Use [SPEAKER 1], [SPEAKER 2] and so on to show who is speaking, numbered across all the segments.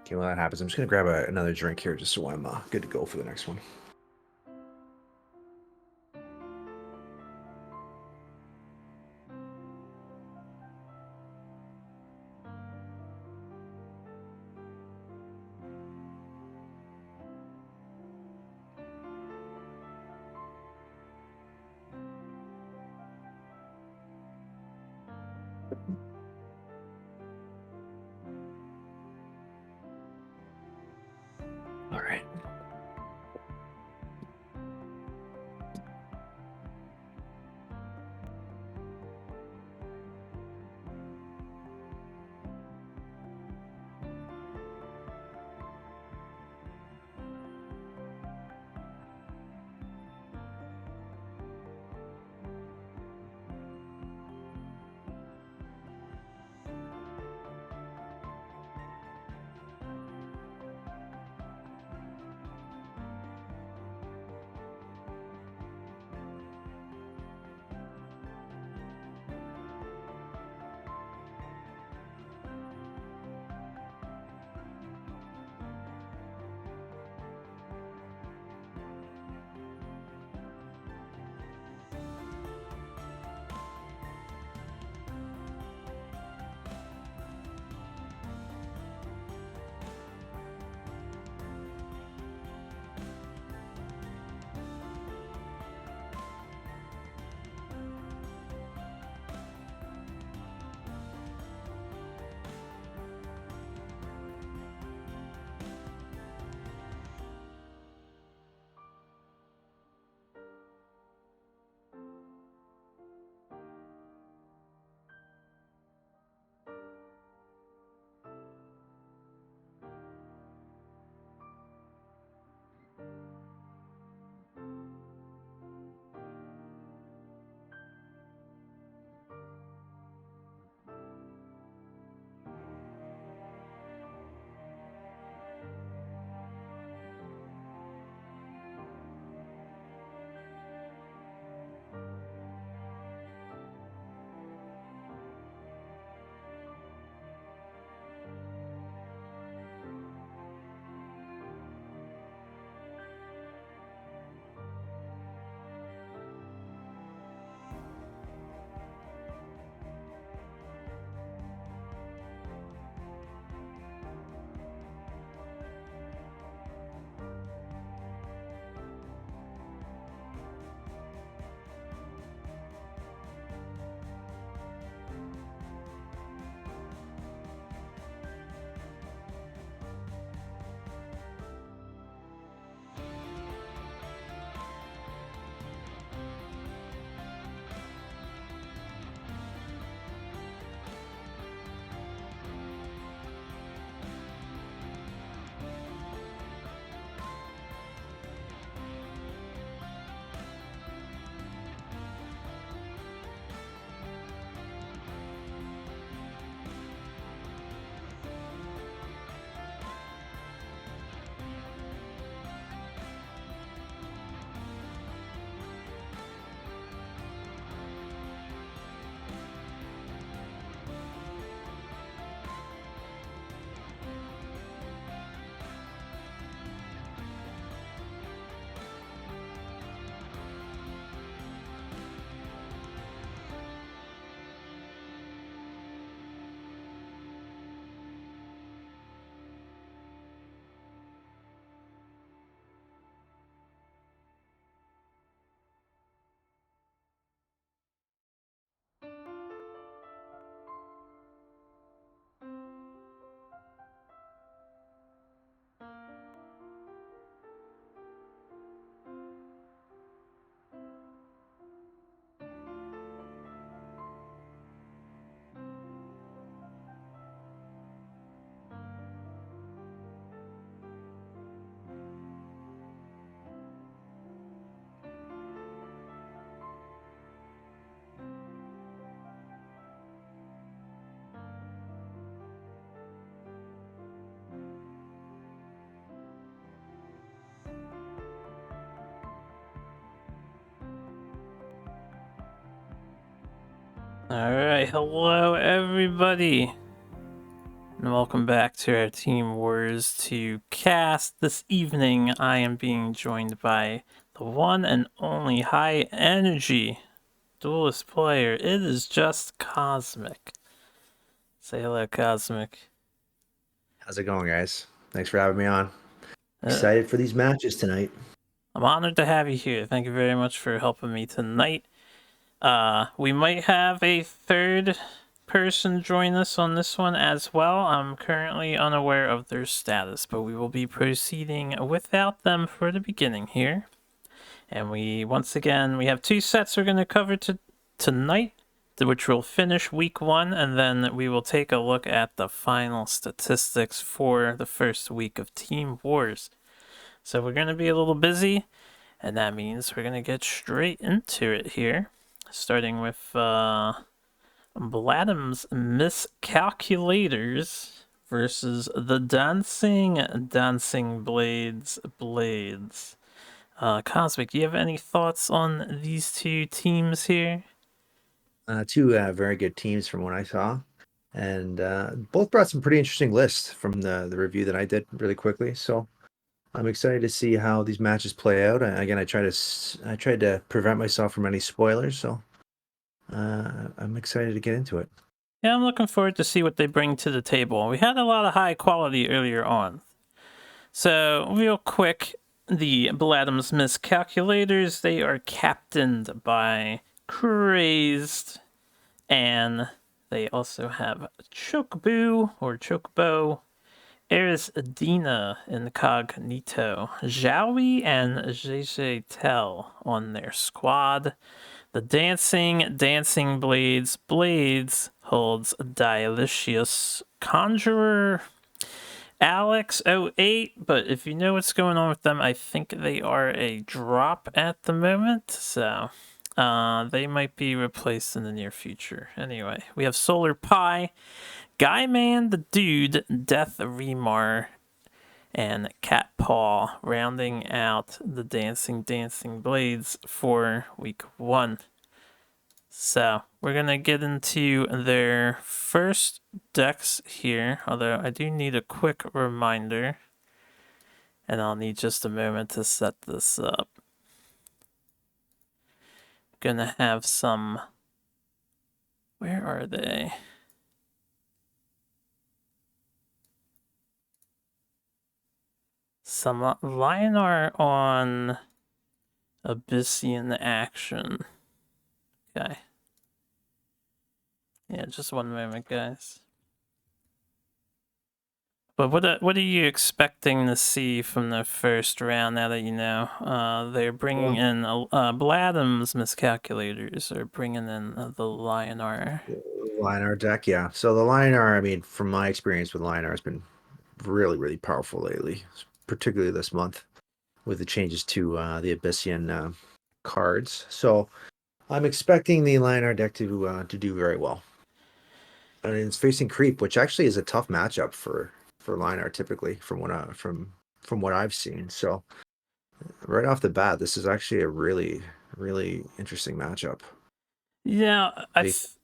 [SPEAKER 1] Okay, while that happens, I'm just gonna grab another drink here just so I'm good to go for the next one. All right.
[SPEAKER 2] All right, hello everybody. And welcome back to our Team Wars 2 cast. This evening, I am being joined by the one and only high energy Duelyst player. It is just Cosmic. Say hello, Cosmic.
[SPEAKER 1] How's it going, guys? Thanks for having me on.
[SPEAKER 2] Uh,
[SPEAKER 1] Excited for these matches tonight.
[SPEAKER 2] I'm honored to have you here. Thank you very much for helping me tonight. We might have a third person join us on this one as well. I'm currently unaware of their status, but we will be proceeding without them for the beginning here. And once again, we have two sets we're going to cover tonight, which will finish week 1, and then we will take a look at the final statistics for the first week of Team Wars. So we're going to be a little busy, and that means we're going to get straight into it here. Starting with Bladham's Miscalculators versus the Dancing Blades. Cosmic, do you have any thoughts on these two teams here?
[SPEAKER 1] Two very good teams from what I saw, and both brought some pretty interesting lists from the review that I did really quickly. So I'm excited to see how these matches play out. Again, I tried to prevent myself from any spoilers, so I'm excited to get into it.
[SPEAKER 2] Yeah, I'm looking forward to see what they bring to the table. We had a lot of high quality earlier on. So, real quick, the Bladham's Miscalculators, they are captained by Crazed, and they also have Chokbu or Chokbo, Erisdina Incognito, Zhaoui, and JJ Tell on their squad. The Dancing Blades holds Duelyst, Conjurer, Alex08, but if you know what's going on with them, I think they are a drop at the moment, so they might be replaced in the near future. Anyway, we have Solar Pie, Guyman the Dude, Death Remar, and Cat Paw, rounding out the Dancing Blades for week 1. So, we're going to get into their first decks here, although I do need a quick reminder, and I'll need just a moment to set this up. Gonna have some... Where are they? Some Lionar on Abyssian action. Okay. Yeah, just one moment, guys. But what are you expecting to see from the first round now that you know? They're bringing in Bladham's Miscalculators, or bringing in the Lionar.
[SPEAKER 1] Lionar deck, yeah. So the Lionar, I mean, from my experience with Lionar, has been really, really powerful lately, particularly this month with the changes to the Abyssian cards. So I'm expecting the Lionar deck to do very well. And it's facing Creep, which actually is a tough matchup for Lionar typically from what I've seen. So right off the bat, this is actually a really, really interesting matchup.
[SPEAKER 2] Yeah,
[SPEAKER 1] Because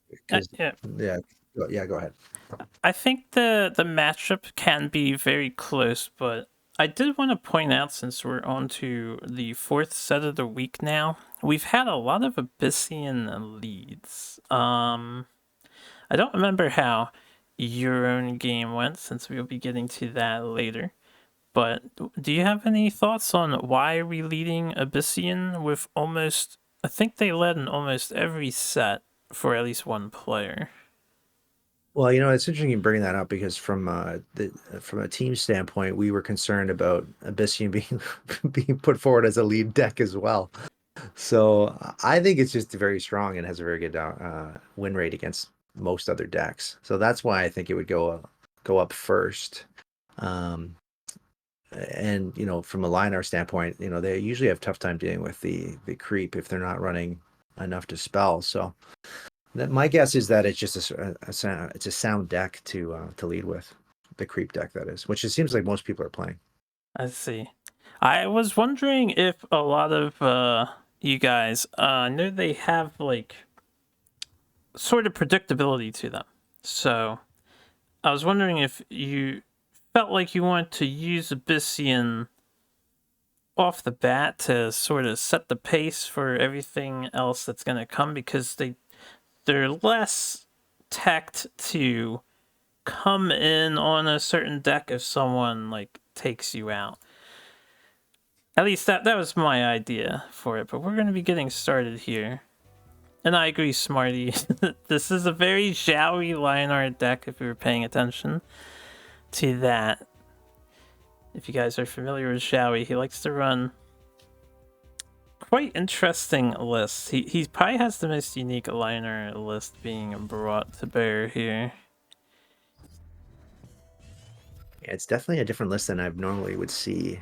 [SPEAKER 2] yeah.
[SPEAKER 1] yeah, go ahead.
[SPEAKER 2] I think the matchup can be very close, but I did want to point out, since we're on to the 4th set of the week now, we've had a lot of Abyssian leads. I don't remember how your own game went, since we'll be getting to that later. But do you have any thoughts on why are we leading Abyssian with almost... I think they led in almost every set for at least one player.
[SPEAKER 1] Well, it's interesting you bring that up because from a team standpoint, we were concerned about Abyssian being being put forward as a lead deck as well. So I think it's just very strong and has a very good win rate against most other decks. So that's why I think it would go up first. Um, and from a Linar standpoint, they usually have tough time dealing with the creep if they're not running enough to spell. So my guess is that it's just it's a sound deck to lead with, the creep deck that is, which it seems like most people are playing.
[SPEAKER 2] I see. I was wondering if a lot of you guys know they have like sort of predictability to them. So I was wondering if you felt like you wanted to use Abyssian off the bat to sort of set the pace for everything else that's going to come, because they're less tacked to come in on a certain deck if someone like takes you out. At least that was my idea for it, but we're going to be getting started here. And I agree, Smarty. This is a very Xiaoyi Lionheart deck if you were paying attention to that. If you guys are familiar with Xiaoyi, he likes to run quite interesting lists. He probably has the most unique Lionheart list being brought to bear here.
[SPEAKER 1] Yeah, it's definitely a different list than I normally would see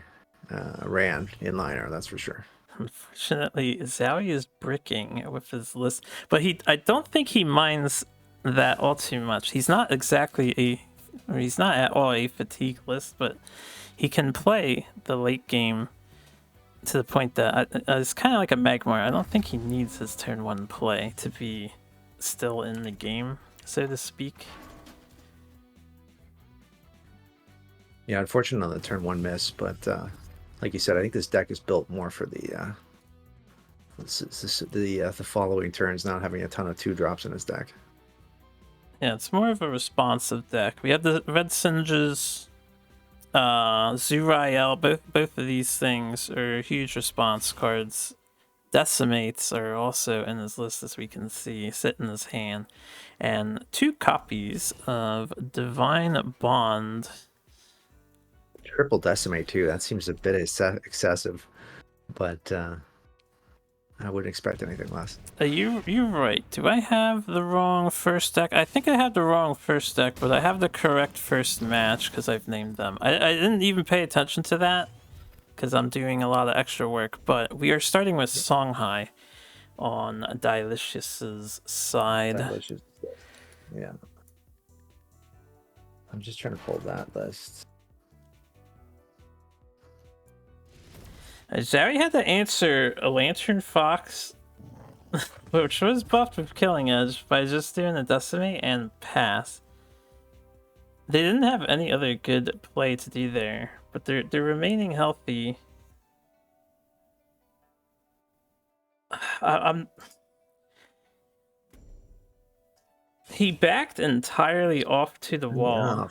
[SPEAKER 1] ran in Liner, that's for sure.
[SPEAKER 2] Unfortunately, Zowie is bricking with his list, but I don't think he minds that all too much. He's not exactly he's not at all a fatigue list, but he can play the late game to the point that it's kind of like a Magmar. I don't think he needs his turn 1 play to be still in the game, so to speak.
[SPEAKER 1] Yeah, unfortunate on the turn 1 miss, but like you said, I think this deck is built more for the following turns, not having a ton of 2-drops in his deck.
[SPEAKER 2] Yeah, it's more of a responsive deck. We have the Red Singes, Zurael. Both of these things are huge response cards. Decimates are also in his list, as we can see, sit in his hand. And 2 copies of Divine Bond.
[SPEAKER 1] Triple Decimate too. That seems a bit excessive, but I wouldn't expect anything less.
[SPEAKER 2] You're right. Do I have the wrong first deck? I think I have the wrong first deck, but I have the correct first match because I've named them. I didn't even pay attention to that because I'm doing a lot of extra work, but we are starting with Songhai on Duelyst's side.
[SPEAKER 1] Duelist, yeah. I'm just trying to pull that list.
[SPEAKER 2] Zari had to answer a Lantern Fox, which was buffed with Killing Edge, by just doing a Decimate and pass. They didn't have any other good play to do there, but they're remaining healthy. He backed entirely off to the wall.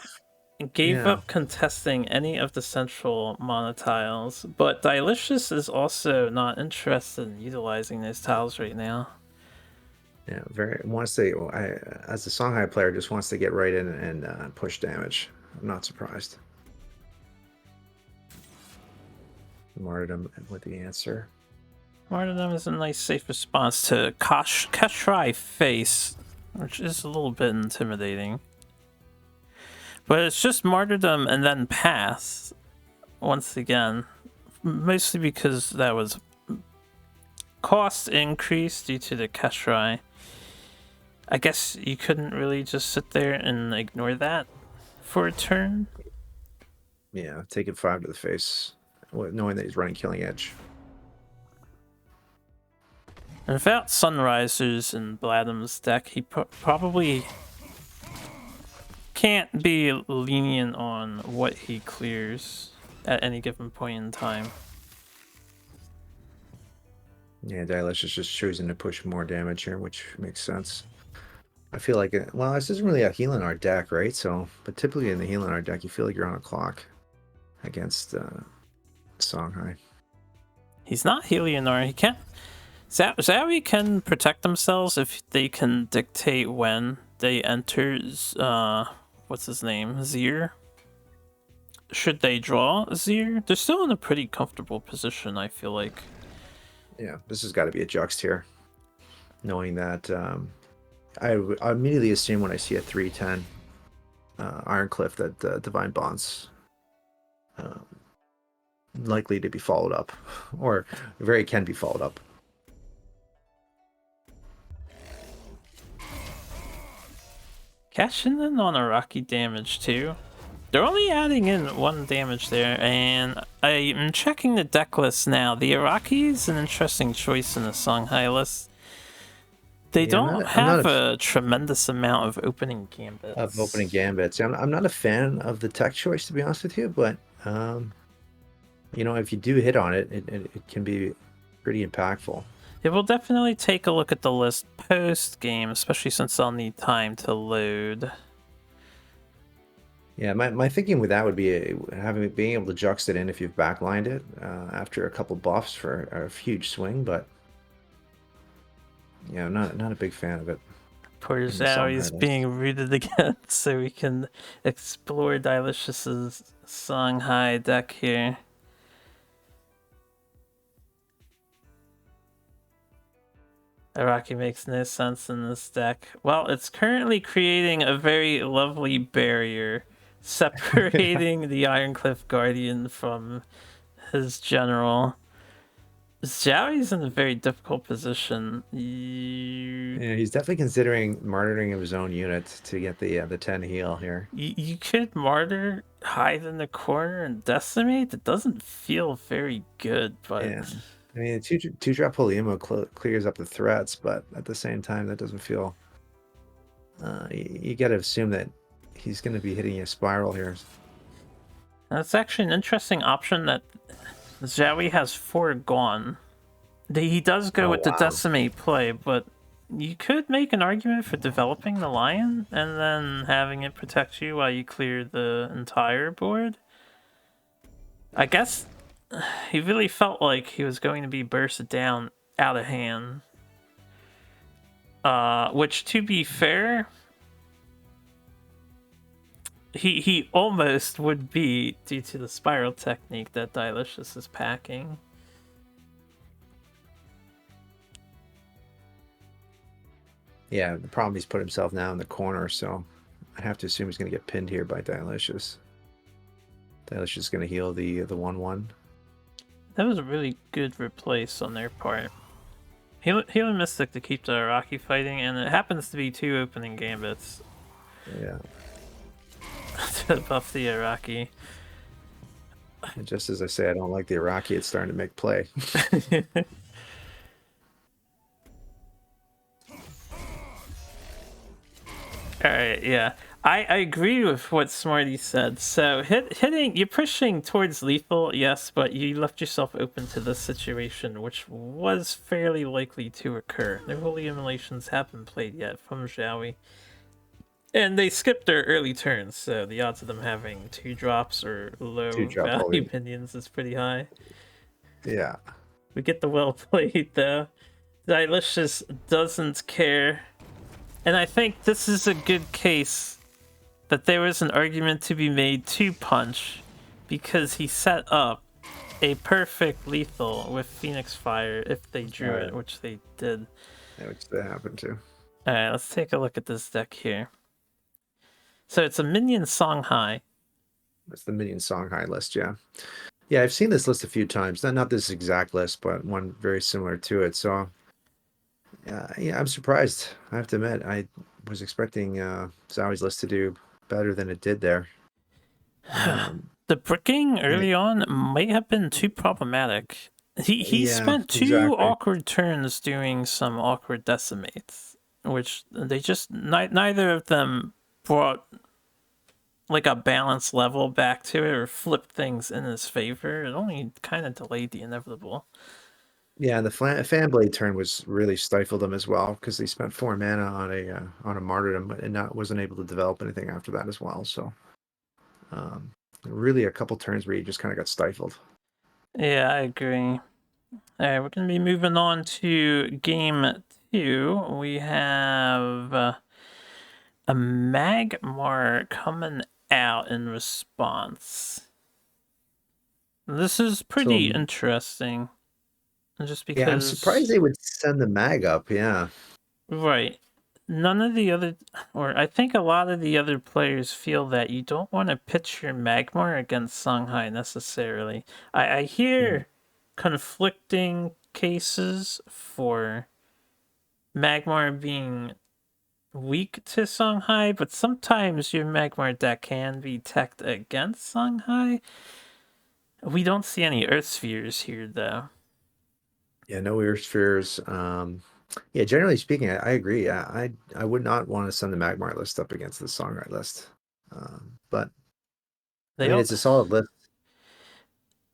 [SPEAKER 2] And gave up contesting any of the central mana tiles, but Duelyst is also not interested in utilizing those tiles right now.
[SPEAKER 1] Yeah, as a Songhai player, just wants to get right in and push damage. I'm not surprised. Martyrdom with the answer.
[SPEAKER 2] Martyrdom is a nice safe response to Kashrai Face, which is a little bit intimidating. But it's just Martyrdom and then pass, once again. Mostly because that was cost increase due to the Kashrai. I guess you couldn't really just sit there and ignore that for a turn.
[SPEAKER 1] Yeah, taking 5 to the face, knowing that he's running Killing Edge.
[SPEAKER 2] And without Sunrisers in Bladham's deck, he probably can't be lenient on what he clears at any given point in time.
[SPEAKER 1] Yeah, Duelyst is just choosing to push more damage here, which makes sense. I feel like, well, this isn't really a Healing deck, right? So, but typically in the Healing deck, you feel like you're on a clock against Songhai.
[SPEAKER 2] He's not Heliodor. He can't. Zowie can protect themselves if they can dictate when they enter. What's his name? Zir. Should they draw Zir? They're still in a pretty comfortable position, I feel like.
[SPEAKER 1] Yeah, this has got to be a Juxt here. Knowing that, I immediately assume when I see a 3/10 Ironcliff that Divine Bond's likely to be followed up, or very can be followed up.
[SPEAKER 2] Cashing in on Araki damage too. They're only adding in 1 damage there, and I'm checking the deck list now. The Araki is an interesting choice in the Songhai list. They
[SPEAKER 1] Yeah,
[SPEAKER 2] don't
[SPEAKER 1] I'm not
[SPEAKER 2] have a tremendous amount of opening
[SPEAKER 1] of opening
[SPEAKER 2] gambits.
[SPEAKER 1] gambits. I'm not a fan of the tech choice, to be honest with you, but um, if you do hit on it, it can be pretty impactful.
[SPEAKER 2] It will definitely take a look at the list post game, especially since I'll need time to load.
[SPEAKER 1] Yeah, my thinking with that would be being able to juxt it in if you've backlined it after a couple buffs for a huge swing, but yeah, I'm not a big fan of it
[SPEAKER 2] Poor
[SPEAKER 1] in the
[SPEAKER 2] Zhao
[SPEAKER 1] Songhai
[SPEAKER 2] is being
[SPEAKER 1] list.
[SPEAKER 2] rooted again, so we can explore Duelyst's Songhai deck here. Iraqi makes no sense in this deck. Well, it's currently creating a very lovely barrier separating the Ironcliff Guardian from his general. Zhao's in a very difficult position.
[SPEAKER 1] Yeah, he's definitely considering martyring of his own unit to get the 10 heal here.
[SPEAKER 2] You could martyr, hide in the corner, and decimate. It doesn't feel very good, but
[SPEAKER 1] Yeah. I mean, two drop Polimo clears up the threats, but at the same time, that doesn't feel. You got to assume that he's going to be hitting a spiral here.
[SPEAKER 2] that's actually an interesting option that Zhaoui has foregone. He does go
[SPEAKER 1] Oh
[SPEAKER 2] with the
[SPEAKER 1] wow.
[SPEAKER 2] decimate play, but you could make an argument for developing the lion and then having it protect you while you clear the entire board. I guess he really felt like he was going to be bursted down out of hand. Which, to be fair, he almost would be due to the spiral technique that Duelyst is packing.
[SPEAKER 1] Yeah, the problem he's put himself now in the corner, so I have to assume he's going to get pinned here by Dilicious. Dilicious is going to heal the 1/1.
[SPEAKER 2] That was a really good replace on their part. Healing Mystic to keep the Iraqi fighting, and it happens to be 2 opening gambits
[SPEAKER 1] Yeah.
[SPEAKER 2] to buff the Iraqi.
[SPEAKER 1] And just as I say, I don't like the Iraqi. It's starting to make play.
[SPEAKER 2] Alright, yeah. I agree with what Smarty said. So hitting, you're pushing towards lethal, yes, but you left yourself open to this situation, which was fairly likely to occur. No holy immolations have been played yet from Zhaoui. And they skipped their early turns, so the odds of them having 2 drops or
[SPEAKER 1] Two
[SPEAKER 2] low
[SPEAKER 1] drop
[SPEAKER 2] value
[SPEAKER 1] holy.
[SPEAKER 2] minions is pretty high.
[SPEAKER 1] Yeah.
[SPEAKER 2] We get the well played though. Dilicious doesn't care. And I think this is a good case that there was an argument to be made to punch because he set up a perfect lethal with Phoenix Fire if they drew it, which they did.
[SPEAKER 1] Yeah, which that happened to.
[SPEAKER 2] Alright, let's take a look at this deck here. So it's a minion Songhai.
[SPEAKER 1] That's the minion Songhai list, yeah. Yeah, I've seen this list a few times. Not this exact list, but one very similar to it. So, yeah, I'm surprised. I have to admit, I was expecting Zowie's list to do better than it did there.
[SPEAKER 2] The bricking
[SPEAKER 1] And
[SPEAKER 2] early on might have been too problematic. He
[SPEAKER 1] yeah,
[SPEAKER 2] spent 2
[SPEAKER 1] exactly.
[SPEAKER 2] awkward turns doing some awkward decimates, which they just neither of them brought like a balanced level back to it or flipped things in his favor. It only kind of delayed the inevitable.
[SPEAKER 1] Yeah, and the fan blade turn was really stifled them as well because they spent 4 mana on a martyrdom and not wasn't able to develop anything after that as well. So, really, a couple turns where you just kind of got stifled.
[SPEAKER 2] Yeah, I agree. All right, we're gonna be moving on to game 2. We have a Magmar coming out in response. This is pretty
[SPEAKER 1] So
[SPEAKER 2] interesting, just
[SPEAKER 1] yeah, I'm surprised
[SPEAKER 2] because,
[SPEAKER 1] they would send the mag up. Yeah,
[SPEAKER 2] right, none of the other, or I think a lot of the other players feel that you don't want to pitch your Magmar against Songhai necessarily. I
[SPEAKER 1] Mhm.
[SPEAKER 2] hear conflicting cases for Magmar being weak to Songhai, but sometimes your Magmar deck can be teched against Songhai. We don't see any Earth Spheres here, though.
[SPEAKER 1] Yeah, no ear spheres. Yeah, generally speaking, I agree. I would not want to send the Magmar list up against the Songrite list. But I
[SPEAKER 2] They
[SPEAKER 1] mean,
[SPEAKER 2] all,
[SPEAKER 1] it's a solid list,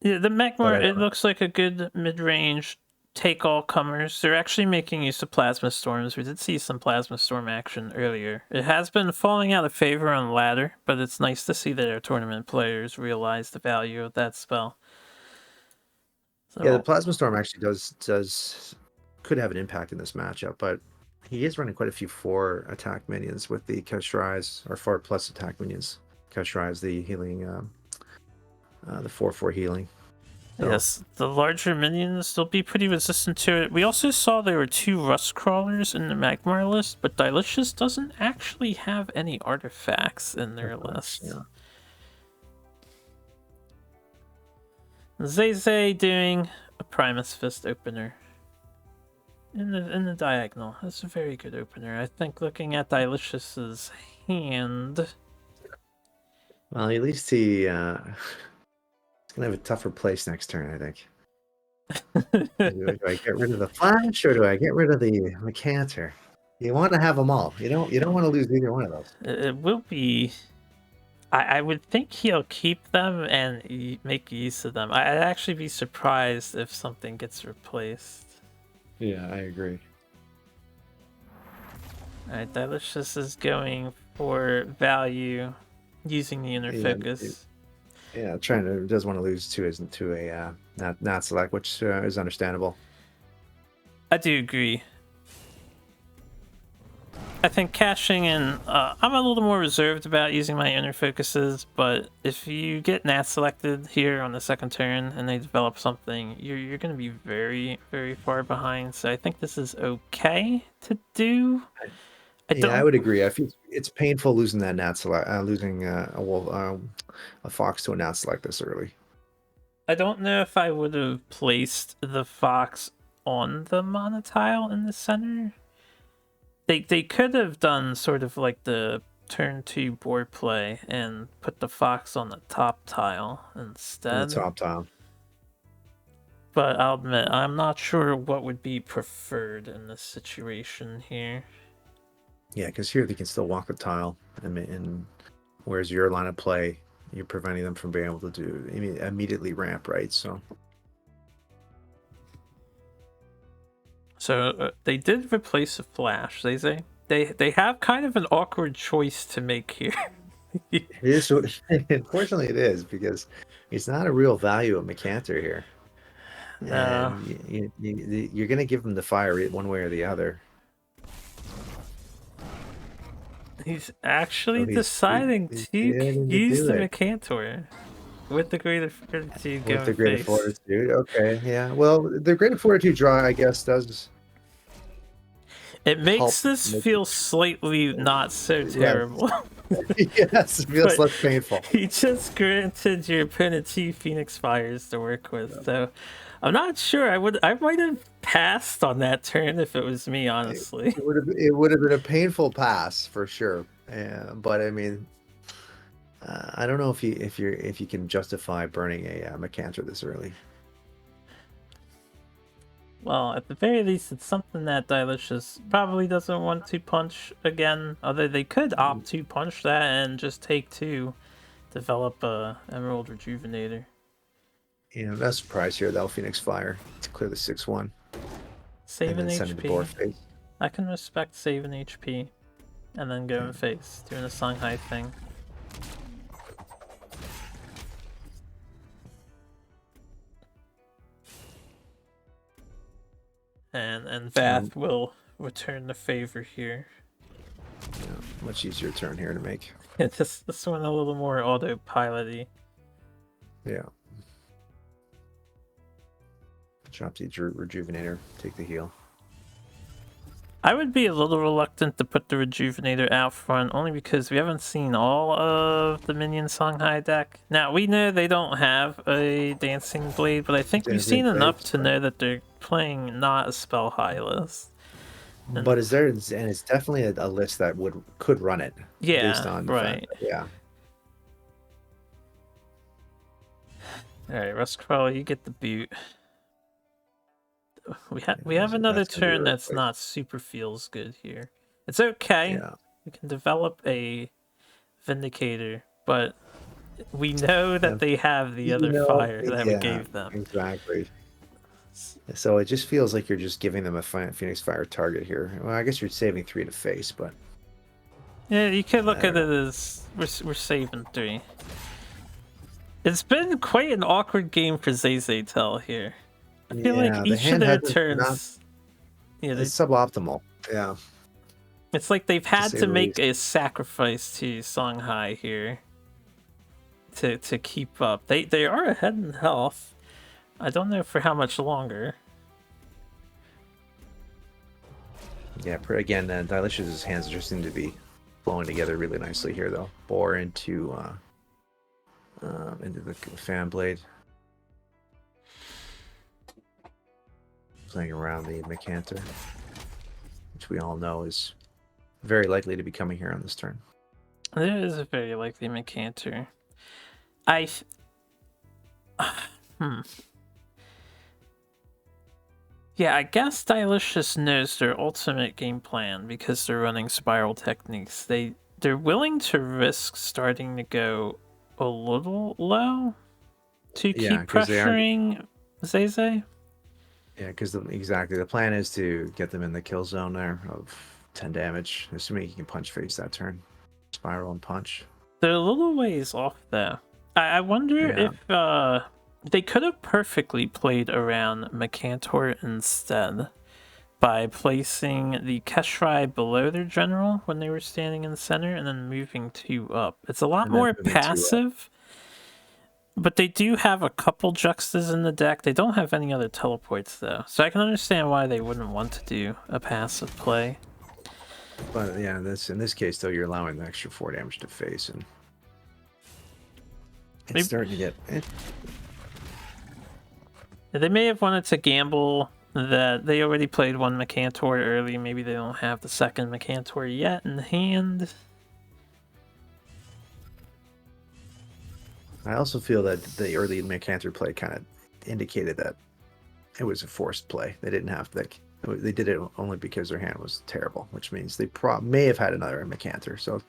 [SPEAKER 2] yeah, the
[SPEAKER 1] but
[SPEAKER 2] Magmar,
[SPEAKER 1] I
[SPEAKER 2] it
[SPEAKER 1] don't.
[SPEAKER 2] looks like a good mid-range take all comers. They're actually making use of Plasma Storms. We did see some Plasma Storm action earlier. It has been falling out of favor on ladder, but it's nice to see that our tournament players realize the value of that spell.
[SPEAKER 1] Yeah, the
[SPEAKER 2] So
[SPEAKER 1] Plasma Storm actually does could have an impact in this matchup, but he is running quite a few 4 attack minions with the Keshrais, or 4+ attack minions. Keshrais, the healing, the 4/4 healing. So
[SPEAKER 2] yes, the larger minions, they'll be pretty resistant to it. We also saw there were 2 Rust Crawlers in the Magmar list, but Duelyst doesn't actually have any artifacts in their list.
[SPEAKER 1] yeah.
[SPEAKER 2] Zay doing a Primus Fist opener. In the diagonal. That's a very good opener. I think looking at Delicious' hand.
[SPEAKER 1] Well, at least he's gonna have a tougher place next turn, I think. Do I get rid of the Flash or do I get rid of the Mechander? You want to have them all. You don't want to lose either one of those.
[SPEAKER 2] It will be. I would think he'll keep them and make use of them. I'd actually be surprised if something gets replaced.
[SPEAKER 1] Yeah, I agree.
[SPEAKER 2] Alright, Delicious is going for value using the inner
[SPEAKER 1] Yeah,
[SPEAKER 2] focus.
[SPEAKER 1] trying to does want to lose to a not select, which is understandable.
[SPEAKER 2] I do agree. I think caching in, I'm a little more reserved about using my inner focuses, but if you get Nat selected here on the second turn and they develop something, you're going to be very, very far behind. So I think this is okay to do.
[SPEAKER 1] I would agree. I feel it's painful losing that nat select, losing a wolf, a fox to a nat select this early.
[SPEAKER 2] I don't know if I would have placed the fox on the mana tile in the center. They could have done sort of like the turn 2 board play and put the fox on the top tile
[SPEAKER 1] On the
[SPEAKER 2] instead.
[SPEAKER 1] top tile.
[SPEAKER 2] But I'll admit, I'm not sure what would be preferred in this situation here.
[SPEAKER 1] Yeah, because here they can still walk the tile, and whereas your line of play, you're preventing them from being able to do immediately ramp, right? So
[SPEAKER 2] So they did replace a flash. They say they have kind of an awkward choice to make here.
[SPEAKER 1] it is. Unfortunately, it is because it's not a real value of Mecanter here,
[SPEAKER 2] No,
[SPEAKER 1] and you're going to give them the fire one way or the other.
[SPEAKER 2] he's actually
[SPEAKER 1] So
[SPEAKER 2] deciding
[SPEAKER 1] he's
[SPEAKER 2] to
[SPEAKER 1] getting to
[SPEAKER 2] use
[SPEAKER 1] do
[SPEAKER 2] the
[SPEAKER 1] it.
[SPEAKER 2] Mercantor with the greater fortitude
[SPEAKER 1] With
[SPEAKER 2] going
[SPEAKER 1] the greater
[SPEAKER 2] face.
[SPEAKER 1] fortitude. Okay, yeah. Well, the greater fortitude draw, I guess, does
[SPEAKER 2] It
[SPEAKER 1] help
[SPEAKER 2] makes this
[SPEAKER 1] make
[SPEAKER 2] feel slightly not so
[SPEAKER 1] yes.
[SPEAKER 2] terrible.
[SPEAKER 1] Yes, it feels
[SPEAKER 2] But
[SPEAKER 1] less painful.
[SPEAKER 2] he just granted your opponent 2 Phoenix Fires to work with, so I'm not sure. I might have passed on that turn if it was me, honestly.
[SPEAKER 1] It would have been a painful pass for sure. But I mean, I don't know if you can justify burning a Mecantor this early.
[SPEAKER 2] Well, at the very least, it's something that Dilicious probably doesn't want to punch again. Although they could opt to punch that and just take 2, develop a Emerald Rejuvenator.
[SPEAKER 1] No surprise here. That'll Phoenix Fire to clear the 6/1,
[SPEAKER 2] Save
[SPEAKER 1] and
[SPEAKER 2] an
[SPEAKER 1] then send it to board
[SPEAKER 2] HP.
[SPEAKER 1] phase.
[SPEAKER 2] I can respect saving HP. And then going face, doing a Shanghai thing. And Vath will return the favor here.
[SPEAKER 1] Much easier turn here to make.
[SPEAKER 2] This one a little more autopilot-y.
[SPEAKER 1] Yeah. Drop the Rejuvenator, take the heal.
[SPEAKER 2] I would be a little reluctant to put the Rejuvenator out front, only because we haven't seen all of the minion Shanghai deck. Now, we know they don't have a Dancing Blade, but I think we've seen enough to know that they're playing not a Spell High list.
[SPEAKER 1] But is there, and it's definitely a list that could run it.
[SPEAKER 2] Yeah,
[SPEAKER 1] based on the
[SPEAKER 2] right.
[SPEAKER 1] fact that, yeah.
[SPEAKER 2] Alright, Rustcrawler, you get the boot. we have another
[SPEAKER 1] That's gonna be
[SPEAKER 2] turn
[SPEAKER 1] really
[SPEAKER 2] that's
[SPEAKER 1] quick.
[SPEAKER 2] not super feels good here. It's okay.
[SPEAKER 1] Yeah.
[SPEAKER 2] We can develop a Vindicator, but we know that
[SPEAKER 1] Um,
[SPEAKER 2] they have the
[SPEAKER 1] you
[SPEAKER 2] other
[SPEAKER 1] know,
[SPEAKER 2] fire that we
[SPEAKER 1] yeah,
[SPEAKER 2] gave them.
[SPEAKER 1] exactly. So it just feels like you're just giving them a Phoenix Fire target here. Well, I guess you're saving 3 to face, but
[SPEAKER 2] Yeah, you could
[SPEAKER 1] I
[SPEAKER 2] look
[SPEAKER 1] don't
[SPEAKER 2] at
[SPEAKER 1] know.
[SPEAKER 2] it as we're saving 3. It's been quite an awkward game for Zayzaytel here. I feel like
[SPEAKER 1] Yeah, the
[SPEAKER 2] each of
[SPEAKER 1] hand
[SPEAKER 2] their
[SPEAKER 1] hasn't not
[SPEAKER 2] turns, yeah,
[SPEAKER 1] it's suboptimal. Yeah,
[SPEAKER 2] it's like they've
[SPEAKER 1] to
[SPEAKER 2] had
[SPEAKER 1] say
[SPEAKER 2] to
[SPEAKER 1] the
[SPEAKER 2] make
[SPEAKER 1] least.
[SPEAKER 2] a sacrifice to Songhai here to keep up. They are ahead in health. I don't know for how much longer.
[SPEAKER 1] Yeah, again, Dilicious' hands just seem to be flowing together really nicely here, though. Bore into the fan blade, playing around the Mecanter, which we all know is very likely to be coming here on this turn.
[SPEAKER 2] There is a very likely Mecanter. I hmm. Yeah, I guess Stylicious knows their ultimate game plan because they're running spiral techniques. They're willing to risk starting to go a little low to
[SPEAKER 1] Yeah,
[SPEAKER 2] keep
[SPEAKER 1] because they are.
[SPEAKER 2] pressuring Zayzay.
[SPEAKER 1] Yeah, because exactly the plan is to get them in the kill zone there of 10 damage, assuming you can punch face that turn, spiral and punch.
[SPEAKER 2] They're a little ways off though. I wonder
[SPEAKER 1] Yeah,
[SPEAKER 2] if they could have perfectly played around Mecantor instead by placing the Keshrai below their general when they were standing in the center and then moving 2 up. It's a lot
[SPEAKER 1] and then
[SPEAKER 2] more
[SPEAKER 1] moving to
[SPEAKER 2] passive, but they do have a couple Juxtas in the deck. They don't have any other teleports though, so I can understand why they wouldn't want to do a passive play.
[SPEAKER 1] but yeah, in this case though, you're allowing the extra 4 damage to face, and it's
[SPEAKER 2] Maybe,
[SPEAKER 1] starting to get.
[SPEAKER 2] they may have wanted to gamble that they already played one Mecantor early. Maybe they don't have the second Mecantor yet in hand.
[SPEAKER 1] I also feel that the early Mancantor play kind of indicated that it was a forced play. They didn't have like they did it only because their hand was terrible, which means they may have had another Mancantor. So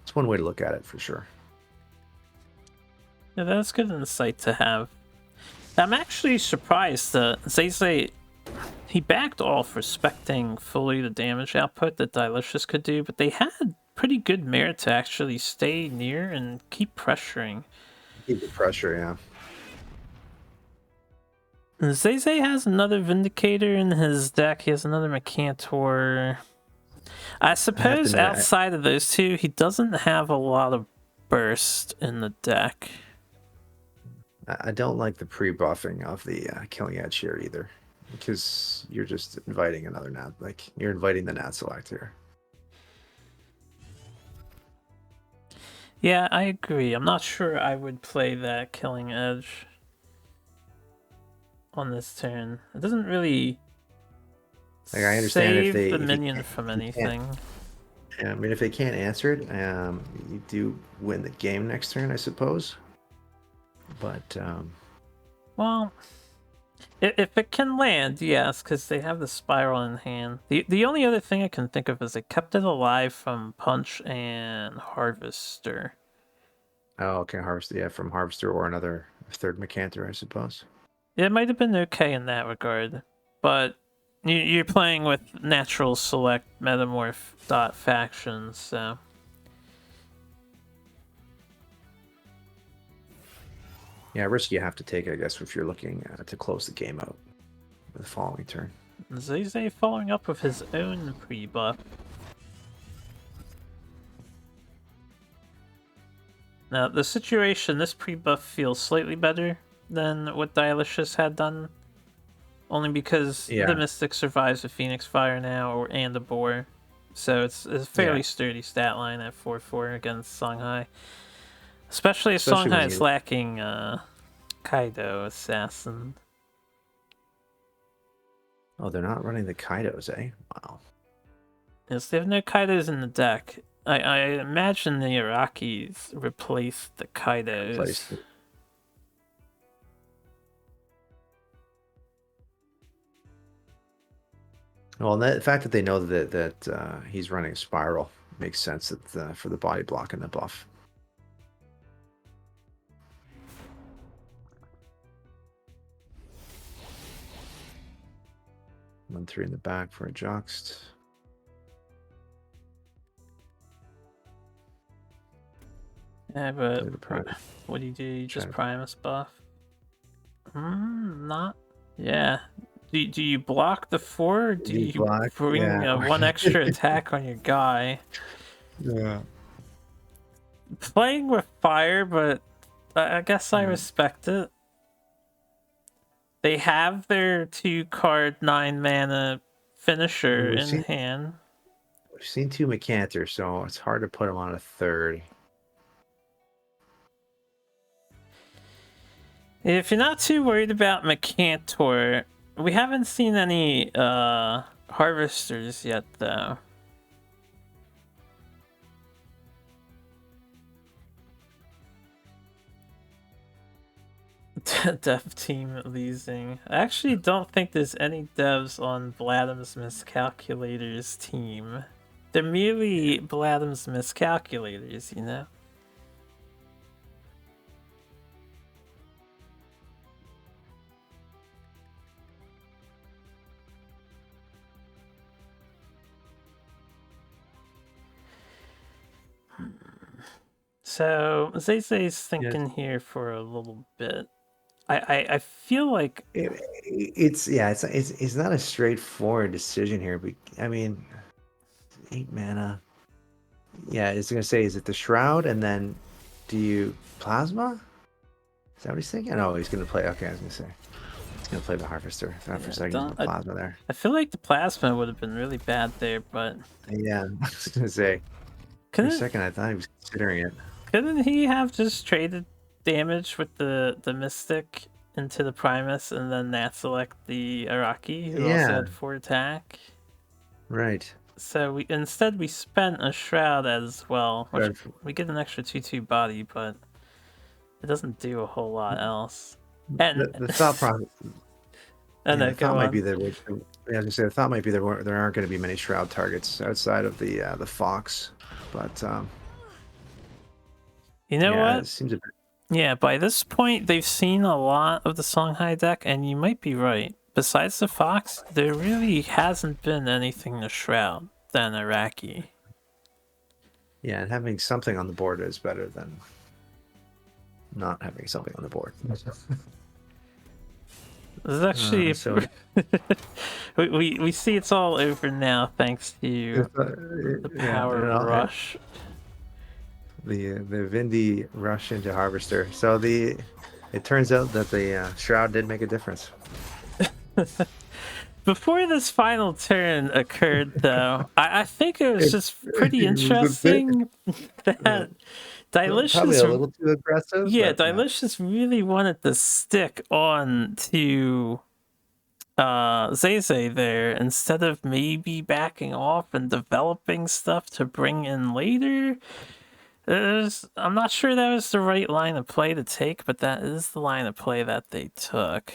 [SPEAKER 1] it's one way to look at it for sure.
[SPEAKER 2] Yeah, that's good insight to have. I'm actually surprised that Zayzay, he backed off respecting fully the damage output that Dilicious could do, but they had pretty good merit to actually stay near and keep pressuring.
[SPEAKER 1] Keep the pressure, yeah.
[SPEAKER 2] Zayzay has another Vindicator in his deck. He has another Mecantor. I
[SPEAKER 1] I have to
[SPEAKER 2] suppose
[SPEAKER 1] admit,
[SPEAKER 2] outside of those two, he doesn't have a lot of burst in the deck.
[SPEAKER 1] I don't like the pre-buffing of the Killing Edge here either, because you're just inviting another Nat. Like you're inviting the Nat Select here.
[SPEAKER 2] Yeah, I agree. I'm not sure I would play that Killing Edge on this turn. It doesn't really
[SPEAKER 1] Like I understand if
[SPEAKER 2] save
[SPEAKER 1] they
[SPEAKER 2] the
[SPEAKER 1] if you
[SPEAKER 2] minion
[SPEAKER 1] can't,
[SPEAKER 2] from
[SPEAKER 1] if you can't
[SPEAKER 2] anything.
[SPEAKER 1] I mean, if they can't answer it, you do win the game next turn, I suppose. But
[SPEAKER 2] Well, if it can land, yes, because they have the spiral in hand. The only other thing I can think of is they kept it alive from Punch and Harvester.
[SPEAKER 1] oh, okay, Harvester, yeah, from Harvester or another third Mecantor, I suppose.
[SPEAKER 2] It might have been okay in that regard, but you're playing with natural select metamorph dot factions, so
[SPEAKER 1] Yeah, risk you have to take, I guess, if you're looking to close the game out the following turn.
[SPEAKER 2] Zayzay following up with his own pre-buff. Now, the situation, this pre-buff feels slightly better than what Dilicious had done, only because the
[SPEAKER 1] Yeah,
[SPEAKER 2] Mystic survives the Phoenix Fire now, and the Boar, so it's a
[SPEAKER 1] yeah,
[SPEAKER 2] fairly sturdy stat line at 4/4 against Songhai. Especially if
[SPEAKER 1] especially when
[SPEAKER 2] Songhai is
[SPEAKER 1] you.
[SPEAKER 2] lacking Kaido Assassin.
[SPEAKER 1] Oh, they're not running the Kaidos, eh? Wow.
[SPEAKER 2] Yes, they have no Kaidos in the deck. I imagine the Irakis replaced the
[SPEAKER 1] Replaced
[SPEAKER 2] Kaidos.
[SPEAKER 1] it. Well, the fact that they know that he's running Spiral makes sense that for the body block and the buff. 1-3 in the back for a Juxt.
[SPEAKER 2] Yeah, but
[SPEAKER 1] Play the prime.
[SPEAKER 2] what do? You
[SPEAKER 1] Try
[SPEAKER 2] just
[SPEAKER 1] to
[SPEAKER 2] Primus buff? Not. Yeah. Do you block the 4 or do
[SPEAKER 1] be
[SPEAKER 2] you
[SPEAKER 1] black.
[SPEAKER 2] bring
[SPEAKER 1] Yeah.
[SPEAKER 2] one extra attack on your guy?
[SPEAKER 1] Yeah.
[SPEAKER 2] Playing with fire, but I guess I
[SPEAKER 1] Yeah.
[SPEAKER 2] respect it. They have their 2-card 9-mana finisher
[SPEAKER 1] We've
[SPEAKER 2] in
[SPEAKER 1] seen
[SPEAKER 2] hand.
[SPEAKER 1] we've seen 2 Mechanter, so it's hard to put him on a third.
[SPEAKER 2] If you're not too worried about Mechantor, we haven't seen any harvesters yet, though. Dev team losing. I actually don't think there's any devs on Vladim's Miscalculators team. They're merely Vladim's Miscalculators, you know? So Zay's
[SPEAKER 1] Yes.
[SPEAKER 2] thinking here for a little bit. I feel like
[SPEAKER 1] It's not a straightforward decision here, but I mean, 8 mana. Yeah, it's gonna say, is it the Shroud and then do you Plasma? Is that what he's thinking? No, he's gonna play. Okay, I was gonna say he's gonna play the Harvester. Thought for a second he
[SPEAKER 2] don't
[SPEAKER 1] went Plasma there.
[SPEAKER 2] I feel like the plasma would have been really bad there, but
[SPEAKER 1] Yeah, I was gonna say for a
[SPEAKER 2] couldn't
[SPEAKER 1] second I thought he was considering it.
[SPEAKER 2] couldn't he have just traded damage with the Mystic into the Primus and then that select the Araki, who also
[SPEAKER 1] Yeah,
[SPEAKER 2] had 4 attack?
[SPEAKER 1] right.
[SPEAKER 2] So we spent a Shroud as well, which
[SPEAKER 1] But
[SPEAKER 2] we get an extra 2/2 body, but it doesn't do a whole lot else. And
[SPEAKER 1] the thought process,
[SPEAKER 2] and
[SPEAKER 1] yeah, the
[SPEAKER 2] then
[SPEAKER 1] thought
[SPEAKER 2] go
[SPEAKER 1] might be
[SPEAKER 2] on.
[SPEAKER 1] that yeah, I was gonna say the thought might be there aren't going to be many Shroud targets outside of the Fox, but
[SPEAKER 2] You know
[SPEAKER 1] yeah,
[SPEAKER 2] what?
[SPEAKER 1] it seems a bit.
[SPEAKER 2] Yeah, by this point, they've seen a lot of the Songhai deck, and you might be right. Besides the Fox, there really hasn't been anything to Shroud than Iraqi.
[SPEAKER 1] Yeah, and having something on the board is better than not having something on the board.
[SPEAKER 2] This is actually
[SPEAKER 1] So
[SPEAKER 2] we see it's all over now thanks to the
[SPEAKER 1] yeah,
[SPEAKER 2] power rush.
[SPEAKER 1] the Vindy rush into Harvester. So it turns out that the Shroud did make a difference.
[SPEAKER 2] Before this final turn occurred, though, I think it was just pretty
[SPEAKER 1] It was a bit,
[SPEAKER 2] interesting that
[SPEAKER 1] probably
[SPEAKER 2] Dilicious,
[SPEAKER 1] a little too aggressive,
[SPEAKER 2] yeah,
[SPEAKER 1] but
[SPEAKER 2] Dilicious really wanted to stick on to Zay there instead of maybe backing off and developing stuff to bring in later. I'm not sure that was the right line of play to take, but that is the line of play that they took.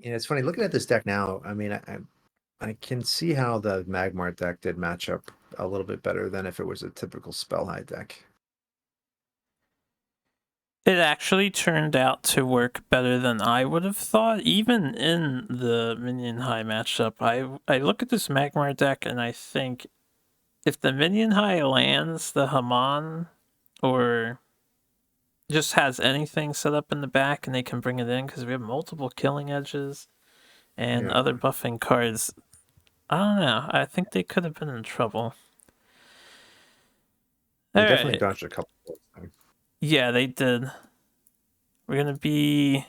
[SPEAKER 1] yeah, it's funny looking at this deck now. I mean, I can see how the Magmar deck did match up a little bit better than if it was a typical Spellhide deck.
[SPEAKER 2] It actually turned out to work better than I would have thought, even in the Minion High matchup. I look at this Magmar deck and I think if the Minion High lands the Haman or just has anything set up in the back and they can bring it in because we have multiple killing edges and
[SPEAKER 1] Yeah,
[SPEAKER 2] other buffing cards, I don't know. I think they could have been in trouble.
[SPEAKER 1] they
[SPEAKER 2] All
[SPEAKER 1] definitely
[SPEAKER 2] right.
[SPEAKER 1] dodged a couple of times.
[SPEAKER 2] Yeah, they did. We're going to be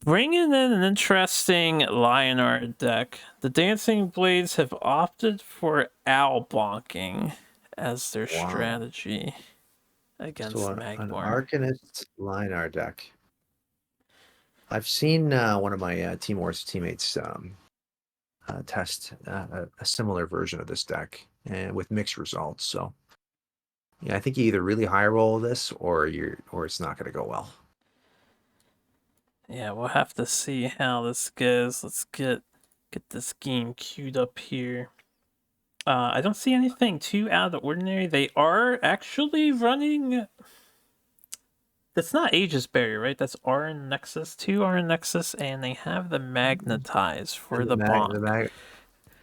[SPEAKER 2] bringing in an interesting Lionheart deck. The Dancing Blades have opted for owl bonking as their
[SPEAKER 1] Wow.
[SPEAKER 2] strategy
[SPEAKER 1] So
[SPEAKER 2] against
[SPEAKER 1] an
[SPEAKER 2] Magmar.
[SPEAKER 1] Arcanist Linar deck. I've seen one of my Team Wars teammates test a similar version of this deck and with mixed results. So yeah, I think you either really high roll this or it's not going to go well.
[SPEAKER 2] Yeah, we'll have to see how this goes. Let's get this game queued up here. I don't see anything too out of the ordinary. They are actually running. That's not Aegis Barrier, right? That's RN Nexus, 2 RN Nexus, and they have the Magnetize for
[SPEAKER 1] And
[SPEAKER 2] the bonk.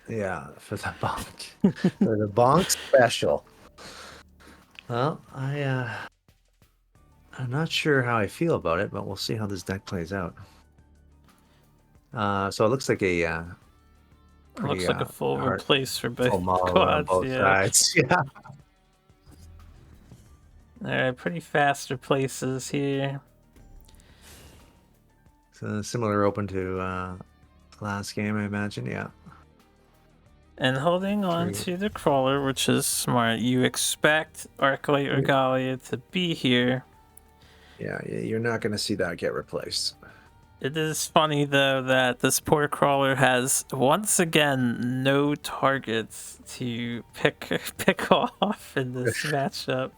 [SPEAKER 1] yeah, for the bonk. For the bonk special. Well, I'm not sure how I feel about it, but we'll see how this deck plays out. So it looks like a pretty
[SPEAKER 2] Looks like a full
[SPEAKER 1] hard
[SPEAKER 2] replace for
[SPEAKER 1] full
[SPEAKER 2] both
[SPEAKER 1] model on
[SPEAKER 2] quads,
[SPEAKER 1] both
[SPEAKER 2] yeah.
[SPEAKER 1] sides. Yeah.
[SPEAKER 2] Alright, pretty fast replaces here.
[SPEAKER 1] So similar open to last game, I imagine. Yeah.
[SPEAKER 2] And holding on to the crawler, which is smart. You expect Arclight Regalia to be here.
[SPEAKER 1] Yeah, you're not going to see that get replaced.
[SPEAKER 2] It is funny though that this poor crawler has once again no targets to pick off in this matchup.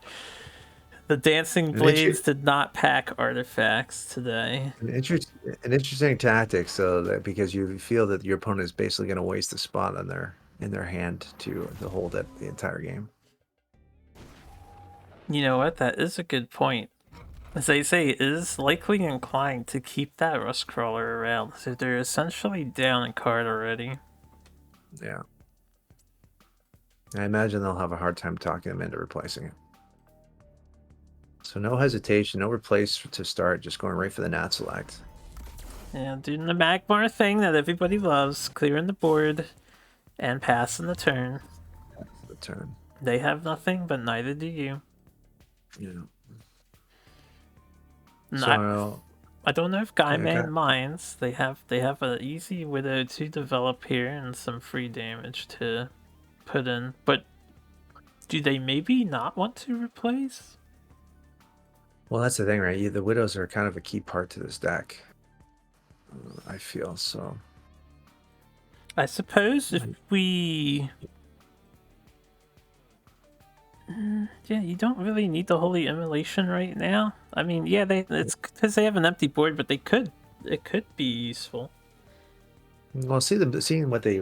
[SPEAKER 2] The Dancing Blades did not pack artifacts today.
[SPEAKER 1] An interesting tactic, so that because you feel that your opponent is basically going to waste a spot on in their hand to hold it the entire game.
[SPEAKER 2] You know what? That is a good point. As they say, it is likely inclined to keep that Rust Crawler around, so they're essentially down a card already.
[SPEAKER 1] Yeah. I imagine they'll have a hard time talking them into replacing it. So no hesitation, no replace to start, just going right for the Nat Select.
[SPEAKER 2] Yeah, doing the Magmar thing that everybody loves, clearing the board and passing the turn.
[SPEAKER 1] That's the turn.
[SPEAKER 2] They have nothing, but neither do you.
[SPEAKER 1] Yeah.
[SPEAKER 2] So I don't know if Guyman minds. They have an easy Widow to develop here and some free damage to put in. But do they maybe not want to replace?
[SPEAKER 1] Well, that's the thing, right? The Widows are kind of a key part to this deck. I feel so.
[SPEAKER 2] I suppose if we... Yeah, you don't really need the Holy Immolation right now. I mean, yeah, it's because they have an empty board, but it could be useful.
[SPEAKER 1] Well, seeing what they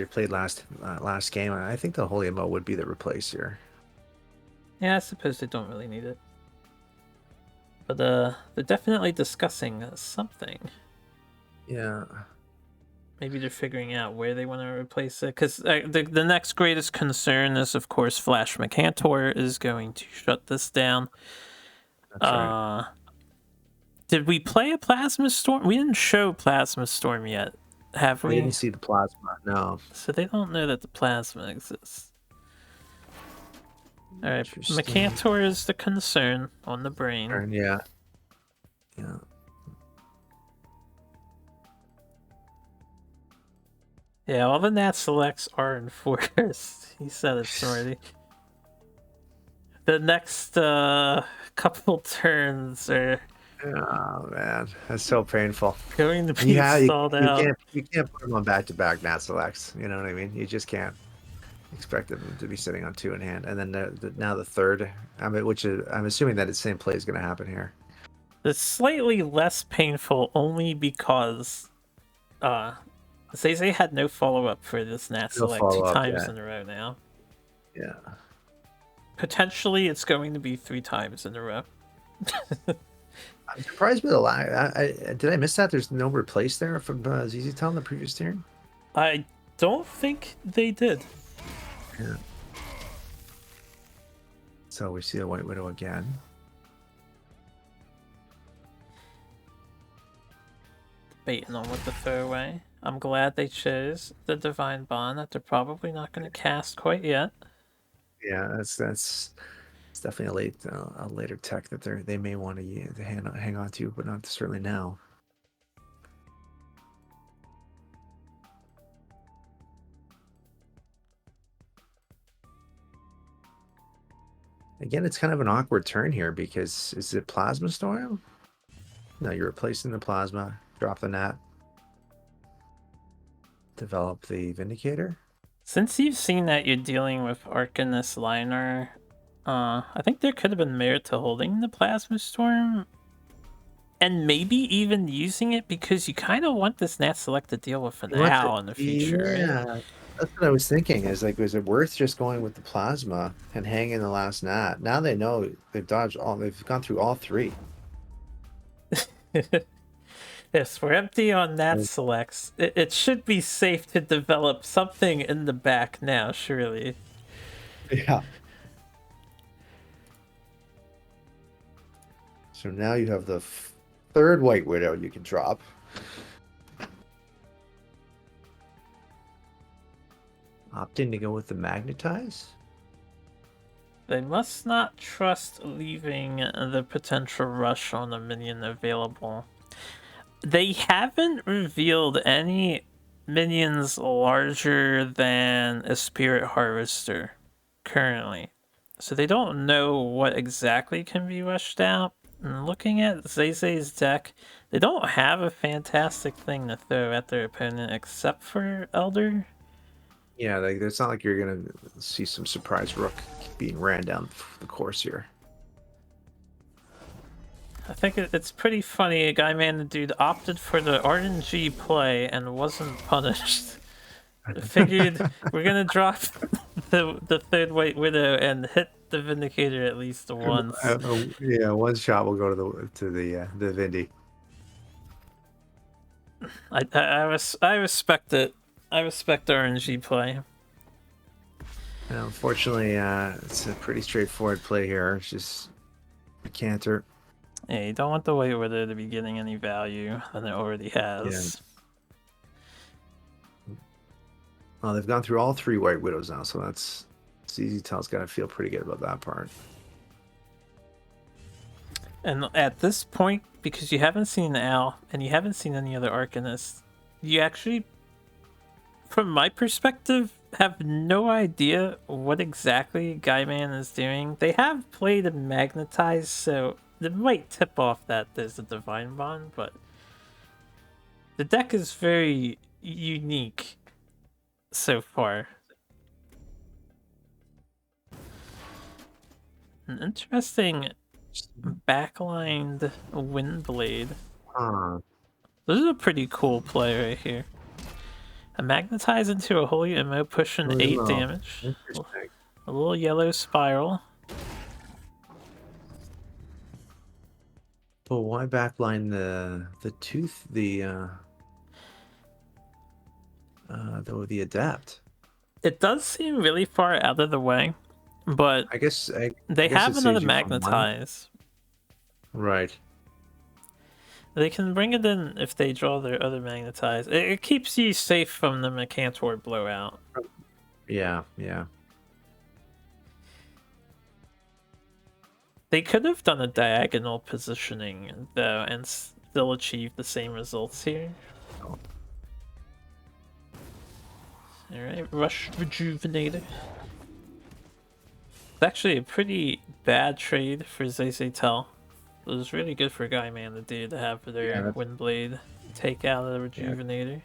[SPEAKER 1] played last game, I think the Holy Immo would be the replace here.
[SPEAKER 2] Yeah, I suppose they don't really need it. But they're definitely discussing something.
[SPEAKER 1] Yeah.
[SPEAKER 2] Maybe they're figuring out where they want to replace it. Because the next greatest concern is, of course, Flash Mercantor is going to shut this down.
[SPEAKER 1] That's right.
[SPEAKER 2] Did we play a Plasma Storm? We didn't show Plasma Storm yet, have we?
[SPEAKER 1] I didn't see the Plasma, no.
[SPEAKER 2] So they don't know that the Plasma exists. Alright, Mercantor is the concern on the brain.
[SPEAKER 1] Yeah. Yeah.
[SPEAKER 2] Yeah, all the Nat Selects are enforced. He said it already. The next couple turns are...
[SPEAKER 1] Oh man, that's so painful.
[SPEAKER 2] Going to be stalled out.
[SPEAKER 1] You can't put them on back-to-back Nat Selects. You know what I mean? You just can't expect them to be sitting on 2 in hand, and then now the third. I mean, which is, I'm assuming that the same play is going to happen here.
[SPEAKER 2] It's slightly less painful only because Zay had no follow-up for this Nat Select 2 times in a row now.
[SPEAKER 1] Yeah.
[SPEAKER 2] Potentially, it's going to be 3 times in a row.
[SPEAKER 1] I'm surprised with the lag. Did I miss that? There's no replace there from ZZ Town the previous turn?
[SPEAKER 2] I don't think they did.
[SPEAKER 1] Yeah. So we see a White Widow again.
[SPEAKER 2] Debating on what to throw away. I'm glad they chose the Divine Bond that they're probably not going to cast quite yet.
[SPEAKER 1] Yeah, that's definitely a later tech that they may want to hang on to, but not certainly now. Again, it's kind of an awkward turn here because is it Plasma Storm? No, you're replacing the Plasma. Drop the Nat. Develop the Vindicator.
[SPEAKER 2] Since you've seen that you're dealing with Arcanist Liner, I think there could have been merit to holding the Plasma Storm. And maybe even using it because you kind of want this Nat Select to deal with an
[SPEAKER 1] You want to,
[SPEAKER 2] owl in the future, right?
[SPEAKER 1] yeah, that's what I was thinking. Is like, was it worth just going with the plasma and hanging the last nat? Now they know they've dodged all. They've gone through all three.
[SPEAKER 2] Yes, we're empty on Nat
[SPEAKER 1] So,
[SPEAKER 2] Selects. It should be safe to develop something in the back now, surely.
[SPEAKER 1] yeah. So now you have the third White Widow you can drop. Opting to go with the Magnetize.
[SPEAKER 2] They must not trust leaving the potential rush on a minion available. They haven't revealed any minions larger than a Spirit Harvester currently. So they don't know what exactly can be rushed out. And looking at Zay's deck, they don't have a fantastic thing to throw at their opponent except for Elder.
[SPEAKER 1] Yeah, like it's not like you're gonna see some surprise rook being ran down the course here.
[SPEAKER 2] I think it's pretty funny. A guy man, the dude opted for the RNG play and wasn't punished. Figured we're gonna drop the third White Widow and hit the Vindicator at least once.
[SPEAKER 1] Yeah, one shot will go to the Vindy.
[SPEAKER 2] I respect it. I respect RNG play.
[SPEAKER 1] And unfortunately, it's a pretty straightforward play here. It's just a canter.
[SPEAKER 2] Yeah, you don't want the White Widow to be getting any value than it already
[SPEAKER 1] Yeah.
[SPEAKER 2] has.
[SPEAKER 1] Well, they've gone through all three White Widows now, so that's easy. Tell's got to feel pretty good about that part.
[SPEAKER 2] And at this point, because you haven't seen Al and you haven't seen any other Arcanists, you actually, from my perspective, have no idea what exactly Guyman is doing. They have played a Magnetize, so it might tip off that there's a Divine Bond, but the deck is very unique so far. An interesting backlined Windblade.
[SPEAKER 1] Huh.
[SPEAKER 2] This is a pretty cool play right here. A Magnetize into a Holy Immo, pushing
[SPEAKER 1] Holy
[SPEAKER 2] 8
[SPEAKER 1] Mo.
[SPEAKER 2] damage.
[SPEAKER 1] Interesting.
[SPEAKER 2] A little yellow spiral.
[SPEAKER 1] But why backline the tooth the Adept?
[SPEAKER 2] It does seem really far out of the way, but
[SPEAKER 1] I
[SPEAKER 2] they
[SPEAKER 1] guess it
[SPEAKER 2] have another
[SPEAKER 1] saves you from one.
[SPEAKER 2] Magnetize.
[SPEAKER 1] Right.
[SPEAKER 2] They can bring it in if they draw their other Magnetize. It keeps you safe from the Mercantor blowout.
[SPEAKER 1] Yeah, yeah.
[SPEAKER 2] They could have done a diagonal positioning, though, and still achieve the same results here.
[SPEAKER 1] Oh.
[SPEAKER 2] Alright, Rush Rejuvenator. It's actually a pretty bad trade for Tell. It was really good for Guy Man the dude to have their Windblade take out of the Rejuvenator.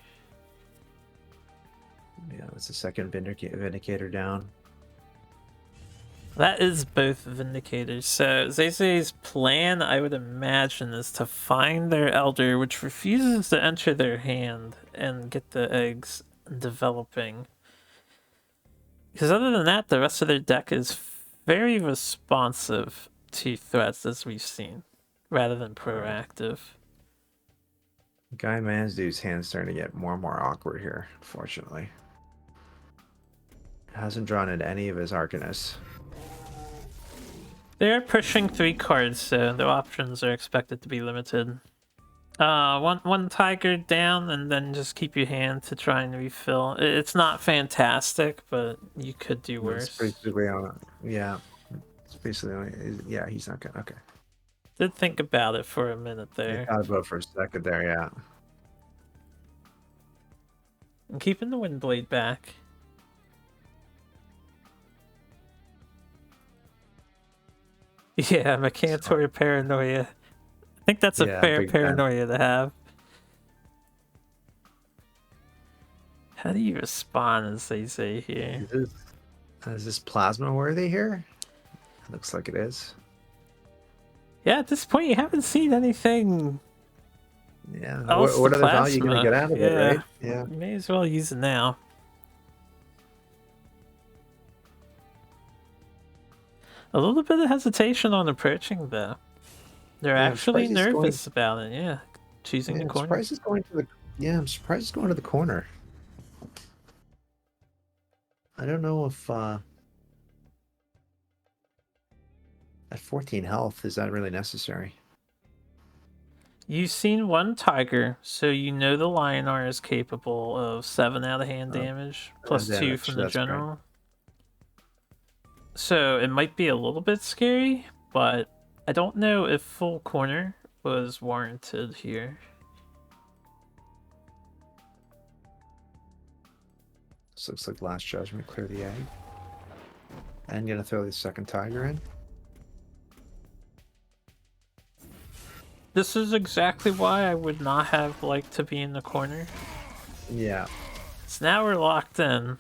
[SPEAKER 1] Yeah, that's the second Vindicator down.
[SPEAKER 2] That is both Vindicators. So Zay's plan, I would imagine, is to find their Elder, which refuses to enter their hand, and get the eggs developing. Because other than that, the rest of their deck is very responsive to threats, as we've seen, rather than proactive.
[SPEAKER 1] Guy Mansdu's hand's starting to get more and more awkward here, unfortunately. Hasn't drawn in any of his Arcanists.
[SPEAKER 2] They're pushing 3 cards, so their options are expected to be limited. One Tiger down, and then just keep your hand to try and refill. It's not fantastic, but you could do worse.
[SPEAKER 1] It's basically yeah. It's basically yeah. He's not gonna. Okay.
[SPEAKER 2] Did think about it for a minute there.
[SPEAKER 1] I thought about it for a second there. Yeah.
[SPEAKER 2] I'm keeping the Windblade back. Yeah, Mercantor paranoia. I think that's a fair paranoia to have. How do you respond, as they say here?
[SPEAKER 1] Is this plasma worthy here? It looks like it is.
[SPEAKER 2] Yeah, at this point, you haven't seen anything
[SPEAKER 1] Yeah.
[SPEAKER 2] else to
[SPEAKER 1] What other value are you gonna
[SPEAKER 2] plasma.
[SPEAKER 1] get out of it,
[SPEAKER 2] Yeah,
[SPEAKER 1] right? Yeah.
[SPEAKER 2] you may as well use it now. A little bit of hesitation on approaching, though. They're
[SPEAKER 1] Yeah. I'm
[SPEAKER 2] actually
[SPEAKER 1] surprised he's going.
[SPEAKER 2] nervous about it, yeah. Choosing
[SPEAKER 1] Yeah.
[SPEAKER 2] the
[SPEAKER 1] I'm
[SPEAKER 2] corner.
[SPEAKER 1] surprised he's going to the. Yeah. I'm surprised he's going to the corner. I don't know if at 14 health is that really necessary.
[SPEAKER 2] You've seen one tiger, so you know the Lionar is capable of 7 out of hand
[SPEAKER 1] Oh,
[SPEAKER 2] damage, plus 2
[SPEAKER 1] damage.
[SPEAKER 2] from the
[SPEAKER 1] That's great.
[SPEAKER 2] general. So it might be a little bit scary, but I don't know if full corner was warranted here.
[SPEAKER 1] This looks like Last Judgment. Clear the egg. And gonna throw the second tiger in.
[SPEAKER 2] This is exactly why I would not have liked to be in the corner.
[SPEAKER 1] Yeah.
[SPEAKER 2] So now we're locked in.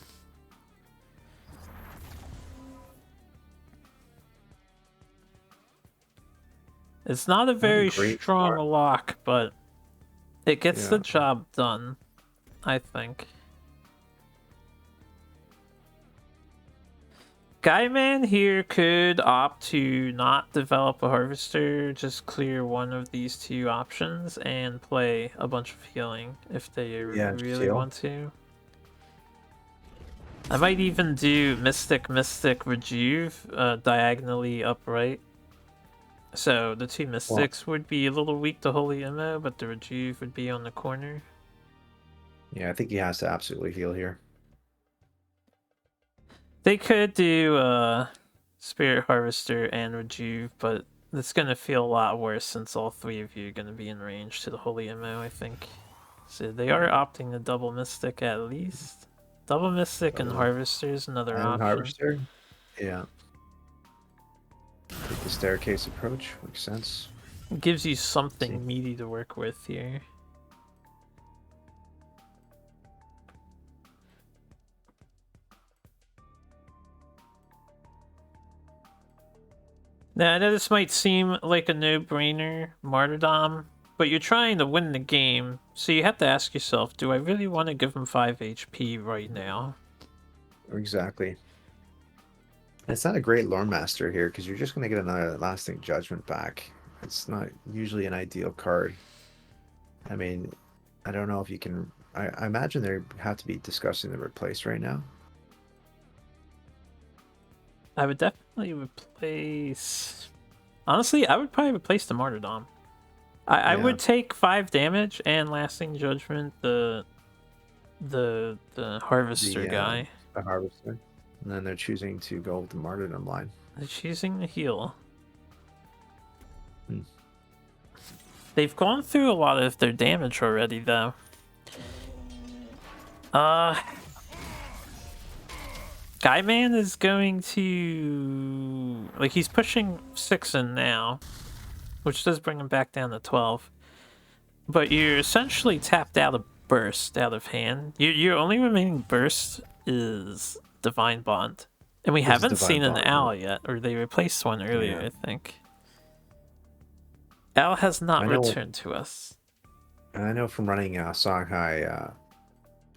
[SPEAKER 2] It's not a
[SPEAKER 1] Not a
[SPEAKER 2] very
[SPEAKER 1] great
[SPEAKER 2] strong
[SPEAKER 1] start.
[SPEAKER 2] lock, but it gets the
[SPEAKER 1] Yeah.
[SPEAKER 2] job done, I think. Guyman here could opt to not develop a harvester, just clear one of these two options and play a bunch of healing if they
[SPEAKER 1] Yeah.
[SPEAKER 2] really
[SPEAKER 1] Seal.
[SPEAKER 2] want to. I might even do Mystic Rejuve diagonally upright. So the two
[SPEAKER 1] Well,
[SPEAKER 2] Mystics would be a little weak to Holy Immo, but the Rejuve would be on the corner.
[SPEAKER 1] yeah. I think he has to absolutely heal here.
[SPEAKER 2] They could do Spirit Harvester and Rejuve, but it's gonna feel a lot worse since all three of you are gonna be in range to the Holy Immo, I think. So they are opting to double Mystic at least. Double Mystic and Harvester is another
[SPEAKER 1] And
[SPEAKER 2] option.
[SPEAKER 1] harvester. Yeah. Take the staircase approach. Makes sense.
[SPEAKER 2] It gives you
[SPEAKER 1] See.
[SPEAKER 2] something meaty to work with here. Now, I know this might seem like a no-brainer, Martyrdom, but you're trying to win the game, so you have to ask yourself, do I really want to give him 5 HP right now?
[SPEAKER 1] Exactly. It's not a great lore master here because you're just going to get another lasting judgment back. It's not usually an ideal card. I mean, I don't know if you can. I imagine they have to be discussing the replace right now.
[SPEAKER 2] I would definitely replace... Honestly, I would probably replace the Martyrdom. I
[SPEAKER 1] Yeah,
[SPEAKER 2] would take 5 damage and Lasting Judgment, the Harvester
[SPEAKER 1] the
[SPEAKER 2] guy.
[SPEAKER 1] the harvester, and then they're choosing to go with the martyrdom line.
[SPEAKER 2] They're choosing to heal.
[SPEAKER 1] Hmm.
[SPEAKER 2] They've gone through a lot of their damage already, though. Guyman is going to... Like, he's pushing 6 in now, which does bring him back down to 12. But you're essentially tapped out of burst, out of hand. Your only remaining burst is Divine Bond. And we
[SPEAKER 1] This is
[SPEAKER 2] haven't
[SPEAKER 1] divine
[SPEAKER 2] seen an
[SPEAKER 1] bond, right?
[SPEAKER 2] owl yet, or they replaced one earlier,
[SPEAKER 1] Yeah,
[SPEAKER 2] I think. Owl has not
[SPEAKER 1] I know.
[SPEAKER 2] returned to us.
[SPEAKER 1] I know from running Songhai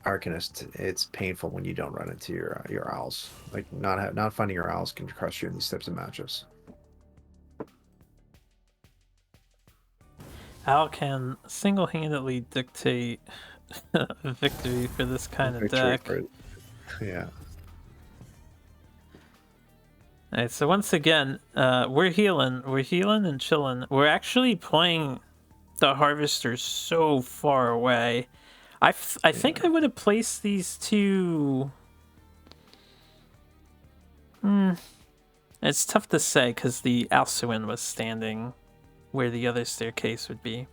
[SPEAKER 1] Arcanist, it's painful when you don't run into your owls. Like not finding your owls can crush you in these types of matchups.
[SPEAKER 2] Owl can single-handedly dictate a victory for this kind of
[SPEAKER 1] Victory
[SPEAKER 2] deck.
[SPEAKER 1] for it. Yeah.
[SPEAKER 2] Alright, so once again, we're healing and chilling. We're actually playing the Harvester so far away. I think I would have placed these two... It's tough to say, because the Alcuin was standing where the other staircase would be.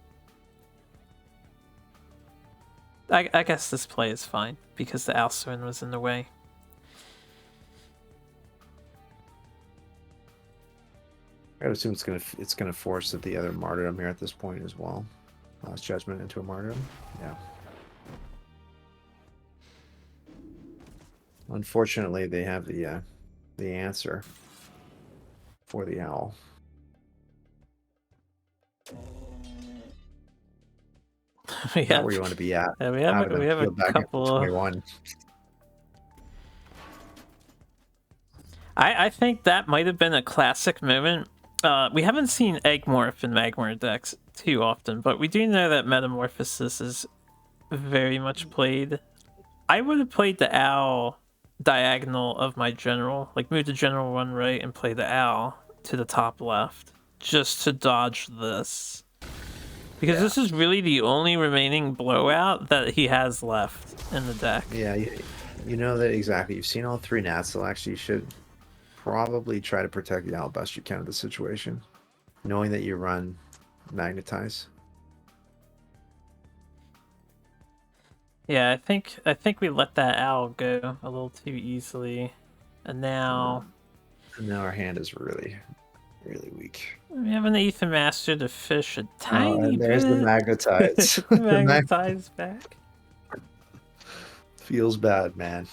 [SPEAKER 2] I guess this play is fine, because the Alcuin was in the way.
[SPEAKER 1] I would assume it's gonna force the other martyrdom here at this point as well. Last judgment into a martyrdom. Yeah. Unfortunately, they have the answer for the owl.
[SPEAKER 2] We
[SPEAKER 1] Not
[SPEAKER 2] have
[SPEAKER 1] where you want to be at.
[SPEAKER 2] yeah,
[SPEAKER 1] Having
[SPEAKER 2] we
[SPEAKER 1] them
[SPEAKER 2] have a
[SPEAKER 1] peel back into
[SPEAKER 2] couple.
[SPEAKER 1] 21.
[SPEAKER 2] I think that might have been a classic moment. We haven't seen Eggmorph in Magmar decks too often, but we do know that Metamorphosis is very much played. I would have played the Owl diagonal of my general, like move the general one right and play the Owl to the top left, just to dodge this. Because
[SPEAKER 1] Yeah.
[SPEAKER 2] this is really the only remaining blowout that he has left in the deck.
[SPEAKER 1] Yeah, you know that exactly. You've seen all three nats, so actually you should probably try to protect the owl best you can in the situation, knowing that you run magnetize.
[SPEAKER 2] Yeah, I think we let that owl go a little too easily. And now
[SPEAKER 1] And now our hand is really, really weak.
[SPEAKER 2] we have an Ether Master to fish a
[SPEAKER 1] Oh,
[SPEAKER 2] tiny
[SPEAKER 1] and there's the
[SPEAKER 2] bit.
[SPEAKER 1] magnetize. The
[SPEAKER 2] Magnetize back.
[SPEAKER 1] feels bad, man.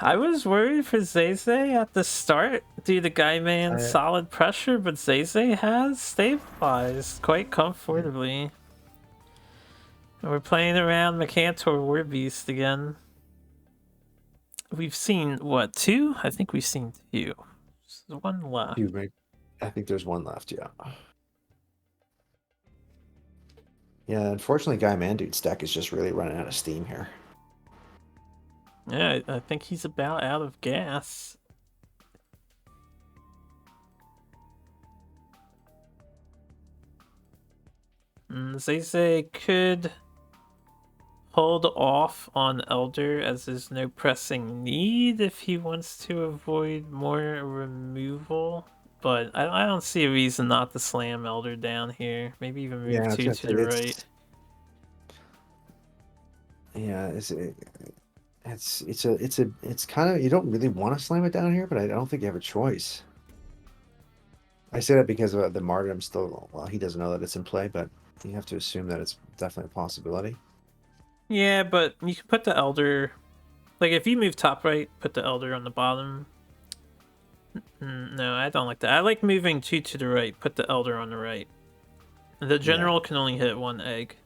[SPEAKER 2] I was worried for Zeze at the start due to Guyman's
[SPEAKER 1] I,
[SPEAKER 2] solid pressure, but Zeze has stabilized quite comfortably. And we're playing around Mecantor Warbeast again. We've seen, what, two? I think we've seen two. There's one left.
[SPEAKER 1] I think there's one left, yeah. Yeah, unfortunately, Guy Mandude's deck is just really running out of steam here.
[SPEAKER 2] Yeah, I think he's about out of gas. Zeze could hold off on Elder as there's no pressing need if he wants to avoid more removal. But I don't see a reason not to slam Elder down here. Maybe even move
[SPEAKER 1] Yeah, I was
[SPEAKER 2] two
[SPEAKER 1] gonna
[SPEAKER 2] to
[SPEAKER 1] say
[SPEAKER 2] the right.
[SPEAKER 1] yeah, it's kind of, you don't really want to slam it down here, but I don't think you have a choice. I say that because of the martyrdom still, well, he doesn't know that it's in play, but you have to assume that it's definitely a possibility.
[SPEAKER 2] Yeah, but you can put the Elder... Like, if you move top right, put the Elder on the bottom. No, I don't like that. I like moving two to the right, put the Elder on the right. The General can only hit one egg.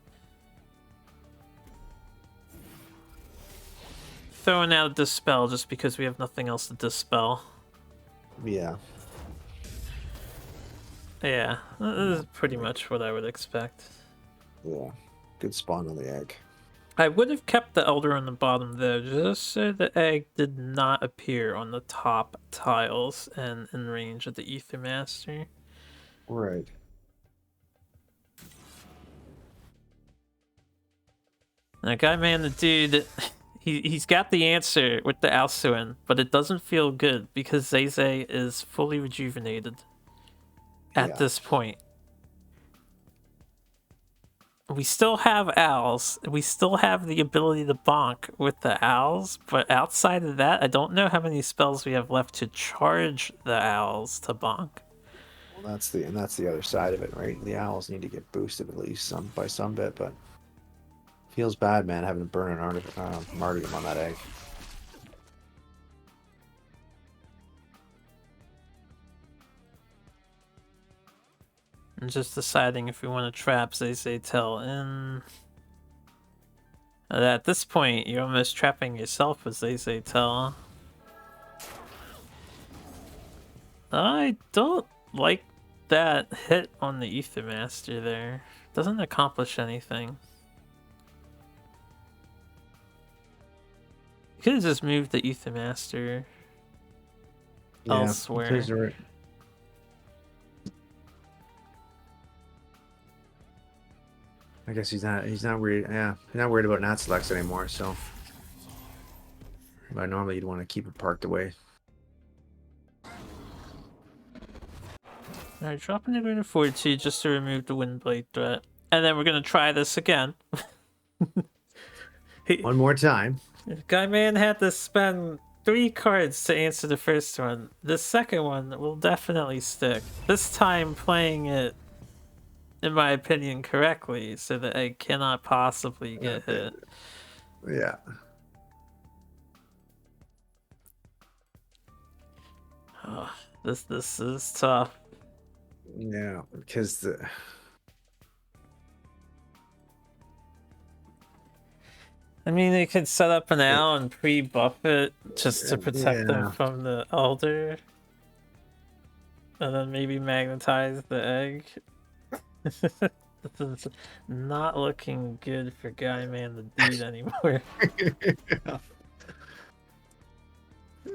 [SPEAKER 2] Throwing out a Dispel just because we have nothing else to dispel.
[SPEAKER 1] Yeah.
[SPEAKER 2] Yeah, this is pretty much what I would expect.
[SPEAKER 1] Yeah. Good spawn on the egg.
[SPEAKER 2] I would have kept the Elder on the bottom though, just so the egg did not appear on the top tiles and in range of the Ether Master.
[SPEAKER 1] Right.
[SPEAKER 2] That guy, man, the dude, he's got the answer with the Alsuin, but it doesn't feel good because Zeze is fully rejuvenated at this point. We still have owls. We still have the ability to bonk with the owls, but outside of that, I don't know how many spells we have left to charge the owls to bonk.
[SPEAKER 1] Well, that's the other side of it, right? The owls need to get boosted at least by some bit, but feels bad, man, having to burn an martyrdom on that egg.
[SPEAKER 2] And just deciding if we want to trap Zeze Tell in. At this point, you're almost trapping yourself with Zeze Tell. I don't like that hit on the Ether Master there. Doesn't accomplish anything. You could have just moved the Ether Master elsewhere.
[SPEAKER 1] I guess he's not worried. Yeah, he's not worried about nat selects anymore. So, but normally you'd want to keep it parked away.
[SPEAKER 2] Alright, dropping it into Fortitude just to remove the Windblade threat. And then we're gonna try this again.
[SPEAKER 1] One more time.
[SPEAKER 2] Guyman had to spend 3 cards to answer the first one. The second one will definitely stick. This time playing it, in my opinion, correctly, so the egg cannot possibly get hit.
[SPEAKER 1] Yeah.
[SPEAKER 2] Oh, this is tough.
[SPEAKER 1] Yeah, because
[SPEAKER 2] I mean, they could set up an owl and pre-buff it just to protect them
[SPEAKER 1] Yeah.
[SPEAKER 2] from the elder, and then maybe magnetize the egg. This is not looking good for Guy Man the Dude anymore.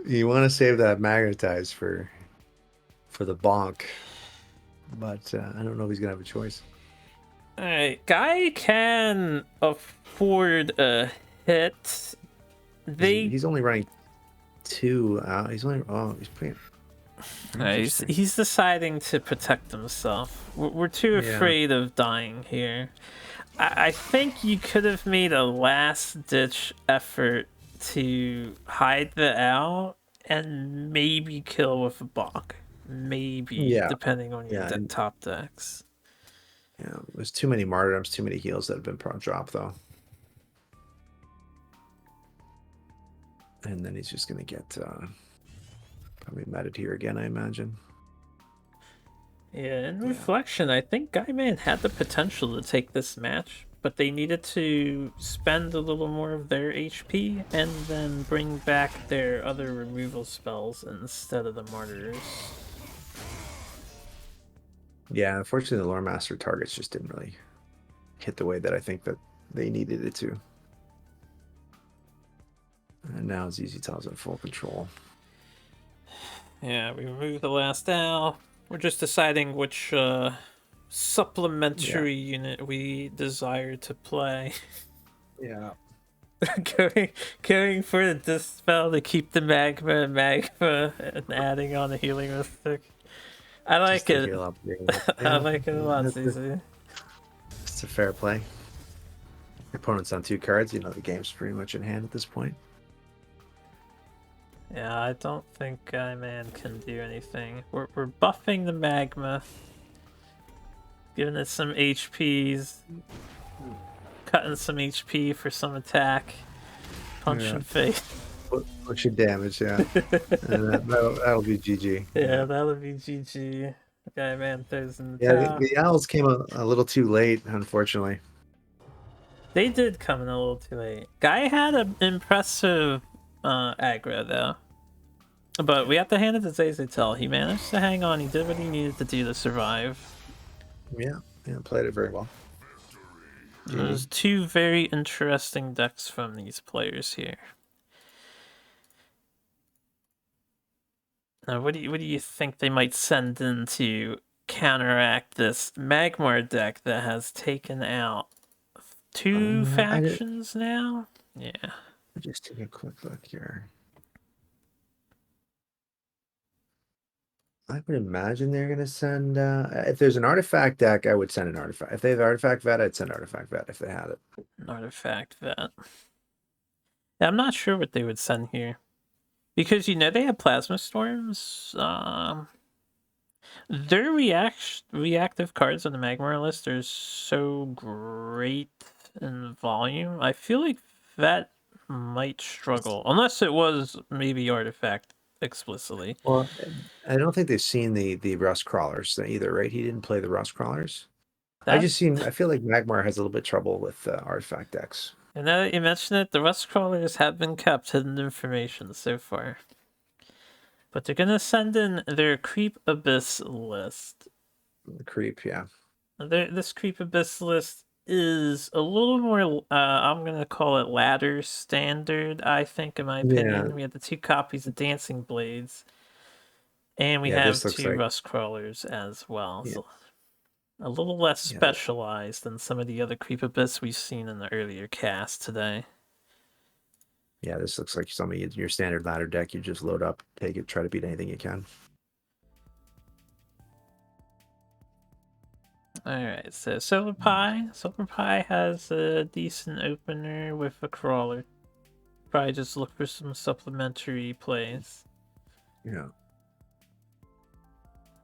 [SPEAKER 1] You want to save that magnetize for the bonk, but I don't know if he's gonna have a choice.
[SPEAKER 2] Alright, Guy can afford a hit. They
[SPEAKER 1] He's only running two. He's playing. Interesting.
[SPEAKER 2] he's deciding to protect himself. We're too
[SPEAKER 1] Yeah.
[SPEAKER 2] afraid of dying here. I think you could have made a last ditch effort to hide the owl and maybe kill with a balk. Maybe,
[SPEAKER 1] Yeah.
[SPEAKER 2] depending on your
[SPEAKER 1] Yeah. And,
[SPEAKER 2] top decks.
[SPEAKER 1] yeah. There's too many martyrdoms, too many heals that have been dropped though. And then he's just gonna get probably meted here again, I imagine.
[SPEAKER 2] Yeah, in reflection, I think Guyman had the potential to take this match, but they needed to spend a little more of their HP and then bring back their other removal spells instead of the martyrs.
[SPEAKER 1] Yeah, unfortunately, the lore master targets just didn't really hit the way that I think that they needed it to. And now ZZ in full control.
[SPEAKER 2] Yeah, we removed the last owl. We're just deciding which supplementary unit we desire to play.
[SPEAKER 1] Yeah.
[SPEAKER 2] going for the dispel to keep the magma, and adding on a healing mystic. I like it. I like it a lot, CC.
[SPEAKER 1] It's a fair play. Your opponent's on 2 cards. You know the game's pretty much in hand at this point.
[SPEAKER 2] Yeah, I don't think Guyman can do anything. We're buffing the magma, giving it some HPs, cutting some HP for some attack, punch in face.
[SPEAKER 1] What's your damage? Yeah, and that'll be GG.
[SPEAKER 2] Yeah, that'll be GG. Guyman throws in the
[SPEAKER 1] Yeah,
[SPEAKER 2] towel.
[SPEAKER 1] the owls came a little too late, unfortunately.
[SPEAKER 2] They did come in a little too late. Guy had an impressive aggro though. But we have to hand it to Zazatel. He managed to hang on. He did what he needed to do to survive.
[SPEAKER 1] Yeah, played it very well.
[SPEAKER 2] There's 2 very interesting decks from these players here. Now, what do you think they might send in to counteract this Magmar deck that has taken out 2 factions now? Yeah.
[SPEAKER 1] I'll just take a quick look here. I would imagine they're going to send... if there's an artifact deck, I would send an artifact. If they have artifact vet, I'd send artifact vet if they had it.
[SPEAKER 2] An artifact vet. Yeah, I'm not sure what they would send here. Because, they have Plasma Storms. Their reactive cards on the Magmar list are so great in volume. I feel like that might struggle. Unless it was maybe artifact explicitly.
[SPEAKER 1] Well, I don't think they've seen the rust crawlers either, right? He didn't play the rust crawlers. I feel like Magmar has a little bit trouble with artifact decks.
[SPEAKER 2] And now that you mention it, the rust crawlers have been kept hidden information so far. But they're gonna send in their Creep Abyss list.
[SPEAKER 1] The creep, yeah.
[SPEAKER 2] This Creep Abyss list is a little more, I'm gonna call it ladder standard, I think, in my opinion.
[SPEAKER 1] Yeah.
[SPEAKER 2] We have the 2 copies of Dancing Blades. And we have 2 Rust Crawlers as well. Yeah. So a little less specialized than some of the other Creep Abyss we've seen in the earlier cast today.
[SPEAKER 1] Yeah, this looks like some of your standard ladder deck. You just load up, take it, try to beat anything you can.
[SPEAKER 2] Alright, so Solar Pie. Solar Pie has a decent opener with a crawler. Probably just look for some supplementary plays.
[SPEAKER 1] Yeah.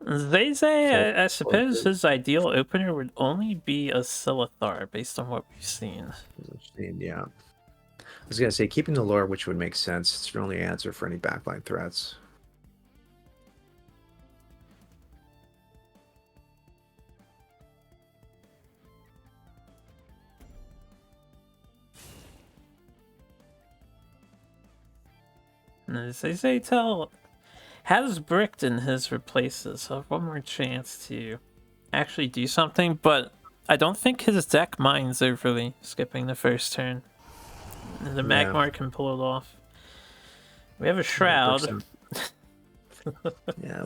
[SPEAKER 2] They say, I suppose his ideal opener would only be a Silithar based on what we've seen.
[SPEAKER 1] Yeah. I was going to say, keeping the lore, which would make sense. It's your only answer for any backline threats.
[SPEAKER 2] And as they say, tell has bricked in his replaces, so one more chance to actually do something, but I don't think his deck minds overly skipping the first turn. The
[SPEAKER 1] Yeah,
[SPEAKER 2] Magmar can pull it off. We have a
[SPEAKER 1] yeah, bricks
[SPEAKER 2] Shroud.
[SPEAKER 1] out. Yeah,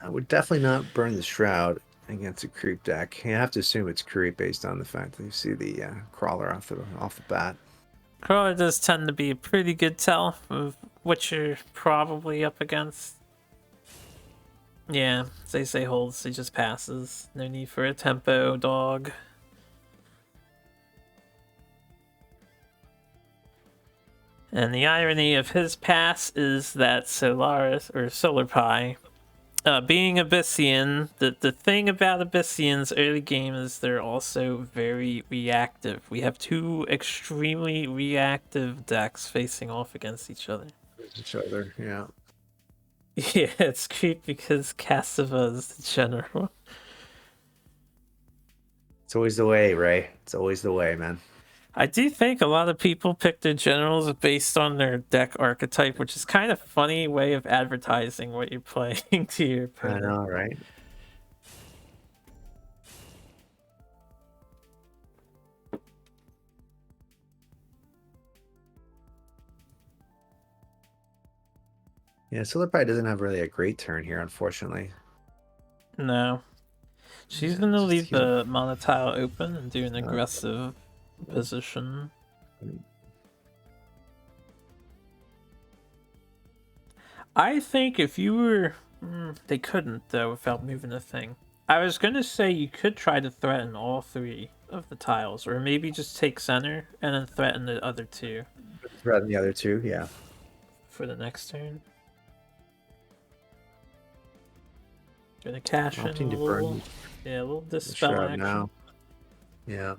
[SPEAKER 1] I would definitely not burn the Shroud against a creep deck. You have to assume it's creep based on the fact that you see the crawler off the bat.
[SPEAKER 2] Crawler does tend to be a pretty good tell of what you're probably up against. Yeah, they say holds, he just passes. No need for a tempo dog. And the irony of his pass is that Solaris, or Solar Pie, being Abyssian, the thing about Abyssians early game is they're also very reactive. We have two extremely reactive decks facing off against each other.
[SPEAKER 1] Each other, yeah.
[SPEAKER 2] Yeah, it's creepy because Cassava is the general.
[SPEAKER 1] It's always the way, Ray. It's always the way, man.
[SPEAKER 2] I do think a lot of people pick their generals based on their deck archetype, which is kind of funny way of advertising what you're playing to your
[SPEAKER 1] I
[SPEAKER 2] opponent.
[SPEAKER 1] know, right? Yeah, Solar Pie doesn't have really a great turn here, unfortunately.
[SPEAKER 2] No. She's
[SPEAKER 1] Yeah,
[SPEAKER 2] gonna
[SPEAKER 1] just
[SPEAKER 2] leave
[SPEAKER 1] he's
[SPEAKER 2] the mana tile open and do an aggressive position. I think if you were... they couldn't, though, without moving the thing. I was gonna say you could try to threaten all three of the tiles, or maybe just take center and then threaten the other two
[SPEAKER 1] rather than the other two, yeah.
[SPEAKER 2] for the next turn. Gonna cash in a
[SPEAKER 1] Opting to
[SPEAKER 2] little...
[SPEAKER 1] burn
[SPEAKER 2] Yeah, a little
[SPEAKER 1] the
[SPEAKER 2] dispel
[SPEAKER 1] Shroud
[SPEAKER 2] action.
[SPEAKER 1] now. Yeah.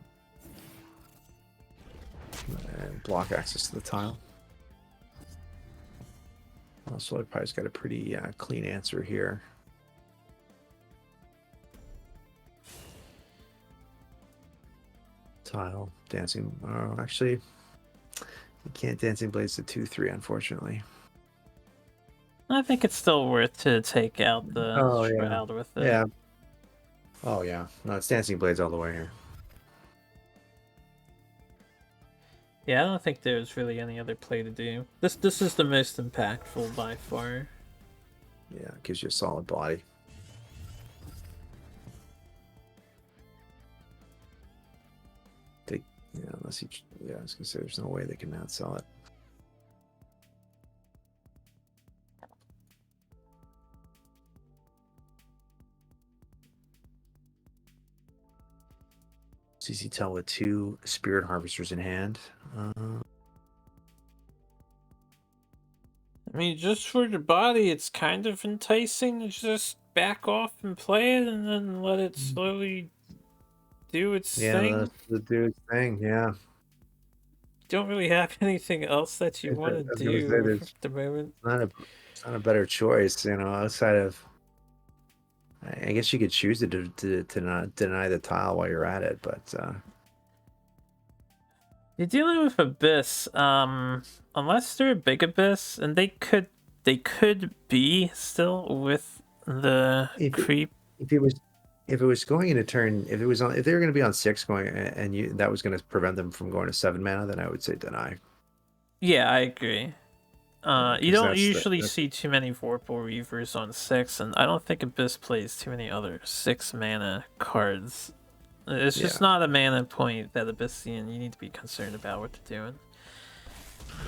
[SPEAKER 1] And block access to the tile. Well, Solar Pie's got a pretty clean answer here. Tile, dancing. Oh, actually, you can't dancing blades to 2/3, unfortunately.
[SPEAKER 2] I think it's still worth to take out the
[SPEAKER 1] Oh yeah,
[SPEAKER 2] Shroud with it.
[SPEAKER 1] yeah. Oh yeah. No, it's dancing blades all the way here.
[SPEAKER 2] Yeah, I don't think there's really any other play to do. This is the most impactful by far.
[SPEAKER 1] Yeah, it gives you a solid body. Take, yeah, unless you, yeah, I was gonna say there's no way they can not sell it. CC Tell with 2 Spirit Harvesters in hand.
[SPEAKER 2] I mean, just for the body, it's kind of enticing to just back off and play it and then let it slowly do its
[SPEAKER 1] Yeah,
[SPEAKER 2] thing.
[SPEAKER 1] that's the dude's thing. Yeah,
[SPEAKER 2] You don't really have anything else that you want to
[SPEAKER 1] I was gonna say
[SPEAKER 2] do
[SPEAKER 1] there's
[SPEAKER 2] at the moment.
[SPEAKER 1] not a better choice, you know, outside of. I guess you could choose to not deny the tile while you're at it, but
[SPEAKER 2] You're dealing with Abyss, unless they're a big Abyss, and they could be still with the
[SPEAKER 1] if it,
[SPEAKER 2] creep.
[SPEAKER 1] if it was going into turn, if they were going to be on 6 going and you that was going to prevent them from going to 7 mana, then I would say deny.
[SPEAKER 2] Yeah, I agree. You
[SPEAKER 1] 'Cause
[SPEAKER 2] don't
[SPEAKER 1] that's
[SPEAKER 2] usually see too many Vorpal Reavers on 6, and I don't think Abyss plays too many other 6 mana cards. It's just not a mana point that Abyssian you need to be concerned about what they're doing.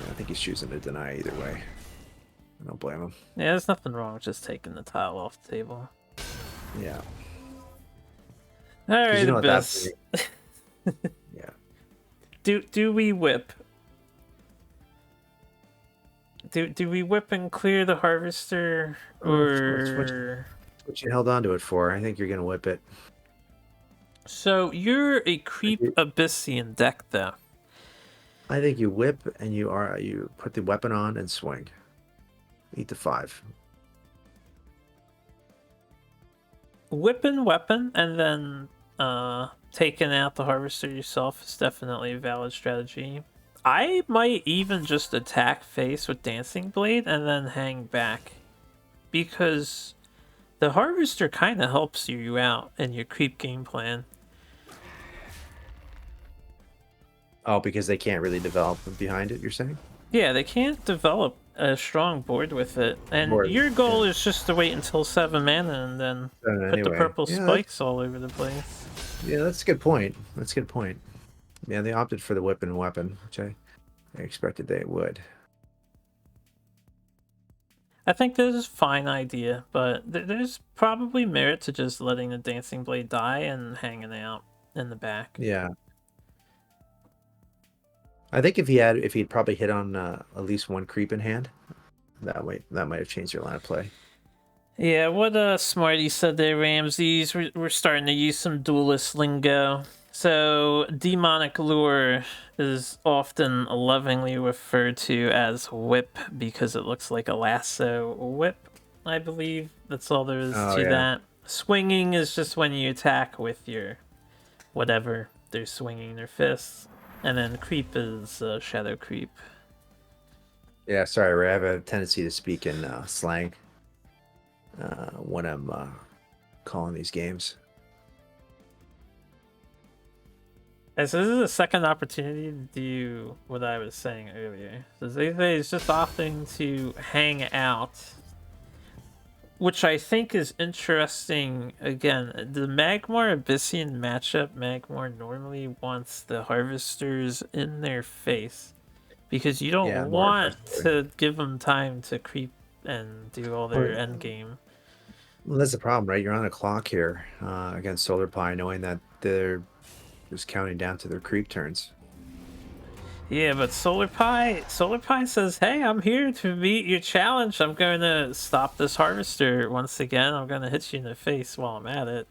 [SPEAKER 1] I think he's choosing to deny either way. I don't blame him.
[SPEAKER 2] Yeah, there's nothing wrong with just taking the tile off the table.
[SPEAKER 1] Yeah.
[SPEAKER 2] Alright,
[SPEAKER 1] You know
[SPEAKER 2] Abyss.
[SPEAKER 1] Yeah.
[SPEAKER 2] Do we whip? Do we whip and clear the harvester, or
[SPEAKER 1] what you held on to it for? I think you're gonna whip it.
[SPEAKER 2] so you're a creep Abyssian deck though?
[SPEAKER 1] I think you whip and you put the weapon on and swing. Eat the 5.
[SPEAKER 2] Whipping weapon and then taking out the harvester yourself is definitely a valid strategy. I might even just attack face with Dancing Blade and then hang back. Because the Harvester kind of helps you out in your creep game plan.
[SPEAKER 1] Oh, because they can't really develop behind it, you're saying?
[SPEAKER 2] Yeah, they can't develop a strong board with it. And
[SPEAKER 1] Or
[SPEAKER 2] your
[SPEAKER 1] yeah.
[SPEAKER 2] goal is just to wait until 7 mana and then put the
[SPEAKER 1] Anyway,
[SPEAKER 2] purple
[SPEAKER 1] yeah, that's
[SPEAKER 2] spikes all over the place.
[SPEAKER 1] yeah, that's a good point. That's a good point. Yeah, they opted for the whip and weapon, which I expected they would.
[SPEAKER 2] I think this is a fine idea, but there's probably merit to just letting the Dancing Blade die and hanging out in the back.
[SPEAKER 1] Yeah, I think if he'd probably hit on at least one creep in hand, that might have changed your line of play.
[SPEAKER 2] Yeah, what Smarty said there, Ramses. We're starting to use some duelist lingo. So, demonic lure is often lovingly referred to as whip because it looks like a lasso whip, I believe. That's all there is
[SPEAKER 1] Oh
[SPEAKER 2] to
[SPEAKER 1] yeah,
[SPEAKER 2] that. Swinging is just when you attack with your whatever they're swinging their fists. And then creep is shadow creep.
[SPEAKER 1] yeah. Sorry, Ray, I have a tendency to speak in slang when I'm calling these games.
[SPEAKER 2] And so this is a second opportunity to do what I was saying earlier. So Zayzay is just opting to hang out, which I think is interesting. Again, the Magmar Abyssian matchup, Magmar normally wants the Harvesters in their face because you
[SPEAKER 1] Yeah,
[SPEAKER 2] don't
[SPEAKER 1] more
[SPEAKER 2] want
[SPEAKER 1] aggressively.
[SPEAKER 2] to give them time to creep and do all their
[SPEAKER 1] Well,
[SPEAKER 2] end game.
[SPEAKER 1] that's the problem, right? You're on a clock here against Solar Pie, knowing that they're just counting down to their creep turns.
[SPEAKER 2] Yeah, but Solar Pie says, "Hey, I'm here to meet your challenge. I'm going to stop this harvester once again. I'm going to hit you in the face while I'm at it."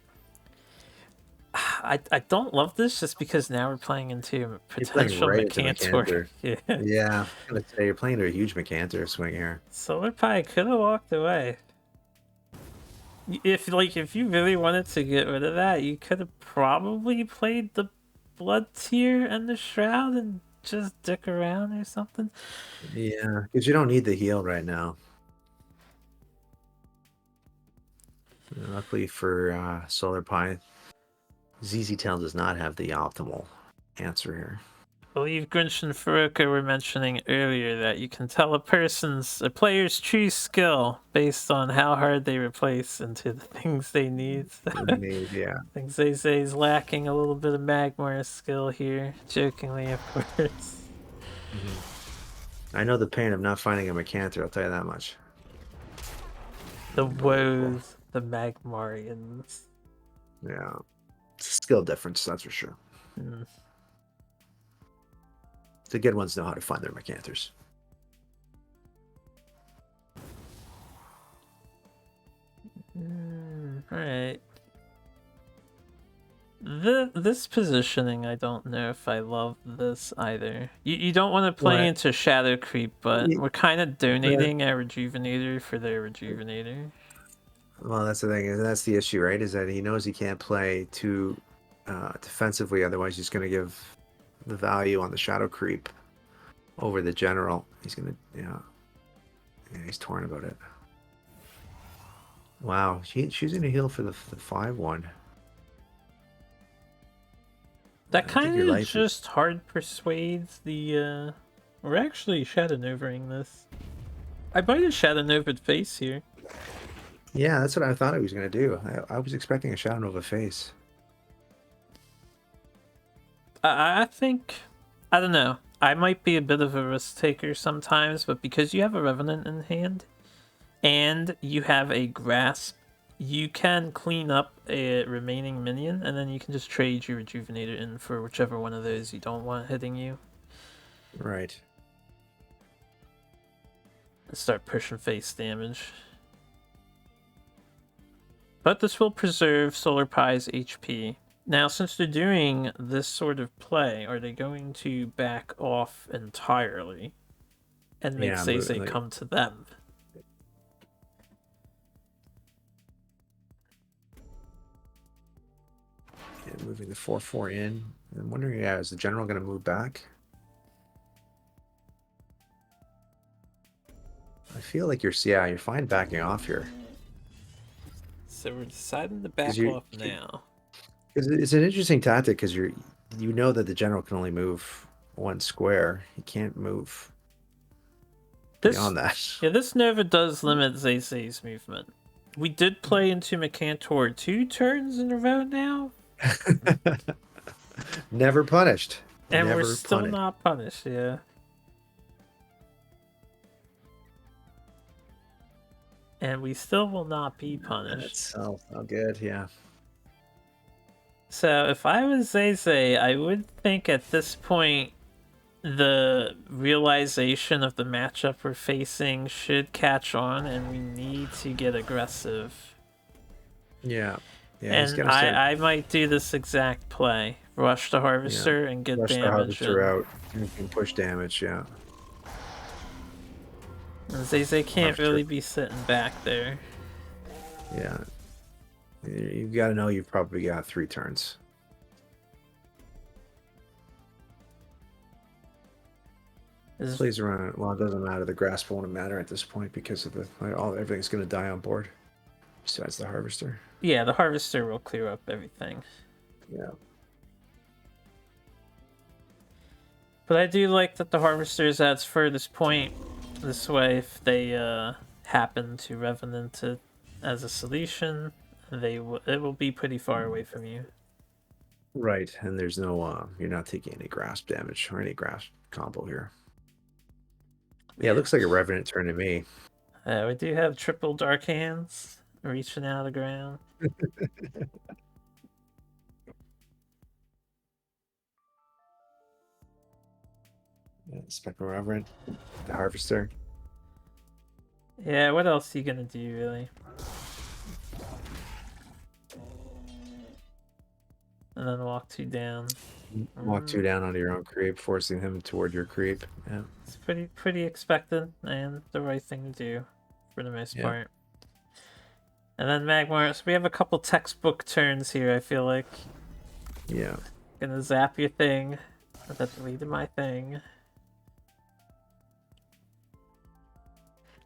[SPEAKER 2] I don't love this just because now we're playing into
[SPEAKER 1] You're playing
[SPEAKER 2] potential
[SPEAKER 1] right into
[SPEAKER 2] Mechantor.
[SPEAKER 1] Mechanter.
[SPEAKER 2] Yeah,
[SPEAKER 1] Yeah, I was gonna say you're playing to a huge Mechanter swing here.
[SPEAKER 2] Solar Pie could have walked away. If you really wanted to get rid of that, you could have probably played the Blood Tier and the Shroud and just dick around or something.
[SPEAKER 1] Yeah, because you don't need the heal right now. Luckily for Solar Pie, ZZ Tail does not have the optimal answer here.
[SPEAKER 2] I believe Grinch and Faruka were mentioning earlier that you can tell a player's true skill based on how hard they replace into the things they need.
[SPEAKER 1] Indeed, yeah.
[SPEAKER 2] I think Zay is lacking a little bit of Magmar skill here, jokingly, of course.
[SPEAKER 1] Mhm. I know the pain of not finding a Mechanter, I'll tell you that much.
[SPEAKER 2] The
[SPEAKER 1] Unbelievable.
[SPEAKER 2] woes, the Magmarians.
[SPEAKER 1] Yeah. It's a skill difference, that's for sure.
[SPEAKER 2] Mm.
[SPEAKER 1] The good ones know how to find their Mechathers.
[SPEAKER 2] Alright. This positioning, I don't know if I love this either. You don't want to play
[SPEAKER 1] What?
[SPEAKER 2] into Shadow Creep, but we're kind of
[SPEAKER 1] The,
[SPEAKER 2] donating our Rejuvenator for their Rejuvenator.
[SPEAKER 1] well, that's the thing, is that's the issue, right? Is that he knows he can't play too defensively, otherwise he's going to give the value on the Shadow Creep over the general. He's going to, yeah, he's torn about it. Wow, she's going to heal for the 5-1.
[SPEAKER 2] That
[SPEAKER 1] I think
[SPEAKER 2] kind
[SPEAKER 1] your
[SPEAKER 2] of
[SPEAKER 1] life is.
[SPEAKER 2] just hard persuades the, We're actually Shadow Novering this. I might have Shadow Novaed face here.
[SPEAKER 1] Yeah, that's what I thought he was going to do. I was expecting a Shadow Nova face.
[SPEAKER 2] I think... I don't know. I might be a bit of a risk taker sometimes, but because you have a Revenant in hand, and you have a Grasp, you can clean up a remaining minion, and then you can just trade your Rejuvenator in for whichever one of those you don't want hitting you.
[SPEAKER 1] Right.
[SPEAKER 2] And start pushing face damage. But this will preserve Solar Pie's HP. Now, since they're doing this sort of play, are they going to back off entirely and make
[SPEAKER 1] Yeah,
[SPEAKER 2] Zay
[SPEAKER 1] like,
[SPEAKER 2] come to them?
[SPEAKER 1] yeah, moving the 4-4 in. I'm wondering, yeah, is the general going to move back? feel like you're fine backing off here.
[SPEAKER 2] So we're deciding to
[SPEAKER 1] Because
[SPEAKER 2] back off now.
[SPEAKER 1] it's an interesting tactic because you know that the general can only move one square. He can't move
[SPEAKER 2] This,
[SPEAKER 1] beyond that.
[SPEAKER 2] yeah, this Nova does limit Zay's movement. We did play into Mercantor 2 turns in a row now,
[SPEAKER 1] Never punished.
[SPEAKER 2] and we're
[SPEAKER 1] Never
[SPEAKER 2] still
[SPEAKER 1] punished.
[SPEAKER 2] not punished, yeah. And we still will not be punished.
[SPEAKER 1] That's so good, yeah.
[SPEAKER 2] So if I was Zay, I would think at this point the realization of the matchup we're facing should catch on, and we need to get aggressive.
[SPEAKER 1] Yeah. Yeah, he's
[SPEAKER 2] And
[SPEAKER 1] gonna start.
[SPEAKER 2] I might do this exact play. Rush the
[SPEAKER 1] Yeah.
[SPEAKER 2] Harvester and get
[SPEAKER 1] Rush the
[SPEAKER 2] damage
[SPEAKER 1] harvester
[SPEAKER 2] in.
[SPEAKER 1] out. You can push damage, yeah.
[SPEAKER 2] And Zay can't
[SPEAKER 1] Harvester.
[SPEAKER 2] really be sitting back there.
[SPEAKER 1] Yeah. You've got to know you've probably got 3 turns. Plays around. Well, it doesn't matter. The grasp won't matter at this point because of everything's going to die on board. Besides the harvester.
[SPEAKER 2] Yeah, the Harvester will clear up everything.
[SPEAKER 1] Yeah.
[SPEAKER 2] But I do like that the Harvester is at its furthest point. This way, if they happen to Revenant it as a solution, it will be pretty far away from you.
[SPEAKER 1] Right, and there's no you're not taking any grasp damage or any grasp combo here. Yeah, it looks like a Revenant turn to me.
[SPEAKER 2] We do have triple Dark Hands reaching out of the ground.
[SPEAKER 1] Yeah, Spectral Revenant, the Harvester.
[SPEAKER 2] Yeah, what else are you gonna do, really? And then walk 2 down.
[SPEAKER 1] Walk 2 down onto your own creep, forcing him toward your creep. Yeah.
[SPEAKER 2] It's pretty expected and the right thing to do for the most part. And then Magmar, so we have a couple textbook turns here, I feel like.
[SPEAKER 1] Yeah.
[SPEAKER 2] Gonna zap your thing. That deleted my thing.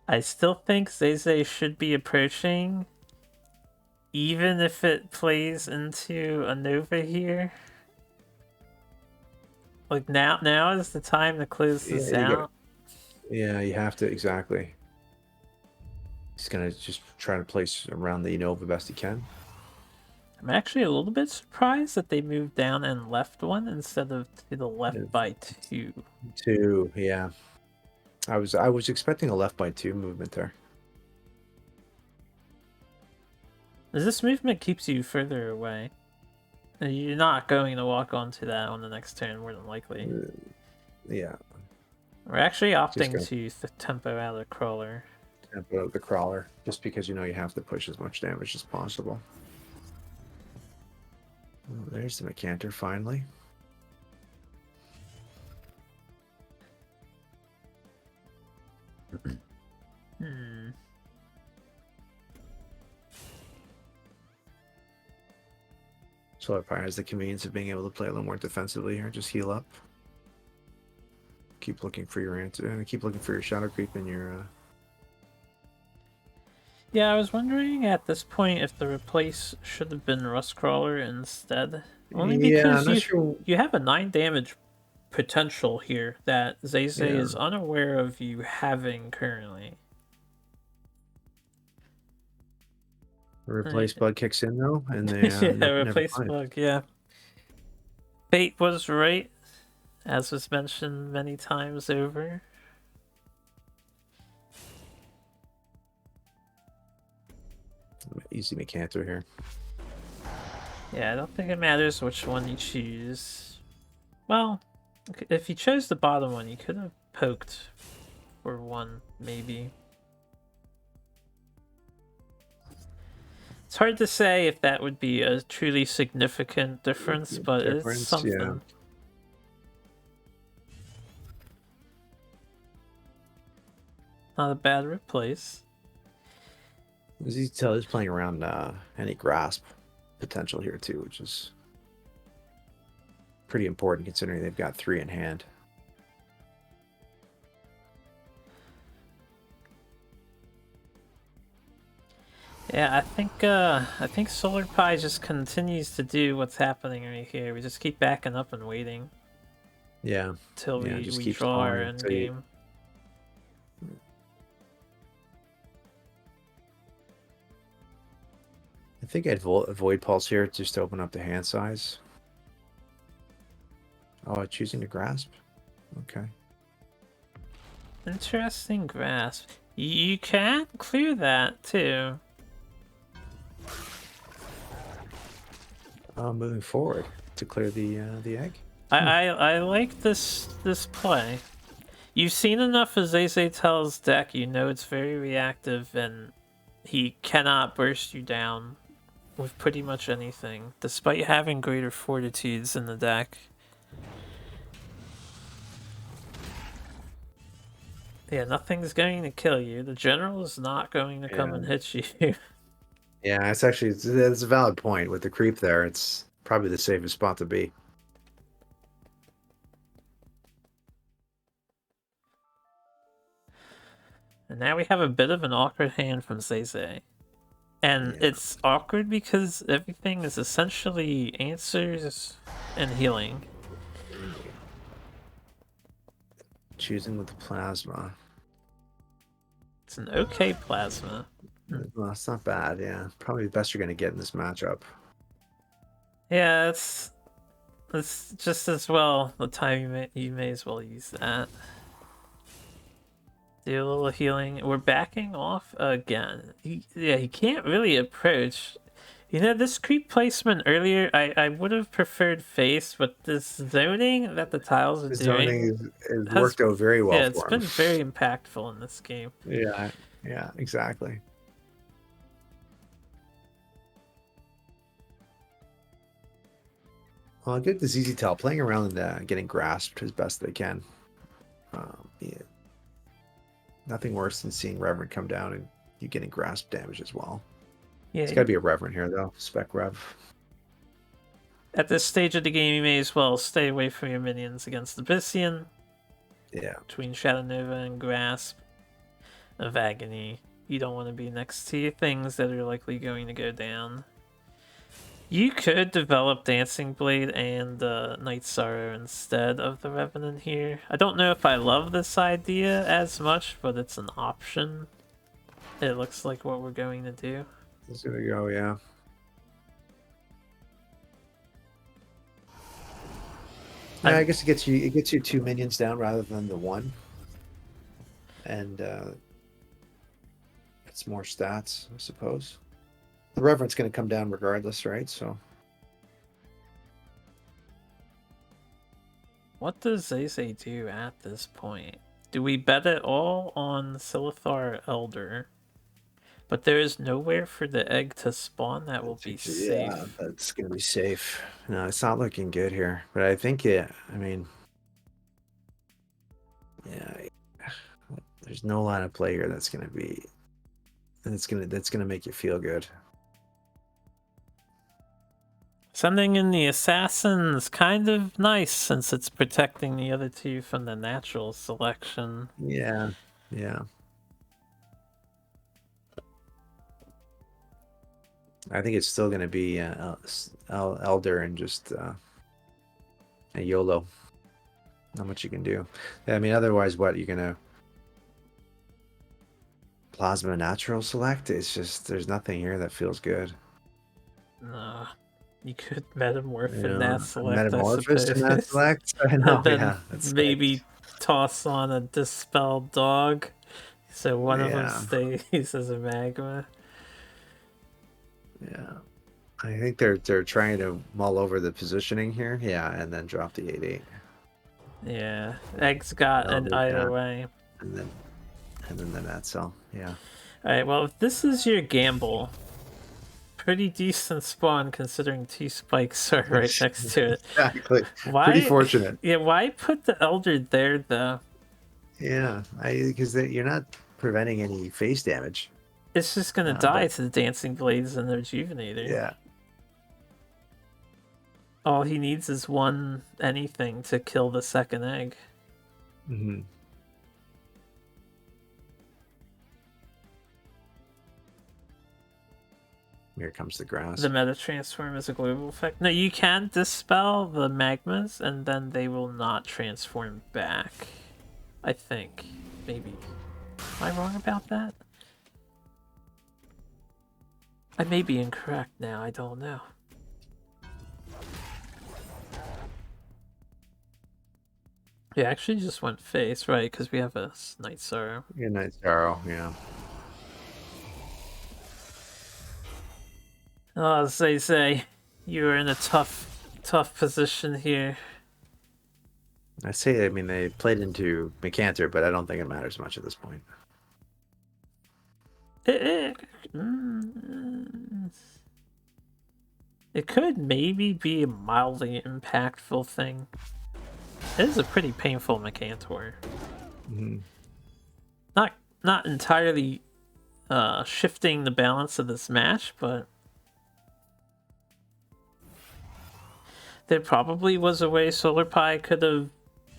[SPEAKER 2] I still think Zay should be approaching, even if it plays into a Nova here. Like now is the time to close this out.
[SPEAKER 1] Yeah, you have to, exactly. He's gonna just try to place around the Nova best he can.
[SPEAKER 2] I'm actually a little bit surprised that they moved down and left one instead of to the left by 2.
[SPEAKER 1] 2, yeah. I was expecting a left by 2 movement there.
[SPEAKER 2] This movement keeps you further away. You're not going to walk onto that on the next turn, more than likely.
[SPEAKER 1] Yeah.
[SPEAKER 2] We're actually opting to tempo out a crawler.
[SPEAKER 1] Tempo out the crawler, just because you know you have to push as much damage as possible. Oh, there's the Mercantor finally. Solar Fire has the convenience of being able to play a little more defensively here. Just heal up. Keep looking for your answer, and keep looking for your Shadow Creep and your.
[SPEAKER 2] Yeah, I was wondering at this point if the replace should have been Rustcrawler instead. Only because you have a 9 damage potential here that Zay is unaware of you having currently.
[SPEAKER 1] Replace bug kicks in though, and they
[SPEAKER 2] replace bug. Yeah, fate was right, as was mentioned many times over.
[SPEAKER 1] Easy Mercantor here.
[SPEAKER 2] Yeah, I don't think it matters which one you choose. Well, if you chose the bottom one, you could have poked for 1, maybe. It's hard to say if that would be a truly significant difference, but it's something. Yeah. Not a bad replace.
[SPEAKER 1] As you can tell, he's playing around any grasp potential here too, which is pretty important considering they've got 3 in hand.
[SPEAKER 2] Yeah, I think Solar Pie just continues to do what's happening right here. We just keep backing up and waiting
[SPEAKER 1] Yeah,
[SPEAKER 2] till
[SPEAKER 1] yeah,
[SPEAKER 2] we
[SPEAKER 1] just
[SPEAKER 2] we
[SPEAKER 1] keep
[SPEAKER 2] draw our
[SPEAKER 1] stalling
[SPEAKER 2] end
[SPEAKER 1] until you.
[SPEAKER 2] game.
[SPEAKER 1] I think I'd avoid pulse here just to open up the hand size. Oh, choosing to grasp. Okay.
[SPEAKER 2] Interesting grasp. You can clear that too.
[SPEAKER 1] Moving forward to clear the egg.
[SPEAKER 2] I like this play. You've seen enough of Zay Tel's deck, you know it's very reactive and he cannot burst you down with pretty much anything, despite having greater fortitudes in the deck. Yeah, nothing's going to kill you. The general is not going to come and
[SPEAKER 1] Yeah,
[SPEAKER 2] hit you.
[SPEAKER 1] yeah. It's a valid point with the creep there. It's probably the safest spot to be.
[SPEAKER 2] And now we have a bit of an awkward hand from Zay. And
[SPEAKER 1] Yeah,
[SPEAKER 2] it's awkward because everything is essentially answers and healing.
[SPEAKER 1] choosing with the plasma.
[SPEAKER 2] It's an okay plasma.
[SPEAKER 1] Well, it's not bad. Yeah, probably the best you're gonna get in this matchup.
[SPEAKER 2] Yeah, it's just as well the time you may as well use that. Do a little healing. We're backing off again. He can't really approach. You know, this creep placement earlier, I would have preferred face, but this zoning that the tiles are
[SPEAKER 1] The
[SPEAKER 2] doing
[SPEAKER 1] zoning is
[SPEAKER 2] has,
[SPEAKER 1] worked out very well
[SPEAKER 2] yeah, it's
[SPEAKER 1] for him.
[SPEAKER 2] been very impactful in this game.
[SPEAKER 1] Yeah, yeah, exactly. Well, good to ZZ Tell playing around and getting grasped as best they can. Yeah, nothing worse than seeing Reverend come down and you getting grasp damage as well. It's got
[SPEAKER 2] Yeah,
[SPEAKER 1] to be a Reverend here though, Spec Rev.
[SPEAKER 2] at this stage of the game, you may as well stay away from your minions against the Bystian.
[SPEAKER 1] Yeah,
[SPEAKER 2] Between Shadow Nova and Grasp of Agony, you don't want to be next to things that are likely going to go down. You could develop Dancing Blade and Night Sorrow instead of the Revenant here. I don't know if I love this idea as much, but it's an option. It looks like what we're going to do.
[SPEAKER 1] let's gonna go. Yeah, yeah. I guess it gets you two minions down rather than the one, and it's more stats, I suppose. The Reverend's going to come down regardless, right? So
[SPEAKER 2] What does Zay do at this point? Do we bet it all on Silithar Elder? But there is nowhere for the egg to spawn that will be
[SPEAKER 1] yeah,
[SPEAKER 2] safe.
[SPEAKER 1] that's going to be safe. No, it's not looking good here, but I think I mean, yeah, there's no line of play here that's going to be that's going to make you feel good.
[SPEAKER 2] Sending in the assassin's kind of nice since it's protecting the other two from the natural selection.
[SPEAKER 1] Yeah, yeah. I think it's still going to be Elder and just a YOLO. Not much you can do. I mean, otherwise, what you're gonna plasma natural select? It's just there's nothing here that feels good.
[SPEAKER 2] You could metamorph
[SPEAKER 1] You
[SPEAKER 2] in
[SPEAKER 1] know,
[SPEAKER 2] that select, I
[SPEAKER 1] metamorphosis in that
[SPEAKER 2] suppose.
[SPEAKER 1] select. I
[SPEAKER 2] And
[SPEAKER 1] know,
[SPEAKER 2] then
[SPEAKER 1] yeah, that's
[SPEAKER 2] maybe toss on a dispelled dog. So one of them
[SPEAKER 1] yeah,
[SPEAKER 2] stays as a magma.
[SPEAKER 1] yeah. I think they're trying to mull over the positioning here, yeah, and then drop the 8/8.
[SPEAKER 2] Yeah. Egg's got
[SPEAKER 1] Oh,
[SPEAKER 2] an
[SPEAKER 1] they
[SPEAKER 2] either
[SPEAKER 1] can,
[SPEAKER 2] way.
[SPEAKER 1] and then the net cell, yeah.
[SPEAKER 2] Alright, well, if this is your gamble, pretty decent spawn considering two spikes are right next to it.
[SPEAKER 1] Exactly. Pretty
[SPEAKER 2] Why?
[SPEAKER 1] fortunate.
[SPEAKER 2] Yeah, why put the Elder there though?
[SPEAKER 1] Yeah, I because you're not preventing any face damage.
[SPEAKER 2] It's just gonna
[SPEAKER 1] But
[SPEAKER 2] die to the Dancing Blades and the Rejuvenator.
[SPEAKER 1] yeah,
[SPEAKER 2] All he needs is one anything to kill the second egg.
[SPEAKER 1] hmm Here comes the
[SPEAKER 2] The
[SPEAKER 1] grass.
[SPEAKER 2] meta transform is a global effect. No, you can dispel the magmas, and then they will not transform back. I think. Maybe. Am I wrong about that? I may be incorrect now, I don't know. Yeah, actually just went face, right, because we have a Night Sorrow.
[SPEAKER 1] Yeah, nice arrow. Yeah.
[SPEAKER 2] Oh, as they say, you're in a tough position here.
[SPEAKER 1] I mean, they played into Mccanter, but I don't think it matters much at this point.
[SPEAKER 2] It, mm, it could maybe be a mildly impactful thing. It is a pretty painful Mccantor.
[SPEAKER 1] Mm-hmm.
[SPEAKER 2] Not entirely shifting the balance of this match, but there probably was a way Solar Pie could have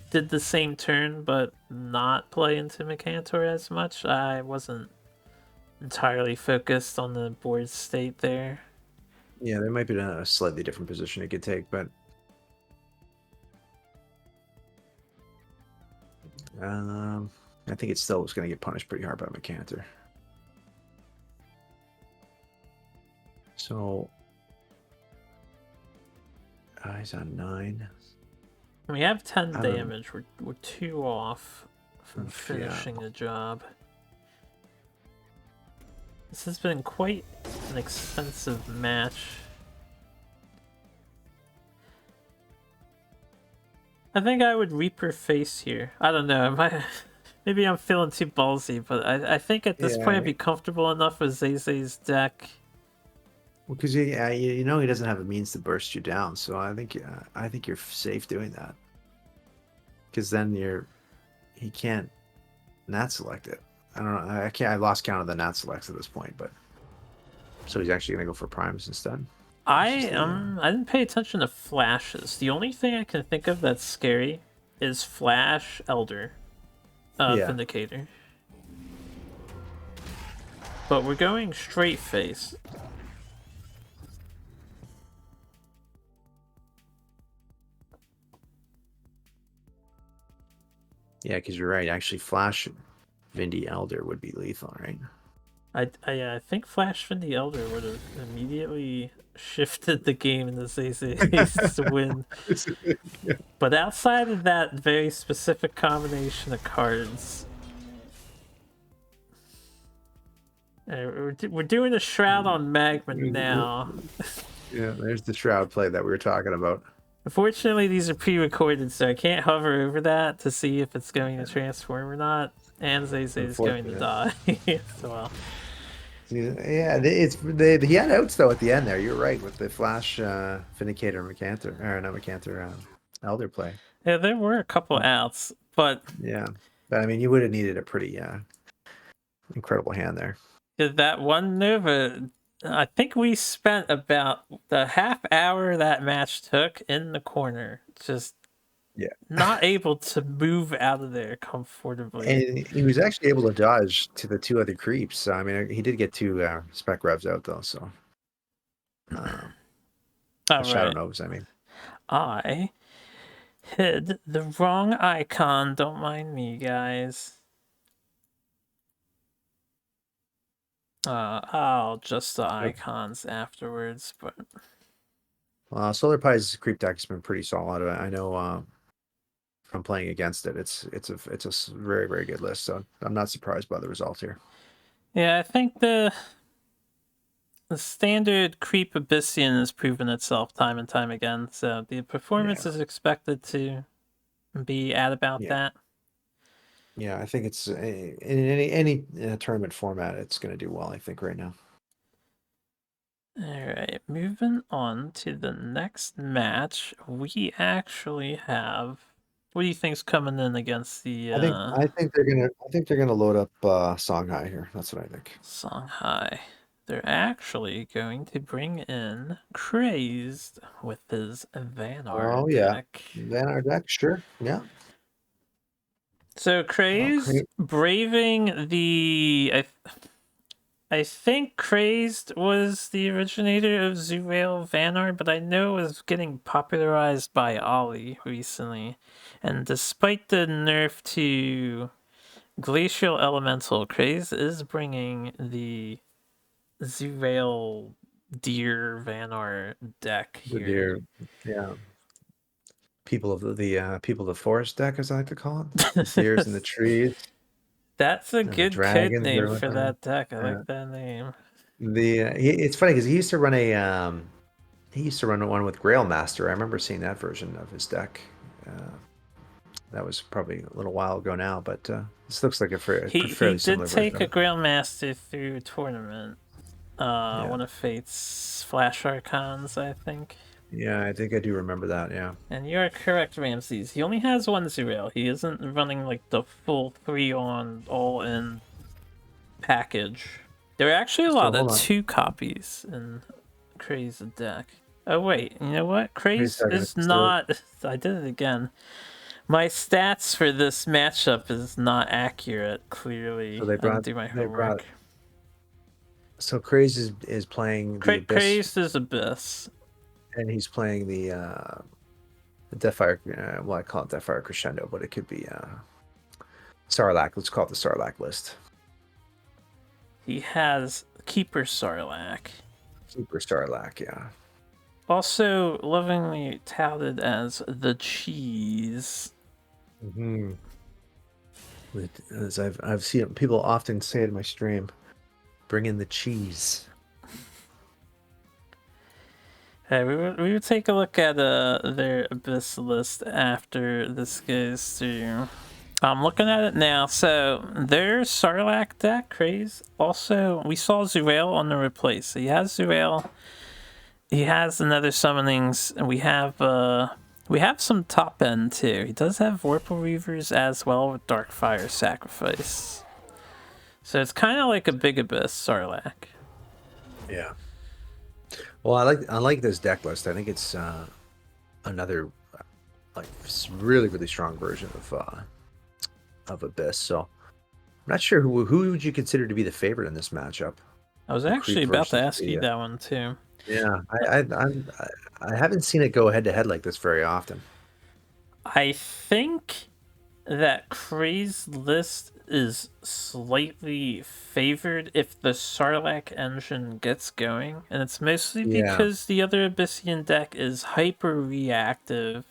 [SPEAKER 2] did the same turn, but not play into Mccantor as much. I wasn't entirely focused on the board state there.
[SPEAKER 1] Yeah, there might be a slightly different position it could take, but I think it still was going to get punished pretty hard by Mccanter. So eyes on 9.
[SPEAKER 2] We have 10
[SPEAKER 1] I don't
[SPEAKER 2] damage. We're 2 off from finishing the job. This has been quite an extensive match. I think I would Reaper face here. I don't know. Maybe I'm feeling too ballsy, but I think at this point I'd
[SPEAKER 1] Yeah,
[SPEAKER 2] be comfortable enough with Zay's deck.
[SPEAKER 1] because you know he doesn't have a means to burst you down, so I think you're safe doing that. Because then he can't nat select it. I don't know. I can't. I lost count of the nat selects at this point, but so he's actually gonna go for primes instead.
[SPEAKER 2] I didn't pay attention to flashes. The only thing I can think of that's scary is Flash Elder
[SPEAKER 1] Yeah,
[SPEAKER 2] Vindicator. But we're going straight face.
[SPEAKER 1] yeah, because you're right. Actually, Flash Vindy Elder would be lethal, right?
[SPEAKER 2] I think Flash Vindy Elder would have immediately shifted the game in the Zay's to win. But outside of that very specific combination of cards, we're doing a Shroud on Magma now.
[SPEAKER 1] Yeah, there's the shroud play that we were talking about.
[SPEAKER 2] Unfortunately, these are pre-recorded, so I can't hover over that to see if it's going to transform or not. And Zay is going to
[SPEAKER 1] Unfortunate.
[SPEAKER 2] die. So well.
[SPEAKER 1] Yeah, he had outs though at the end there. You're right with the Flash Vindicator Mccanter or not Mccanter Elder play.
[SPEAKER 2] Yeah, there were a couple outs, but
[SPEAKER 1] Yeah, but I mean, you would have needed a pretty incredible hand there.
[SPEAKER 2] that one Nova, I think we spent about the half hour that match took in the corner, just
[SPEAKER 1] Yeah,
[SPEAKER 2] not able to move out of there comfortably.
[SPEAKER 1] and he was actually able to dodge to the 2 other creeps. So I mean, he did get 2 spec revs out though. So
[SPEAKER 2] All
[SPEAKER 1] Shadow
[SPEAKER 2] right,
[SPEAKER 1] Novas, I mean.
[SPEAKER 2] I hid the wrong icon. Don't mind me, guys. I'll adjust the
[SPEAKER 1] Yep.
[SPEAKER 2] icons afterwards, but
[SPEAKER 1] Solar Pie's creep deck has been pretty solid. I know from playing against it, it's a very very good list. So I'm not surprised by the result here.
[SPEAKER 2] yeah, I think the standard creep Abyssian has proven itself time and time again. So the performance
[SPEAKER 1] Yeah,
[SPEAKER 2] is expected to be at about
[SPEAKER 1] yeah,
[SPEAKER 2] that.
[SPEAKER 1] yeah. I think it's in any tournament format, it's going to do well. I think right now.
[SPEAKER 2] Alright, moving on to the next match. We actually have. What do you think's coming in against the
[SPEAKER 1] I think they're gonna load up Songhai here. That's what I think.
[SPEAKER 2] Songhai? They're actually going to bring in Crazed with his Vanar
[SPEAKER 1] Oh yeah,
[SPEAKER 2] deck.
[SPEAKER 1] Van our deck, sure. Yeah.
[SPEAKER 2] So
[SPEAKER 1] Oh,
[SPEAKER 2] Crazed
[SPEAKER 1] great.
[SPEAKER 2] braving the I think Crazed was the originator of Zurail Vanar, but I know it was getting popularized by Ollie recently. And despite the nerf to Glacial Elemental, Crazed is bringing the Zurail Deer Vanar deck
[SPEAKER 1] The
[SPEAKER 2] here.
[SPEAKER 1] deer, yeah. People of the people of the forest deck, as I like to call it. The deers in the trees
[SPEAKER 2] That's a
[SPEAKER 1] and the
[SPEAKER 2] good code
[SPEAKER 1] dragons
[SPEAKER 2] name
[SPEAKER 1] or
[SPEAKER 2] for
[SPEAKER 1] whatever.
[SPEAKER 2] that deck. I
[SPEAKER 1] Yeah.
[SPEAKER 2] like that name.
[SPEAKER 1] It's funny because he used to run one with Grail Master. I remember seeing that version of his deck. Uh, that was probably a little while ago now, but this looks like a
[SPEAKER 2] He
[SPEAKER 1] fairly
[SPEAKER 2] did
[SPEAKER 1] similar version
[SPEAKER 2] take
[SPEAKER 1] of
[SPEAKER 2] a
[SPEAKER 1] it.
[SPEAKER 2] Grandmaster through a tournament.
[SPEAKER 1] Yeah,
[SPEAKER 2] One of Fate's Flash Archons, I think.
[SPEAKER 1] yeah, I think I do remember that. Yeah,
[SPEAKER 2] And you are correct, Ramses. He only has one Zero. He isn't running like the full 3-on all-in package. There are actually a
[SPEAKER 1] so
[SPEAKER 2] lot of
[SPEAKER 1] hold on.
[SPEAKER 2] 2 copies in Craze deck. Oh wait, you know what?
[SPEAKER 1] Wait a
[SPEAKER 2] Craze
[SPEAKER 1] second.
[SPEAKER 2] is not. I did it again. My stats for this matchup is not accurate.
[SPEAKER 1] So
[SPEAKER 2] Clearly, I didn't do my
[SPEAKER 1] they brought
[SPEAKER 2] homework.
[SPEAKER 1] so Craze is playing the Abyss,
[SPEAKER 2] Crazed is Abyss.
[SPEAKER 1] and he's playing the Deathfire. Well, I call it Deathfire Crescendo, but it could be Sarlacc. Let's call it the Sarlacc list.
[SPEAKER 2] He has Keeper Sarlacc.
[SPEAKER 1] Super Sarlacc, yeah.
[SPEAKER 2] Also lovingly touted as the cheese.
[SPEAKER 1] Hmm. As I've seen people often say it in my stream, bring in the cheese.
[SPEAKER 2] Hey, we would take a look at their Abyss list after this goes through. I'm looking at it now. So their Sarlacc deck, Craze. Also, we saw Zurail on the replace. He has Zurail. He has another summonings, and we have some top end too. He does have Vorpal Reavers as well with Darkfire Sacrifice. So it's kind of like a Big Abyss Sarlacc.
[SPEAKER 1] Yeah. Well, I like this deck list. I think it's another like really strong version of Abyss. So I'm not sure who would you consider to be the favorite in this matchup.
[SPEAKER 2] I was
[SPEAKER 1] The
[SPEAKER 2] actually
[SPEAKER 1] creep
[SPEAKER 2] about to
[SPEAKER 1] versus
[SPEAKER 2] ask
[SPEAKER 1] the
[SPEAKER 2] you that one too.
[SPEAKER 1] yeah. I haven't seen it go head to head like this very often.
[SPEAKER 2] I think that Craze list is slightly favored if the Sarlacc engine gets going, and it's mostly
[SPEAKER 1] Yeah.
[SPEAKER 2] because the other Abyssian deck is hyper reactive,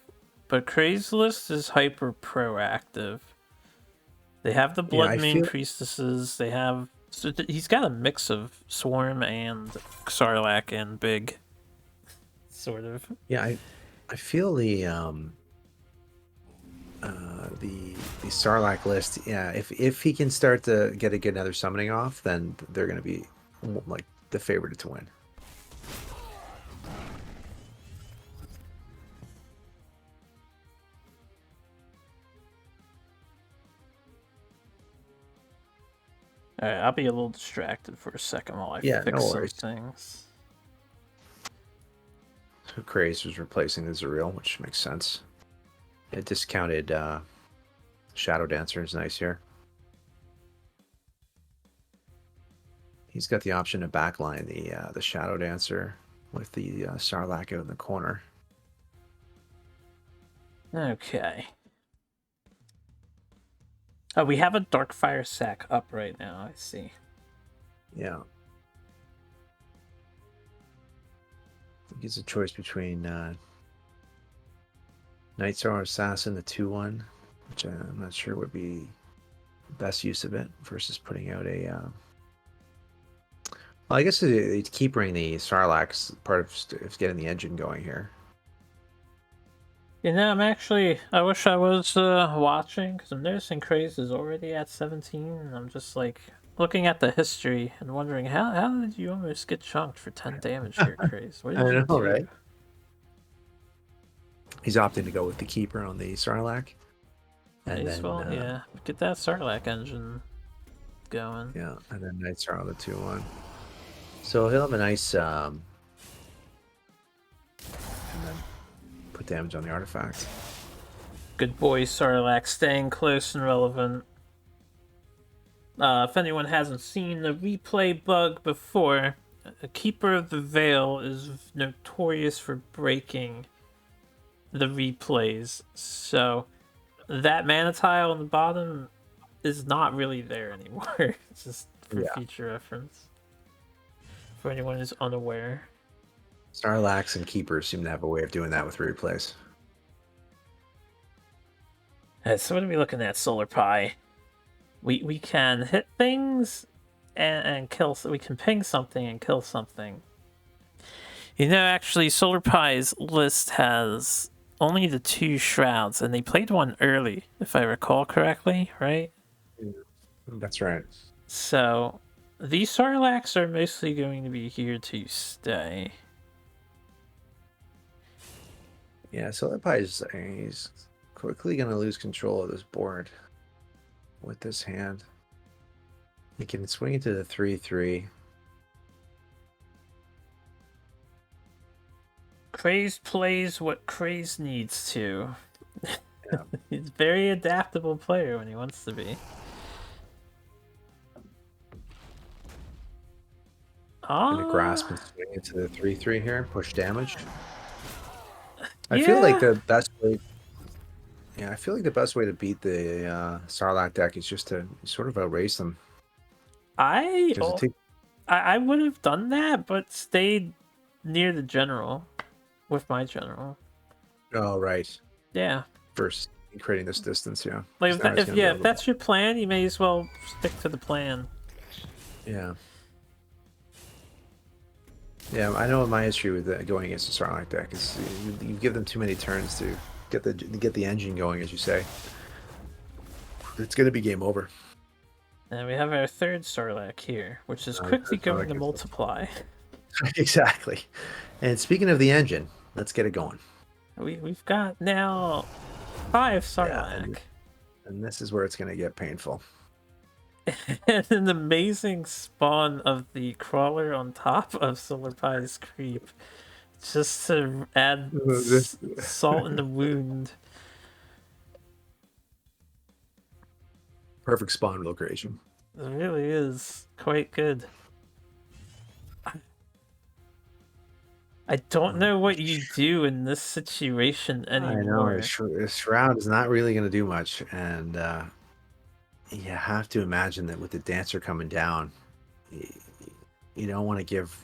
[SPEAKER 2] but Craze list is hyper proactive. They have the
[SPEAKER 1] Yeah,
[SPEAKER 2] Blood
[SPEAKER 1] I
[SPEAKER 2] Moon
[SPEAKER 1] feel
[SPEAKER 2] Priestesses, they have. So he's got a mix of Swarm and Sarlacc and Big, sort of.
[SPEAKER 1] yeah, I feel the Sarlacc list. Yeah, if he can start to get another summoning off, then they're going to be like the favorite to win.
[SPEAKER 2] Alright, I'll be a little distracted for a second while I
[SPEAKER 1] Yeah,
[SPEAKER 2] fix
[SPEAKER 1] no
[SPEAKER 2] some
[SPEAKER 1] worries.
[SPEAKER 2] things.
[SPEAKER 1] So Craze was replacing the Zuriel, which makes sense. It discounted Shadow Dancer is nice here. He's got the option to backline the Shadow Dancer with the Sarlacc out in the corner.
[SPEAKER 2] Okay. Oh, we have a Darkfire sack up right now, I see.
[SPEAKER 1] Yeah. I think it's a choice between Night Star Assassin, the 2-1, which I'm not sure would be the best use of it, versus putting out a. Well, I guess it's keeping the Sarlacc's part of getting the engine going here.
[SPEAKER 2] You know, I wish I was watching, because I'm noticing Craze is already at 17, and I'm just like looking at the history and wondering how did you almost get chunked for 10 damage here, Craze? What
[SPEAKER 1] I
[SPEAKER 2] did you
[SPEAKER 1] know,
[SPEAKER 2] do?
[SPEAKER 1] right? He's opting to go with the keeper on the Sarlacc. And
[SPEAKER 2] Nice,
[SPEAKER 1] then,
[SPEAKER 2] well, yeah, get that Sarlacc engine going.
[SPEAKER 1] yeah, and then Night Star on the 2-1. So he'll have a nice, and then put damage on the artifact.
[SPEAKER 2] Good boy, Sarlacc, staying close and relevant. If anyone hasn't seen the replay bug before, a Keeper of the Veil is notorious for breaking the replays. So that mana tile on the bottom is not really there anymore. It's just for
[SPEAKER 1] Yeah.
[SPEAKER 2] future reference. For anyone who's unaware.
[SPEAKER 1] Sarlacc and Keepers seem to have a way of doing that with replays.
[SPEAKER 2] So what are we looking at, Solar Pie? We can hit things and kill. We can ping something and kill something. You know, actually, Solar Pie's list has only the 2 shrouds, and they played one early, if I recall correctly, right?
[SPEAKER 1] That's right.
[SPEAKER 2] So these Sarlaccs are mostly going to be here to stay.
[SPEAKER 1] Yeah, Solar Pie is he's quickly going to lose control of this board with this hand. He can swing into the 3/3.
[SPEAKER 2] Craze plays what Craze needs to.
[SPEAKER 1] Yeah.
[SPEAKER 2] He's a very adaptable player when he wants to be.
[SPEAKER 1] Gonna grasp and swing into the 3/3 here, push damage. I
[SPEAKER 2] yeah.
[SPEAKER 1] feel like the best way. Yeah, I feel like the best way to beat the Sarlacc deck is just to sort of outrace them.
[SPEAKER 2] I
[SPEAKER 1] Does it
[SPEAKER 2] I would have done that, but stayed near the general with my general.
[SPEAKER 1] Oh, right.
[SPEAKER 2] Yeah.
[SPEAKER 1] First, creating this distance, yeah.
[SPEAKER 2] Like if
[SPEAKER 1] If
[SPEAKER 2] that's your plan, you may as well stick to the plan.
[SPEAKER 1] Yeah. Yeah, I know my history with going against the Sarlacc deck is you give them too many turns to get the engine going, as you say. It's going to be game over.
[SPEAKER 2] And we have our 3rd Sarlacc here, which is quickly going to multiply.
[SPEAKER 1] Exactly. And speaking of the engine, let's get it going.
[SPEAKER 2] We've got now 5 Sarlacc.
[SPEAKER 1] Yeah, and this is where it's going to get painful.
[SPEAKER 2] And an amazing spawn of the crawler on top of Solar Pie's creep. Just to add salt in the wound.
[SPEAKER 1] Perfect spawn location.
[SPEAKER 2] It really is quite good. I don't know what you do in this situation anymore.
[SPEAKER 1] I know, Shroud is not really going to do much, and you have to imagine that with the Dancer coming down, you don't want to give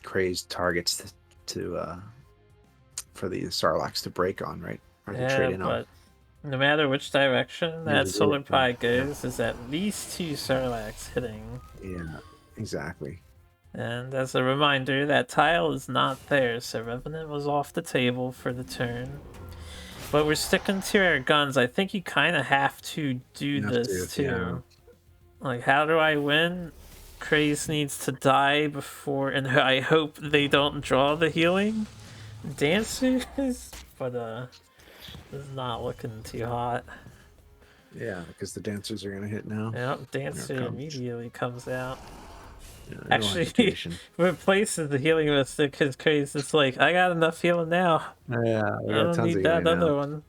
[SPEAKER 1] crazed targets for the Sarlaccs to break on, right? Or to trade in on.
[SPEAKER 2] No matter which direction that
[SPEAKER 1] Usually
[SPEAKER 2] Solar Pie goes, is at least 2 Sarlaccs hitting.
[SPEAKER 1] Yeah, exactly.
[SPEAKER 2] And as a reminder, that tile is not there, so Revenant was off the table for the turn. But we're sticking to our guns. I think you kind of have to do this too. Yeah. Like, how do I win? Craze needs to die before, and I hope they don't draw the healing dancers, but it's not looking too hot.
[SPEAKER 1] Yeah, because the dancers are gonna hit now.
[SPEAKER 2] Yep, dancer immediately comes out.
[SPEAKER 1] Yeah,
[SPEAKER 2] actually replaces the healing mystic because Craze it's like, I got enough healing now.
[SPEAKER 1] Yeah,
[SPEAKER 2] I don't need that other one.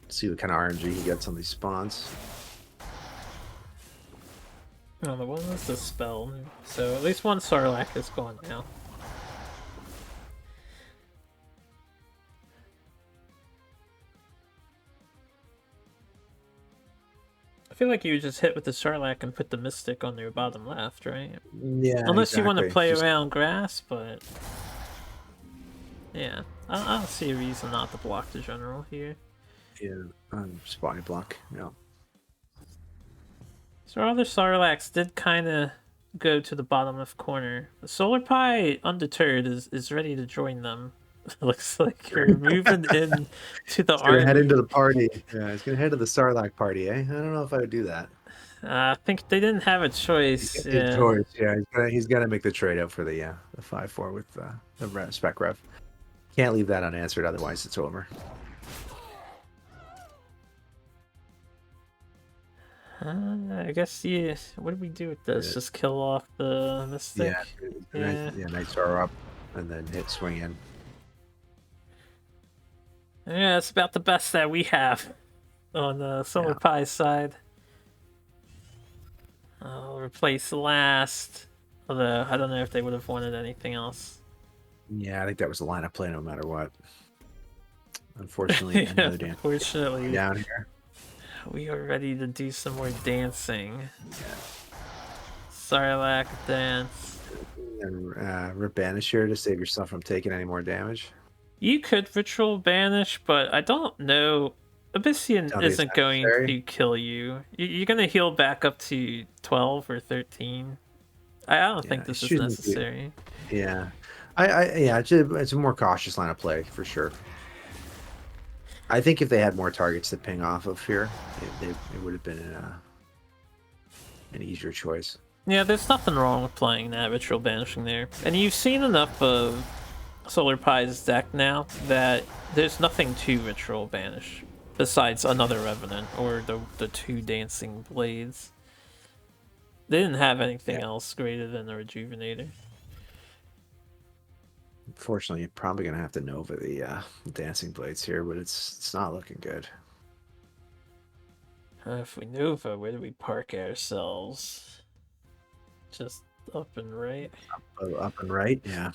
[SPEAKER 1] See what kind of RNG he gets on these spawns.
[SPEAKER 2] Oh, the one was the spell, so at least one Sarlacc is gone now. I feel like you just hit with the Sarlacc and put the Mystic on your bottom left, right?
[SPEAKER 1] Yeah.
[SPEAKER 2] Unless you want to play around grass, but yeah, I don't see a reason not to block the general here.
[SPEAKER 1] Yeah, spotty block. Yeah.
[SPEAKER 2] So our other Sarlaccs did kind of go to the bottom left corner. The Solar Pie, undeterred, is ready to join them. Looks like you're moving in to the army.
[SPEAKER 1] Gonna head into the party. Yeah, he's gonna head to the Sarlacc party, eh? I don't know if I would do that.
[SPEAKER 2] I think they didn't have a choice. Yeah.
[SPEAKER 1] Choice. Yeah, he's gonna make the trade up for the 5/4 with the spec rev. Can't leave that unanswered, otherwise it's over.
[SPEAKER 2] I guess what do we do with this? Just kill off the Mystic?
[SPEAKER 1] Yeah, Night Star up, and then hit swing in.
[SPEAKER 2] Yeah, it's about the best that we have on the Solar
[SPEAKER 1] Yeah.
[SPEAKER 2] Pie side. I'll replace last. Although, I don't know if they would have wanted anything else.
[SPEAKER 1] Yeah, I think that was the line of play no matter what. Unfortunately,
[SPEAKER 2] Yeah,
[SPEAKER 1] another dance
[SPEAKER 2] unfortunately,
[SPEAKER 1] down here.
[SPEAKER 2] we are ready to do some more dancing.
[SPEAKER 1] Yeah.
[SPEAKER 2] Sarlacc dance.
[SPEAKER 1] And rip banish here to save yourself from taking any more damage.
[SPEAKER 2] You could ritual banish, but I don't know. Abyssian
[SPEAKER 1] Don't think it's
[SPEAKER 2] isn't going
[SPEAKER 1] necessary.
[SPEAKER 2] to kill you. You're gonna heal back up to 12 or 13. I don't
[SPEAKER 1] Yeah,
[SPEAKER 2] think
[SPEAKER 1] he's
[SPEAKER 2] this is
[SPEAKER 1] choosing to.
[SPEAKER 2] necessary.
[SPEAKER 1] Yeah, yeah, it's a more cautious line of play for sure. I think if they had more targets to ping off of here, it would have been an easier choice.
[SPEAKER 2] Yeah, there's nothing wrong with playing that ritual banishing there. And you've seen enough of Solar Pie's deck now that there's nothing to ritual banish besides another Revenant or the two Dancing Blades. They didn't have anything
[SPEAKER 1] Yeah,
[SPEAKER 2] else greater than the Rejuvenator.
[SPEAKER 1] unfortunately, you're probably gonna have to Nova the dancing blades here, but it's not looking good.
[SPEAKER 2] If we Nova, where do we park ourselves? Just up and right.
[SPEAKER 1] Oh, up and right, yeah.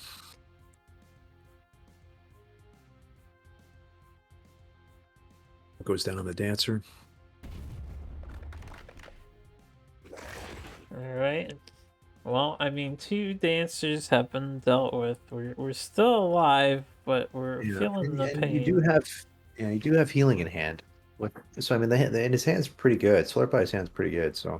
[SPEAKER 1] Goes down on the dancer.
[SPEAKER 2] Alright. Well, I mean, two dancers have been dealt with. We're still alive, but we're
[SPEAKER 1] Yeah,
[SPEAKER 2] feeling the
[SPEAKER 1] and you do
[SPEAKER 2] pain.
[SPEAKER 1] have, yeah, you do have healing in hand. So I mean, and his hand's pretty good. Solar Pie's hand's pretty good. So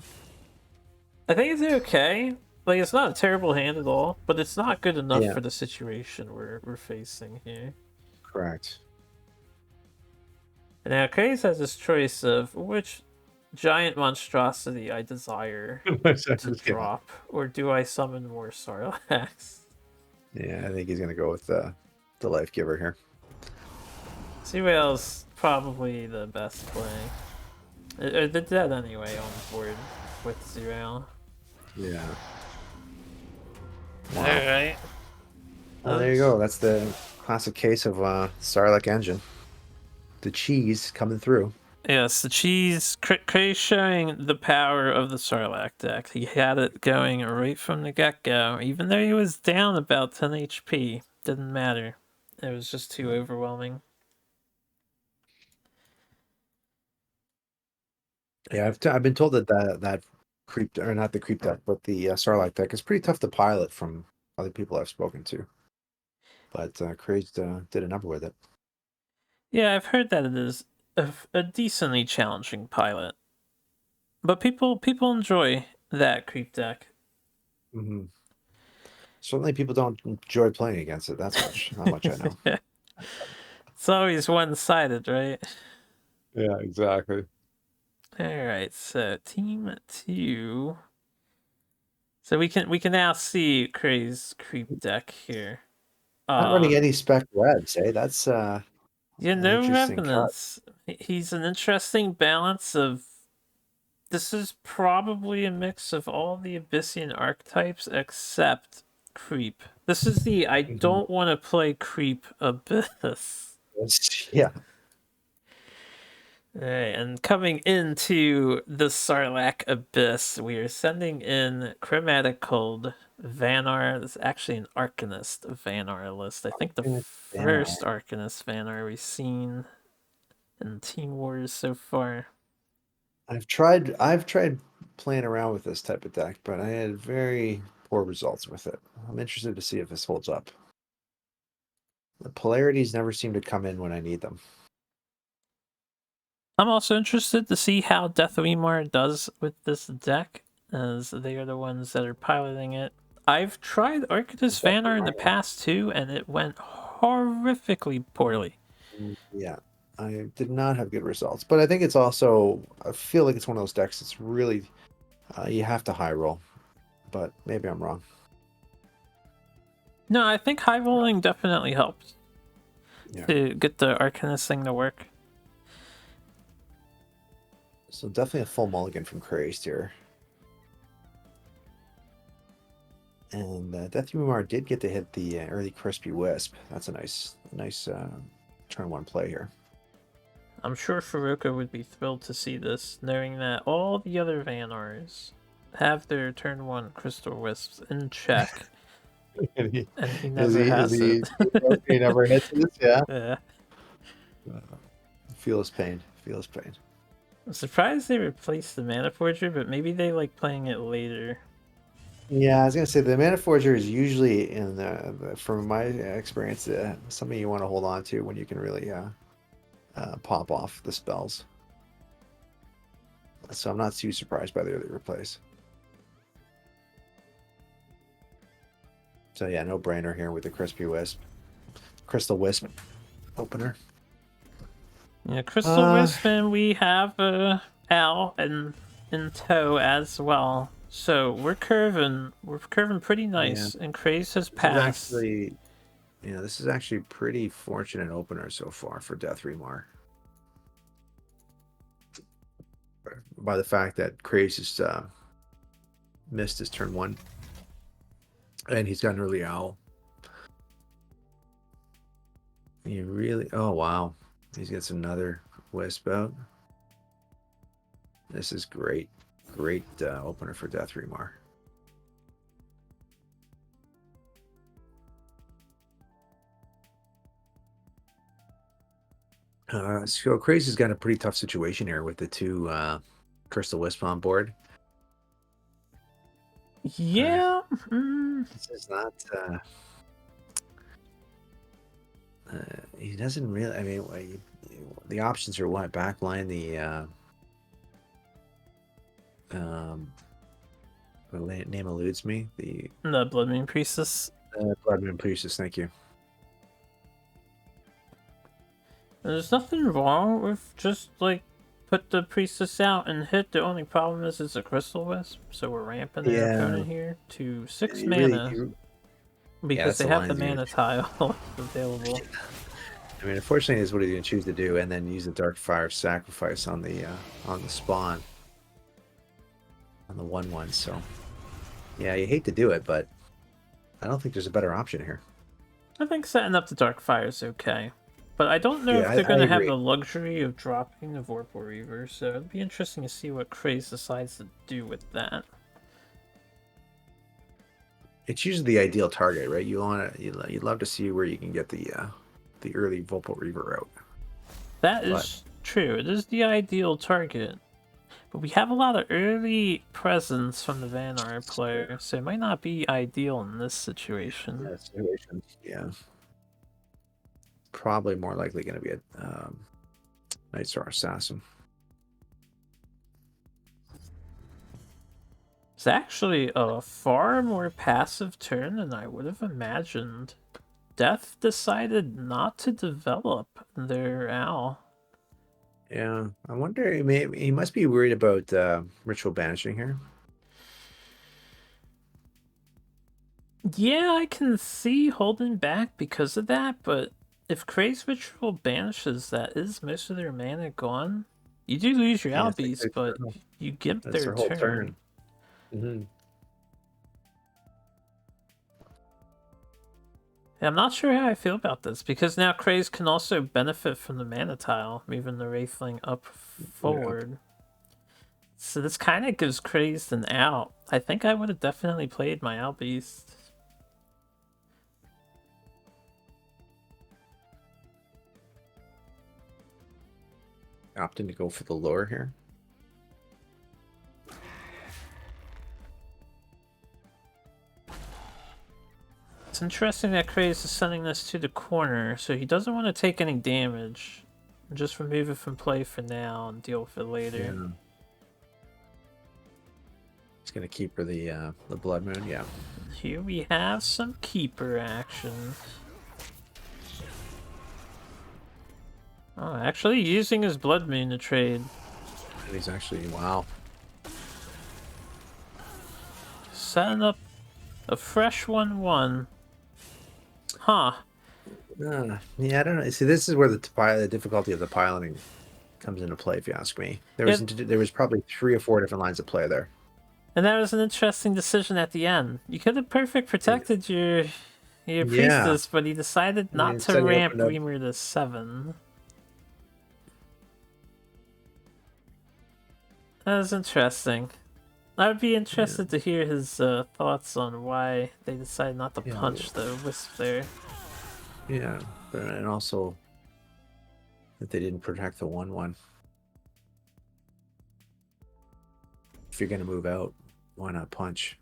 [SPEAKER 2] I think it's okay. Like, it's not a terrible hand at all, but it's not good enough
[SPEAKER 1] yeah,
[SPEAKER 2] for the situation we're facing here.
[SPEAKER 1] correct.
[SPEAKER 2] And now Case has this choice of which giant monstrosity I desire to
[SPEAKER 1] Yeah,
[SPEAKER 2] drop, or do I summon more Sarlaccs?
[SPEAKER 1] yeah, I think he's gonna go with the life giver here.
[SPEAKER 2] Zerail's probably the best play. They're dead anyway on board with Zerail.
[SPEAKER 1] Yeah. Wow.
[SPEAKER 2] Alright.
[SPEAKER 1] Well, there you go. That's the classic case of Sarlacc engine. The cheese coming through.
[SPEAKER 2] Yes, the cheese. Cray showing the power of the Sarlacc deck. He had it going right from the get go. Even though he was down about 10 HP, didn't matter. It was just too overwhelming.
[SPEAKER 1] Yeah, I've been told that creep, or not the creep deck, but the Sarlacc deck is pretty tough to pilot from other people I've spoken to. But Crazed did a number with it.
[SPEAKER 2] Yeah, I've heard that it is a decently challenging pilot. But people enjoy that creep deck.
[SPEAKER 1] Hmm. Certainly, people don't enjoy playing against it. That's much, not much I know.
[SPEAKER 2] It's always one sided, right?
[SPEAKER 1] Yeah, exactly.
[SPEAKER 2] Alright, so team two. So we can now see Cray's creep deck here.
[SPEAKER 1] Not
[SPEAKER 2] Uh
[SPEAKER 1] running any spec reds, eh? That's
[SPEAKER 2] yeah,
[SPEAKER 1] an
[SPEAKER 2] no
[SPEAKER 1] interesting cut.
[SPEAKER 2] revenants. He's an interesting balance of this is probably a mix of all the Abyssian archetypes except creep. This is the I
[SPEAKER 1] Mhm.
[SPEAKER 2] don't want to play creep abyss.
[SPEAKER 1] Yeah,
[SPEAKER 2] Alright, and coming into the Sarlacc Abyss, we are sending in Chromatic Cold, Vanar. This is actually an Arcanist Vanar list. I think the
[SPEAKER 1] banner.
[SPEAKER 2] first Arcanist Vanar we've seen in Team Wars so far.
[SPEAKER 1] I've tried playing around with this type of deck, but I had very poor results with it. I'm interested to see if this holds up. The polarities never seem to come in when I need them.
[SPEAKER 2] I'm also interested to see how Death Weimar does with this deck, as they are the ones that are piloting it. I've tried Arcanist Vanar in the past too, and it went horrifically poorly.
[SPEAKER 1] Yeah, I did not have good results, but I think it's also, I feel like it's one of those decks that's really, you have to high roll, but maybe I'm wrong.
[SPEAKER 2] No, I think high rolling definitely helps
[SPEAKER 1] Yeah.
[SPEAKER 2] to get the Arcanist thing to work.
[SPEAKER 1] So definitely a full mulligan from Crazed here. And Death Umar did get to hit the early Crispy Wisp. That's a nice turn one play here.
[SPEAKER 2] I'm sure Faruka would be thrilled to see this, knowing that all the other Vanars have their turn 1 Crystal Wisps in check,
[SPEAKER 1] And he-
[SPEAKER 2] and he
[SPEAKER 1] Is
[SPEAKER 2] never
[SPEAKER 1] he? Is
[SPEAKER 2] has it.
[SPEAKER 1] he? He never hits this. Yeah.
[SPEAKER 2] Yeah.
[SPEAKER 1] Feel his pain. Feel his pain.
[SPEAKER 2] I'm surprised they replaced the Mana Forger, but maybe they like playing it later.
[SPEAKER 1] Yeah, I was gonna say the Mana Forger is usually in from my experience, something you want to hold on to when you can really pop off the spells. So I'm not too surprised by the early replace. So yeah, no brainer here with the Crystal Wisp opener.
[SPEAKER 2] Yeah, Crystal Wisp, and we have Al in tow as well. So we're curving pretty
[SPEAKER 1] Yeah,
[SPEAKER 2] nice, and Craze has
[SPEAKER 1] this is
[SPEAKER 2] passed.
[SPEAKER 1] actually, this is actually pretty fortunate opener so far for Death Remar. By the fact that Craze has missed his turn 1, and he's got an early owl. He really, oh wow, he gets another wisp out. This is great, great opener for Death Remar. So Crazy's got a pretty tough situation here with the 2 Crystal Wisp on board.
[SPEAKER 2] Yeah.
[SPEAKER 1] This is not. He doesn't really. I mean, the options are what? Backline the. The name eludes me. The
[SPEAKER 2] Blood Moon Priestess.
[SPEAKER 1] Blood Moon Priestess. Thank you.
[SPEAKER 2] There's nothing wrong with just like put the Priestess out and hit. The only problem is it's a Crystal Wisp, so we're ramping their opponent here to 6 mana because
[SPEAKER 1] that's
[SPEAKER 2] they
[SPEAKER 1] the
[SPEAKER 2] have the
[SPEAKER 1] lines you're
[SPEAKER 2] mana tile available.
[SPEAKER 1] I mean, unfortunately, is what he's going to choose to do, and then use the Dark Fire Sacrifice on the spawn, on the 1/1. So, yeah, you hate to do it, but I don't think there's a better option here.
[SPEAKER 2] I think setting up the Dark Fire is okay, but I don't know
[SPEAKER 1] Yeah,
[SPEAKER 2] if they're
[SPEAKER 1] I
[SPEAKER 2] going to have
[SPEAKER 1] agree.
[SPEAKER 2] the luxury of dropping the Vorpal Reaver, so it'd be interesting to see what Craze decides to do with that.
[SPEAKER 1] It's usually the ideal target, right? You'd love to see where you can get the early Vorpal Reaver out.
[SPEAKER 2] That
[SPEAKER 1] But
[SPEAKER 2] is true. It is the ideal target. But we have a lot of early presence from the Vanar player, so it might not be ideal in this situation.
[SPEAKER 1] yeah, probably more likely going to be a Nightstar Assassin.
[SPEAKER 2] It's actually a far more passive turn than I would have imagined. Death decided not to develop their owl.
[SPEAKER 1] Yeah, I wonder. He must be worried about ritual banishing here.
[SPEAKER 2] Yeah, I can see holding back because of that, but if Craze Ritual banishes, that is most of their mana gone. You do lose your
[SPEAKER 1] Yeah, it's like
[SPEAKER 2] Albies, but you get
[SPEAKER 1] that's
[SPEAKER 2] their
[SPEAKER 1] their whole
[SPEAKER 2] turn.
[SPEAKER 1] turn. Mm-hmm.
[SPEAKER 2] I'm not sure how I feel about this, because now Craze can also benefit from the mana tile, moving the Wraithling up forward. Yeah. So this kind of gives Crazed an out. I think I would have definitely played my Owl Beast.
[SPEAKER 1] Opting to go for the lure here.
[SPEAKER 2] It's interesting that Craze is sending this to the corner, so he doesn't want to take any damage. Just remove it from play for now and deal with it later.
[SPEAKER 1] Yeah. He's gonna keep her the Blood Moon, yeah.
[SPEAKER 2] Here we have some keeper action. Oh, actually using his Blood Moon to trade.
[SPEAKER 1] And he's actually, wow.
[SPEAKER 2] Setting up a fresh 1/1. Huh.
[SPEAKER 1] Yeah, I don't know. See, this is where the difficulty of the piloting comes into play, if you ask me. There was probably 3 or 4 different lines of play there.
[SPEAKER 2] And that was an interesting decision at the end. You could have perfect protected your priestess, but he decided not to ramp Reamer to 7. That is interesting. I would be
[SPEAKER 1] Yeah,
[SPEAKER 2] interested to hear his thoughts on why they decided not to
[SPEAKER 1] yeah,
[SPEAKER 2] punch the wisp there.
[SPEAKER 1] yeah. But and also that they didn't protect the 1/1. If you're gonna move out, why not punch?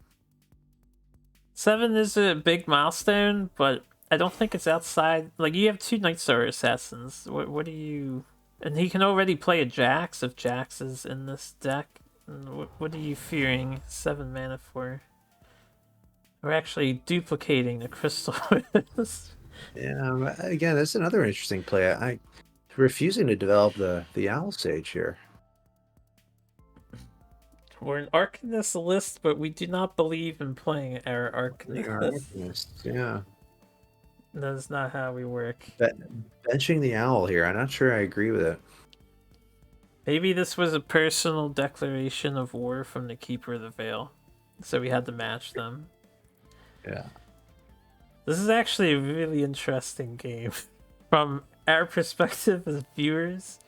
[SPEAKER 2] 7 is a big milestone, but I don't think it's outside. Like, you have 2 Night Star Assassins. What do you... And he can already play a Jax if Jax is in this deck. What are you fearing 7 mana for? We're actually duplicating the Crystal.
[SPEAKER 1] Yeah, again, that's another interesting play. I refusing to develop the Owl Sage here.
[SPEAKER 2] We're an Arcanist list, but we do not believe in playing our
[SPEAKER 1] Playing our
[SPEAKER 2] Arcanist.
[SPEAKER 1] Alchemist, yeah.
[SPEAKER 2] That is not how we work.
[SPEAKER 1] But benching the Owl here, I'm not sure I agree with it.
[SPEAKER 2] Maybe this was a personal declaration of war from the Keeper of the Veil, so we had to match them.
[SPEAKER 1] Yeah.
[SPEAKER 2] This is actually a really interesting game. From our perspective as viewers,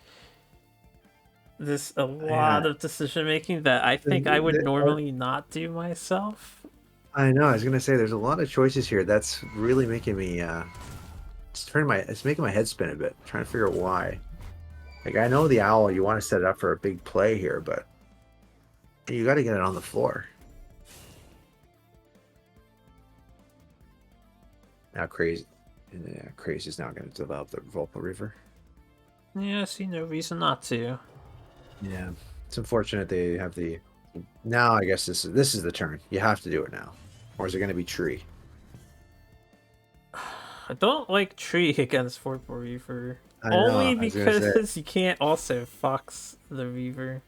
[SPEAKER 2] there's a lot
[SPEAKER 1] Yeah.
[SPEAKER 2] of decision making that I think I would normally not do myself.
[SPEAKER 1] I know, I was gonna say there's a lot of choices here. That's really making me it's making my head spin a bit, trying to figure out why. Like I know the Owl, you want to set it up for a big play here, but you got to get it on the floor. Now Crazy is now going to develop the Volpa River.
[SPEAKER 2] Yeah, I see no reason not to.
[SPEAKER 1] Yeah, it's unfortunate they have the. Now I guess this is the turn. You have to do it now, or is it going to be Tree?
[SPEAKER 2] I don't like Tree against Vorpal Reaver.
[SPEAKER 1] I know.
[SPEAKER 2] Only
[SPEAKER 1] I was going to say.
[SPEAKER 2] because you can't also Fox the Reaver.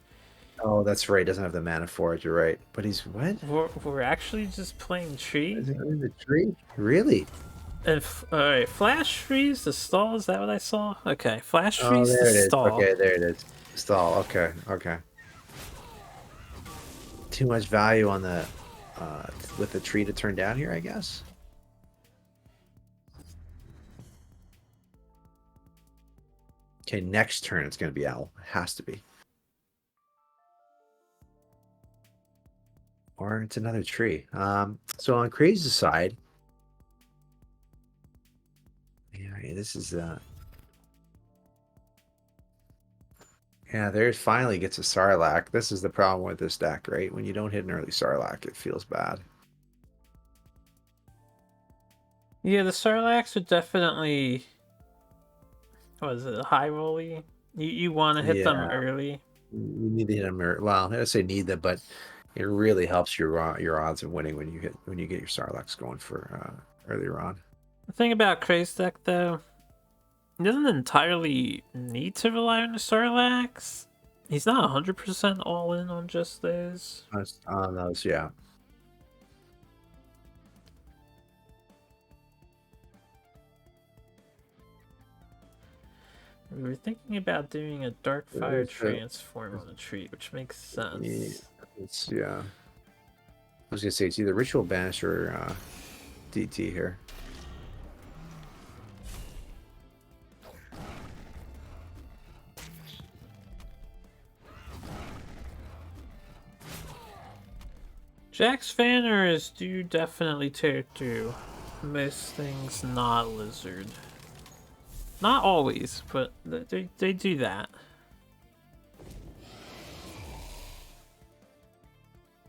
[SPEAKER 1] Oh, that's right. Doesn't have the mana for it. You're right. But he's what?
[SPEAKER 2] We're actually just playing Tree?
[SPEAKER 1] Is it in the tree? Really?
[SPEAKER 2] And alright, Flash Freeze to stall, is that what I saw? Okay, Flash
[SPEAKER 1] Oh,
[SPEAKER 2] Freeze to
[SPEAKER 1] there it is.
[SPEAKER 2] stall.
[SPEAKER 1] Okay, there it is. Stall. Okay, okay. Too much value on the with the tree to turn down here, I guess. Okay, next turn it's going to be Owl. It has to be. Or it's another tree. So on Crazy's side, yeah, this is yeah, there's finally gets a Sarlacc. This is the problem with this deck, right? When you don't hit an early Sarlacc, it feels bad.
[SPEAKER 2] Yeah, the Sarlaccs are definitely... What is it, high rolly? You want to hit them
[SPEAKER 1] Yeah,
[SPEAKER 2] early.
[SPEAKER 1] you need to hit them. Well, I say need that, but it really helps your odds of winning when you get your Sarlaccs going for earlier on.
[SPEAKER 2] The thing about Craze deck, though, he doesn't entirely need to rely on the Sarlaccs. He's not 100% all in on just those.
[SPEAKER 1] On those, yeah.
[SPEAKER 2] We were thinking about doing a Darkfire transform on the tree, which makes sense.
[SPEAKER 1] Yeah. I was gonna say it's either Ritual Banish or DT here.
[SPEAKER 2] Jack's fanners do definitely tear through most things not lizard. Not always, but they do that.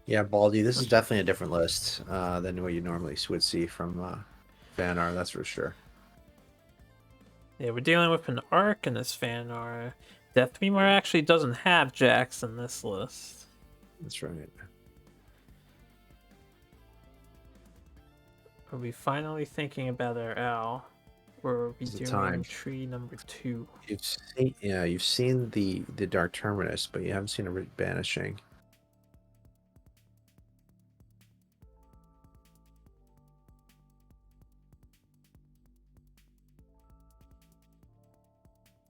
[SPEAKER 1] Yeah, Baldy, this is definitely a different list than what you normally would see from Vanar, that's for sure.
[SPEAKER 2] Yeah, we're dealing with an arc in this Vanar. Death Beamer actually doesn't have Jax in this list.
[SPEAKER 1] That's right.
[SPEAKER 2] Are we finally thinking about our owl? Or are we doing tree number 2?
[SPEAKER 1] You've seen the Dark Terminus, but you haven't seen a banishing.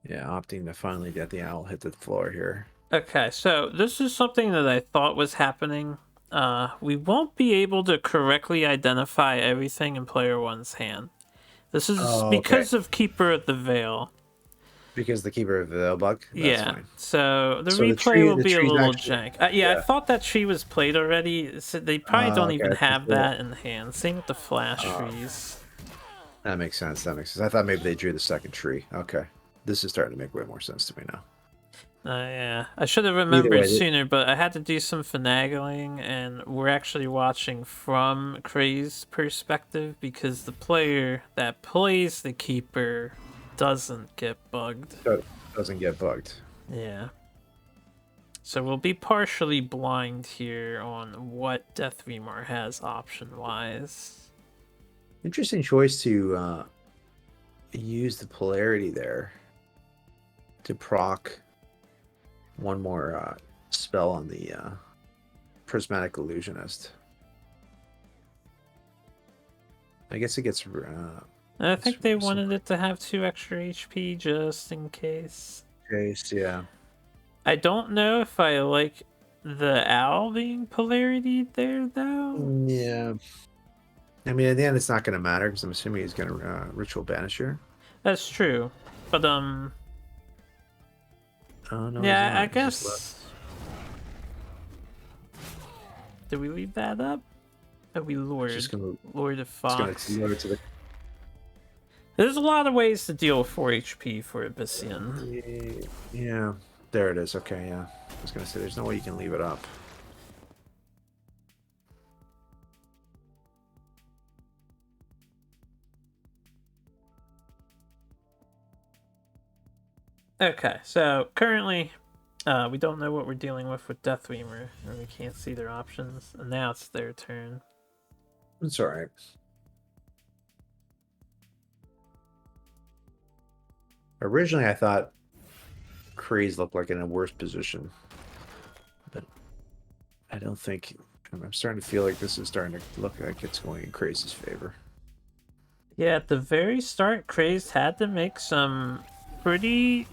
[SPEAKER 1] Yeah, opting to finally get the owl hit the floor here.
[SPEAKER 2] Okay, so this is something that I thought was happening. We won't be able to correctly identify everything in player 1's hand. This is because of Keeper of the Veil.
[SPEAKER 1] because the keeper of the bug. That's
[SPEAKER 2] Yeah,
[SPEAKER 1] fine.
[SPEAKER 2] so the
[SPEAKER 1] So
[SPEAKER 2] replay will
[SPEAKER 1] the
[SPEAKER 2] be a
[SPEAKER 1] tree's
[SPEAKER 2] little
[SPEAKER 1] actually
[SPEAKER 2] jank. Yeah, I
[SPEAKER 1] yeah.
[SPEAKER 2] thought that tree was played already. So they probably don't
[SPEAKER 1] Okay,
[SPEAKER 2] even
[SPEAKER 1] I was
[SPEAKER 2] have
[SPEAKER 1] gonna say
[SPEAKER 2] that in hand. Same with the flash
[SPEAKER 1] uh,
[SPEAKER 2] trees.
[SPEAKER 1] that makes sense. That makes sense. I thought maybe they drew the second tree. Okay, this is starting to make way more sense to me now.
[SPEAKER 2] Yeah, I should have
[SPEAKER 1] Either
[SPEAKER 2] remembered
[SPEAKER 1] way,
[SPEAKER 2] sooner, but I had to do some finagling, and we're actually watching from Kray's perspective because the player that plays the keeper doesn't get bugged.
[SPEAKER 1] it doesn't get bugged.
[SPEAKER 2] Yeah. So we'll be partially blind here on what Death Remar has option-wise.
[SPEAKER 1] Interesting choice to use the polarity there to proc one more spell on the prismatic illusionist. I guess it gets
[SPEAKER 2] I think they
[SPEAKER 1] some
[SPEAKER 2] wanted it to have 2 extra HP just in case.
[SPEAKER 1] case, yeah.
[SPEAKER 2] I don't know if I like the owl being polarity there, though.
[SPEAKER 1] Yeah. I mean, at the end, it's not going to matter because I'm assuming he's going to ritual banisher.
[SPEAKER 2] That's true. But,
[SPEAKER 1] Oh, no, he's
[SPEAKER 2] yeah, I
[SPEAKER 1] not. He's just left.
[SPEAKER 2] guess... Did we leave that up? Oh, we
[SPEAKER 1] He's just
[SPEAKER 2] lured.
[SPEAKER 1] going to
[SPEAKER 2] Lured a
[SPEAKER 1] it's going
[SPEAKER 2] fox.
[SPEAKER 1] to lure to the.
[SPEAKER 2] There's a lot of ways to deal with 4 HP for Abyssian.
[SPEAKER 1] Yeah, there it is. Okay, yeah. I was going to say, there's no way you can leave it up.
[SPEAKER 2] Okay, so currently, we don't know what we're dealing with Death Reamer, and we can't see their options. And now it's their turn.
[SPEAKER 1] It's all right. Originally, I thought Kreese looked like in a worse position, but I don't think. I'm starting to feel like this is starting to look like it's going in Kreese's favor.
[SPEAKER 2] Yeah, at the very start, Crazed had to make some pretty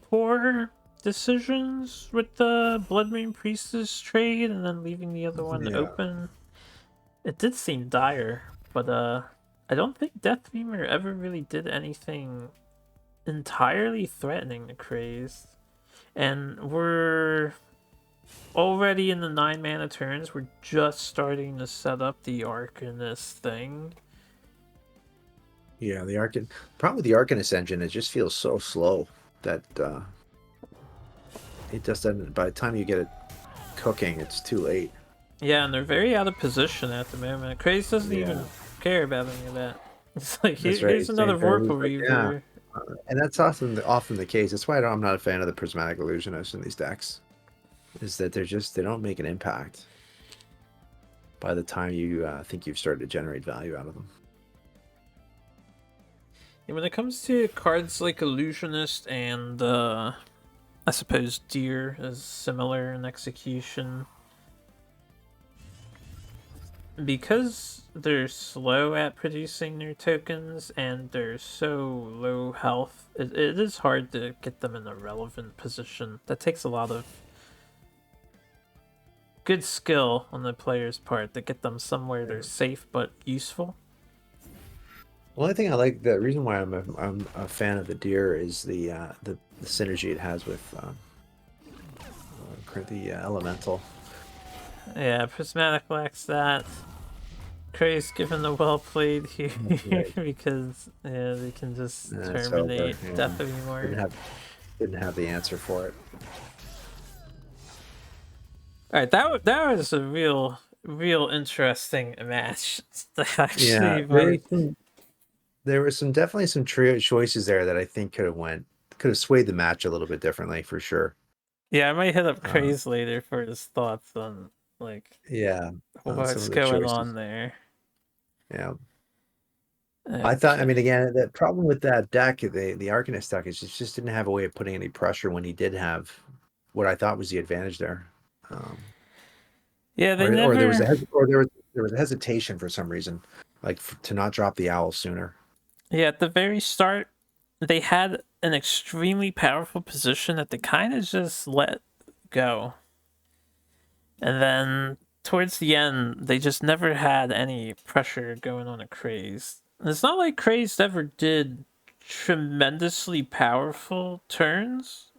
[SPEAKER 2] poor decisions with the Bloodmarine Priestess trade, and then leaving the other one
[SPEAKER 1] Yeah.
[SPEAKER 2] open. It did seem dire, but I don't think Death Reamer ever really did anything entirely threatening to Crazed. And we're already in the 9 mana turns. We're just starting to set up the Arcanist thing.
[SPEAKER 1] Yeah, the Arcan. Problem with the Arcanist engine, it just feels so slow that it just doesn't. By the time you get it cooking, it's too late.
[SPEAKER 2] Yeah, and they're very out of position at the moment. Craze doesn't
[SPEAKER 1] Yeah,
[SPEAKER 2] even care about any of that. It's like,
[SPEAKER 1] that's right.
[SPEAKER 2] here's
[SPEAKER 1] It's
[SPEAKER 2] another
[SPEAKER 1] staying very
[SPEAKER 2] Vorpal
[SPEAKER 1] but yeah,
[SPEAKER 2] Reaver.
[SPEAKER 1] and that's often the case. That's why I'm not a fan of the Prismatic Illusionist in these decks. Is that they don't make an impact by the time you think you've started to generate value out of them.
[SPEAKER 2] And when it comes to cards like Illusionist and, I suppose Deer is similar in execution. Because they're slow at producing their tokens and they're so low health, it is hard to get them in a relevant position. That takes a lot of good skill on the player's part to get them somewhere they're safe but useful.
[SPEAKER 1] The only thing I like, the reason why I'm a fan of the Deer is the synergy it has with the Elemental.
[SPEAKER 2] Yeah, Prismatic lacks that. Craze given the well played here
[SPEAKER 1] Right.
[SPEAKER 2] because yeah, they can just
[SPEAKER 1] It's over.
[SPEAKER 2] terminate
[SPEAKER 1] Yeah.
[SPEAKER 2] Death anymore.
[SPEAKER 1] Didn't have the answer for it.
[SPEAKER 2] Alright, that was a real interesting match.
[SPEAKER 1] Yeah,
[SPEAKER 2] Actually might
[SPEAKER 1] there were some definitely some trio choices there that I think could have swayed the match a little bit differently for sure.
[SPEAKER 2] yeah, I might hit up
[SPEAKER 1] Uh,
[SPEAKER 2] Craze later for his thoughts on like
[SPEAKER 1] yeah, some
[SPEAKER 2] what's
[SPEAKER 1] of the
[SPEAKER 2] going
[SPEAKER 1] choices.
[SPEAKER 2] on there.
[SPEAKER 1] Yeah, I thought. I
[SPEAKER 2] Okay.
[SPEAKER 1] mean, again, the problem with that deck, the Arcanist deck, is it just didn't have a way of putting any pressure when he did have what I thought was the advantage there. Um,
[SPEAKER 2] Yeah, they
[SPEAKER 1] or there was
[SPEAKER 2] never.
[SPEAKER 1] there was a hesitation for some reason, like to not drop the owl sooner.
[SPEAKER 2] Yeah, at the very start, they had an extremely powerful position that they kind of just let go. And then towards the end, they just never had any pressure going on a Craze. And it's not like Craze ever did tremendously powerful turns,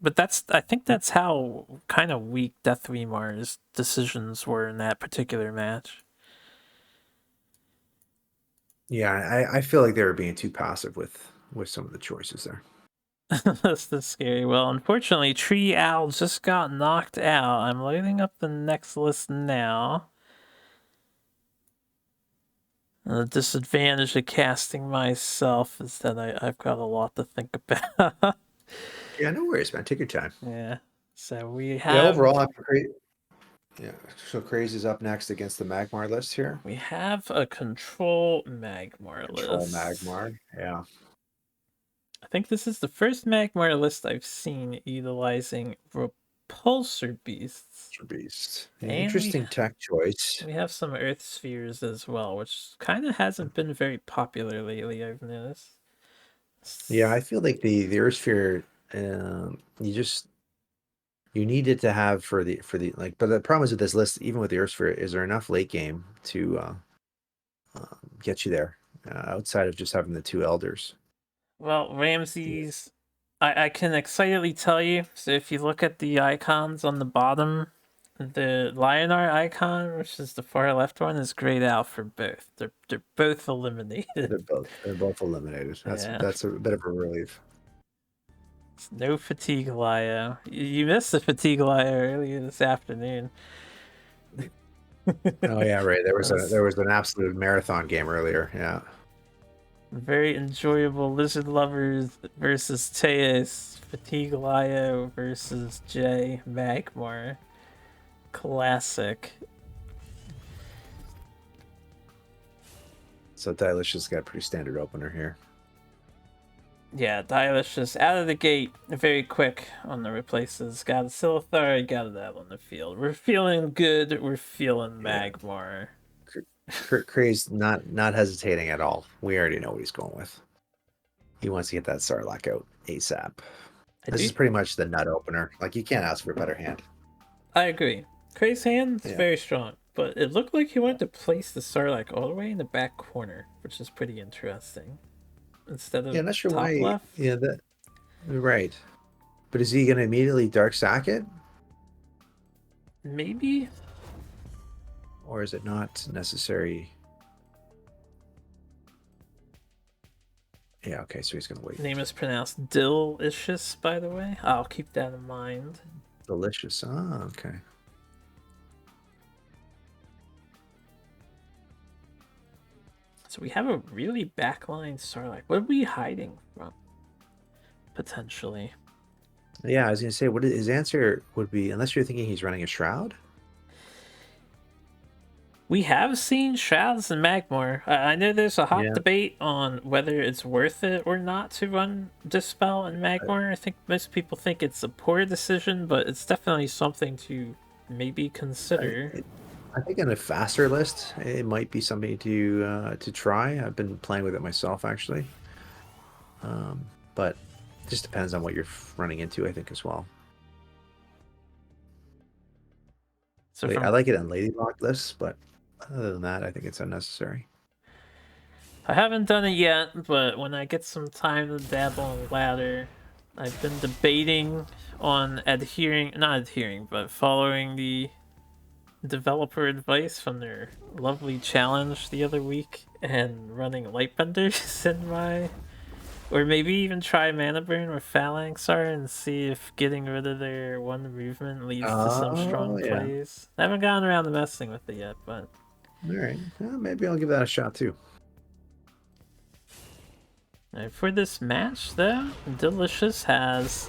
[SPEAKER 2] but I think that's how kind of weak Death Remar's decisions were in that particular match.
[SPEAKER 1] Yeah, I feel like they were being too passive with some of the choices there.
[SPEAKER 2] That's the scary. Well, unfortunately, Tree Owl just got knocked out. I'm loading up the next list now. The disadvantage of casting myself is that I've got a lot to think about.
[SPEAKER 1] Yeah, no worries, man. Take your time.
[SPEAKER 2] Yeah. So we
[SPEAKER 1] Yeah, overall,
[SPEAKER 2] have
[SPEAKER 1] yeah. So Craze is up next against the Magmar list here.
[SPEAKER 2] a control Magmar
[SPEAKER 1] Control
[SPEAKER 2] list.
[SPEAKER 1] Magmar. Yeah.
[SPEAKER 2] I think this is the first Magmar list I've seen utilizing repulsor beasts.
[SPEAKER 1] Beast. Yeah,
[SPEAKER 2] And
[SPEAKER 1] interesting tech choice.
[SPEAKER 2] we have some Earth spheres as well, which kind of hasn't been very popular lately, I've noticed.
[SPEAKER 1] Yeah, I feel like the Earth Sphere, you need it to have for the like. But the problem is with this list, even with the Earth Sphere, is there enough late game to get you there outside of just having the two elders?
[SPEAKER 2] Well, Ramses, I can excitedly tell you. So if you look at the icons on the bottom, the Lionar icon, which is the far left one, is grayed out for both. They're both eliminated.
[SPEAKER 1] They're both eliminated. That's
[SPEAKER 2] Yeah.
[SPEAKER 1] that's a bit of a relief.
[SPEAKER 2] It's no fatigue Lio. You missed the fatigue Lio earlier this afternoon.
[SPEAKER 1] Oh yeah, right. There was a
[SPEAKER 2] That's
[SPEAKER 1] there was an absolute marathon game earlier. Yeah.
[SPEAKER 2] very enjoyable. Lizard Lovers versus Teus. Fatigue Lio versus J. Magmar. Classic.
[SPEAKER 1] So Duelyst has got a pretty standard opener here.
[SPEAKER 2] Yeah, Duelyst just out of the gate, very quick on the replaces. Got a Silithar, got it out on the field. We're feeling good. We're feeling
[SPEAKER 1] Yeah.
[SPEAKER 2] Magmar.
[SPEAKER 1] Craze not hesitating at all. We already know what he's going with. He wants to get that Sarlacc out ASAP.
[SPEAKER 2] I
[SPEAKER 1] This
[SPEAKER 2] do.
[SPEAKER 1] is pretty much the nut opener. Like you can't ask for a better hand.
[SPEAKER 2] I agree. Cray's hand is
[SPEAKER 1] Yeah.
[SPEAKER 2] very strong, but it looked like he wanted to place the Sarlacc all the way in the back corner, which is pretty interesting. Instead
[SPEAKER 1] Yeah,
[SPEAKER 2] of
[SPEAKER 1] not sure
[SPEAKER 2] top
[SPEAKER 1] why.
[SPEAKER 2] left,
[SPEAKER 1] Yeah, that right. But is he gonna immediately dark sack it?
[SPEAKER 2] maybe.
[SPEAKER 1] Or is it not necessary? Yeah, okay, so he's gonna wait.
[SPEAKER 2] Name is pronounced Duelyst, by the way. I'll keep that in mind.
[SPEAKER 1] Delicious. Ah, okay.
[SPEAKER 2] So we have a really backline Sarlacc. What are we hiding from? Potentially.
[SPEAKER 1] Yeah, I was gonna say what his answer would be, unless you're thinking he's running a shroud.
[SPEAKER 2] We have seen Shrouds and Magmar. I know there's a hot
[SPEAKER 1] Yeah.
[SPEAKER 2] debate on whether it's worth it or not to run Dispel and Magmar. I think most people think it's a poor decision, but it's definitely something to maybe consider.
[SPEAKER 1] I think on a faster list, it might be something to try. I've been playing with it myself actually, but it just depends on what you're running into. I think as well.
[SPEAKER 2] So
[SPEAKER 1] I
[SPEAKER 2] from
[SPEAKER 1] like it on Ladyblock lists, but other than that, I think it's unnecessary.
[SPEAKER 2] I haven't done it yet, but when I get some time to dabble on ladder, I've been debating on not adhering, but following the developer advice from their lovely challenge the other week and running Lightbenders in my. Or maybe even try Mana Burn with Phalanxar and see if getting rid of their one movement leads to some strong
[SPEAKER 1] Oh yeah.
[SPEAKER 2] plays. I haven't gotten around to messing with it yet, but.
[SPEAKER 1] All right. Well, maybe I'll give that a shot too.
[SPEAKER 2] For this match, though, Delicious has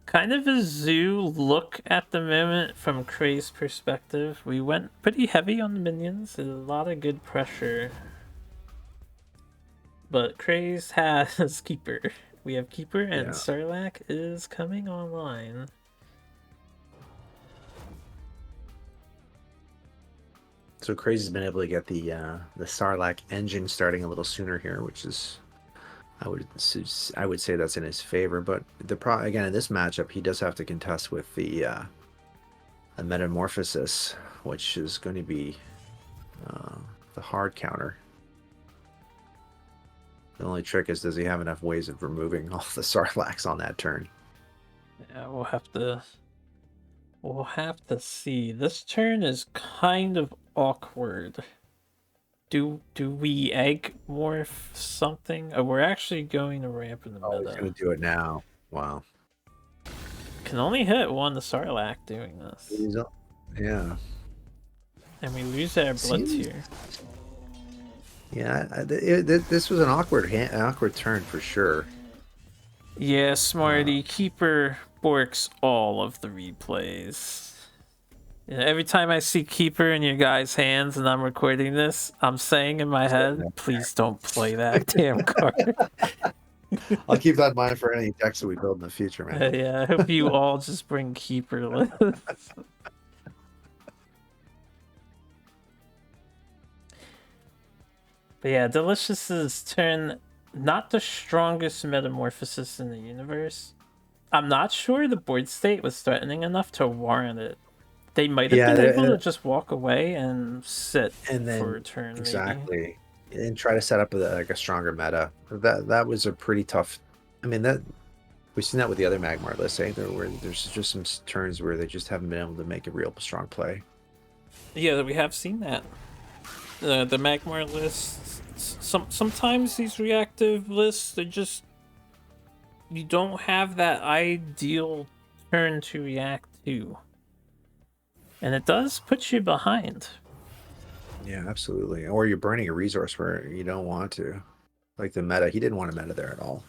[SPEAKER 2] kind of a zoo look at the moment from Cray's perspective. We went pretty heavy on the minions, a lot of good pressure. But Cray's has Keeper. We have Keeper, and
[SPEAKER 1] Yeah.
[SPEAKER 2] Sarlacc is coming online.
[SPEAKER 1] So Crazy's been able to get the Sarlacc engine starting a little sooner here, which is I would say that's in his favor. But again in this matchup, he does have to contest with the Metamorphosis, which is going to be the hard counter. The only trick is, does he have enough ways of removing all the Sarlaccs on that turn?
[SPEAKER 2] Yeah, we'll have to see. This turn is kind of awkward. Do we egg morph something? Oh, we're actually going to ramp in the
[SPEAKER 1] Oh, he's
[SPEAKER 2] meta.
[SPEAKER 1] going to do it now. Wow.
[SPEAKER 2] Can only hit one Sarlacc doing this.
[SPEAKER 1] Yeah.
[SPEAKER 2] And we lose our blood
[SPEAKER 1] Seems...
[SPEAKER 2] tier.
[SPEAKER 1] Yeah, this was an awkward turn for sure.
[SPEAKER 2] Yeah, Smarty, Keeper borks all of the replays. Yeah, every time I see Keeper in your guys' hands and I'm recording this, I'm saying in my head, please don't play that damn card.
[SPEAKER 1] I'll keep that in mind for any decks that we build in the future, man.
[SPEAKER 2] Yeah, I hope you all just bring Keeper lists. But yeah, Delicious' turn, not the strongest metamorphosis in the universe. I'm not sure the board state was threatening enough to warrant it. They might have been able to just walk away and sit
[SPEAKER 1] and then,
[SPEAKER 2] for a turn,
[SPEAKER 1] exactly, maybe. And try to set up a stronger meta. That was a pretty tough. I mean, that we've seen that with the other Magmar lists, eh? There's just some turns where they just haven't been able to make a real strong play.
[SPEAKER 2] Yeah, we have seen that. The Magmar lists. Sometimes these reactive lists, you don't have that ideal turn to react to. And it does put you behind.
[SPEAKER 1] Yeah, absolutely. Or you're burning a resource where you don't want to. Like the meta. He didn't want a meta there at all.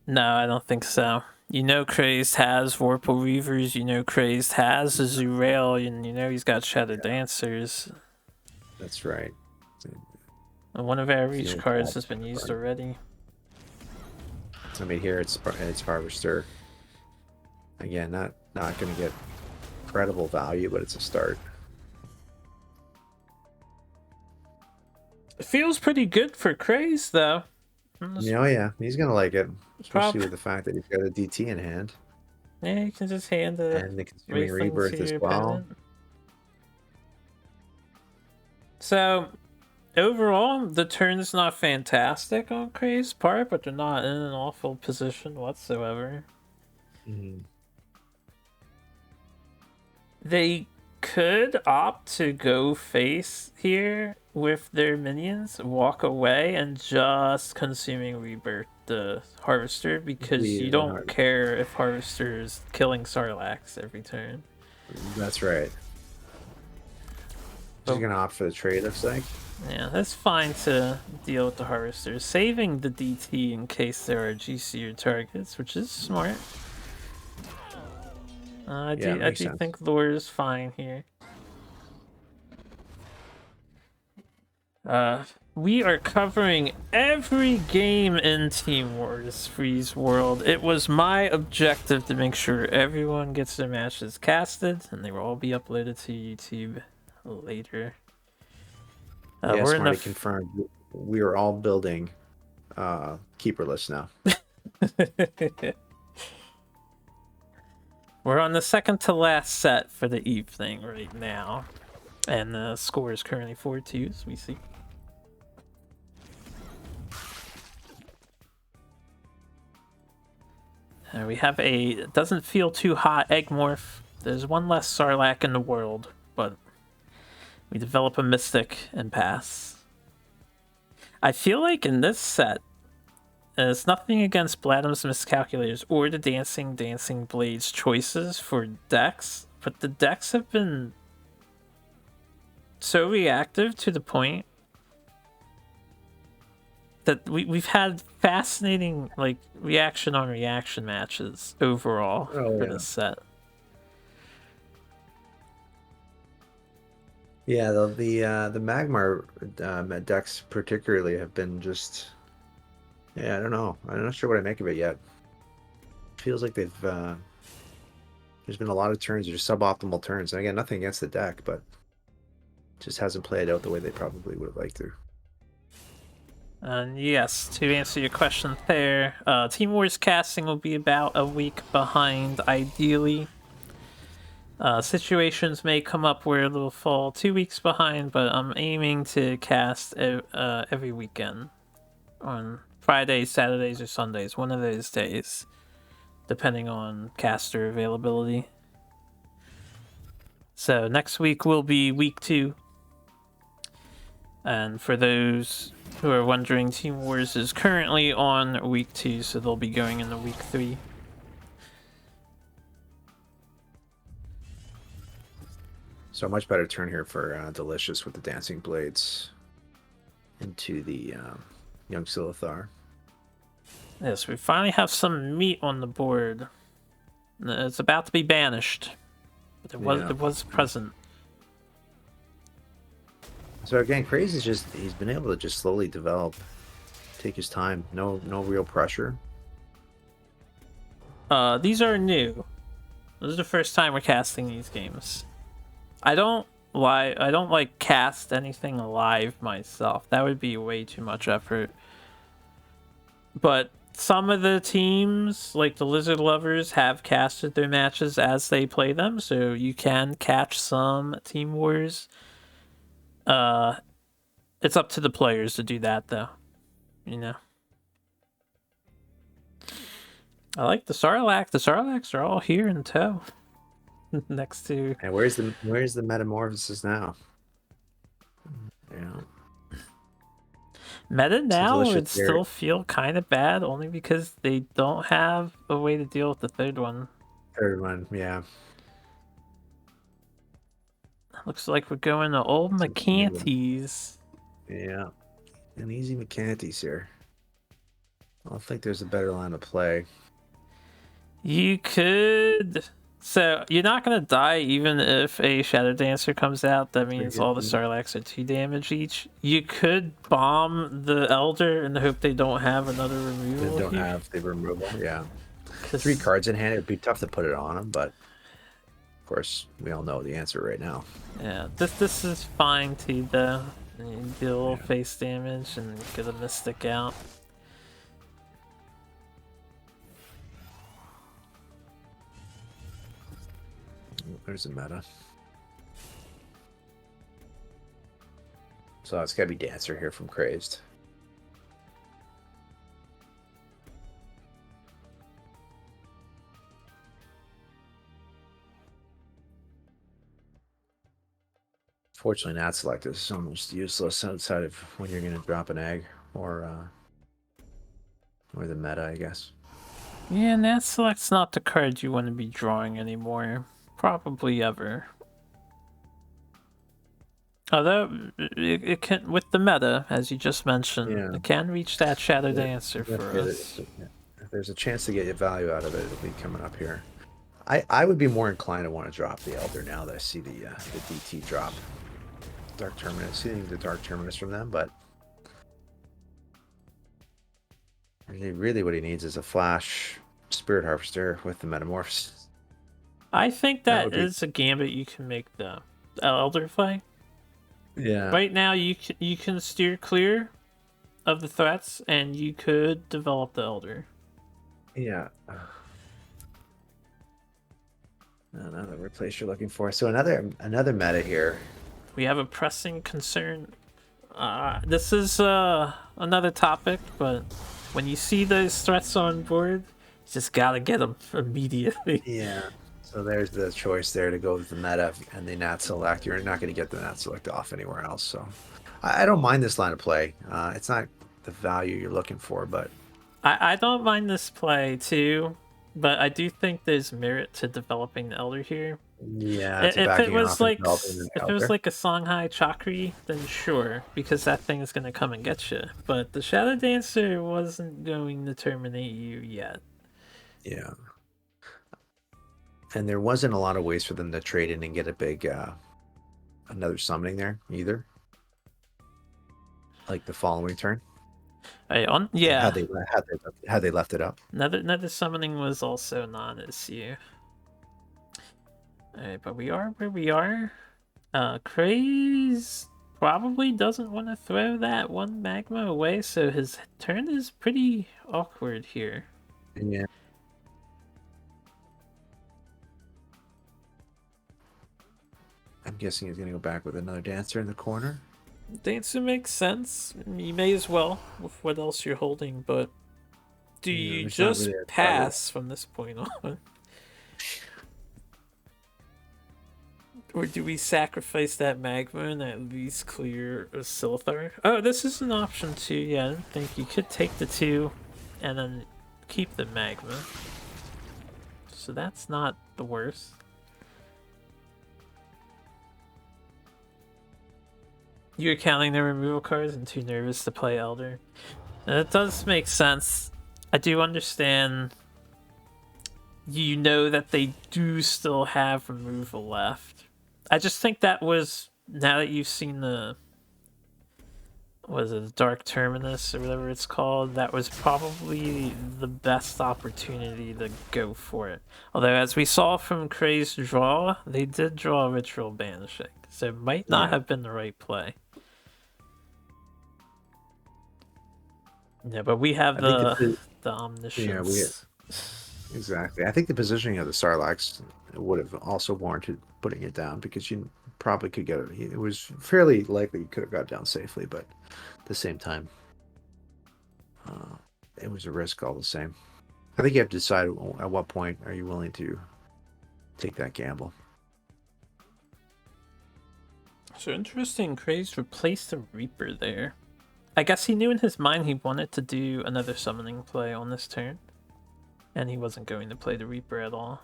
[SPEAKER 2] No, I don't think so. You know Crazed has Vorpal Reavers, you know Crazed has Azurail, and you know he's got Shadow Dancers.
[SPEAKER 1] That's right.
[SPEAKER 2] And one of our reach cards has been used already.
[SPEAKER 1] I mean, here it's Harvester. Again, not going to get incredible value, but it's a start.
[SPEAKER 2] It feels pretty good for Craze, though.
[SPEAKER 1] Oh, yeah. He's going to like it. Especially with the fact that he's got a DT in hand.
[SPEAKER 2] Yeah, you can just hand it.
[SPEAKER 1] And the Consuming Rebirth as well.
[SPEAKER 2] Opponent. So, overall, the turn's not fantastic on Craze's part, but they're not in an awful position whatsoever.
[SPEAKER 1] Mm-hmm.
[SPEAKER 2] They could opt to go face here with their minions, walk away, and just Consuming Rebirth the Harvester, because you don't care if Harvester is killing Sarlaccs every turn.
[SPEAKER 1] That's right. She's gonna opt for the trade, looks like.
[SPEAKER 2] Yeah, that's fine to deal with the Harvester. Saving the DT in case there are GCer targets, which is smart. I do think lore is fine here. We are covering every game in Team Wars Freeze World. It was my objective to make sure everyone gets their matches casted, and they will all be uploaded to YouTube later.
[SPEAKER 1] Yes, Marty confirmed. We are all building keeper lists now.
[SPEAKER 2] We're on the second to last set for the evening right now. And the score is currently 4-2, as we see. We have a doesn't feel too hot egg morph. There's one less Sarlacc in the world, but we develop a Mystic and pass. I feel like in this set, it's nothing against Bladham's Miscalculators or the Dancing Blades choices for decks, but the decks have been so reactive to the point that we've had fascinating reaction on reaction matches overall for this set.
[SPEAKER 1] Yeah, the Magmar decks particularly have been just, I don't know. I'm not sure what I make of it yet. It feels like they've there's been a lot of turns, just suboptimal turns. And again, nothing against the deck, but it just hasn't played out the way they probably would have liked to.
[SPEAKER 2] And yes, to answer your question there, Team Wars casting will be about a week behind, ideally. Situations may come up where it'll fall 2 weeks behind, but I'm aiming to cast every weekend on Fridays, Saturdays, or Sundays. One of those days, depending on caster availability. So next week will be week 2. And for those who are wondering, Team Wars is currently on week 2, so they'll be going into week 3.
[SPEAKER 1] So a much better turn here for Duelyst with the Dancing Blades into the Young Silithar.
[SPEAKER 2] Yes, we finally have some meat on the board. It's about to be banished, but it was present.
[SPEAKER 1] So again, Crazy is just, he's been able to just slowly develop, take his time, no real pressure.
[SPEAKER 2] These are new. This is the first time we're casting these games. I don't like cast anything live myself. That would be way too much effort. But some of the teams, like the Lizard Lovers, have casted their matches as they play them, so you can catch some Team Wars. It's up to the players to do that, though. You know. I like the Sarlacc. The Sarlaccs are all here in tow. Next to.
[SPEAKER 1] And where's the Metamorphosis now? Yeah.
[SPEAKER 2] Meta now would
[SPEAKER 1] there.
[SPEAKER 2] still feel kind of bad, only because they don't have a way to deal with the third one.
[SPEAKER 1] Yeah.
[SPEAKER 2] Looks like we're going to old Macantes.
[SPEAKER 1] Yeah. An easy Macantes here. I don't think there's a better line of play.
[SPEAKER 2] You could. So you're not gonna die even if a Shadow Dancer comes out. That means all the Sarlaccs are 2 damage each. You could bomb the Elder in the hope they don't have another removal.
[SPEAKER 1] They don't have the removal, yeah. 3 cards in hand, it'd be tough to put it on them, but of course we all know the answer right now.
[SPEAKER 2] Yeah, this is fine too though. You deal a little face damage and get a Mystic out.
[SPEAKER 1] There's a meta. So it's gotta be Dancer here from Crazed. Fortunately, not selected. This is almost useless outside of when you're gonna drop an egg or the meta, I guess.
[SPEAKER 2] Yeah, Nat Select's not the card you want to be drawing anymore. Probably ever. Although, it can, with the meta, as you just mentioned, it can reach that Shadow Dancer for us.
[SPEAKER 1] If there's a chance to get value out of it, it'll be coming up here. I would be more inclined to want to drop the Elder now that I see the DT drop. Dark Terminus, seeing the Dark Terminus from them, but really what he needs is a flash Spirit Harvester with the Metamorphosis.
[SPEAKER 2] I think that is a gambit you can make the Elder play.
[SPEAKER 1] Yeah.
[SPEAKER 2] Right now, you can steer clear of the threats, and you could develop the Elder.
[SPEAKER 1] Yeah. Another replace you're looking for. So another meta here.
[SPEAKER 2] We have a pressing concern. This is another topic, but when you see those threats on board, you just gotta get them immediately.
[SPEAKER 1] Yeah. So there's the choice there to go with the meta and the Nat Select. You're not going to get the Nat Select off anywhere else. So I don't mind this line of play. It's not the value you're looking for, but
[SPEAKER 2] I don't mind this play too. But I do think there's merit to developing the Elder here.
[SPEAKER 1] Yeah,
[SPEAKER 2] if it was like a Songhai Chakri, then sure, because that thing is gonna come and get you. But the Shadow Dancer wasn't going to terminate you yet.
[SPEAKER 1] Yeah. And there wasn't a lot of ways for them to trade in and get a big another summoning there either. Like the following turn.
[SPEAKER 2] Yeah.
[SPEAKER 1] How they left it up.
[SPEAKER 2] Another summoning was also non-issue. Alright, but we are where we are. Craze probably doesn't want to throw that one magma away, so his turn is pretty awkward here.
[SPEAKER 1] Yeah. I'm guessing he's gonna go back with another Dancer in the corner.
[SPEAKER 2] The answer makes sense. You may as well with what else you're holding, but do
[SPEAKER 1] You know,
[SPEAKER 2] you
[SPEAKER 1] there's not really
[SPEAKER 2] just
[SPEAKER 1] a target.
[SPEAKER 2] pass from this point on? Or do we sacrifice that magma and at least clear a Silithar? Oh, this is an option too. Yeah, I didn't think you could take the 2 and then keep the magma. So that's not the worst. You're counting the removal cards and too nervous to play Elder. And it does make sense. I do understand. You know that they do still have removal left. I just think that was, now that you've seen the, was it Dark Terminus or whatever it's called, that was probably the best opportunity to go for it. Although, as we saw from Kray's draw, they did draw Ritual Banishing, so it might not
[SPEAKER 1] Yeah,
[SPEAKER 2] have been the right play. Yeah, but we have
[SPEAKER 1] I think
[SPEAKER 2] the
[SPEAKER 1] yeah we
[SPEAKER 2] Omniscience.
[SPEAKER 1] exactly. I think the positioning of the Sarlacc would have also warranted putting it down because you probably could get it. It was fairly likely you could have got down safely, but at the same time, uh, it was a risk all the same. I think you have to decide at what point are you willing to take that gamble.
[SPEAKER 2] So interesting, Kray's replaced the Reaper there. I guess he knew in his mind he wanted to do another summoning play on this turn. And he wasn't going to play the Reaper at all.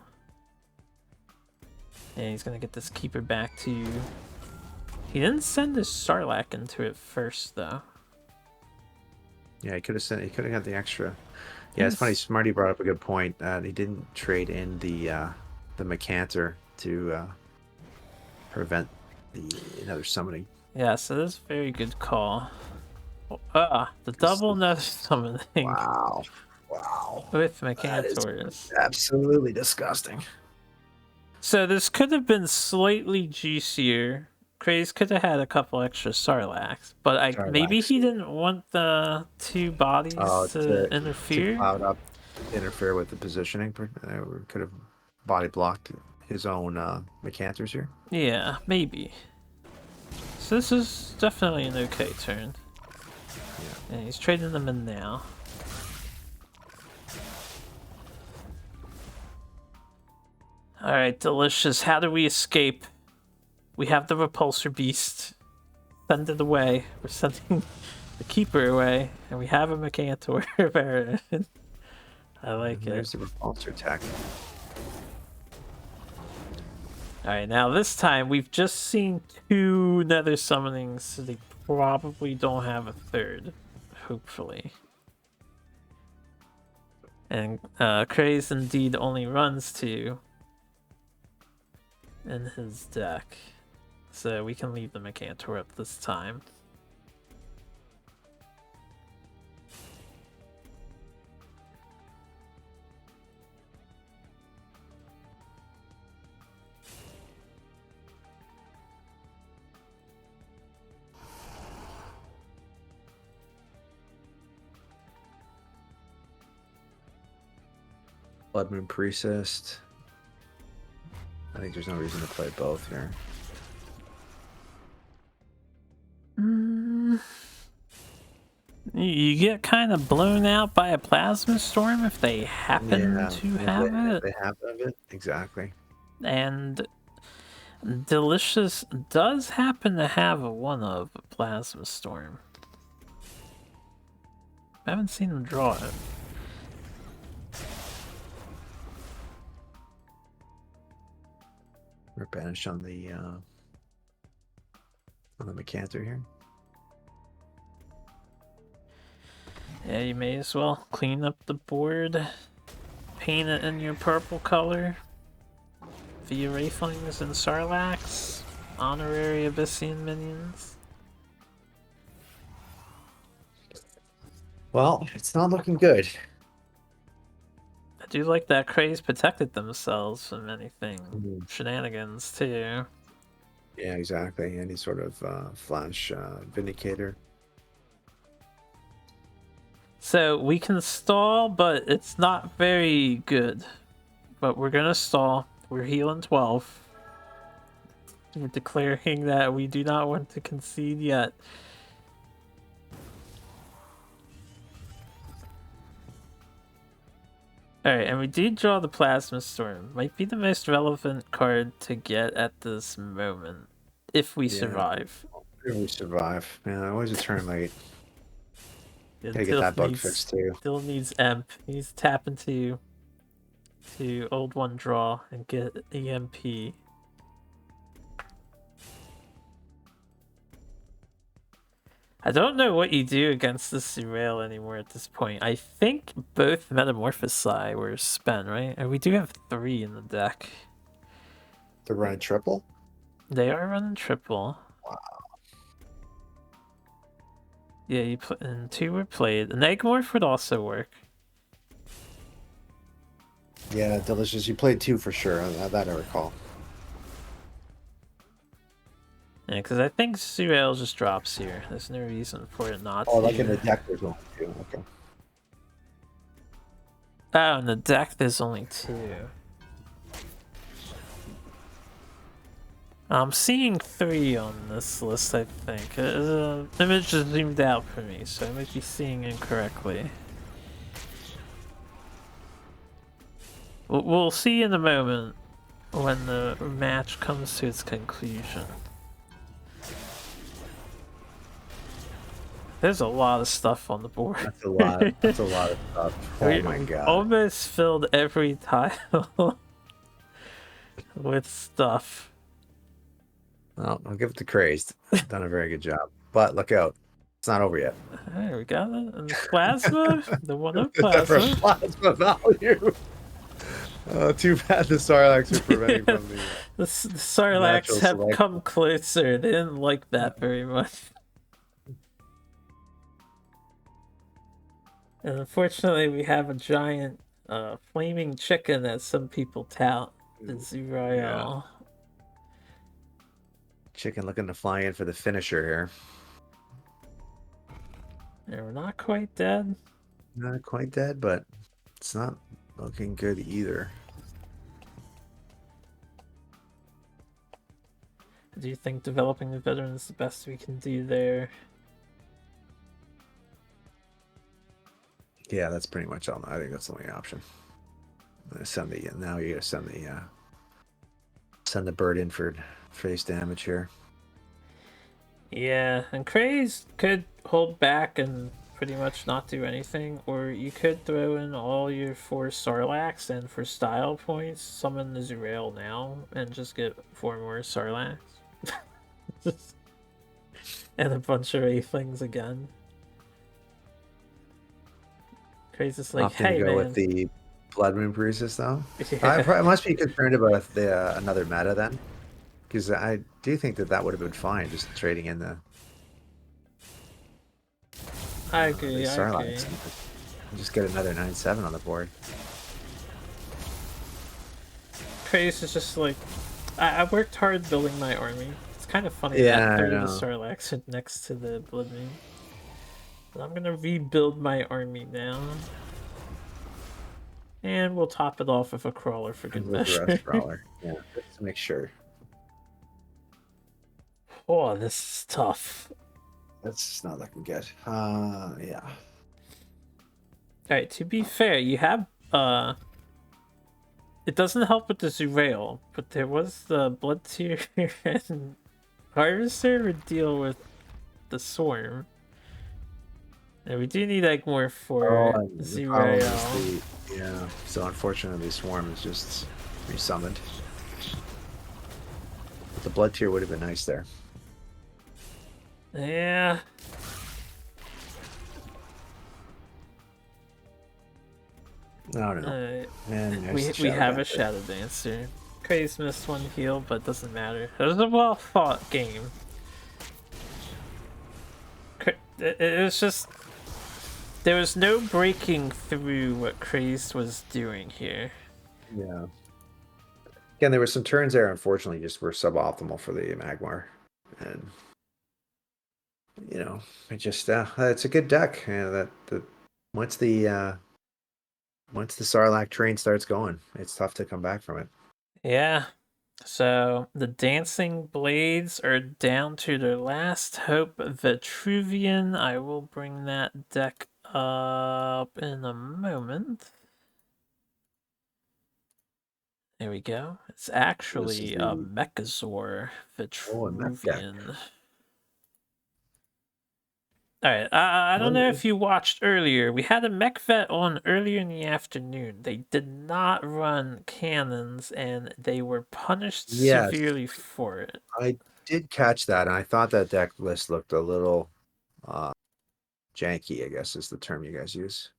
[SPEAKER 2] And he's going to get this Keeper back to... He didn't send his Sarlacc into it first, though.
[SPEAKER 1] Yeah, he could have sent. He could have got the extra. Yeah, it's funny. Smarty brought up a good point. He didn't trade in the Mecanter to prevent another summoning.
[SPEAKER 2] Yeah, so this is a very good call. The double Nether Summoning
[SPEAKER 1] Wow. Wow.
[SPEAKER 2] with
[SPEAKER 1] That is
[SPEAKER 2] Mecantors.
[SPEAKER 1] absolutely disgusting.
[SPEAKER 2] So this could have been slightly juicier. Kraze could have had a couple extra Sarlaccs, but maybe
[SPEAKER 1] Sarlacc.
[SPEAKER 2] he didn't want the 2 bodies to
[SPEAKER 1] To
[SPEAKER 2] interfere.
[SPEAKER 1] cloud up, interfere with the positioning. Could have body blocked his own Mecanters here.
[SPEAKER 2] Yeah, maybe. So this is definitely an okay turn.
[SPEAKER 1] Yeah.
[SPEAKER 2] And he's trading them in now. Alright, delicious. How do we escape? We have the Repulsor Beast. Send it away. We're sending the Keeper away. And we have a Mecantor Baron. I like it.
[SPEAKER 1] There's the repulsor attack.
[SPEAKER 2] Alright, now this time we've just seen 2 Nether Summonings, so they probably don't have a third. Hopefully. And Kraze indeed only runs 2 in his deck. So we can leave the Mecantor up this time.
[SPEAKER 1] Blood Moon Priestess. I think there's no reason to play both here.
[SPEAKER 2] You get kind of blown out by a plasma storm if they happen to have it.
[SPEAKER 1] They have it, exactly.
[SPEAKER 2] And Delicious does happen to have a one of a plasma storm. I haven't seen him draw it.
[SPEAKER 1] We're banished on the Mecantor here.
[SPEAKER 2] Yeah, you may as well clean up the board, paint it in your purple color via Wraithlings and Sarlaccs, honorary Abyssian minions.
[SPEAKER 1] Well, it's not looking good.
[SPEAKER 2] I do like that Kraze protected themselves from anything
[SPEAKER 1] Mhm.
[SPEAKER 2] shenanigans too.
[SPEAKER 1] Yeah, exactly. Any sort of flash Vindicator.
[SPEAKER 2] So we can stall, but it's not very good. But we're gonna stall. We're healing 12. We're declaring that we do not want to concede yet. Alright, and we did draw the Plasma Storm. Might be the most relevant card to get at this moment. If we survive.
[SPEAKER 1] If we survive. Yeah, always a turn late.
[SPEAKER 2] Yeah,
[SPEAKER 1] Gotta get that bug fixed too.
[SPEAKER 2] Still needs EMP. He needs to tap into old one draw and get EMP. I don't know what you do against this Derail anymore at this point. I think both Metamorphosi were spent, right? And we do have 3 in the deck.
[SPEAKER 1] They're running triple?
[SPEAKER 2] They are running triple.
[SPEAKER 1] Wow.
[SPEAKER 2] Yeah, and 2 were played. An Eggmorph would also work.
[SPEAKER 1] Yeah, delicious. You played 2 for sure. That I recall.
[SPEAKER 2] Yeah, because I think Derail just drops here. There's no reason for it not to.
[SPEAKER 1] Oh, like in the deck there's only 2. Okay.
[SPEAKER 2] Oh, in the deck there's only 2. I'm seeing 3 on this list, I think. The image just zoomed out for me, so I might be seeing incorrectly. We'll see in a moment when the match comes to its conclusion. There's a lot of stuff on the board.
[SPEAKER 1] That's a lot. That's a lot of stuff. Oh my god.
[SPEAKER 2] Almost filled every tile with stuff.
[SPEAKER 1] Well, I'll give it to Crazed. Done a very good job. But look out. It's not over yet.
[SPEAKER 2] Alright, we got it. And Plasma, the one of Plasma.
[SPEAKER 1] Plasma value. Too bad the Sarlaccs are preventing from
[SPEAKER 2] the Sarlaccs have come closer. They didn't like that very much. And unfortunately, we have a giant flaming chicken that some people tout. The Zurael.
[SPEAKER 1] Yeah. Chicken looking to fly in for the finisher here.
[SPEAKER 2] Yeah, we're not quite dead.
[SPEAKER 1] Not quite dead, but it's not looking good either.
[SPEAKER 2] Do you think developing the veteran is the best we can do there?
[SPEAKER 1] Yeah, that's pretty much all. I think that's the only option. Send the now you gotta send the bird in for face damage here.
[SPEAKER 2] Yeah, and Craze could hold back and pretty much not do anything, or you could throw in all your 4 Sarlaccs and for style points summon the Zurail now and just get 4 more Sarlaccs. And a bunch of Wraithlings again. Craze is like,
[SPEAKER 1] Often
[SPEAKER 2] hey,
[SPEAKER 1] go
[SPEAKER 2] man.
[SPEAKER 1] with the Blood Moon Bruises though.
[SPEAKER 2] Yeah.
[SPEAKER 1] I must be concerned about the another meta then, because I do think that would have been fine just trading in the.
[SPEAKER 2] I agree.
[SPEAKER 1] Just get another 9/7 on the board.
[SPEAKER 2] Craze is just like, I worked hard building my army. It's kind of funny
[SPEAKER 1] Yeah,
[SPEAKER 2] that 3 of the Sarlaccs are next to the Blood Moon. But I'm gonna rebuild my army now. And we'll top it off with a crawler for good measure.
[SPEAKER 1] Crawler. Yeah, just to make sure.
[SPEAKER 2] Oh, this is tough.
[SPEAKER 1] That's not looking good. Yeah.
[SPEAKER 2] Alright, to be fair, you have it doesn't help with the Zurail, but there was the Blood Tier and Harvester would deal with the Swarm. And we do need Eggmorph for Zurail.
[SPEAKER 1] Yeah, so unfortunately Swarm is just resummoned. But the Blood Tier would have been nice there.
[SPEAKER 2] Yeah.
[SPEAKER 1] I don't know.
[SPEAKER 2] We have a Shadow Dancer. Craze missed one heal, but doesn't matter. It was a well fought game. It was just there was no breaking through what Crazed was doing here.
[SPEAKER 1] Yeah. Again, there were some turns there, unfortunately, just were suboptimal for the Magmar. And, you know, it just, it's a good deck. Yeah, once the Sarlacc train starts going, it's tough to come back from it.
[SPEAKER 2] Yeah. So the Dancing Blades are down to their last hope, Vitruvian. I will bring that deck up in a moment. There we go. It's
[SPEAKER 1] This is
[SPEAKER 2] actually a
[SPEAKER 1] the
[SPEAKER 2] Mechazor
[SPEAKER 1] a mech deck.
[SPEAKER 2] Vitruvian. All right. I don't know
[SPEAKER 1] Well,
[SPEAKER 2] if you watched earlier. We had a mech vet on earlier in the afternoon. They did not run cannons, and they were punished
[SPEAKER 1] yes,
[SPEAKER 2] severely for it.
[SPEAKER 1] I did catch that, and I thought that deck list looked a little uh, janky, I guess is the term you guys use.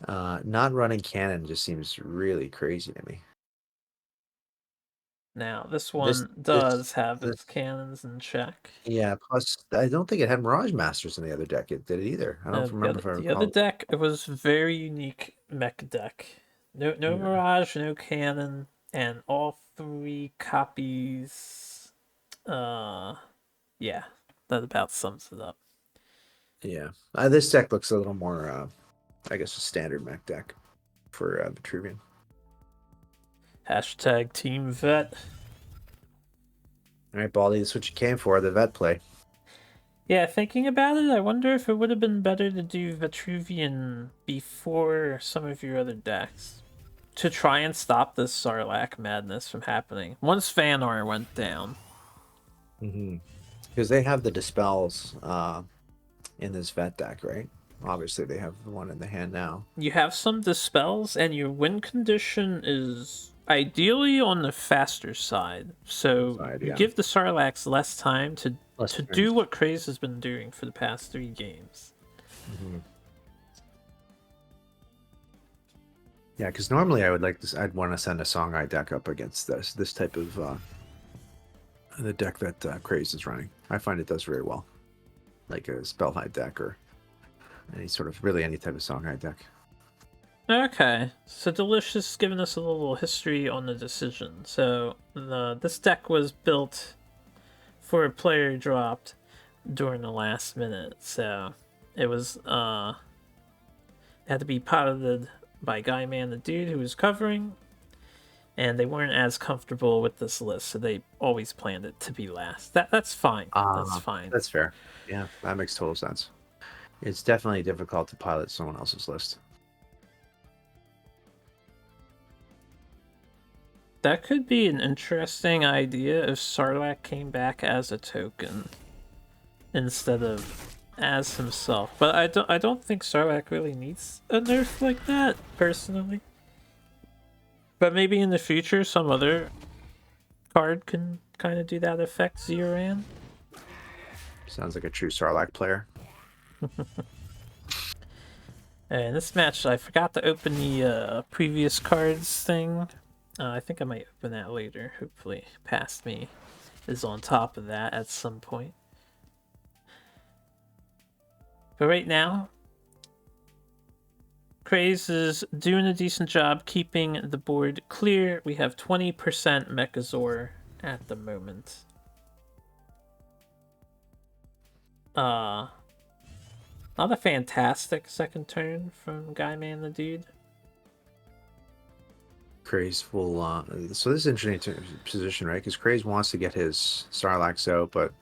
[SPEAKER 1] Not running cannon just seems really crazy to me.
[SPEAKER 2] Now, this
[SPEAKER 1] This,
[SPEAKER 2] one
[SPEAKER 1] this,
[SPEAKER 2] does have
[SPEAKER 1] this,
[SPEAKER 2] its cannons in check.
[SPEAKER 1] yeah. Plus, I don't think it had Mirage Masters in the other deck. It did it either. I don't
[SPEAKER 2] The
[SPEAKER 1] remember
[SPEAKER 2] other
[SPEAKER 1] if I
[SPEAKER 2] the other
[SPEAKER 1] recall.
[SPEAKER 2] deck, it was very unique mech deck. No
[SPEAKER 1] Yeah,
[SPEAKER 2] Mirage, no cannon, and all three copies. Uh, yeah, that about sums it up.
[SPEAKER 1] yeah. This deck looks a little more, I guess, a standard mech deck for Vitruvian.
[SPEAKER 2] Hashtag Team Vet.
[SPEAKER 1] All right, Baldy, that's what you came for, the vet play.
[SPEAKER 2] Yeah, thinking about it, I wonder if it would have been better to do Vitruvian before some of your other decks to try and stop this Sarlacc madness from happening once Vanar went down.
[SPEAKER 1] Because they have the dispels in this vet deck, right? Obviously, they have the one in the hand now.
[SPEAKER 2] You have some dispels, and your win condition is ideally on the faster side. So
[SPEAKER 1] Side,
[SPEAKER 2] you
[SPEAKER 1] yeah.
[SPEAKER 2] give the Sarlaccs less time
[SPEAKER 1] Less
[SPEAKER 2] to do
[SPEAKER 1] turns.
[SPEAKER 2] what Kraze has been doing for the past 3 games.
[SPEAKER 1] Mm-hmm. Yeah, because normally I would like this. I'd want to send a Songhai deck up against this type of the deck that Craze is running. I find it does very well, like a Spellhide deck or any sort of really any type of Songhai deck.
[SPEAKER 2] Okay, so Duelyst has given us a little history on the decision. So this deck was built for a player dropped during the last minute. So it was had to be piloted by Guy Man the dude who was covering, and they weren't as comfortable with this list, so they always planned it to be last. That's fine. That's fine.
[SPEAKER 1] That's fair. Yeah, that makes total sense. It's definitely difficult to pilot someone else's list.
[SPEAKER 2] That could be an interesting idea if Sarlacc came back as a token instead of as himself. But I don't think Sarlacc really needs a nerf like that, personally. But maybe in the future some other card can kind of do that effect, Zeran.
[SPEAKER 1] Sounds like a true Sarlacc player.
[SPEAKER 2] And this match, I forgot to open the previous cards thing. I think I might open that later. Hopefully, Past Me is on top of that at some point. But right now, Kraze is doing a decent job keeping the board clear. We have 20% Mechazor at the moment. Not a fantastic second turn from Guy Man the dude.
[SPEAKER 1] Craze will. So this is an interesting position, right? Because Craze wants to get his Sarlaccs out, but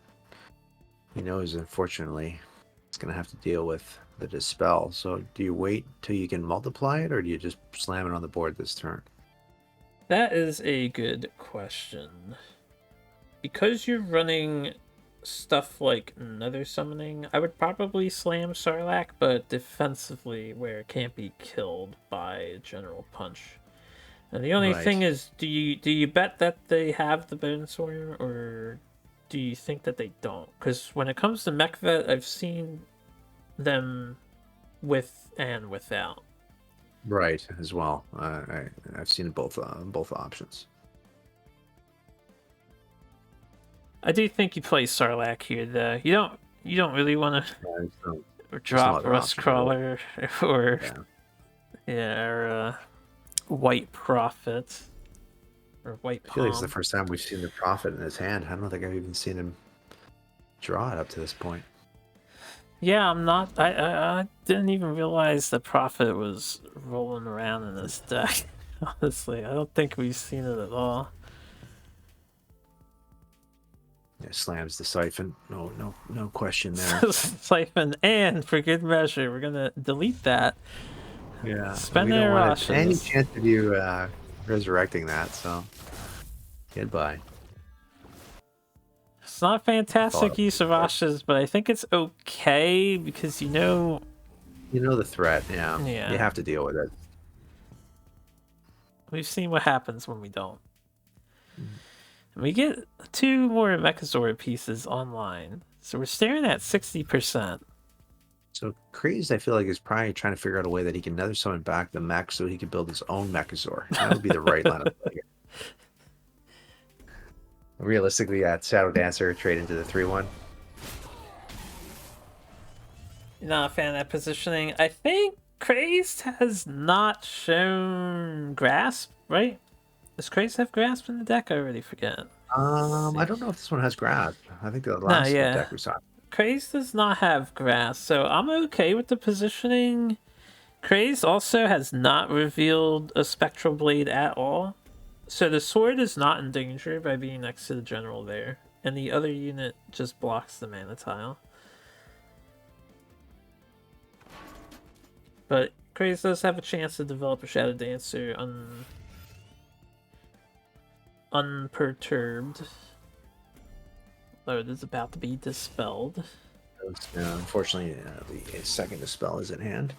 [SPEAKER 1] he knows, unfortunately, he's going to have to deal with the Dispel. So do you wait till you can multiply it, or do you just slam it on the board this turn?
[SPEAKER 2] That is a good question. Because you're running stuff like Nether Summoning, I would probably slam Sarlacc, but defensively where it can't be killed by a General Punch. And the only
[SPEAKER 1] Right.
[SPEAKER 2] thing is, do you bet that they have the Bone Swarm, or do you think that they don't? Because when it comes to Mech Vet, I've seen them with and without.
[SPEAKER 1] Right, as well. I've seen both options.
[SPEAKER 2] I do think you play Sarlacc here, though. You don't really want to
[SPEAKER 1] Yeah, there's no
[SPEAKER 2] drop
[SPEAKER 1] other
[SPEAKER 2] Rust
[SPEAKER 1] option, really.
[SPEAKER 2] Crawler or
[SPEAKER 1] Yeah.
[SPEAKER 2] yeah, or White Prophet or White
[SPEAKER 1] I feel like it's the
[SPEAKER 2] Palm.
[SPEAKER 1] first time we've seen the Prophet in his hand. I don't think I've even seen him draw it up to this point.
[SPEAKER 2] Yeah, I'm not. I didn't even realize the Prophet was rolling around in this deck. Honestly, I don't think we've seen it at all.
[SPEAKER 1] Yeah, slams the siphon. No question there.
[SPEAKER 2] Siphon, and for good measure, we're gonna delete that.
[SPEAKER 1] Yeah,
[SPEAKER 2] Spend
[SPEAKER 1] we don't
[SPEAKER 2] their
[SPEAKER 1] want any
[SPEAKER 2] Ashes.
[SPEAKER 1] chance of you resurrecting that. So goodbye.
[SPEAKER 2] It's not
[SPEAKER 1] I thought
[SPEAKER 2] fantastic
[SPEAKER 1] it was
[SPEAKER 2] use of
[SPEAKER 1] hard.
[SPEAKER 2] Ashes, but I think it's okay because
[SPEAKER 1] You know the threat. Yeah, you
[SPEAKER 2] yeah,
[SPEAKER 1] have to deal with it.
[SPEAKER 2] we've seen what happens when we don't.
[SPEAKER 1] Mhm.
[SPEAKER 2] We get 2 more Mechazord pieces online, so we're staring at 60%.
[SPEAKER 1] So Crazed, I feel like, is probably trying to figure out a way that he can nether summon back the mech so he can build his own Mechazor. That would be the right line of play here. Realistically, yeah, Shadow Dancer trade into the 3/1.
[SPEAKER 2] Not a fan of that positioning. I think Crazed has not shown Grasp, right? Does Crazed have Grasp in the deck? I already forget. Let's
[SPEAKER 1] I
[SPEAKER 2] see.
[SPEAKER 1] don't know if this one has grasp. I think the
[SPEAKER 2] No,
[SPEAKER 1] last
[SPEAKER 2] yeah.
[SPEAKER 1] deck we saw.
[SPEAKER 2] Crazed does not have Grasp, so I'm okay with the positioning. Crazed also has not revealed a Spectral Blade at all. So the sword is not in danger by being next to the general there. And the other unit just blocks the mana tile. But Crazed does have a chance to develop a Shadow Dancer unperturbed. Though it is about to be dispelled.
[SPEAKER 1] Unfortunately, the second dispel is in hand.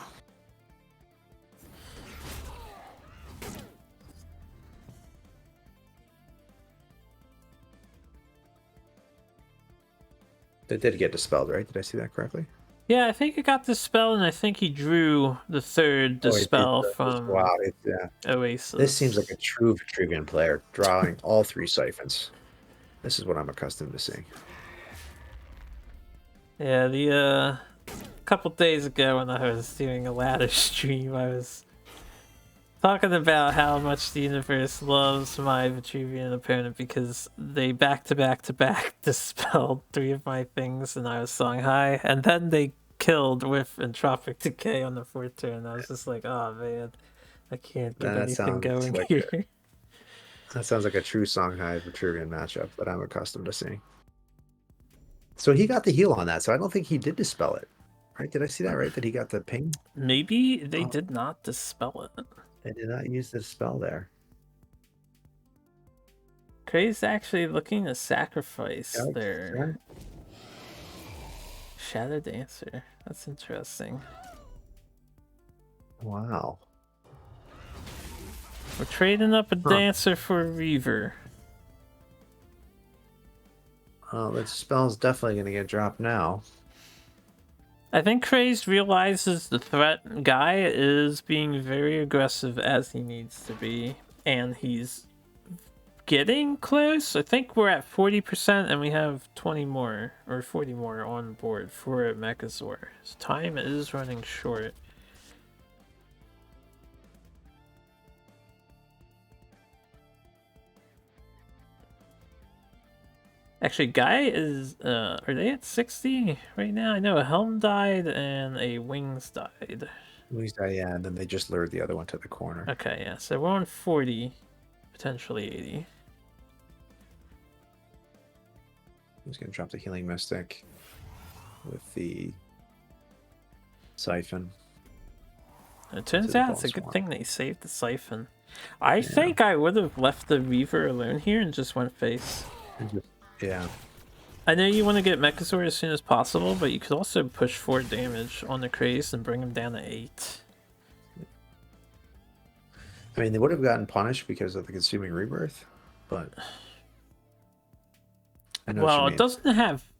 [SPEAKER 1] That did get dispelled, right? Did I see that correctly?
[SPEAKER 2] Yeah, I think it got dispelled, and I think he drew the 3rd
[SPEAKER 1] Oh, it did.
[SPEAKER 2] dispel from
[SPEAKER 1] Wow, yeah. This seems like a
[SPEAKER 2] Oasis.
[SPEAKER 1] true Vitruvian player, drawing all 3 siphons. This is what I'm accustomed to seeing.
[SPEAKER 2] Yeah, the couple days ago when I was doing a ladder stream, I was talking about how much the universe loves my Vitruvian opponent because they back to back to back dispelled 3 of my things, and I was song high, and then they killed with Entropic Decay on the 4th turn. I was just like, oh man, I can't get
[SPEAKER 1] That
[SPEAKER 2] anything
[SPEAKER 1] sounds
[SPEAKER 2] going
[SPEAKER 1] like
[SPEAKER 2] here.
[SPEAKER 1] a true Songhai Vitruvian matchup that I'm accustomed to seeing. So he got the heal on that, so I don't think he did dispel it. Right? Did I see that right? That he got the ping?
[SPEAKER 2] Maybe they
[SPEAKER 1] Oh,
[SPEAKER 2] did not dispel it.
[SPEAKER 1] I did not use the spell there.
[SPEAKER 2] Craze actually looking to sacrifice
[SPEAKER 1] Yikes.
[SPEAKER 2] their
[SPEAKER 1] Yeah.
[SPEAKER 2] Shadow Dancer. That's interesting.
[SPEAKER 1] Wow.
[SPEAKER 2] We're trading up a
[SPEAKER 1] Huh.
[SPEAKER 2] Dancer for a Reaver.
[SPEAKER 1] The spell's definitely going to get dropped now.
[SPEAKER 2] I think Craze realizes the threat guy is being very aggressive as he needs to be, and he's getting close. I think we're at 40% and we have 20 more or 40 more on board for a Mechazor. So time is running short. Actually, Guy is, are they at 60 right now? I know a Helm died and a Wings died.
[SPEAKER 1] Yeah, and then they just lured the other one to the corner.
[SPEAKER 2] Okay, yeah, so we're on 40, potentially 80.
[SPEAKER 1] He's going to drop the Healing Mystic with the Siphon.
[SPEAKER 2] It turns
[SPEAKER 1] the
[SPEAKER 2] out it's a
[SPEAKER 1] bonus
[SPEAKER 2] good
[SPEAKER 1] one.
[SPEAKER 2] thing they saved the Siphon. I think I would have left the Reaver alone here and just went face.
[SPEAKER 1] Yeah.
[SPEAKER 2] I know you want to get Mechazor as soon as possible, but you could also push 4 damage on the Craze and bring him down to 8.
[SPEAKER 1] I mean, they would have gotten punished because of the Consuming Rebirth, but I know what you
[SPEAKER 2] Well,
[SPEAKER 1] mean.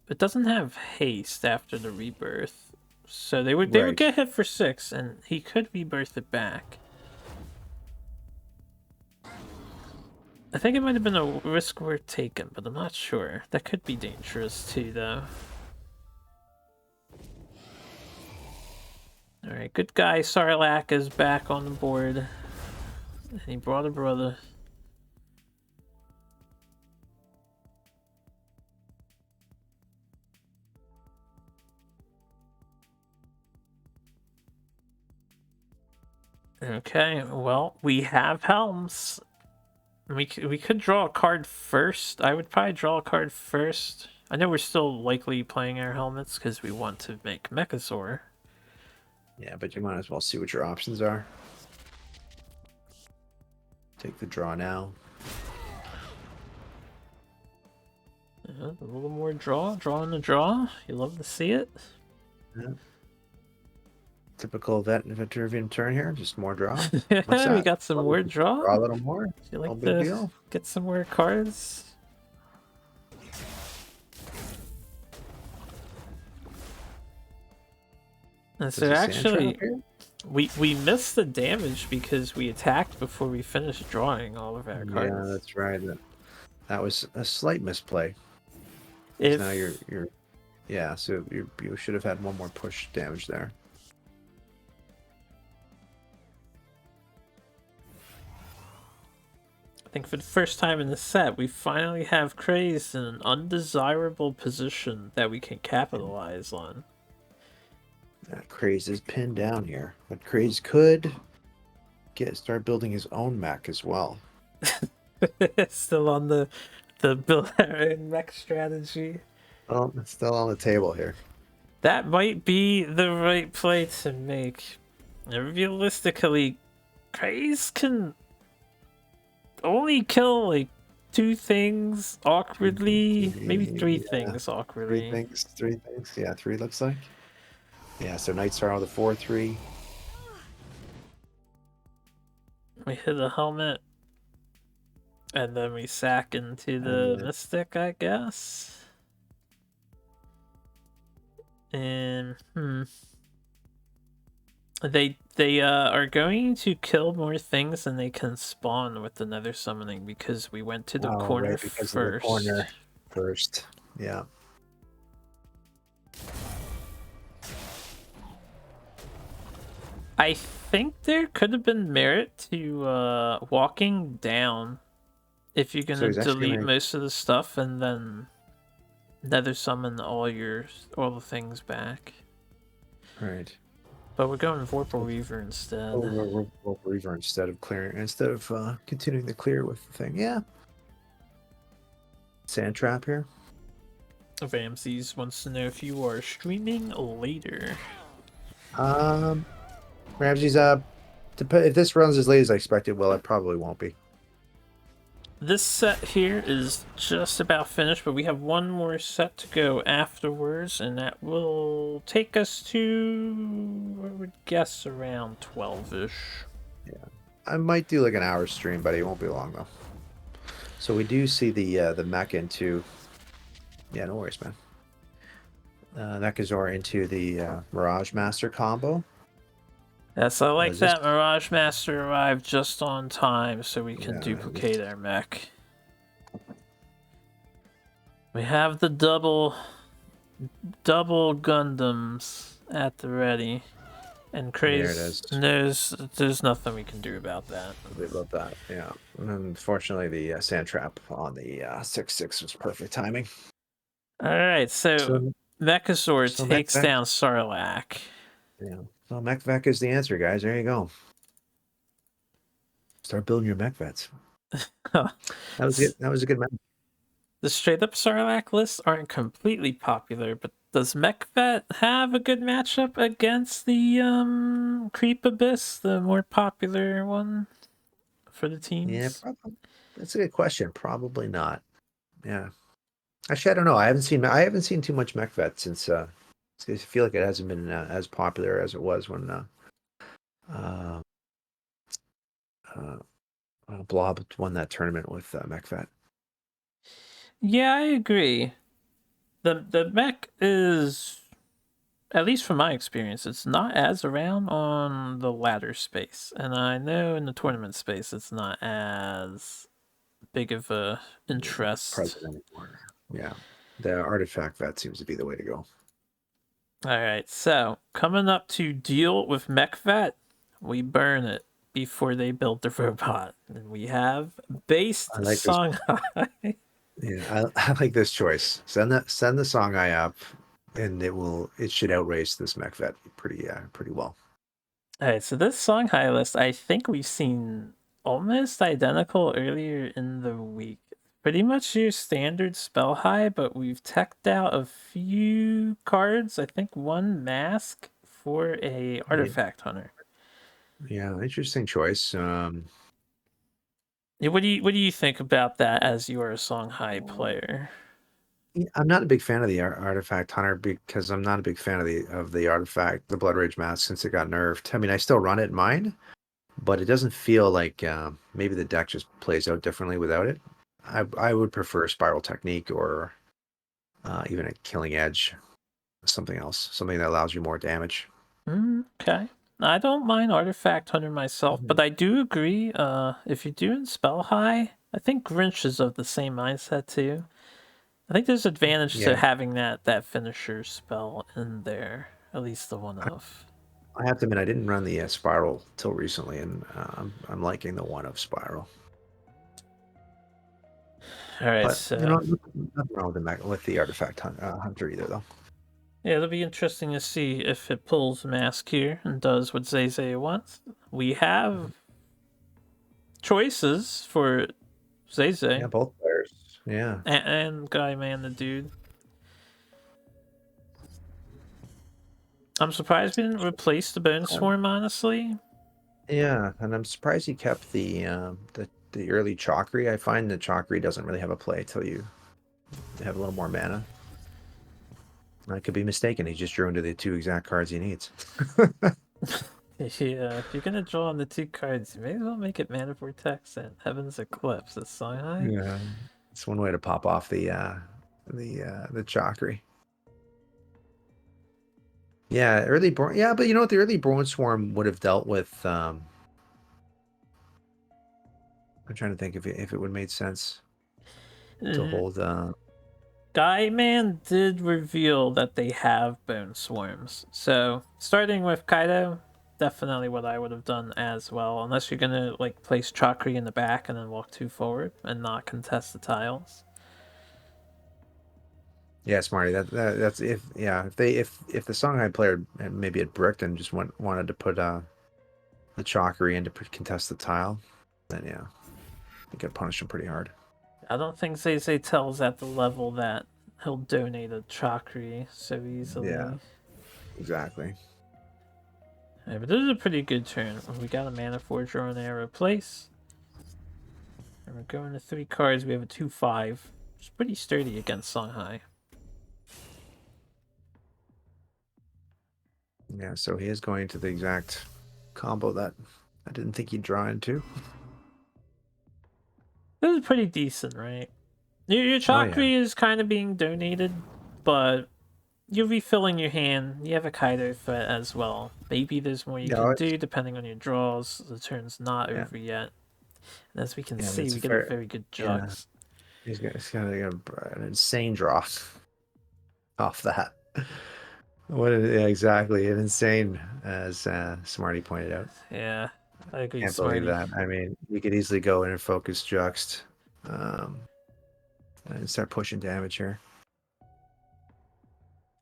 [SPEAKER 2] it doesn't have haste after the rebirth, so they would
[SPEAKER 1] Right.
[SPEAKER 2] get hit for 6, and he could rebirth it back. I think it might have been a risk worth taking, but I'm not sure. That could be dangerous too, though. Alright, good guy. Sarlacc is back on the board. And he brought a brother. Okay, well, we have Helms. We could draw a card first. I would probably draw a card first. I know we're still likely playing our helmets because we want to make Mechasaur.
[SPEAKER 1] Yeah, but you might as well see what your options are. Take the draw now.
[SPEAKER 2] Yeah, a little more draw in the draw. You love to see it.
[SPEAKER 1] Yeah. Typical Vetruvian turn here. Just more draw. What's
[SPEAKER 2] Yeah, we
[SPEAKER 1] that?
[SPEAKER 2] got some more draw.
[SPEAKER 1] Draw a little more.
[SPEAKER 2] You
[SPEAKER 1] No
[SPEAKER 2] like
[SPEAKER 1] big
[SPEAKER 2] to
[SPEAKER 1] deal.
[SPEAKER 2] get some more cards? And
[SPEAKER 1] There's
[SPEAKER 2] so
[SPEAKER 1] a sand trap
[SPEAKER 2] actually,
[SPEAKER 1] here.
[SPEAKER 2] we missed the damage because we attacked before we finished drawing all of our
[SPEAKER 1] Yeah,
[SPEAKER 2] cards.
[SPEAKER 1] that's right. That was a slight misplay. Because now
[SPEAKER 2] If
[SPEAKER 1] you're yeah. So you should have had one more push damage there.
[SPEAKER 2] I think for the first time in the set, we finally have Craze in an undesirable position that we can capitalize on.
[SPEAKER 1] Craze is pinned down here, but Craze could start building his own mech as well.
[SPEAKER 2] Still on the build our own mech strategy.
[SPEAKER 1] Well, it's still on the table here.
[SPEAKER 2] That might be the right play to make. Realistically, Craze can only kill like 2 things awkwardly, maybe 3 things awkwardly.
[SPEAKER 1] Three things. Yeah, three looks like. Yeah, so Night Star with a 4-3.
[SPEAKER 2] We hit a helmet, and then we sack into the
[SPEAKER 1] And
[SPEAKER 2] Mystic, I guess. And they are going to kill more things than they can spawn with the Nether Summoning because we went to the corner
[SPEAKER 1] right, because of the
[SPEAKER 2] first.
[SPEAKER 1] corner first. Yeah.
[SPEAKER 2] I think there could have been merit to walking down if you're
[SPEAKER 1] So
[SPEAKER 2] gonna
[SPEAKER 1] he's actually
[SPEAKER 2] delete
[SPEAKER 1] gonna.
[SPEAKER 2] most of the stuff and then Nether Summon all the things back.
[SPEAKER 1] Right.
[SPEAKER 2] But we're going Vorpal Reaver instead.
[SPEAKER 1] We'll Reaver instead of continuing the clear with the thing. Yeah. Sand trap here.
[SPEAKER 2] Ramses wants to know if you are streaming later.
[SPEAKER 1] Ramsey's if this runs as late as I expected, well, it probably won't be.
[SPEAKER 2] This set here is just about finished, but we have one more set to go afterwards, and that will take us to, I would guess, around 12-ish.
[SPEAKER 1] Yeah, I might do like an hour stream, but it won't be long though. So we do see the mech into. Yeah, no worries, man. Mechazor into the Mirage Master combo.
[SPEAKER 2] Yes, I like
[SPEAKER 1] Is this-
[SPEAKER 2] that Mirage Master arrived just on time so we can
[SPEAKER 1] Yeah,
[SPEAKER 2] duplicate our mech. We have the double Gundams at the ready. And Craze knows there's nothing we can do about that.
[SPEAKER 1] They love that, yeah. And unfortunately, the sand trap on the 6/6 was perfect timing.
[SPEAKER 2] Alright, so Mechasaur takes
[SPEAKER 1] Mech
[SPEAKER 2] down Sarlacc.
[SPEAKER 1] Yeah. So Mech Vec is the answer, guys. There you go. Start building your Mech Vets. That was good. That was a good mech.
[SPEAKER 2] The straight up Sarlacc lists aren't completely popular, but does MechVet have a good matchup against the Creep Abyss, the more popular one for the teams?
[SPEAKER 1] Yeah, probably. That's a good question. Probably not. Yeah. Actually, I don't know. I haven't seen too much Mech Vet since I feel like it hasn't been as popular as it was when Blob won that tournament with Mech Vet.
[SPEAKER 2] Yeah, I agree. The mech is, at least from my experience, it's not as around on the ladder space, and I know in the tournament space it's not as big of a interest.
[SPEAKER 1] President anymore. Yeah, the artifact vet seems to be the way to go.
[SPEAKER 2] All right, so coming up to deal with MechVet, we burn it before they build the robot, and we have based Songhai.
[SPEAKER 1] Yeah, I like this choice. Send the Songhai up, and it should outrace this MechVet pretty well.
[SPEAKER 2] All right, so this Songhai list, I think we've seen almost identical earlier in the week. Pretty much your standard spell high, but we've teched out a few cards. I think one mask for a
[SPEAKER 1] Yeah,
[SPEAKER 2] artifact hunter.
[SPEAKER 1] yeah, interesting choice.
[SPEAKER 2] Yeah, what do you think about that as you are a Song High player?
[SPEAKER 1] Yeah, I'm not a big fan of the artifact hunter because I'm not a big fan of the artifact, the Blood Rage mask since it got nerfed. I mean, I still run it in mine, but it doesn't feel like maybe the deck just plays out differently without it. I would prefer Spiral Technique or even a Killing Edge, something else, something that allows you more damage.
[SPEAKER 2] Okay. I don't mind Artifact Hunter myself, but
[SPEAKER 1] Mhm.
[SPEAKER 2] I do agree, if you're doing Spell High, I think Grinch is of the same mindset too. I think there's advantage to
[SPEAKER 1] Yeah,
[SPEAKER 2] having that finisher spell in there, at least the one
[SPEAKER 1] I,
[SPEAKER 2] of.
[SPEAKER 1] I have to admit I didn't run the Spiral till recently, and I'm liking the one of Spiral.
[SPEAKER 2] All right,
[SPEAKER 1] But you
[SPEAKER 2] so
[SPEAKER 1] know, nothing wrong with with the hunter either, though.
[SPEAKER 2] yeah, it'll be interesting to see if it pulls Mask here and does what Zay Zay wants. We have choices for Zay
[SPEAKER 1] Yeah,
[SPEAKER 2] Zay
[SPEAKER 1] both players. Yeah.
[SPEAKER 2] and Guy Man the Dude. I'm surprised we didn't replace the Bone
[SPEAKER 1] Um,
[SPEAKER 2] Swarm, honestly.
[SPEAKER 1] yeah, and I'm surprised he kept the early Chakri. I find that Chakri doesn't really have a play till you have a little more mana. I could be mistaken. He just drew into the two exact cards he needs.
[SPEAKER 2] Yeah, if you're gonna draw on the two cards, you may as well make it Mana Vortex and Heaven's Eclipse. That's so high.
[SPEAKER 1] Yeah, it's one way to pop off the Chakri. Yeah, early born. Yeah, but you know what? The early Born Swarm would have dealt with. I'm trying to think if it would have made sense to
[SPEAKER 2] Mm,
[SPEAKER 1] hold.
[SPEAKER 2] Guy Man did reveal that they have Bone Swarms. So, starting with Kaido, definitely what I would have done as well. Unless you're gonna, like, place Chakri in the back and then walk two forward and not contest the tiles.
[SPEAKER 1] Yeah, Smarty. That's if yeah if the Songhai player maybe had bricked and just wanted to put the Chakri in to contest the tile, then yeah, you could punish him pretty hard.
[SPEAKER 2] I don't think Zay Zay tells at the level that he'll donate a Chakri so
[SPEAKER 1] Yeah,
[SPEAKER 2] easily.
[SPEAKER 1] exactly.
[SPEAKER 2] Yeah, but this is a pretty good turn. We got a Mana Forger on there, replace. And we're going to 3 cards. We have a 2/5. It's pretty sturdy against Songhai.
[SPEAKER 1] Yeah, so he is going to the exact combo that I didn't think he'd draw into.
[SPEAKER 2] This is pretty decent, right? Your
[SPEAKER 1] Oh yeah,
[SPEAKER 2] Chakri is kind of being donated, but you're refilling your hand. You have a Kaido threat as well. Maybe there's more you
[SPEAKER 1] no,
[SPEAKER 2] can
[SPEAKER 1] it's
[SPEAKER 2] do depending on your draws. The turn's not
[SPEAKER 1] yeah,
[SPEAKER 2] over yet. And as we can
[SPEAKER 1] yeah,
[SPEAKER 2] see,
[SPEAKER 1] it's
[SPEAKER 2] we
[SPEAKER 1] a
[SPEAKER 2] get a
[SPEAKER 1] fair
[SPEAKER 2] very good
[SPEAKER 1] yeah.
[SPEAKER 2] Jux.
[SPEAKER 1] He's gonna get an insane draw off that. Yeah, exactly, an insane, as Smarty pointed out.
[SPEAKER 2] Yeah, I agree,
[SPEAKER 1] Can't believe
[SPEAKER 2] Smarty.
[SPEAKER 1] that. I mean, you could easily go in and focus Juxt, um, and start pushing damage here.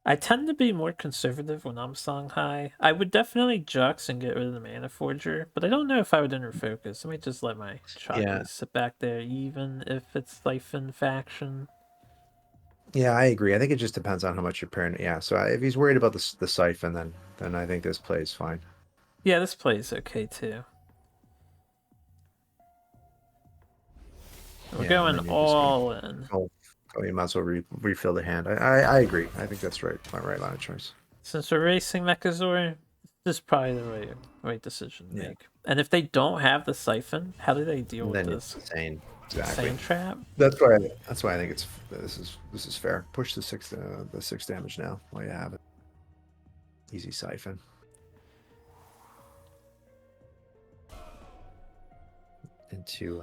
[SPEAKER 2] I tend to be more conservative when I'm song high. I would definitely Jux and get rid of the Mana Forger, but I don't know if I would enter focus. I might just let my
[SPEAKER 1] Yeah,
[SPEAKER 2] Chakri sit back there, even if it's Siphon faction.
[SPEAKER 1] yeah, I agree. I think it just depends on how much you're pairing. Yeah, so if he's worried about the siphon, then I think this plays fine.
[SPEAKER 2] Yeah, this plays okay too. We're
[SPEAKER 1] Yeah, and
[SPEAKER 2] going
[SPEAKER 1] then you're just gonna
[SPEAKER 2] all in.
[SPEAKER 1] you might as well refill the hand. I agree. I think that's right. My right line of choice.
[SPEAKER 2] Since we're racing Mechazor, this is probably the right decision to
[SPEAKER 1] Yeah,
[SPEAKER 2] make. And if they don't have the Siphon, how do they deal
[SPEAKER 1] and
[SPEAKER 2] with
[SPEAKER 1] then it's
[SPEAKER 2] this?
[SPEAKER 1] insane. Exactly.
[SPEAKER 2] Sand Trap?
[SPEAKER 1] That's why I think this is fair. Push the six damage now while you have it. Easy siphon into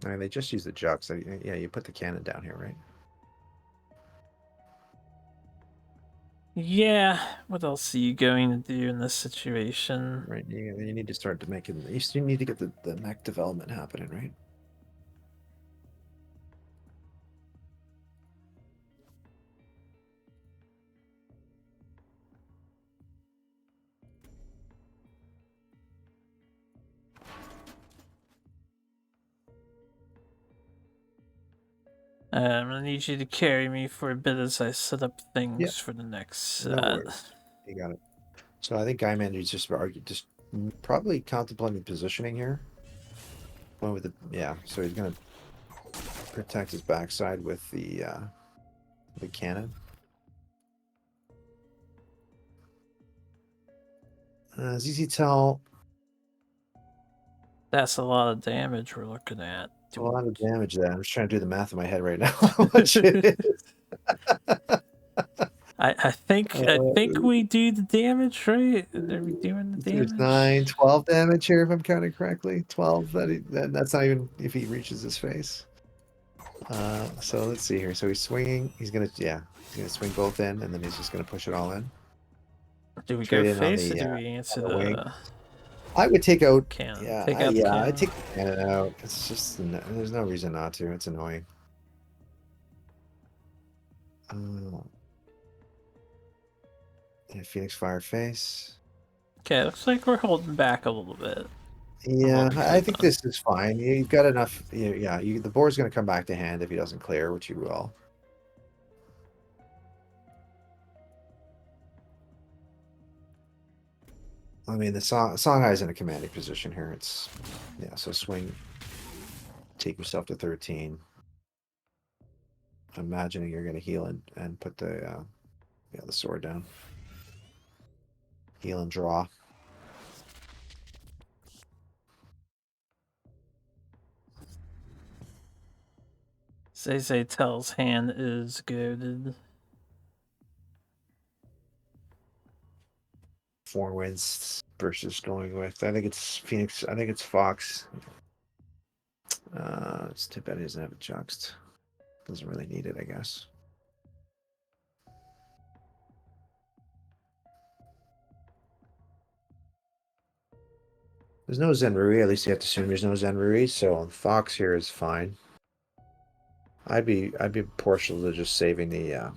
[SPEAKER 1] I mean, they just use the jux. Yeah, you put the cannon down here, right?
[SPEAKER 2] Yeah, what else are you going to do in this situation?
[SPEAKER 1] Right. You need to start to make it. You still need to get the mech development happening, right?
[SPEAKER 2] I'm gonna need you to carry me for a bit as I set up
[SPEAKER 1] Yeah,
[SPEAKER 2] things for the next
[SPEAKER 1] no
[SPEAKER 2] set.
[SPEAKER 1] worries. You got it. So I think Guy Mandy's just probably contemplating positioning here. Going with the yeah, so he's gonna protect his backside with the cannon. As easy tell,
[SPEAKER 2] That's a lot of damage we're looking at.
[SPEAKER 1] a lot of damage there. I'm just trying to do the math in my head right now. How much it is.
[SPEAKER 2] I think we do the damage, right? Are we doing the
[SPEAKER 1] There's
[SPEAKER 2] damage?
[SPEAKER 1] 9, 12 damage here if I'm counting correctly. 12. That's not even if he reaches his face. So let's see here. So he's swinging. He's gonna swing both in, and then he's just gonna push it all in.
[SPEAKER 2] Do we go
[SPEAKER 1] Trade in
[SPEAKER 2] face or do we answer
[SPEAKER 1] on the wing.
[SPEAKER 2] the
[SPEAKER 1] I would take out.
[SPEAKER 2] cannon?
[SPEAKER 1] Yeah,
[SPEAKER 2] Take out the
[SPEAKER 1] I
[SPEAKER 2] cannon.
[SPEAKER 1] take the cannon out. It's just there's no reason not to. It's annoying. Uh, yeah, Phoenix Fire face.
[SPEAKER 2] Okay, looks like we're holding back a little bit from
[SPEAKER 1] Yeah,
[SPEAKER 2] what we could
[SPEAKER 1] I
[SPEAKER 2] have
[SPEAKER 1] think
[SPEAKER 2] done.
[SPEAKER 1] this is fine. You've got enough. Yeah, the board's going to come back to hand if he doesn't clear, which he will. I mean, the Songhai's in a commanding position here. It's yeah. So swing, take yourself to 13. Imagining you're going to heal and put the sword down. Heal and draw.
[SPEAKER 2] Zay tells hand is goaded.
[SPEAKER 1] 4 wins versus going with. I think it's Phoenix. I think it's Fox. It's too bad he doesn't have a juxt. Doesn't really need it, I guess. There's no Zenrui. At least you have to assume there's no Zenrui. So Fox here is fine. I'd be partial to just saving the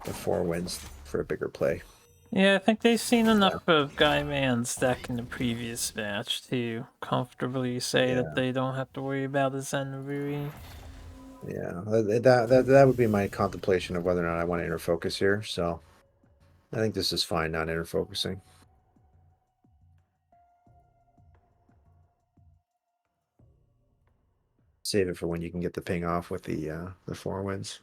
[SPEAKER 1] 4 wins for a bigger play.
[SPEAKER 2] Yeah, I think they've seen enough of Guy Man's deck in the previous match to comfortably say that
[SPEAKER 1] Yeah,
[SPEAKER 2] they don't have to worry about his Zenrui.
[SPEAKER 1] yeah. That would be my contemplation of whether or not I want to interfocus here. So I think this is fine, not interfocusing. Save it for when you can get the ping off with the 4 wins.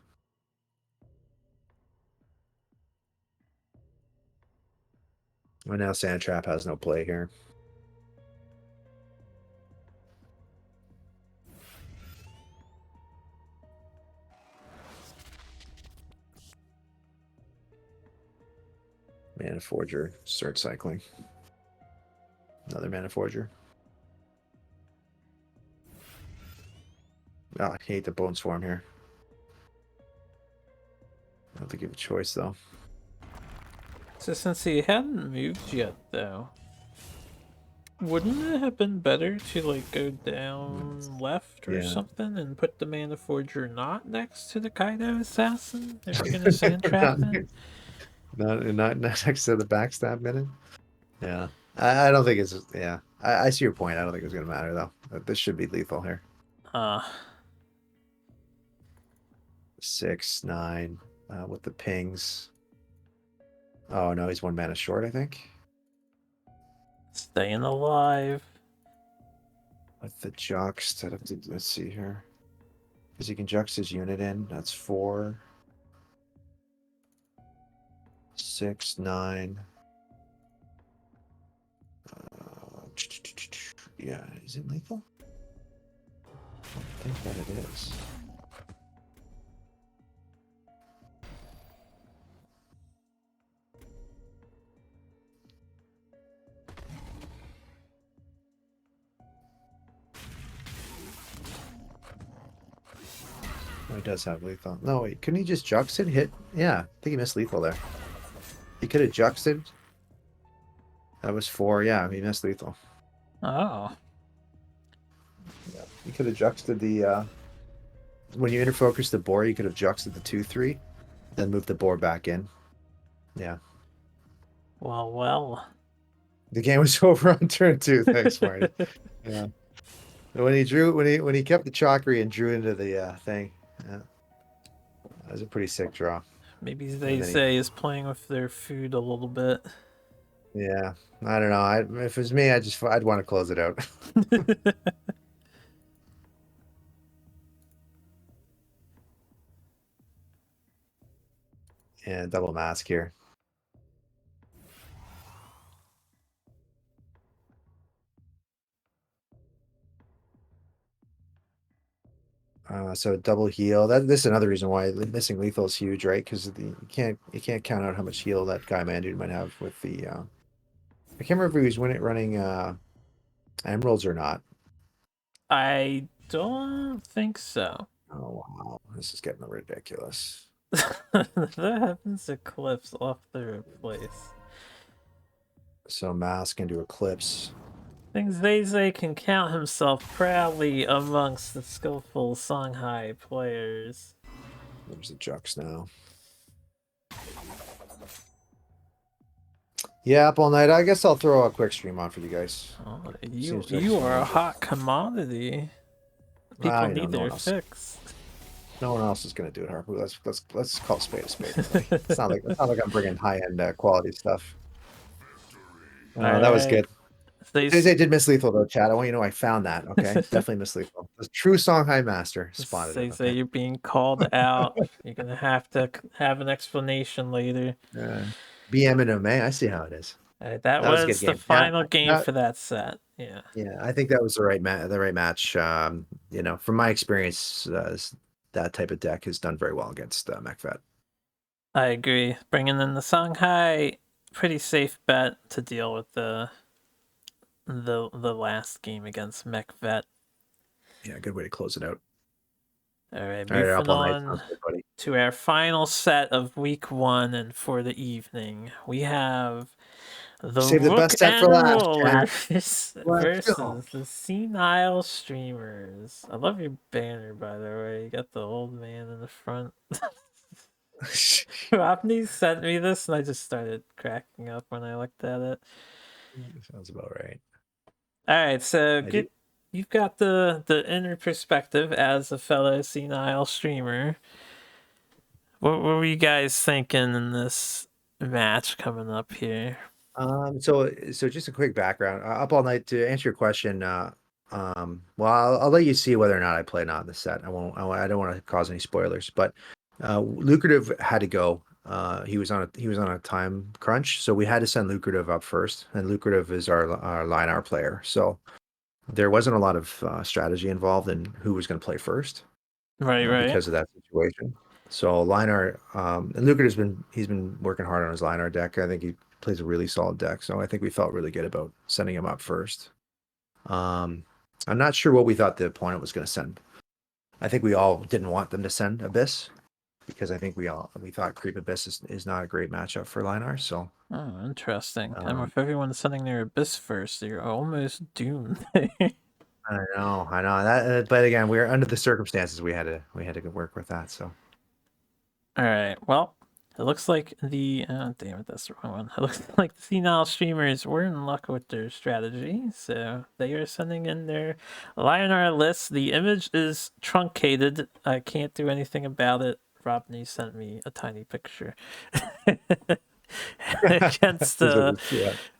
[SPEAKER 1] Well, now Sandtrap has no play here. Mana Forger, start cycling. Another Mana Forger. Oh, I hate the Bone Swarm here. I don't think you have a choice, though.
[SPEAKER 2] So since he hadn't moved yet, though, wouldn't it have been better to like go down left or
[SPEAKER 1] Yeah.
[SPEAKER 2] something and put the Mana Forger not next to the Kaido Assassin if you're gonna sand trap
[SPEAKER 1] not,
[SPEAKER 2] it?
[SPEAKER 1] not next to the backstab minute. Yeah. I don't think it's yeah. I see your point. I don't think it's gonna matter though. This should be lethal here.
[SPEAKER 2] Uh
[SPEAKER 1] 6, 9, with the pings. Oh no, he's 1 mana short, I think.
[SPEAKER 2] Staying alive.
[SPEAKER 1] With the juxt, I'd have to let's see here. Because he can juxt his unit in. That's 4, 6, 9. Yeah, is it lethal? I think that it is. Oh, he does have lethal. No, wait, couldn't he just juxt it? Hit? Yeah, I think he missed lethal there. He could have juxted. That was 4. Yeah, he missed lethal.
[SPEAKER 2] Oh.
[SPEAKER 1] Yeah, he could have juxted the. When you interfocus the boar, you could have juxted the 2/3, then move the boar back in. Yeah.
[SPEAKER 2] Well.
[SPEAKER 1] The game was over on turn 2. Thanks, Marty. Yeah. When he kept the Chakri and drew into the thing. Yeah. That was a pretty sick draw.
[SPEAKER 2] Maybe
[SPEAKER 1] And
[SPEAKER 2] they
[SPEAKER 1] then he,
[SPEAKER 2] say is playing with their food a little bit.
[SPEAKER 1] yeah, I don't know. If it was me, I'd want to close it out. And double mask here. So double heal. This is another reason why missing lethal is huge, right? Because you can't count out how much heal that guy man dude might have with the. I can't remember if he was running emeralds or not.
[SPEAKER 2] I don't think so.
[SPEAKER 1] Oh wow, this is getting ridiculous.
[SPEAKER 2] That happens to clips off their place.
[SPEAKER 1] So mask into eclipse.
[SPEAKER 2] Think Zay can count himself proudly amongst the skillful Shanghai players.
[SPEAKER 1] There's the Jux now. Yeah, up all night. I guess I'll throw a quick stream on for you guys.
[SPEAKER 2] Oh,
[SPEAKER 1] Seems like
[SPEAKER 2] you
[SPEAKER 1] some
[SPEAKER 2] are a
[SPEAKER 1] interest.
[SPEAKER 2] hot commodity. People
[SPEAKER 1] You know,
[SPEAKER 2] need
[SPEAKER 1] no
[SPEAKER 2] their
[SPEAKER 1] one else.
[SPEAKER 2] fix.
[SPEAKER 1] No one else is going to do it, Harper. Let's call a spade a spade. Really. It's not like I'm bringing high end quality stuff.
[SPEAKER 2] All
[SPEAKER 1] That was
[SPEAKER 2] right.
[SPEAKER 1] good. They did miss lethal though, Chad. I want you to know I found that. Okay, definitely miss lethal. The true Songhai master spotted it.
[SPEAKER 2] Say
[SPEAKER 1] Okay.
[SPEAKER 2] you're being called out. You're gonna have to have an explanation later.
[SPEAKER 1] BM and May. I see how it is.
[SPEAKER 2] All right, that
[SPEAKER 1] That was a good
[SPEAKER 2] was the
[SPEAKER 1] game. Yeah,
[SPEAKER 2] final game for that set. Yeah,
[SPEAKER 1] yeah. I think that was the right match. From my experience, that type of deck has done very well against MechVet.
[SPEAKER 2] I agree. Bringing in the Shanghai, pretty safe bet to deal with the last game against MechVet.
[SPEAKER 1] Yeah, good way to close it out.
[SPEAKER 2] All right,
[SPEAKER 1] All right, up
[SPEAKER 2] moving
[SPEAKER 1] all night.
[SPEAKER 2] on
[SPEAKER 1] Sounds good, buddy.
[SPEAKER 2] to our final set of week 1 and for the evening. We have the
[SPEAKER 1] Save the
[SPEAKER 2] Rook
[SPEAKER 1] best set for
[SPEAKER 2] and
[SPEAKER 1] last, Chad.
[SPEAKER 2] Rollers
[SPEAKER 1] Let's go.
[SPEAKER 2] versus the Senile Streamers. I love your banner, by the way. You got the old man in the front. Rodney sent me this, and I just started cracking up when I looked at it.
[SPEAKER 1] Sounds about right.
[SPEAKER 2] All right, so
[SPEAKER 1] I do.
[SPEAKER 2] you've got the inner perspective as a fellow senile streamer. What were you guys thinking in this match coming up here?
[SPEAKER 1] So just a quick background. Up all night to answer your question. Well, I'll let you see whether or not I play not in the set. I don't want to cause any spoilers, but Lucrative had to go. He was on a time crunch, so we had to send Lucrative up first, and Lucrative is our line hour player. So there wasn't a lot of strategy involved in who was going to play first
[SPEAKER 2] Right.
[SPEAKER 1] because of that situation. So Linar, and he's been working hard on his Linar deck. I think he plays a really solid deck. So I think we felt really good about sending him up first. Um, I'm not sure what we thought the opponent was going to send. I think we all didn't want them to send Abyss because I think we thought Creep Abyss is not a great matchup for Linar. So
[SPEAKER 2] Oh, interesting. And
[SPEAKER 1] um,
[SPEAKER 2] if everyone's sending their Abyss first, you're almost doomed.
[SPEAKER 1] I know that, but again, we were under the circumstances. We had to work with that. So
[SPEAKER 2] All right. Well, it looks like the damn it, that's the wrong one. It looks like the senile streamers were in luck with their strategy, so they are sending in their Lionar list. The image is truncated. I can't do anything about it. Robney sent me a tiny picture against
[SPEAKER 1] yeah,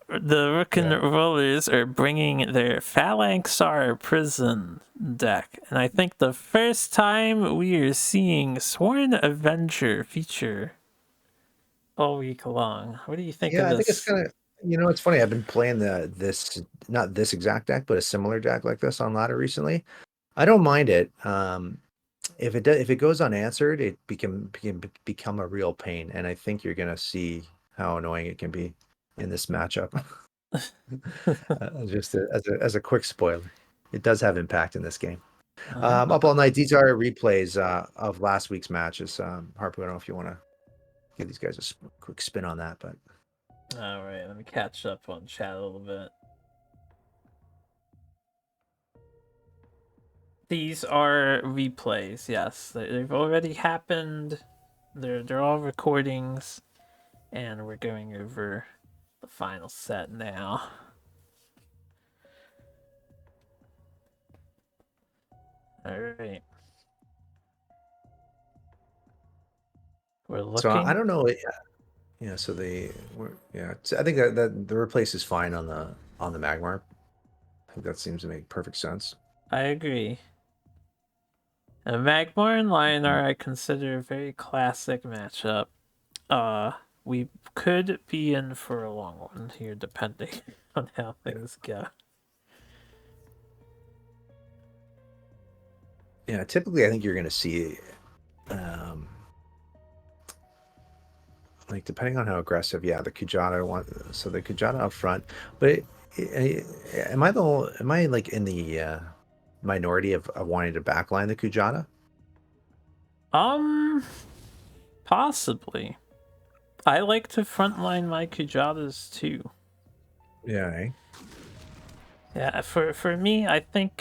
[SPEAKER 2] the Rook and
[SPEAKER 1] yeah.
[SPEAKER 2] Rollers are bringing their Phalanxar Prison deck. And I think the first time we are seeing Sworn Avenger feature all week long. What do you think of
[SPEAKER 1] Yeah, I think it's
[SPEAKER 2] this?
[SPEAKER 1] kind of, it's funny. I've been playing this not this exact deck, but a similar deck like this on ladder recently. I don't mind it. If it goes unanswered, it can become a real pain, and I think you're gonna see how annoying it can be in this matchup. Just as a quick spoiler, it does have impact in this game. Up all night. These are replays of last week's matches. Harper, I don't know if you want to give these guys a quick spin on that, but.
[SPEAKER 2] All right, let me catch up on chat a little bit. These are replays, yes. They've already happened. They're all recordings, and we're going over the final set now. All right. We're
[SPEAKER 1] So I
[SPEAKER 2] looking.
[SPEAKER 1] don't know. Yeah. So yeah. I think that the replace is fine on the Magmar. I think that seems to make perfect sense.
[SPEAKER 2] I agree. And Magmar and Lionar I consider a very classic matchup. Uh, we could be in for a long one here, depending on how things go.
[SPEAKER 1] Yeah. Typically, I think you're going to see, um, like depending on how aggressive, yeah, the Kujata one. So the Kujata up front, but am I like in the minority of wanting to backline the Kujata?
[SPEAKER 2] Um, Possibly. I like to frontline my Kujatas too.
[SPEAKER 1] Yeah.
[SPEAKER 2] Yeah, for me, I think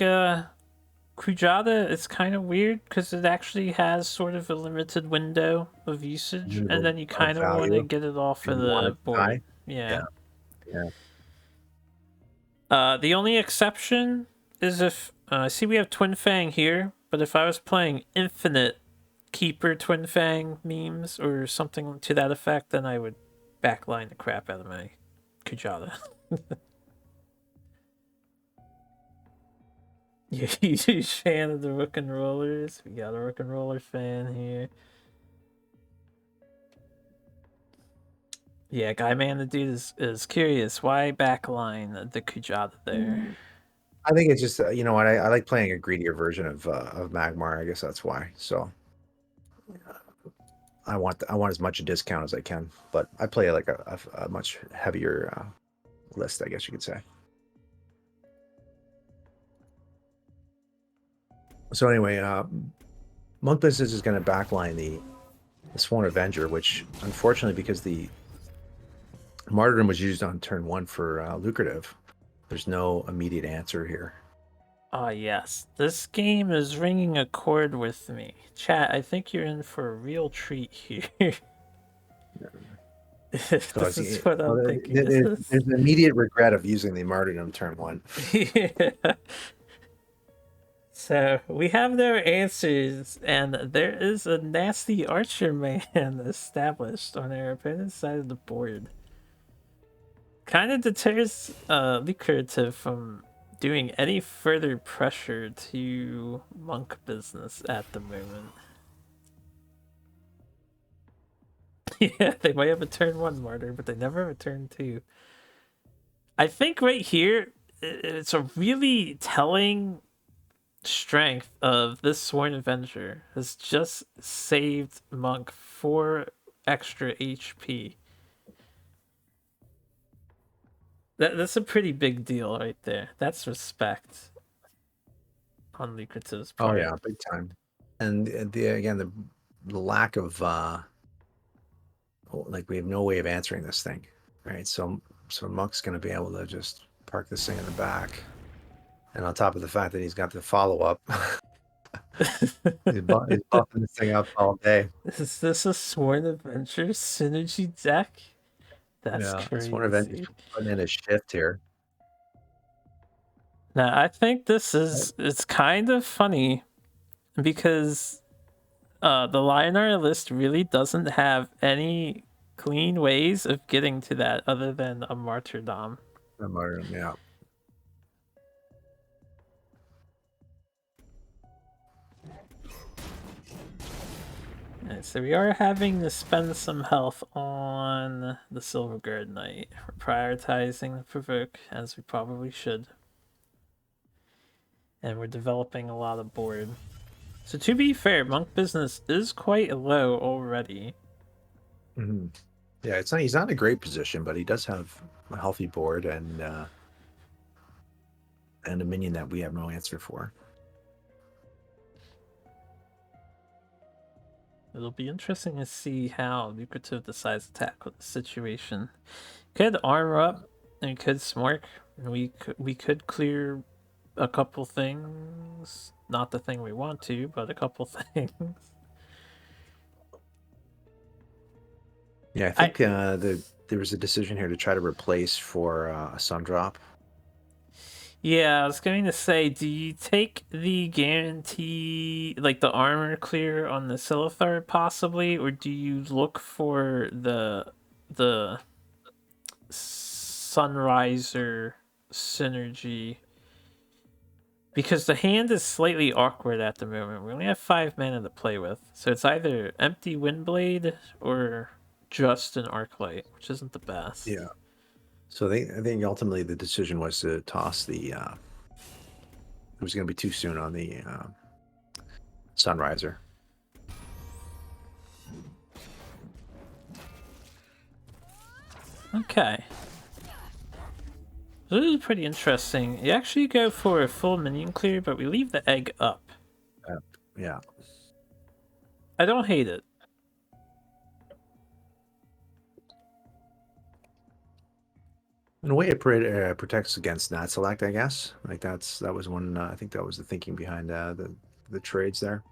[SPEAKER 2] Kujata is kind of weird because it actually has sort of a limited window of usage, and then you
[SPEAKER 1] Of
[SPEAKER 2] kind of want to
[SPEAKER 1] value,
[SPEAKER 2] get it off
[SPEAKER 1] and
[SPEAKER 2] of
[SPEAKER 1] you want it
[SPEAKER 2] the
[SPEAKER 1] to die.
[SPEAKER 2] board.
[SPEAKER 1] Yeah.
[SPEAKER 2] Yeah.
[SPEAKER 1] Yeah.
[SPEAKER 2] The only exception is if see we have Twin Fang here, but if I was playing Infinite Keeper Twin Fang memes or something to that effect, then I would backline the crap out of my Kujata. Yeah, huge fan of the Rook and Rollers. We got a Rook and Roller fan here. Yeah, Guy Man the dude is curious. Why backline the Kujata there?
[SPEAKER 1] I think it's just you know what I like playing a greedier version of Magmar. I guess that's why. So I want as much a discount as I can, but I play like a much heavier list, I guess you could say. So anyway, Monk Business is going to backline the Sworn Avenger, which unfortunately, because the Martyrdom was used on turn one for lucrative, there's no immediate answer here.
[SPEAKER 2] Ah, yes. This game is ringing a chord with me. Chat, I think you're in for a real treat here.
[SPEAKER 1] So
[SPEAKER 2] This is what I'm thinking. Is this?
[SPEAKER 1] there's an immediate regret of using the Martyrdom turn one.
[SPEAKER 2] Yeah. So we have no answers, and there is a nasty Archer Man established on our opponent's side of the board. Kind of deters Lucrative from doing any further pressure to Monk business at the moment. Yeah, they might have a turn one martyr, but they never have a turn two. I think right here, it's a really telling strength of this Sworn Avenger has just saved Monk 4 extra HP. That's a pretty big deal right there. That's respect on Lucrative's
[SPEAKER 1] Oh
[SPEAKER 2] part.
[SPEAKER 1] yeah, big time. And the again the lack of like we have no way of answering this thing, right? So Monk's going to be able to just park this thing in the back, and on top of the fact that he's got the follow up, he's buffing this thing up all day.
[SPEAKER 2] Is this a Sworn Adventure synergy deck? That's
[SPEAKER 1] Yeah, it's one event. He's
[SPEAKER 2] crazy.
[SPEAKER 1] putting in a shift here.
[SPEAKER 2] Now I think this is it's kind of funny because the Lionar list really doesn't have any clean ways of getting to that other than a martyrdom.
[SPEAKER 1] Yeah.
[SPEAKER 2] Right, so we are having to spend some health on the Silver Guard Knight. We're prioritizing the provoke as we probably should. And we're developing a lot of board. So to be fair, Monk business is quite low already.
[SPEAKER 1] Mm-hmm. Yeah, it's not. He's not in a great position, but he does have a healthy board and a minion that we have no answer for.
[SPEAKER 2] It'll be interesting to see how Lucrative decides to tackle the situation. Could armor up and could smork. And we could clear a couple things. Not the thing we want to, but a couple things.
[SPEAKER 1] Yeah, I
[SPEAKER 2] I
[SPEAKER 1] think there was a decision here to try to replace for a sun drop.
[SPEAKER 2] Yeah, I was going to say, do you take the guarantee, like the armor clear on the Silithar possibly, or do you look for the Sunriser synergy? Because the hand is slightly awkward at the moment. We only have 5 mana to play with, so it's either empty Windblade or just an Arclight, which isn't the best.
[SPEAKER 1] Yeah. So I think ultimately the decision was to toss the. It was going to be too soon on the Sunriser.
[SPEAKER 2] Okay. This is pretty interesting. You actually go for a full minion clear, but we leave the egg up.
[SPEAKER 1] Yeah.
[SPEAKER 2] I don't hate it.
[SPEAKER 1] In a way, it protects against Nat Select, I guess. Like that was one. I think that was the thinking behind the trades there.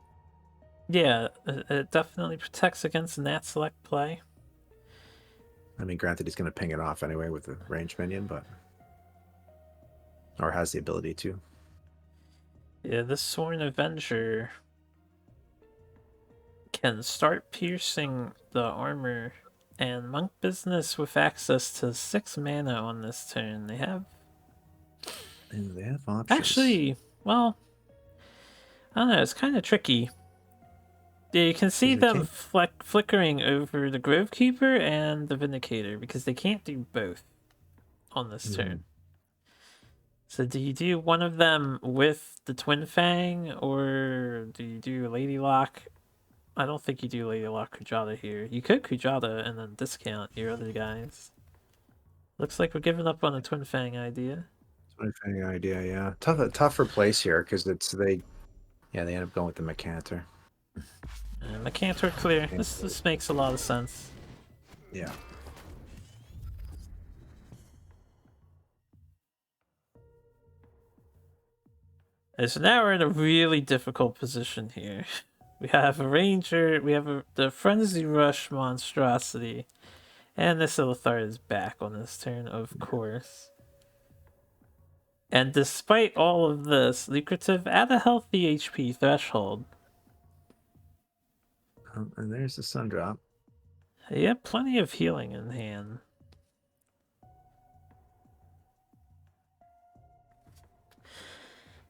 [SPEAKER 2] Yeah, it definitely protects against Nat Select play.
[SPEAKER 1] I mean, granted, he's going to ping it off anyway with the ranged minion, but or has the ability to.
[SPEAKER 2] Yeah, this Sworn Avenger can start piercing the armor, and Monk Business with access to 6 mana on this turn. They have
[SPEAKER 1] And they have options.
[SPEAKER 2] actually, well, I don't know. It's kind of tricky. Yeah, you can see them flickering over the Grovekeeper and the Vindicator because they can't do both on this turn. So do you do one of them with the Twin Fang, or do you do Lady Lock? I don't think you do Lady Lock Kujata here. You could Kujata and then discount your other guys. Looks like we're giving up on the Twin Fang idea.
[SPEAKER 1] Twin Fang idea, yeah. Tougher place here because they end up going with the Mechanictor.
[SPEAKER 2] Mechanictor clear. This makes a lot of sense.
[SPEAKER 1] Yeah.
[SPEAKER 2] And so now we're in a really difficult position here. We have a Ranger, we have the Frenzy Rush monstrosity, and the Silithar is back on this turn, of course. And despite all of this, Lucrative at a healthy HP threshold.
[SPEAKER 1] And there's the Sun Drop.
[SPEAKER 2] You have plenty of healing in hand.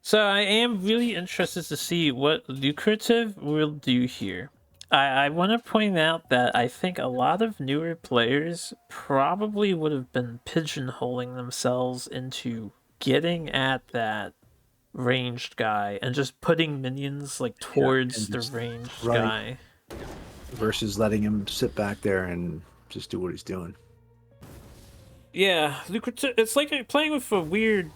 [SPEAKER 2] So I am really interested to see what Lucrative will do here. I want to point out that I think a lot of newer players probably would have been pigeonholing themselves into getting at that ranged guy and just putting minions like towards the ranged guy.
[SPEAKER 1] Versus letting him sit back there and just do what he's doing.
[SPEAKER 2] Yeah, Lucrative. It's like playing with a weird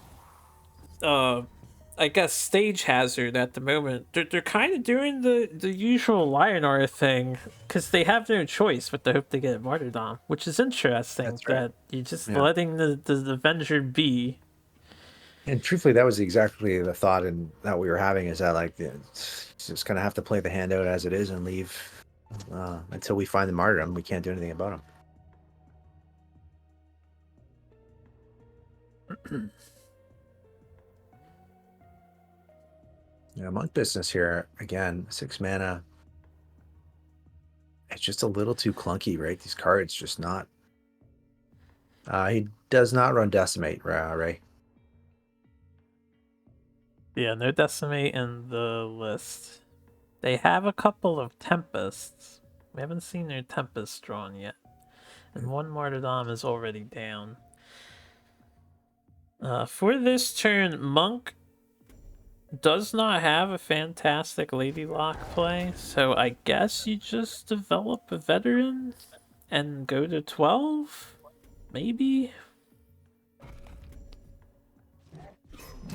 [SPEAKER 2] I guess stage hazard at the moment. They're kind of doing the usual Lionar thing because they have no choice but to hope to get Martyrdom, which is interesting.
[SPEAKER 1] That's right.
[SPEAKER 2] That you're just letting the Avenger be.
[SPEAKER 1] And truthfully, that was exactly the thought and that we were having, is that like just gonna have to play the hand out as it is and leave until we find the martyrdom. We can't do anything about him. Yeah, Monk Business here again, 6 mana. It's just a little too clunky, right? These cards just not. He does not run Decimate, Ray.
[SPEAKER 2] Yeah, no Decimate in the list. They have a couple of Tempests. We haven't seen their Tempest drawn yet. And one Martyrdom is already down. For this turn, Monk does not have a fantastic Lady Lock play, so I guess you just develop a veteran and go to 12? Maybe?
[SPEAKER 1] I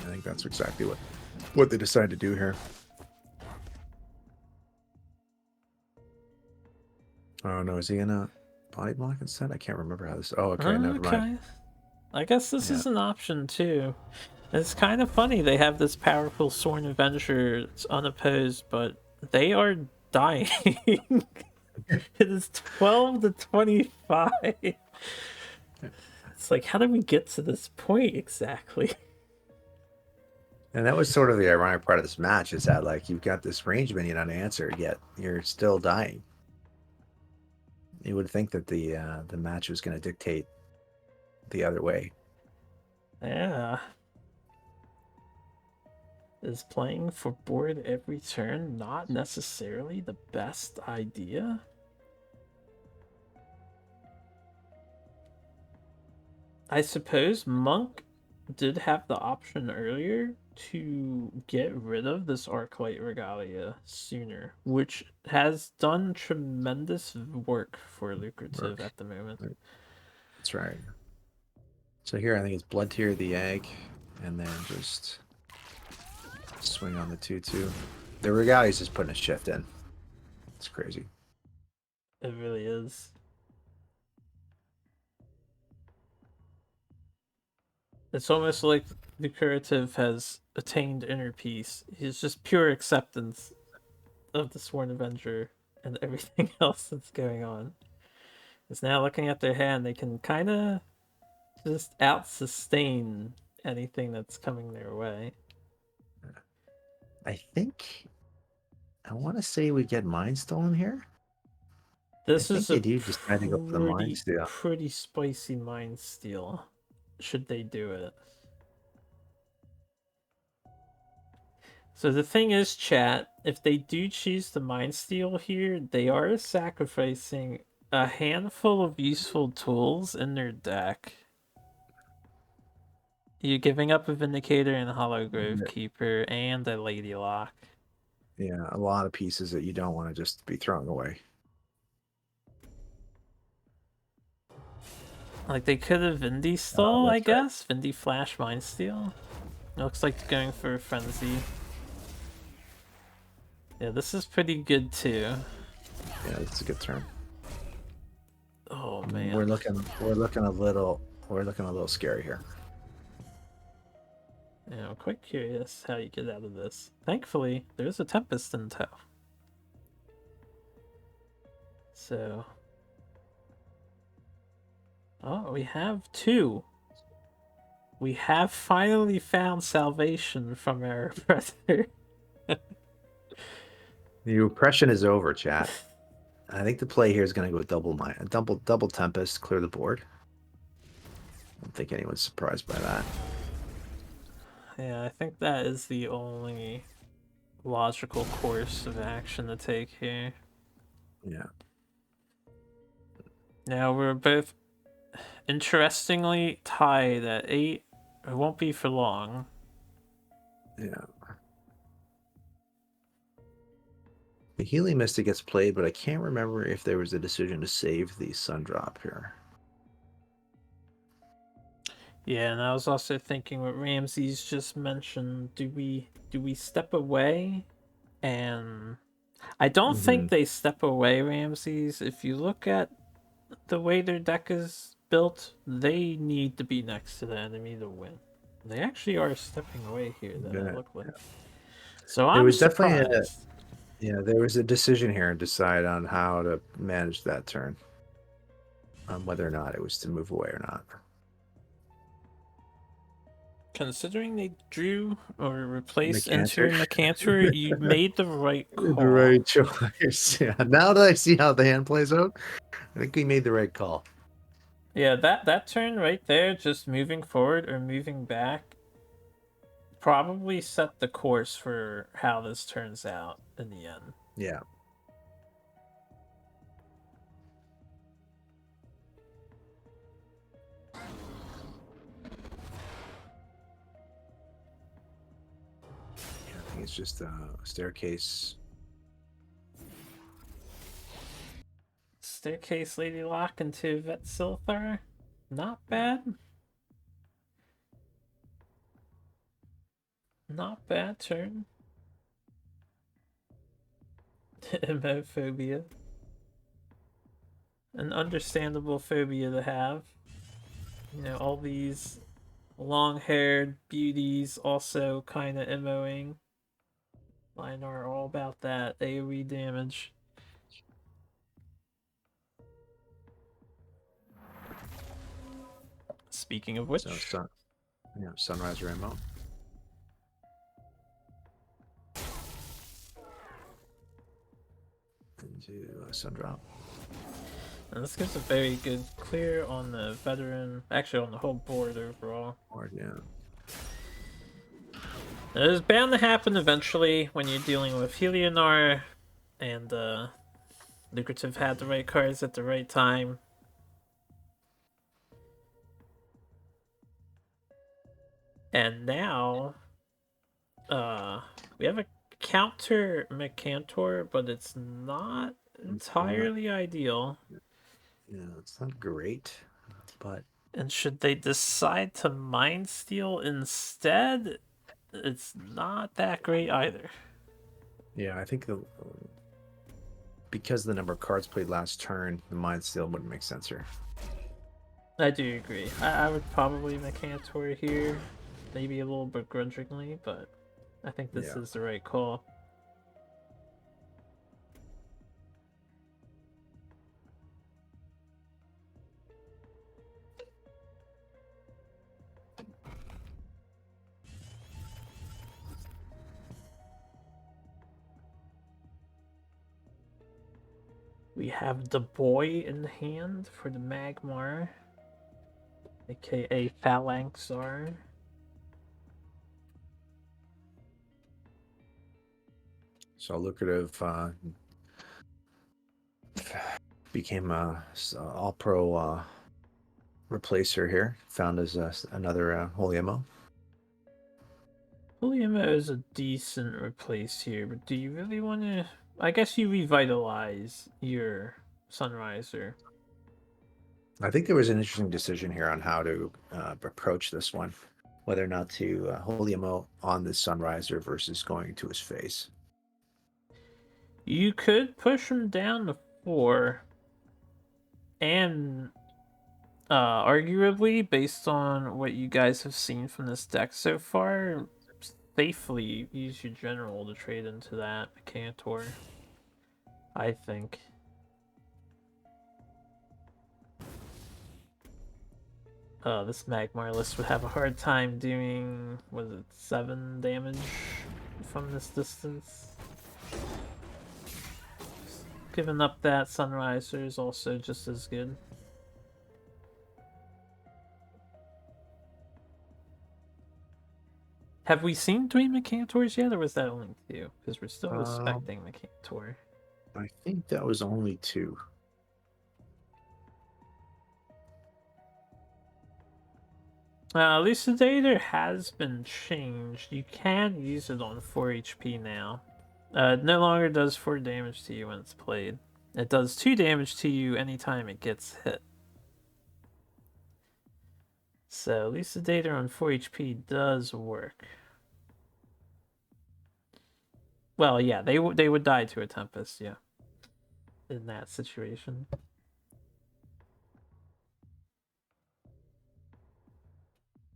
[SPEAKER 1] think that's exactly what they decided to do here. Oh no, is he gonna body block instead? I can't remember how this. Oh, okay, never mind.
[SPEAKER 2] I guess this is an option too. It's kind of funny they have this powerful Sworn Avenger. It's unopposed, but they are dying. It is 12 to 25. It's like, how did we get to this point exactly?
[SPEAKER 1] And that was sort of the ironic part of this match is that like you've got this range minion unanswered, yet you're still dying. You would think that the match was going to dictate the other way.
[SPEAKER 2] Yeah. Is playing for board every turn not necessarily the best idea? I suppose Monk did have the option earlier to get rid of this Arclight Regalia sooner, which has done tremendous work for Lucrative
[SPEAKER 1] Work.
[SPEAKER 2] at the moment.
[SPEAKER 1] That's right. So here I think it's Blood Tier the egg, and then just swing on the 2/2. The Regalia's just putting a shift in. It's crazy.
[SPEAKER 2] It really is. It's almost like the curative has attained inner peace. He's just pure acceptance of the Sworn Avenger and everything else that's going on. Is now looking at their hand, they can kind of just out sustain anything that's coming their way.
[SPEAKER 1] I think I want to say we get Mind Stolen here. I
[SPEAKER 2] This
[SPEAKER 1] think
[SPEAKER 2] is
[SPEAKER 1] they
[SPEAKER 2] a
[SPEAKER 1] do decide to go for the Mind Steal.
[SPEAKER 2] pretty spicy mind steal. Should they do it? So the thing is, chat, if they do choose the mind steal here, they are sacrificing a handful of useful tools in their deck. You're giving up a Vindicator and a Hollow Grove Keeper and a Lady Lock.
[SPEAKER 1] Yeah, a lot of pieces that you don't want to just be throwing away.
[SPEAKER 2] Like, they could have Vindy
[SPEAKER 1] Oh,
[SPEAKER 2] Stole, I
[SPEAKER 1] that's right.
[SPEAKER 2] guess? Vindy Flash Mind Steal. Looks like going for a Frenzy. Yeah, this is pretty good too.
[SPEAKER 1] Yeah, it's a good turn.
[SPEAKER 2] Oh man.
[SPEAKER 1] We're looking a little scary here.
[SPEAKER 2] Yeah, I'm quite curious how you get out of this. Thankfully, there's a Tempest in tow. So... Oh, we have two. We have finally found salvation from our brother.
[SPEAKER 1] The oppression is over, chat. I think the play here is going to go double Tempest, clear the board. I don't think anyone's surprised by that.
[SPEAKER 2] Yeah, I think that is the only logical course of action to take here.
[SPEAKER 1] Yeah.
[SPEAKER 2] Now we're both interestingly tied at 8. It won't be for long.
[SPEAKER 1] Yeah. The Healing Mystic gets played, but I can't remember if there was a decision to save the Sun Drop here.
[SPEAKER 2] Yeah, and I was also thinking what Ramses just mentioned. Do we step away? And I don't think they step away, Ramses. If you look at the way their deck is built, they need to be next to the enemy to win. They actually are stepping away here, though,
[SPEAKER 1] Yeah.
[SPEAKER 2] it looked like. So
[SPEAKER 1] There
[SPEAKER 2] I'm
[SPEAKER 1] was definitely
[SPEAKER 2] surprised.
[SPEAKER 1] there was a decision here to decide on how to manage that turn. On whether or not it was to move away or not.
[SPEAKER 2] Considering they drew or replaced
[SPEAKER 1] Cancer.
[SPEAKER 2] Enter and the Cancer, you made the right call.
[SPEAKER 1] The right choice. Yeah. Now that I see how the hand plays out, I think we made the right call.
[SPEAKER 2] Yeah, that turn right there, just moving forward or moving back, probably set the course for how this turns out in the end.
[SPEAKER 1] Yeah. I think it's just a staircase.
[SPEAKER 2] Staircase Lady Lock into Vet Silthar. Not bad. Not bad turn. Emophobia. An understandable phobia to have. You know, all these long-haired beauties also kind of emoing. Mine are all about that AoE damage. Speaking of which,
[SPEAKER 1] So Sunrise Rainbow. to sun drop.
[SPEAKER 2] And this gives a very good clear on the veteran, actually on the whole board overall.
[SPEAKER 1] Or yeah.
[SPEAKER 2] It is bound to happen eventually when you're dealing with Helionar and Lucrative had the right cards at the right time. And now, we have a counter Mercantor, but it's not
[SPEAKER 1] It's not.
[SPEAKER 2] entirely ideal.
[SPEAKER 1] Yeah, it's not great, but
[SPEAKER 2] And should they decide to Mind Steal instead, it's not that great either.
[SPEAKER 1] yeah, I think because of the number of cards played last turn, the Mind Steel wouldn't make sense here.
[SPEAKER 2] I do agree. I would probably Mercantor here, maybe a little begrudgingly, but I think this
[SPEAKER 1] Yeah.
[SPEAKER 2] is the right call. We have the boy in hand for the Magmar, aka Phalanxar.
[SPEAKER 1] So Lucrative became a all pro replacer here. Found as another Holy Ammo.
[SPEAKER 2] Williamo is a decent replace here, but do you really want to? I guess you revitalize your Sunriser.
[SPEAKER 1] I think there was an interesting decision here on how to approach this one, whether or not to Holy Ammo on the Sunriser versus going to his face.
[SPEAKER 2] You could push him down to 4, and arguably, based on what you guys have seen from this deck so far, safely use your general to trade into that Cantor. I think. This Magmar list would have a hard time doing, was it 7 damage from this distance? Giving up that Sunriser is also just as good. Have we seen 3 Mercantors yet, or was that only 2? Because we're still expecting Mercantor.
[SPEAKER 1] I think that was only 2.
[SPEAKER 2] Elucidator has been changed. You can use it on 4 HP now. It no longer does 4 damage to you when it's played. It does 2 damage to you anytime it gets hit. So Elucidator on 4 HP does work. Well, yeah, they would die to a Tempest, yeah. In that situation.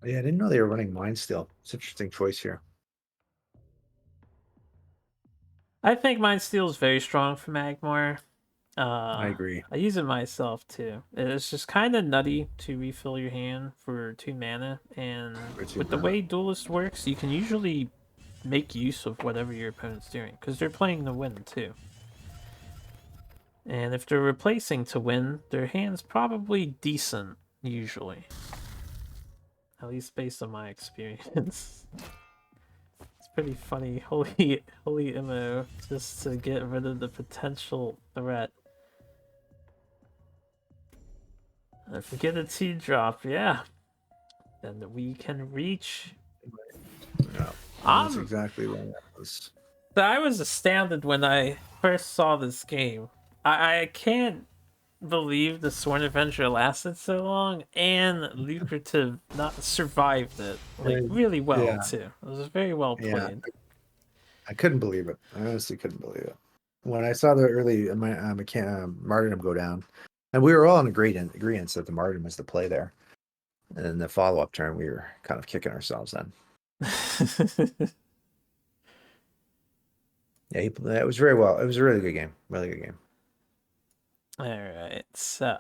[SPEAKER 1] Yeah, I didn't know they were running Mind Steel. It's an interesting choice here.
[SPEAKER 2] I think Mind Steel is very strong for Magmar.
[SPEAKER 1] I agree.
[SPEAKER 2] I use it myself too. It's just kind of nutty to refill your hand for 2 mana, and with the way Duelyst works, you can usually make use of whatever your opponent's doing because they're playing to win too. And if they're replacing to win, their hand's probably decent usually, at least based on my experience. It's pretty funny, holy Immo, just to get rid of the potential threat. If we get a T-drop, yeah, then we can reach.
[SPEAKER 1] Yeah, that's exactly what it was.
[SPEAKER 2] So I was astounded when I first saw this game. I can't believe the Sworn Adventure lasted so long, and Lucrative not survived it like really well
[SPEAKER 1] Yeah,
[SPEAKER 2] too. It was very well
[SPEAKER 1] yeah.
[SPEAKER 2] played.
[SPEAKER 1] I couldn't believe it. I honestly couldn't believe it. When I saw the early martyrdom go down, and we were all in agreement that the martyrdom was the play there. And then the follow-up turn, we were kind of kicking ourselves then. Yeah, it was very well. It was a really good game. Really good game.
[SPEAKER 2] All right, so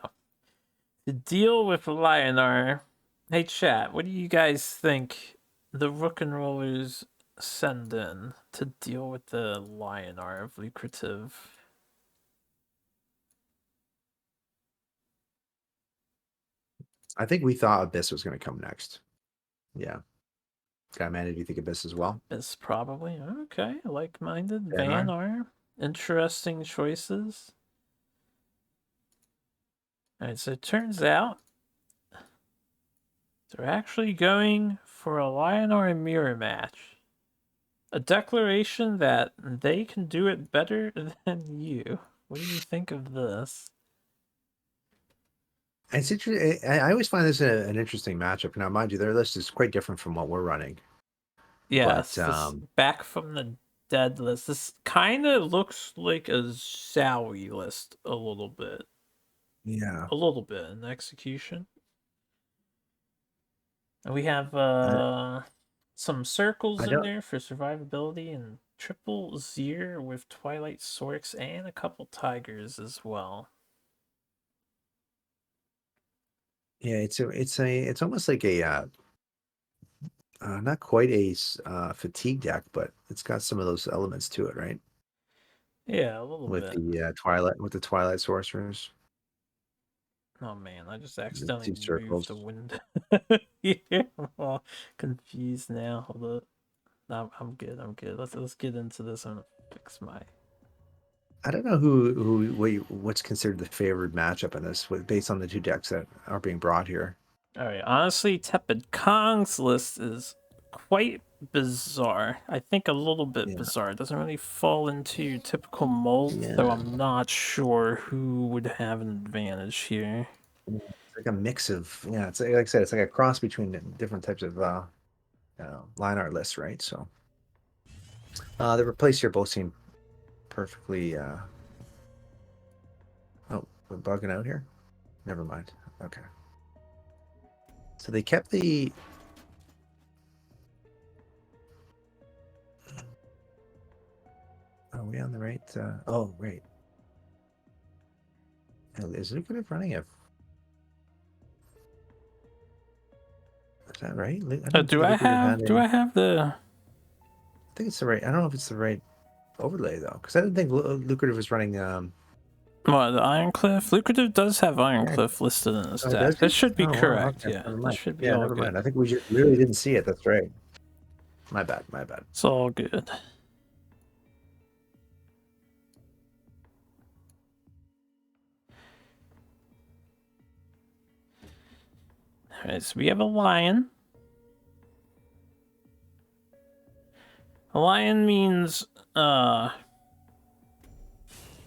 [SPEAKER 2] to deal with Lionar, hey chat, what do you guys think the Rook and Rollers send in to deal with the Lionar of Lucrative?
[SPEAKER 1] I think we thought Abyss was going to come next. Yeah. Guy man, do you think Abyss as well?
[SPEAKER 2] Is probably okay. Like-minded.
[SPEAKER 1] Vanar?
[SPEAKER 2] Vanar. Interesting choices. Alright, so it turns out they're actually going for a Lionor mirror match. A declaration that they can do it better than you. What do you think of this?
[SPEAKER 1] It's interesting. I always find this an interesting matchup. Now, mind you, their list is quite different from what we're running. But
[SPEAKER 2] Yes, this back from the dead list. This kind of looks like a Zowie list a little bit.
[SPEAKER 1] yeah,
[SPEAKER 2] A little bit in execution. And we have
[SPEAKER 1] I,
[SPEAKER 2] some circles
[SPEAKER 1] I
[SPEAKER 2] in
[SPEAKER 1] don't.
[SPEAKER 2] there for survivability and triple Zir with Twilight Sorks and a couple Tigers as well.
[SPEAKER 1] Yeah, it's almost like a not quite a fatigue deck, but it's got some of those elements to it, right?
[SPEAKER 2] Yeah, a little
[SPEAKER 1] With
[SPEAKER 2] bit.
[SPEAKER 1] the Twilight Sorcerers,
[SPEAKER 2] Oh man, I just
[SPEAKER 1] the
[SPEAKER 2] accidentally
[SPEAKER 1] two
[SPEAKER 2] moved the
[SPEAKER 1] circles.
[SPEAKER 2] window. Yeah, I'm all confused now. Hold up. No, I'm good. I'm good. Let's get into this. I'm gonna fix my.
[SPEAKER 1] I don't know what's considered the favored matchup in this, based on the two decks that are being brought here.
[SPEAKER 2] All right. Honestly, Tepid Kong's list is quite bizarre. I think a little bit
[SPEAKER 1] Yeah,
[SPEAKER 2] bizarre. It doesn't really fall into your typical mold, so
[SPEAKER 1] yeah.
[SPEAKER 2] I'm not sure who would have an advantage here.
[SPEAKER 1] Yeah, it's like a mix of, yeah, it's like I said, it's like a cross between the different types of line art lists, right? So the replace here both seem perfectly oh, we're bugging out here. Never mind. Okay. So they kept the are we on the right oh right. Is Lucrative running a is that right? I didn't
[SPEAKER 2] Do
[SPEAKER 1] think
[SPEAKER 2] I
[SPEAKER 1] Lucrative had
[SPEAKER 2] have? Do
[SPEAKER 1] a
[SPEAKER 2] I have the?
[SPEAKER 1] I think it's the right I don't know if it's the right overlay though, because I didn't think Lucrative was running
[SPEAKER 2] What, the Ironcliff? Lucrative does have
[SPEAKER 1] yeah.
[SPEAKER 2] Ironcliff listed in the
[SPEAKER 1] Oh, does
[SPEAKER 2] stack. That
[SPEAKER 1] he?
[SPEAKER 2] should be
[SPEAKER 1] Oh wow,
[SPEAKER 2] correct.
[SPEAKER 1] okay.
[SPEAKER 2] Yeah,
[SPEAKER 1] Never
[SPEAKER 2] that
[SPEAKER 1] mind.
[SPEAKER 2] should be
[SPEAKER 1] Yeah,
[SPEAKER 2] all
[SPEAKER 1] never
[SPEAKER 2] good.
[SPEAKER 1] mind. I think we just really didn't see it. That's right. My bad, my bad.
[SPEAKER 2] It's all good. All right, so we have a lion. A lion means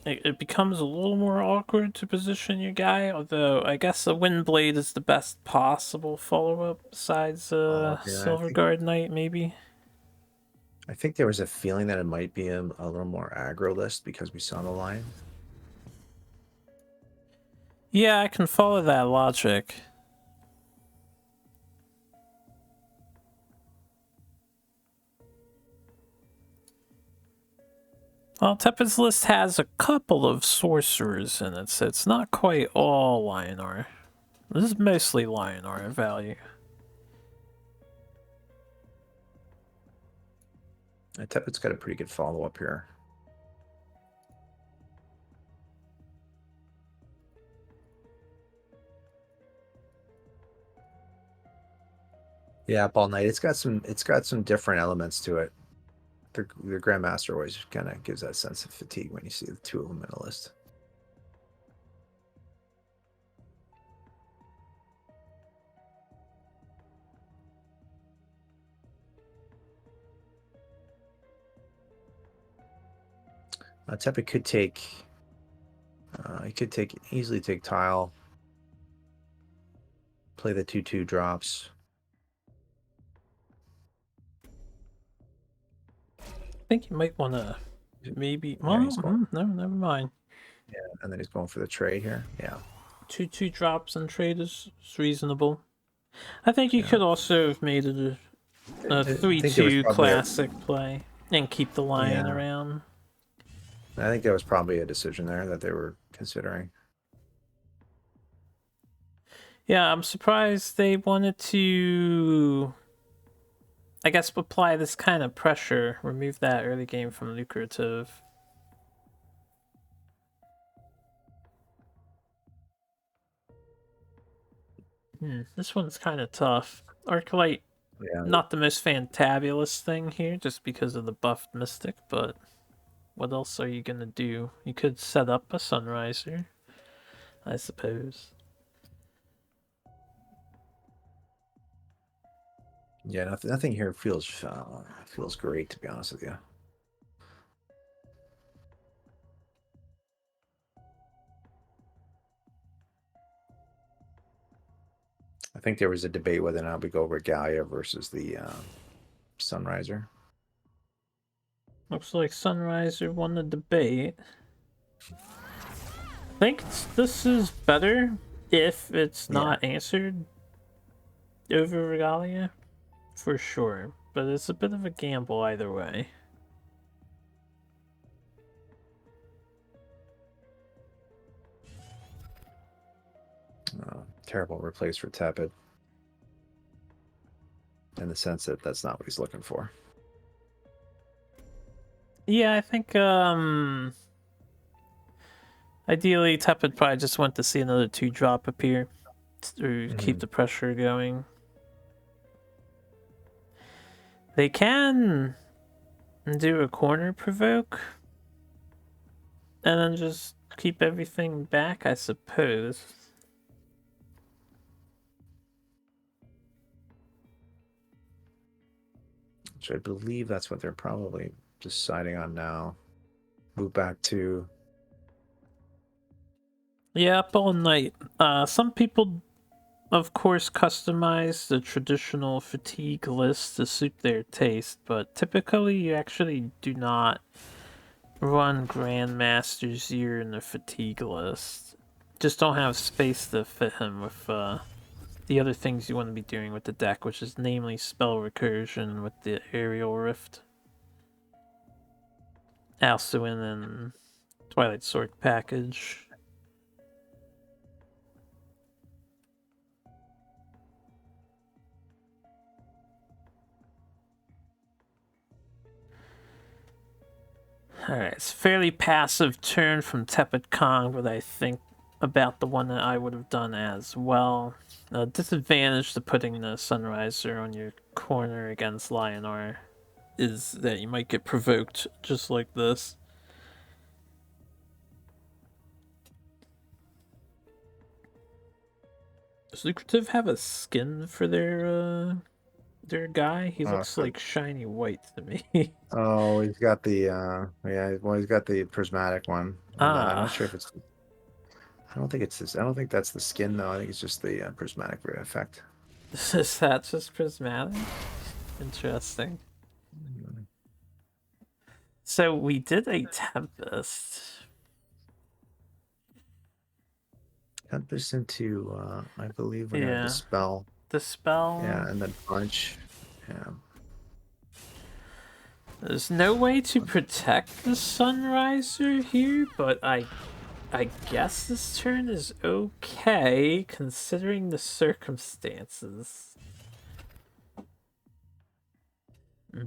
[SPEAKER 2] it becomes a little more awkward to position your guy, although I guess a Windblade is the best possible follow-up besides
[SPEAKER 1] Oh, yeah,
[SPEAKER 2] Silver Guard Knight, maybe.
[SPEAKER 1] I think there was a feeling that it might be a little more aggro list because we saw the lion.
[SPEAKER 2] Yeah, I can follow that logic. Well, Tepid's list has a couple of sorcerers in it, so it's not quite all Lionar. This is mostly Lionar value.
[SPEAKER 1] Tepid's got a pretty good follow up here. Yeah, Ball Knight. It's got some different elements to it. The Grandmaster always kind of gives that sense of fatigue when you see the two of them in a list. Tepid could take. He could easily take tile. Play the 2/2 drops.
[SPEAKER 2] I think you might want to maybe.
[SPEAKER 1] Yeah,
[SPEAKER 2] Well,
[SPEAKER 1] he's going.
[SPEAKER 2] no, never mind.
[SPEAKER 1] Yeah, and then he's going for the trade here. Yeah,
[SPEAKER 2] 2/2 drops and trade is reasonable. I think you
[SPEAKER 1] yeah.
[SPEAKER 2] could also have made it a
[SPEAKER 1] I think there was
[SPEAKER 2] 3/2
[SPEAKER 1] probably a
[SPEAKER 2] classic play and keep the lion
[SPEAKER 1] yeah.
[SPEAKER 2] around.
[SPEAKER 1] I think there was probably a decision there that they were considering.
[SPEAKER 2] Yeah, I'm surprised they wanted to, I guess, apply this kind of pressure, remove that early game from lucrative. This one's kind of tough. Arclight,
[SPEAKER 1] Yeah,
[SPEAKER 2] not the most fantabulous thing here, just because of the buffed Mystic, but what else are you gonna do? You could set up a Sunriser, I suppose.
[SPEAKER 1] yeah. Nothing here feels great, to be honest with you. I think there was a debate whether or not we go Regalia versus the Sunriser.
[SPEAKER 2] Looks like Sunriser won the debate. I think this is better if it's
[SPEAKER 1] Yeah.
[SPEAKER 2] not answered over Regalia, for sure. But it's a bit of a gamble either way.
[SPEAKER 1] Terrible replace for Tepid. In the sense that that's not what he's looking for.
[SPEAKER 2] Yeah, I think ideally Tepid probably just went to see another 2-drop appear to keep the pressure going. They can do a corner provoke and then just keep everything back, I suppose.
[SPEAKER 1] Which I believe that's what they're probably deciding on now. Move back to.
[SPEAKER 2] Yeah, up all night. Some people, of course, customize the traditional fatigue list to suit their taste, but typically you actually do not run Grandmaster Zero in the fatigue list. Just don't have space to fit him with the other things you want to be doing with the deck, which is namely spell recursion with the Aerial Rift, Alcuin, and Twilight Sword package. Alright, it's a fairly passive turn from Tepid Kong, but I think about the one that I would have done as well. Disadvantage to putting the Sunriser on your corner against Lionar is that you might get provoked just like this. Does Lucrative have a skin for their guy? He looks
[SPEAKER 1] For,
[SPEAKER 2] like shiny white to me.
[SPEAKER 1] oh, he's got the yeah. Well, he's got the prismatic one, and I'm not
[SPEAKER 2] Ah,
[SPEAKER 1] sure if it's. I don't think it's this. I don't think that's the skin though. I think it's just the prismatic effect.
[SPEAKER 2] is that just prismatic? Interesting. So we did a Tempest.
[SPEAKER 1] Tempest into I believe we're gonna
[SPEAKER 2] Yeah.
[SPEAKER 1] dispel.
[SPEAKER 2] The spell.
[SPEAKER 1] Yeah, and then punch. Yeah.
[SPEAKER 2] There's no way to protect the Sunriser here, but I guess this turn is okay considering the circumstances.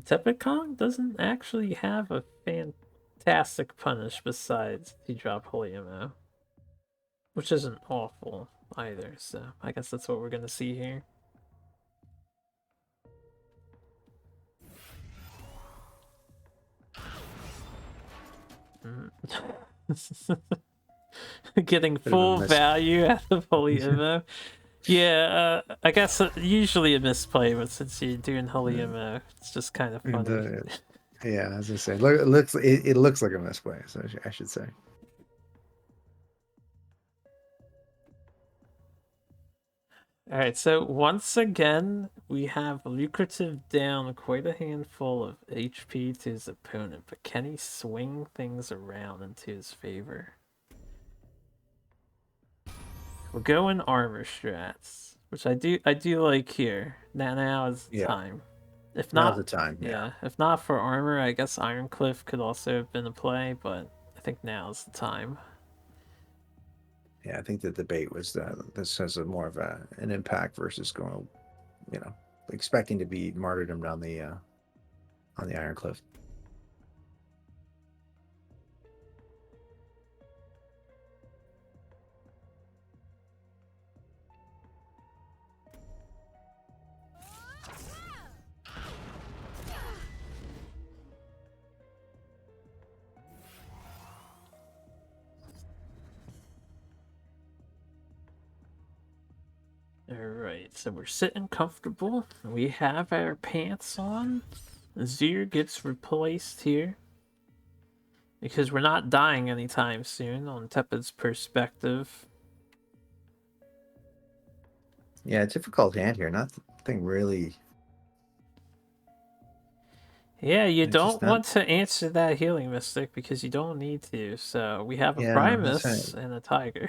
[SPEAKER 2] Tepid Kong doesn't actually have a fantastic punish besides he drop Holy Ammo, which isn't awful either, so I guess that's what we're gonna see here. Getting
[SPEAKER 1] Bit of a
[SPEAKER 2] full
[SPEAKER 1] miss.
[SPEAKER 2] value out of Holy Ammo. Yeah, I guess usually a misplay, but since you're doing Holy Ammo, it's just kind of funny.
[SPEAKER 1] Yeah, as I say, look, it looks like a misplay. So I should say.
[SPEAKER 2] Alright, so once again, we have Lucrative down quite a handful of HP to his opponent, but can he swing things around into his favor? We'll go in armor strats, which I do like here. Now is the
[SPEAKER 1] Yeah,
[SPEAKER 2] time. If
[SPEAKER 1] now's the
[SPEAKER 2] not,
[SPEAKER 1] time. Yeah.
[SPEAKER 2] yeah, if not for armor, I guess Ironcliff could also have been a play, but I think now is the time.
[SPEAKER 1] Yeah, I think the debate was that this has a more of an impact versus going, expecting to be martyrdom on the Iron Cliff.
[SPEAKER 2] Alright, so we're sitting comfortable. We have our pants on. Zir gets replaced here. Because we're not dying anytime soon, on Tepid's perspective.
[SPEAKER 1] Yeah, difficult hand here. Nothing really.
[SPEAKER 2] Yeah, you
[SPEAKER 1] It's just
[SPEAKER 2] don't
[SPEAKER 1] not.
[SPEAKER 2] want to answer that healing mystic because you don't need to. So we have a
[SPEAKER 1] Yeah, that's
[SPEAKER 2] Primus
[SPEAKER 1] right.
[SPEAKER 2] and a Tiger.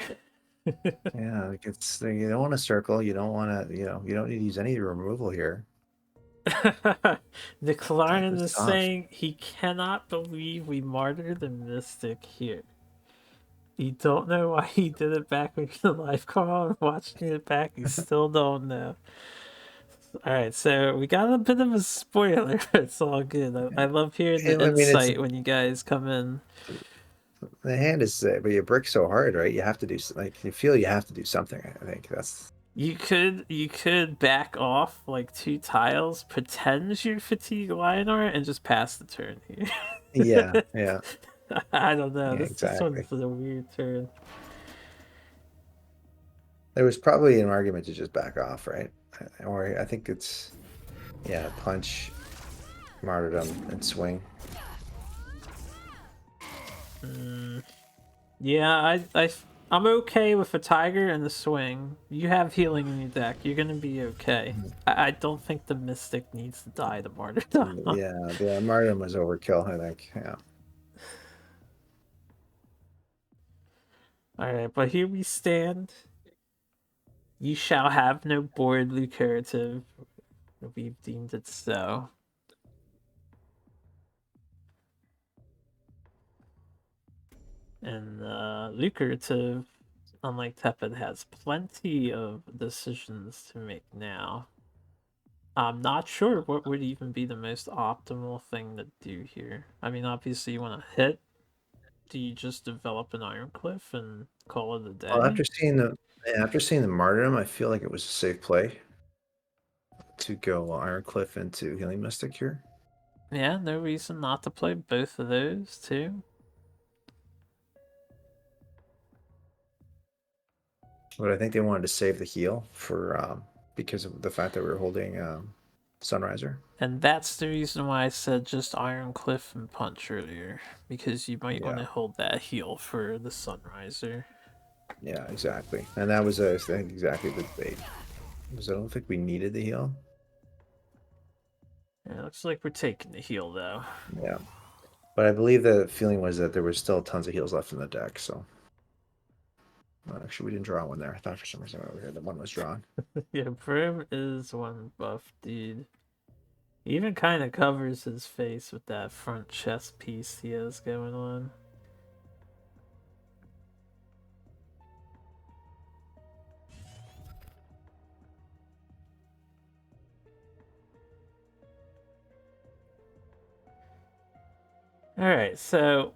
[SPEAKER 1] Yeah, like it's you don't want to circle. You don't want to. You don't need to use any removal here.
[SPEAKER 2] The
[SPEAKER 1] Type
[SPEAKER 2] Clarnon
[SPEAKER 1] is
[SPEAKER 2] is
[SPEAKER 1] tough.
[SPEAKER 2] saying he cannot believe we martyred the mystic here. You don't know why he did it back when the live call and watching it back. You still don't know. All right, so we got a bit of a spoiler. It's all good. I love hearing the
[SPEAKER 1] I mean, it's
[SPEAKER 2] insight when you guys come in.
[SPEAKER 1] the hand is, but you brick so hard, right? You have to do like you feel you have to do something. I think that's.
[SPEAKER 2] You could back off like 2 tiles, pretend you're fatigue Lionar, and just pass the turn here.
[SPEAKER 1] Yeah, yeah,
[SPEAKER 2] I don't know.
[SPEAKER 1] yeah,
[SPEAKER 2] This
[SPEAKER 1] exactly.
[SPEAKER 2] one's a weird turn.
[SPEAKER 1] There was probably an argument to just back off, right? Or I think it's yeah, punch, martyrdom, and swing.
[SPEAKER 2] Mm, yeah, I'm okay with a tiger and the swing. You have healing in your deck. You're gonna be okay.
[SPEAKER 1] Mhm.
[SPEAKER 2] I don't think the mystic needs to die to martyrdom.
[SPEAKER 1] Yeah, the martyrdom was overkill. I think. Yeah.
[SPEAKER 2] All right, but here we stand. You shall have no board lucrative. We've deemed it so. And lucrative, unlike Tepid, has plenty of decisions to make now. I'm not sure what would even be the most optimal thing to do here. I mean, obviously you want to hit. Do you just develop an Iron Cliff and call it a
[SPEAKER 1] Well,
[SPEAKER 2] day?
[SPEAKER 1] after seeing the martyrdom, I feel like it was a safe play to go Iron Cliff into Healing Mystic here.
[SPEAKER 2] Yeah, no reason not to play both of those too.
[SPEAKER 1] But I think they wanted to save the heal for because of the fact that we were holding Sunriser.
[SPEAKER 2] And that's the reason why I said just Iron Cliff and Punch earlier, because you might want
[SPEAKER 1] Yeah,
[SPEAKER 2] to hold that heal for the Sunriser.
[SPEAKER 1] yeah, exactly. And that was I think exactly the debate. Because I don't think we needed the heal.
[SPEAKER 2] Yeah, looks like we're taking the heal though.
[SPEAKER 1] Yeah. But I believe the feeling was that there was still tons of heals left in the deck, so actually we didn't draw one there. I thought for some reason over here that one was drawn.
[SPEAKER 2] Yeah, Brim is one buff dude. He even kind of covers his face with that front chest piece he has going on. Alright, so.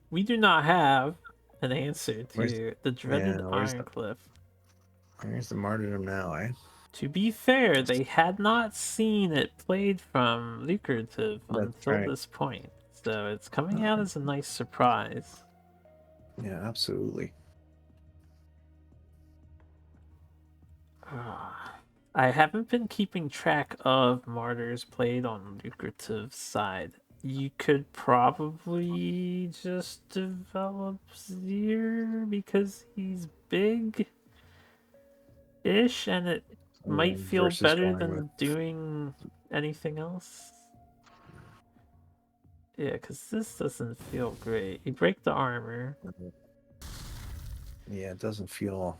[SPEAKER 2] We do not have an answer
[SPEAKER 1] Where's
[SPEAKER 2] to the
[SPEAKER 1] yeah,
[SPEAKER 2] dreaded Ironcliff.
[SPEAKER 1] where's the martyrdom now, eh?
[SPEAKER 2] To be fair, they had not seen it played from Lucrative
[SPEAKER 1] That's
[SPEAKER 2] until
[SPEAKER 1] right.
[SPEAKER 2] this point, so it's coming out
[SPEAKER 1] Uh,
[SPEAKER 2] as a nice surprise.
[SPEAKER 1] yeah, absolutely.
[SPEAKER 2] I haven't been keeping track of martyrs played on Lucrative side. You could probably just develop Zir because he's big ish and it might feel
[SPEAKER 1] Versus
[SPEAKER 2] better
[SPEAKER 1] going with
[SPEAKER 2] than doing anything else. Yeah, because this doesn't feel great. You break the armor.
[SPEAKER 1] yeah, it doesn't feel.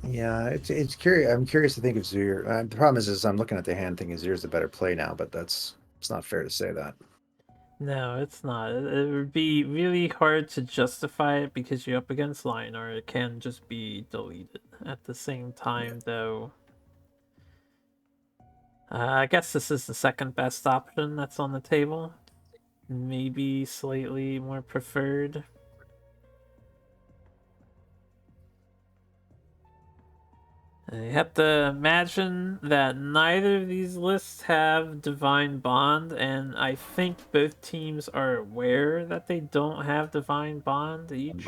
[SPEAKER 1] Yeah, it's curious. I'm curious to think of Zir. The problem is I'm looking at the hand thinking Zir's the better play now, but it's not fair to say that.
[SPEAKER 2] No, it's not. It would be really hard to justify it because you're up against Lion, or it can just be deleted. At the same
[SPEAKER 1] Yeah,
[SPEAKER 2] time, though, I guess this is the second best option that's on the table. Maybe slightly more preferred. You have to imagine that neither of these lists have Divine Bond, and I think both teams are aware that they don't have Divine Bond each.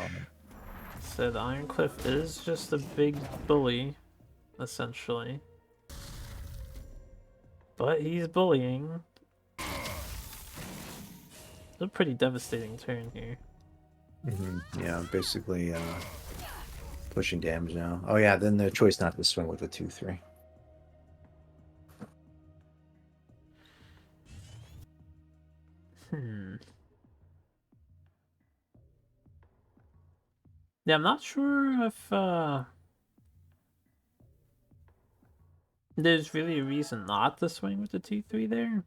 [SPEAKER 2] So the Ironcliff is just a big bully, essentially. But he's bullying. It's a pretty devastating turn here.
[SPEAKER 1] Yeah, basically pushing damage now. Oh yeah, then the choice not to swing with the 2/3.
[SPEAKER 2] Yeah, I'm not sure if there's really a reason not to swing with the 2/3 there.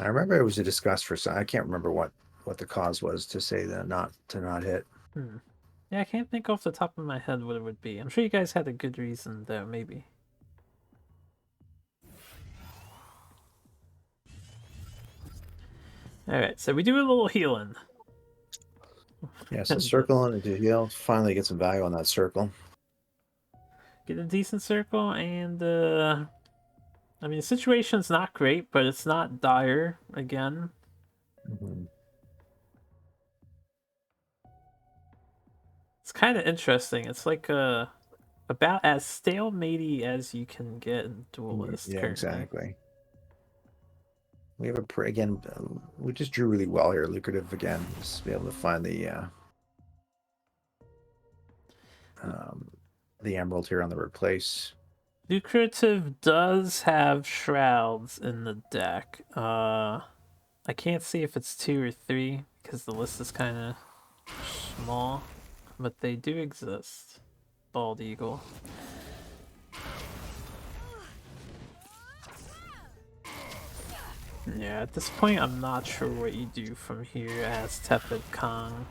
[SPEAKER 1] I remember it was a discuss for some. I can't remember what the cause was to say that not to not hit.
[SPEAKER 2] Yeah, I can't think off the top of my head what it would be. I'm sure you guys had a good reason though, maybe. Alright, so we do a little healing.
[SPEAKER 1] Yeah, so circle and to heal. Finally get some value on that circle.
[SPEAKER 2] Get a decent circle, and I mean the situation's not great, but it's not dire again. It's kind of interesting. It's like about as stalematey as you can get in Duelyst
[SPEAKER 1] Yeah,
[SPEAKER 2] currently.
[SPEAKER 1] exactly. We have again. We just drew really well here. Lucrative again. Just be able to find the emerald here on the replace.
[SPEAKER 2] Lucrative does have shrouds in the deck. I can't see if it's 2 or 3 because the list is kind of small, but they do exist. Bald Eagle. Yeah, at this point, I'm not sure what you do from here as Tepid Kong.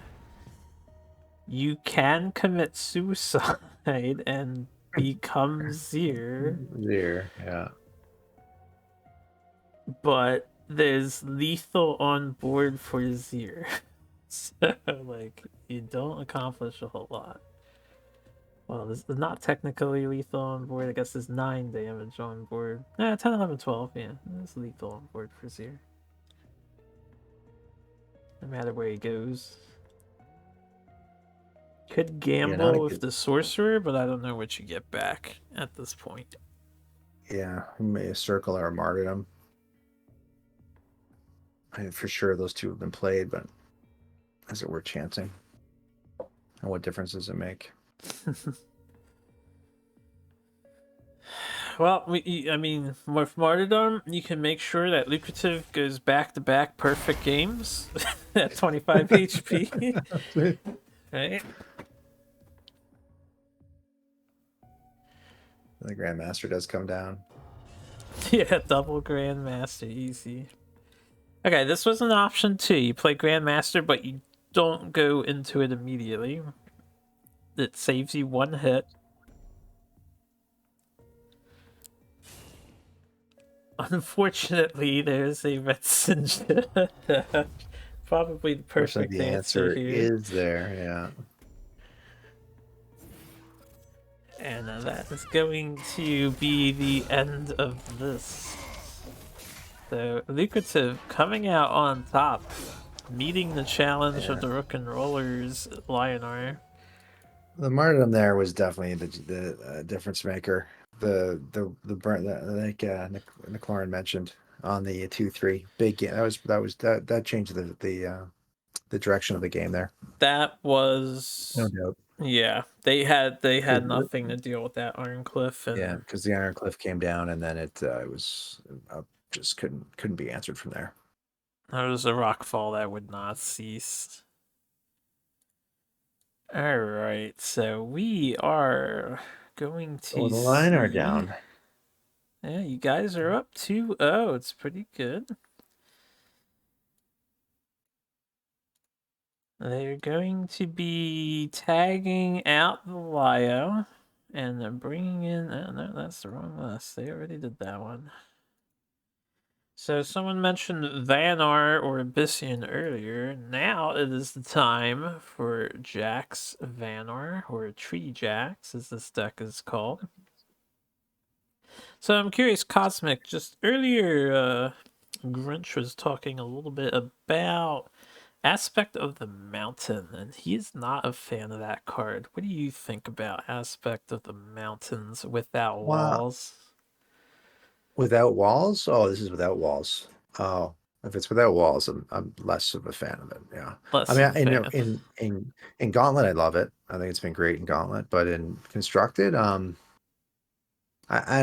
[SPEAKER 2] You can commit suicide and become Zir,
[SPEAKER 1] There, yeah.
[SPEAKER 2] but there's lethal on board for Zir. So, like, you don't accomplish a whole lot. Well, this is not technically lethal on board. I guess there's 9 damage on board. 10, 11, 12. Yeah, it's lethal on board for Zir. No matter where he goes. Could
[SPEAKER 1] Yeah, not a
[SPEAKER 2] gamble with
[SPEAKER 1] good.
[SPEAKER 2] the sorcerer, but I don't know what you get back at this point.
[SPEAKER 1] Yeah, a circle or a martyrdom. For sure, those two have been played, but is it worth chancing? And what difference does it make?
[SPEAKER 2] Well, I mean, with Martyrdom, you can make sure that Lucrative goes back-to-back perfect games at 25 HP. Right?
[SPEAKER 1] The Grandmaster does come down.
[SPEAKER 2] Yeah, double Grandmaster, easy. Okay, this was an option too. You play Grandmaster, but you don't go into it immediately. It saves you 1 hit. Unfortunately, there's a Red Sinja. Probably the
[SPEAKER 1] Fortunately,
[SPEAKER 2] perfect
[SPEAKER 1] the
[SPEAKER 2] answer
[SPEAKER 1] answer
[SPEAKER 2] here.
[SPEAKER 1] is there. Yeah.
[SPEAKER 2] And that is going to be the end of this. So, Lucrative coming out on top, meeting the challenge of the Rook and Rollers, Lionar.
[SPEAKER 1] The martyrdom there was definitely the difference maker. The burn like Nick mentioned on the 2/3 big game. That changed the direction of the game there.
[SPEAKER 2] That
[SPEAKER 1] No
[SPEAKER 2] was,
[SPEAKER 1] doubt.
[SPEAKER 2] yeah. They had nothing to deal with that Iron Cliff,
[SPEAKER 1] Yeah,
[SPEAKER 2] and
[SPEAKER 1] because the Iron Cliff came down, and then it was just couldn't be answered from there.
[SPEAKER 2] there was a rock fall that would not cease. All right, so we are going
[SPEAKER 1] Oh,
[SPEAKER 2] to
[SPEAKER 1] the line are
[SPEAKER 2] see.
[SPEAKER 1] down.
[SPEAKER 2] Yeah, you guys are up 2-0. It's pretty good. They're going to be tagging out the Lio, and they're bringing in. Oh, no, that's the wrong list. They already did that one. So someone mentioned Vanar or Abyssian earlier. Now it is the time for Jax Vanar, or Tree Jax, as this deck is called. So I'm curious, Cosmic, just earlier, Grinch was talking a little bit about Aspect of the Mountain, and he's not a fan of that card. What do you think about Aspect of the Mountains without
[SPEAKER 1] Well,
[SPEAKER 2] walls?
[SPEAKER 1] without walls? Oh, this is without walls. Oh, if it's without walls, I'm less of a fan of it. Yeah. I
[SPEAKER 2] Less
[SPEAKER 1] mean,
[SPEAKER 2] of a fan.
[SPEAKER 1] in Gauntlet, I love it. I think it's been great in Gauntlet, but in Constructed, I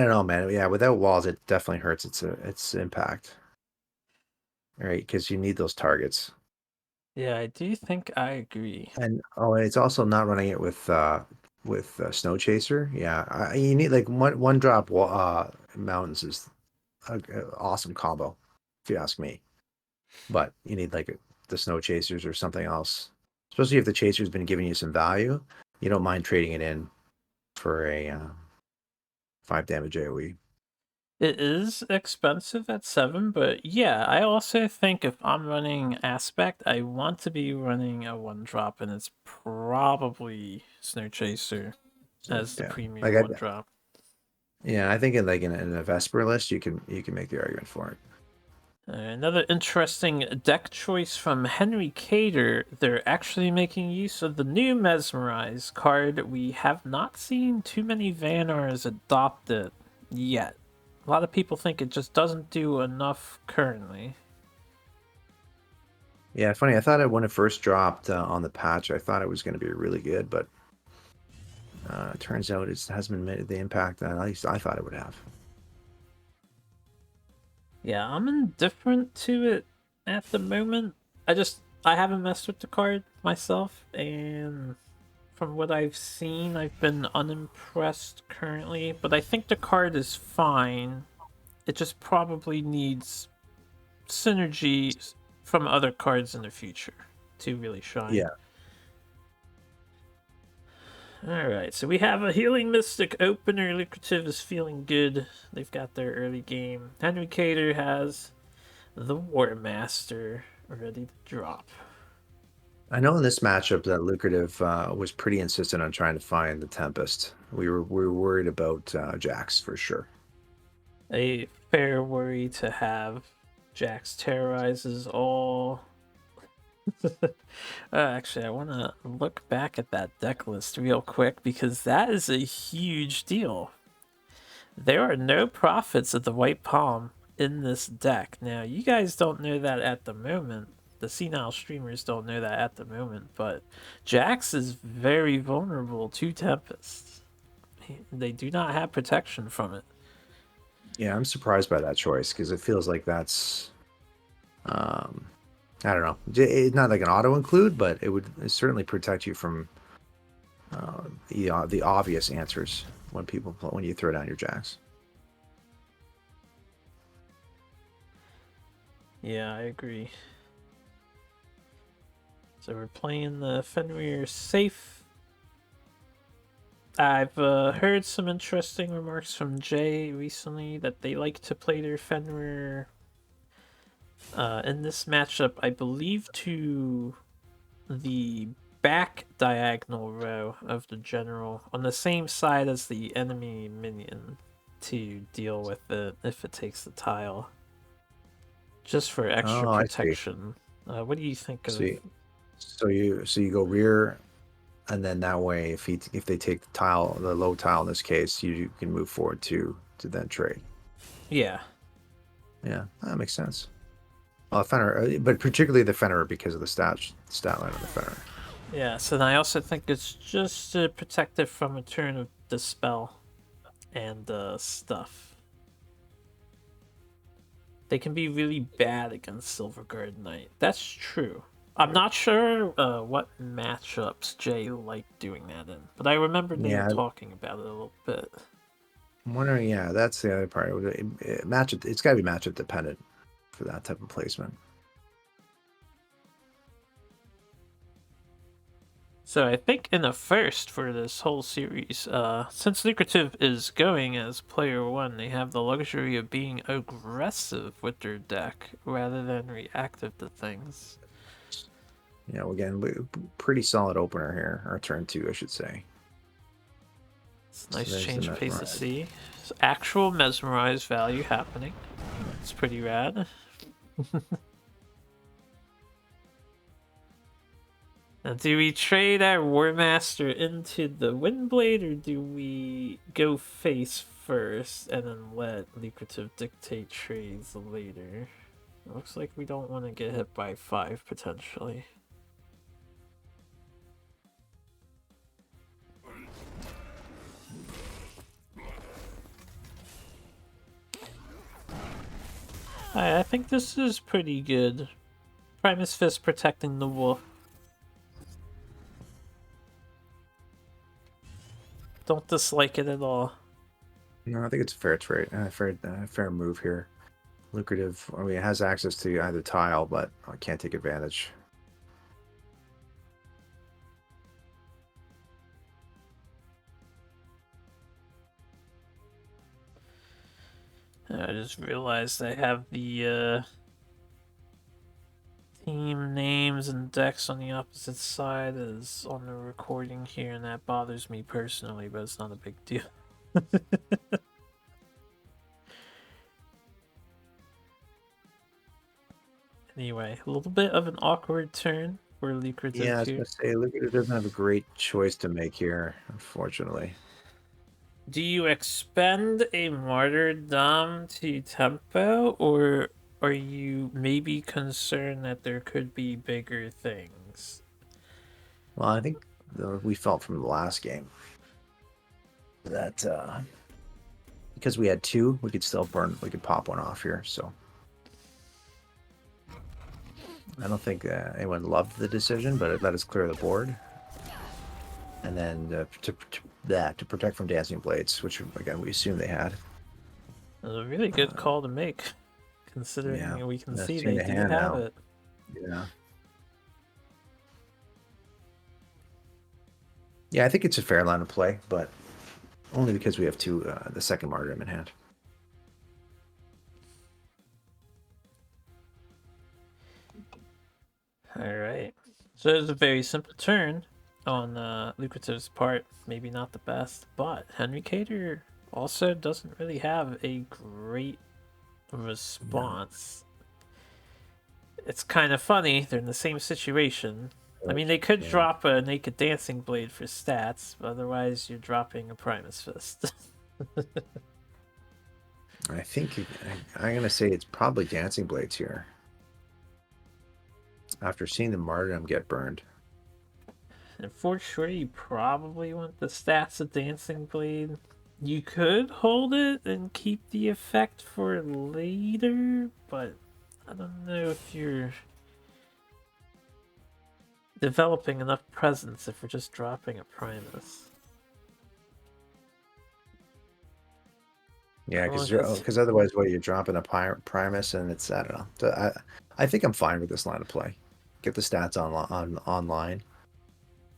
[SPEAKER 1] don't know, man. Yeah, without walls, it definitely hurts its impact, right? Because you need those targets.
[SPEAKER 2] Yeah, I do think I agree.
[SPEAKER 1] And oh, and it's also not running it with Snow Chaser. Yeah, you need like one drop mountains is a awesome combo, if you ask me. But you need like the Snow Chasers or something else, especially if the Chaser's been giving you some value. You don't mind trading it in for a 5 damage AOE.
[SPEAKER 2] It is expensive at 7, but yeah, I also think if I'm running Aspect, I want to be running a 1-drop, and it's probably Snow Chaser
[SPEAKER 1] So
[SPEAKER 2] as the
[SPEAKER 1] yeah,
[SPEAKER 2] premium
[SPEAKER 1] like
[SPEAKER 2] 1-drop.
[SPEAKER 1] yeah, I think in a Vesper list, you can make the argument for it.
[SPEAKER 2] Another interesting deck choice from Henry Cater. They're actually making use of the new Mesmerize card. We have not seen too many Vanars adopt it yet. A lot of people think it just doesn't do enough currently.
[SPEAKER 1] Yeah, funny. I thought when it first dropped on the patch, I thought it was going to be really good, but it turns out it hasn't been made the impact that at least I thought it would have.
[SPEAKER 2] Yeah, I'm indifferent to it at the moment. I haven't messed with the card myself, and from what I've seen, I've been unimpressed currently, but I think the card is fine. It just probably needs synergy from other cards in the future to really shine.
[SPEAKER 1] Yeah,
[SPEAKER 2] Alright, so we have a Healing Mystic opener. Lucrative is feeling good. They've got their early game. Henry Cater has the War Master ready to drop.
[SPEAKER 1] I know in this matchup that Lucrative was pretty insistent on trying to find the Tempest. We were worried about Jax for sure.
[SPEAKER 2] A fair worry to have. Jax terrorizes all. Actually, I want to look back at that deck list real quick because that is a huge deal. There are no prophets of the White Palm in this deck. Now, you guys don't know that at the moment. The senile streamers don't know that at the moment, but Jax is very vulnerable to Tempest. They do not have protection from it.
[SPEAKER 1] Yeah, I'm surprised by that choice because it feels like that's um, I don't know. It's not like an auto include, but it would certainly protect you from the obvious answers when you throw down your Jax.
[SPEAKER 2] Yeah, I agree. So we're playing the Fenrir safe. I've heard some interesting remarks from Jay recently that they like to play their Fenrir in this matchup, I believe, to the back diagonal row of the general on the same side as the enemy minion to deal with it if it takes the tile, just for extra
[SPEAKER 1] Oh, I see.
[SPEAKER 2] protection. What do you think
[SPEAKER 1] So
[SPEAKER 2] of?
[SPEAKER 1] you, so you go rear, and then that way, if they take the low tile in this case, you can move forward to then trade.
[SPEAKER 2] Yeah,
[SPEAKER 1] Yeah, that makes sense. Well, Fenrir, but particularly the Fenrir because of the stat line on the Fenrir.
[SPEAKER 2] yeah. So then I also think it's just to protect it from a turn of dispel and stuff. They can be really bad against Silverguard Knight. That's true. I'm not sure what matchups Jay liked doing that in, but I remember they were
[SPEAKER 1] Yeah,
[SPEAKER 2] talking about it a little bit.
[SPEAKER 1] I'm wondering. Yeah, that's the other part. Matchup. It's got to be matchup dependent for that type of placement.
[SPEAKER 2] So I think in the first for this whole series, since Lucrative is going as player one, they have the luxury of being aggressive with their deck rather than reactive to things.
[SPEAKER 1] Again, pretty solid opener here, or turn two, I should say.
[SPEAKER 2] It's a
[SPEAKER 1] So
[SPEAKER 2] nice
[SPEAKER 1] there's the
[SPEAKER 2] change of pace to
[SPEAKER 1] mesmerize.
[SPEAKER 2] see. It's actual mesmerized value happening. It's pretty rad. Now, do we trade our War Master into the Windblade, or do we go face first and then let Lucrative dictate trades later? It looks like we don't want to get hit by 5 potentially. I think this is pretty good. Primus Fist protecting the wolf. Don't dislike it at all.
[SPEAKER 1] No, I think it's a fair trade, fair move here. Lucrative. I mean, it has access to either tile, but I can't take advantage.
[SPEAKER 2] I just realized I have the team names and decks on the opposite side as on the recording here, and that bothers me personally, but it's not a big deal. Anyway, a little bit of an awkward turn for Lucrative
[SPEAKER 1] Yeah, I was
[SPEAKER 2] here.
[SPEAKER 1] gonna say Lucrative doesn't have a great choice to make here, unfortunately.
[SPEAKER 2] Do you expend a Martyrdom to tempo, or are you maybe concerned that there could be bigger things?
[SPEAKER 1] Well, I think we felt from the last game that because we had two, we could still we could pop one off here. So I don't think anyone loved the decision, but it let us clear the board. And then to protect from Dancing Blades, which again we assume they had.
[SPEAKER 2] It was a really good call to make, considering
[SPEAKER 1] Yeah,
[SPEAKER 2] we can
[SPEAKER 1] that's
[SPEAKER 2] see
[SPEAKER 1] in
[SPEAKER 2] they
[SPEAKER 1] the
[SPEAKER 2] do
[SPEAKER 1] hand
[SPEAKER 2] have
[SPEAKER 1] now.
[SPEAKER 2] it.
[SPEAKER 1] Yeah. Yeah, I think it's a fair line of play, but only because we have the second martyrdom in hand.
[SPEAKER 2] Alright. So it was a very simple turn on Lucrative's part. Maybe not the best, but Henry Cater also doesn't really have a great response. It's kind of funny. They're in the same situation. I mean, they could
[SPEAKER 1] Yeah.
[SPEAKER 2] drop a Naked Dancing Blade for stats, but otherwise you're dropping a Primus Fist.
[SPEAKER 1] I think I'm gonna say it's probably Dancing Blades here. After seeing the martyrdom get burned.
[SPEAKER 2] And for sure, you probably want the stats of Dancing Blade. You could hold it and keep the effect for later, but I don't know if you're developing enough presence if we're just dropping a Primus.
[SPEAKER 1] Yeah,
[SPEAKER 2] Well,
[SPEAKER 1] because otherwise, what you're dropping a Primus, and it's I don't know. So I think I'm fine with this line of play. Get the stats online.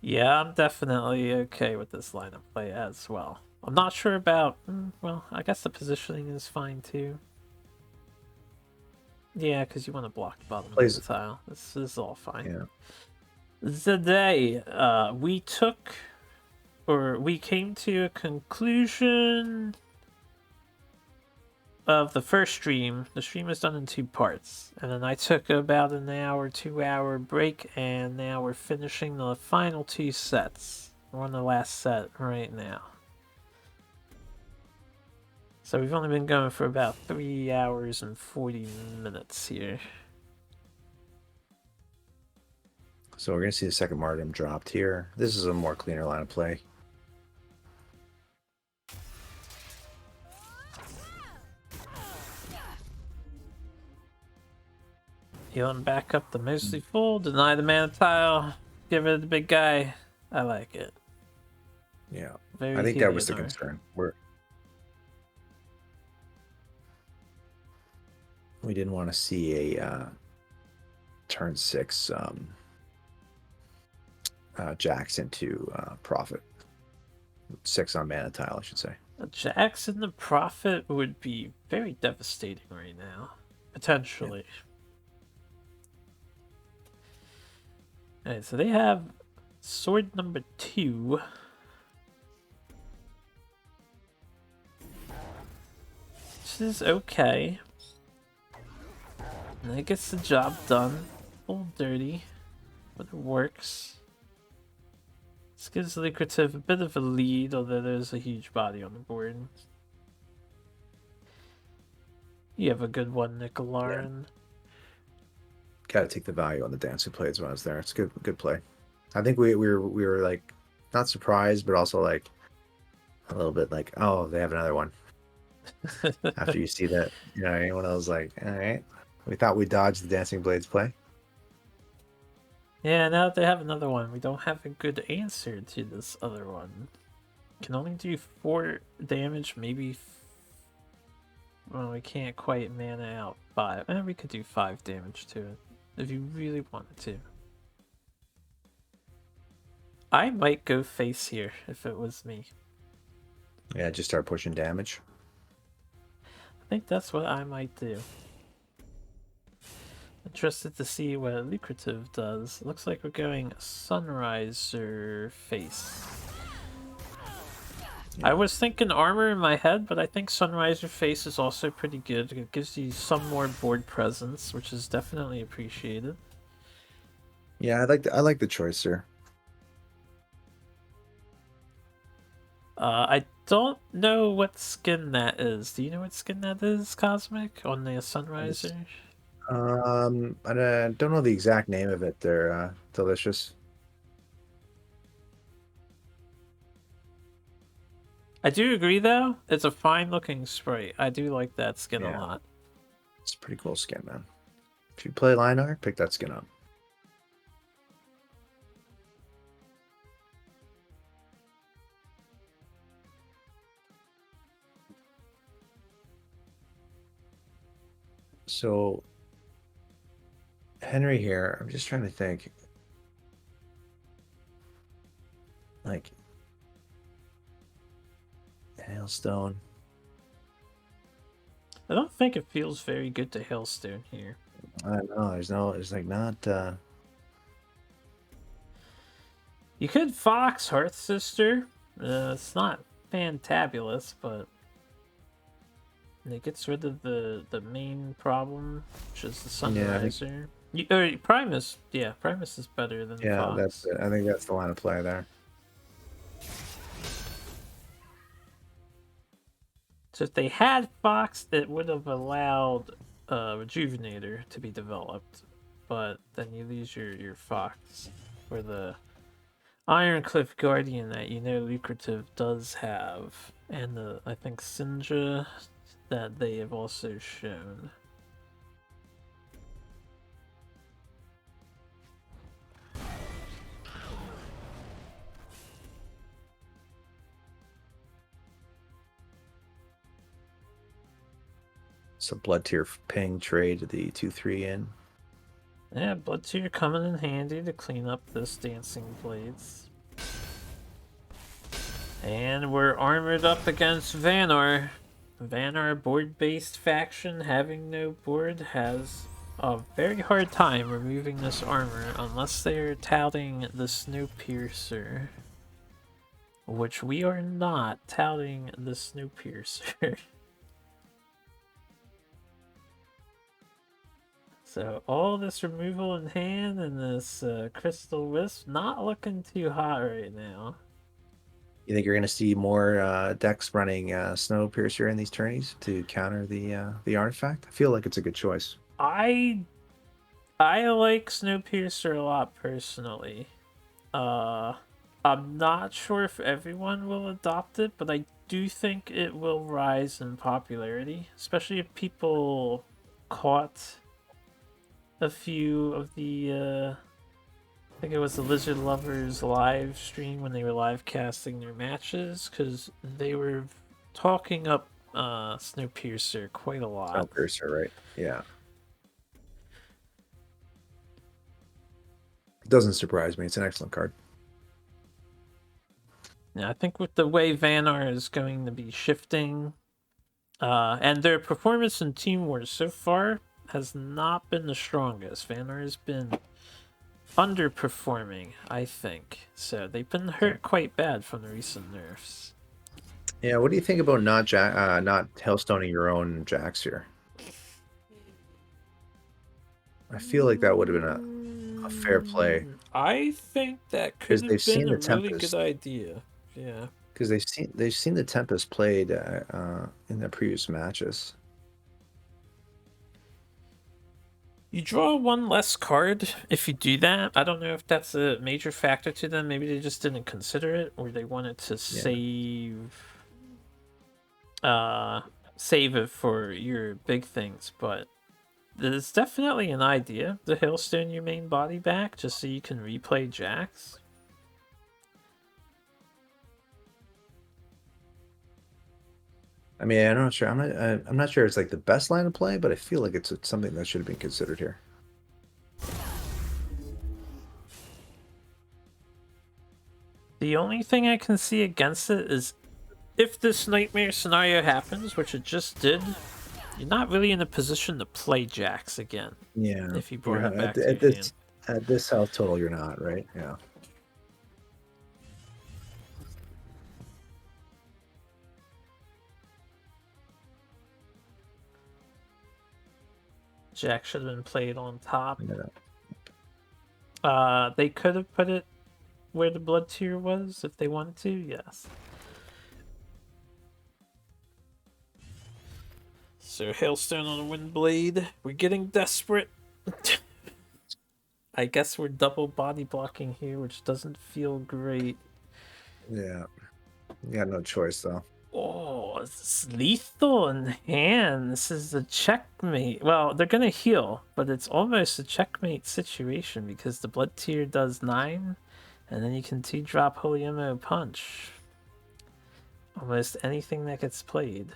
[SPEAKER 2] yeah, I'm definitely okay with this line of play as well. I'm not sure about. Well, I guess the positioning is fine too. Yeah, because you want to block the bottom of the
[SPEAKER 1] Plays
[SPEAKER 2] tile. This is all fine.
[SPEAKER 1] yeah.
[SPEAKER 2] Today, we came to a conclusion of the first stream. The stream was done in 2 parts, and then I took about an hour, 2-hour break, and now we're finishing the final 2 sets. We're on the last set right now. So we've only been going for about 3 hours and 40 minutes here.
[SPEAKER 1] So we're gonna see the second martyrdom dropped here. This is a more cleaner line of play.
[SPEAKER 2] Healing back up the mostly full, deny the mana tile, give it to the big guy. I like it.
[SPEAKER 1] Yeah,
[SPEAKER 2] Very
[SPEAKER 1] I think that was the
[SPEAKER 2] Heliodor.
[SPEAKER 1] concern. We didn't want to see a turn 6 Jax into Prophet. 6 on mana tile, I should say.
[SPEAKER 2] Jackson the Prophet would be very devastating right now.
[SPEAKER 1] Yeah.
[SPEAKER 2] Potentially. Alright, so they have sword number 2. This is okay. And it gets the job done. A little dirty, but it works. This gives Lucrative a bit of a lead, although there's a huge body on the board. You have a good one,
[SPEAKER 1] Yeah.
[SPEAKER 2] Nicolarin.
[SPEAKER 1] Got to take the value on the Dancing Blades when I was there. It's a good play. I think we were like not surprised, but also like a little bit like, oh, they have another one. After you see that, anyone else like, all right, we thought we dodged the Dancing Blades play.
[SPEAKER 2] Yeah, now that they have another one, we don't have a good answer to this other one. Can only do 4 damage, maybe. Well, we can't quite mana out 5. We could do 5 damage to it if you really wanted to. I might go face here if it was me.
[SPEAKER 1] Yeah, just start pushing damage.
[SPEAKER 2] I think that's what I might do. Interested to see what Lucrative does. Looks like we're going Sunriser face.
[SPEAKER 1] Yeah.
[SPEAKER 2] I was thinking armor in my head, but I think Sunriser face is also pretty good. It gives you some more board presence, which is definitely appreciated.
[SPEAKER 1] Yeah, I like the choice, sir.
[SPEAKER 2] I don't know what skin that is. Do you know what skin that is, Cosmic, on the Sunriser?
[SPEAKER 1] I don't know the exact name of it. They're delicious.
[SPEAKER 2] I do agree, though. It's a fine-looking sprite. I do like that skin a
[SPEAKER 1] Yeah,
[SPEAKER 2] lot.
[SPEAKER 1] it's a pretty cool skin, man. If you play Linar, pick that skin up. So Henry here, I'm just trying to think. Like Hailstone.
[SPEAKER 2] I don't think it feels very good to Hailstone here.
[SPEAKER 1] I don't know. There's like not.
[SPEAKER 2] You could Fox Hearth Sister. It's not fantabulous, but it gets rid of the main problem, which is the
[SPEAKER 1] Yeah, I think.
[SPEAKER 2] Sunriser. Primus, yeah, Primus is better than
[SPEAKER 1] Yeah, that's
[SPEAKER 2] Fox.
[SPEAKER 1] it. I think that's the line of play there.
[SPEAKER 2] So if they had Fox, it would have allowed Rejuvenator to be developed, but then you lose your Fox for the Ironcliff Guardian that Lucrative does have, and I think Syndra that they have also shown.
[SPEAKER 1] So Blood Tier ping trade the 2/3 in.
[SPEAKER 2] Yeah, Blood Tier coming in handy to clean up this Dancing Blades. And we're armored up against Vanar. Vanar, board-based faction, having no board, has a very hard time removing this armor unless they're touting the Snowpiercer. Which we are not touting the Snowpiercer. So all this removal in hand and this Crystal Wisp not looking too hot right now.
[SPEAKER 1] You think you're going to see more decks running Snowpiercer in these tourneys to counter the artifact? I feel like it's a good choice.
[SPEAKER 2] I like Snowpiercer a lot personally. I'm not sure if everyone will adopt it, but I do think it will rise in popularity, especially if people caught a few of the I think it was the Lizard Lovers live stream when they were live casting their matches, because they were talking up Snowpiercer quite a lot.
[SPEAKER 1] Snowpiercer, right? Yeah. It doesn't surprise me. It's an excellent card.
[SPEAKER 2] Yeah, I think with the way Vanar is going to be shifting, and their performance in Team Wars so far has not been the strongest. Vanar has been underperforming, I think. So they've been hurt quite bad from the recent nerfs.
[SPEAKER 1] Yeah, what do you think about not hailstoning your own jacks here? I feel like that would have been a fair play
[SPEAKER 2] I think that could
[SPEAKER 1] because
[SPEAKER 2] have
[SPEAKER 1] they've
[SPEAKER 2] been
[SPEAKER 1] seen
[SPEAKER 2] a
[SPEAKER 1] the
[SPEAKER 2] really good
[SPEAKER 1] Tempest
[SPEAKER 2] idea. Yeah.
[SPEAKER 1] because they've seen the Tempest played in the previous matches.
[SPEAKER 2] You draw one less card if you do that. I don't know if that's a major factor to them. Maybe they just didn't consider it, or they wanted to
[SPEAKER 1] Yeah,
[SPEAKER 2] uh save it for your big things, but there's definitely an idea to hailstone your main body back just so you can replay jacks.
[SPEAKER 1] I mean, I'm not sure. I'm not sure it's like the best line of play, but I feel like it's something that should have been considered here.
[SPEAKER 2] The only thing I can see against it is if this nightmare scenario happens, which it just did, you're not really in a position to play jacks again
[SPEAKER 1] Yeah,
[SPEAKER 2] if you
[SPEAKER 1] you're
[SPEAKER 2] brought it back to
[SPEAKER 1] at
[SPEAKER 2] your hand.
[SPEAKER 1] this health total, you're not, right? Yeah.
[SPEAKER 2] Jack should have been played on top.
[SPEAKER 1] Yeah.
[SPEAKER 2] They could have put it where the blood tier was if they wanted to, yes. So hailstone on a windblade. We're getting desperate. I guess we're double body blocking here, which doesn't feel great.
[SPEAKER 1] Yeah. You got no choice though.
[SPEAKER 2] Oh, it's lethal in hand. This is a checkmate. Well, they're gonna heal, but it's almost a checkmate situation because the blood tier does 9, and then you can 2-drop Holy Ammo Punch. Almost anything that gets played.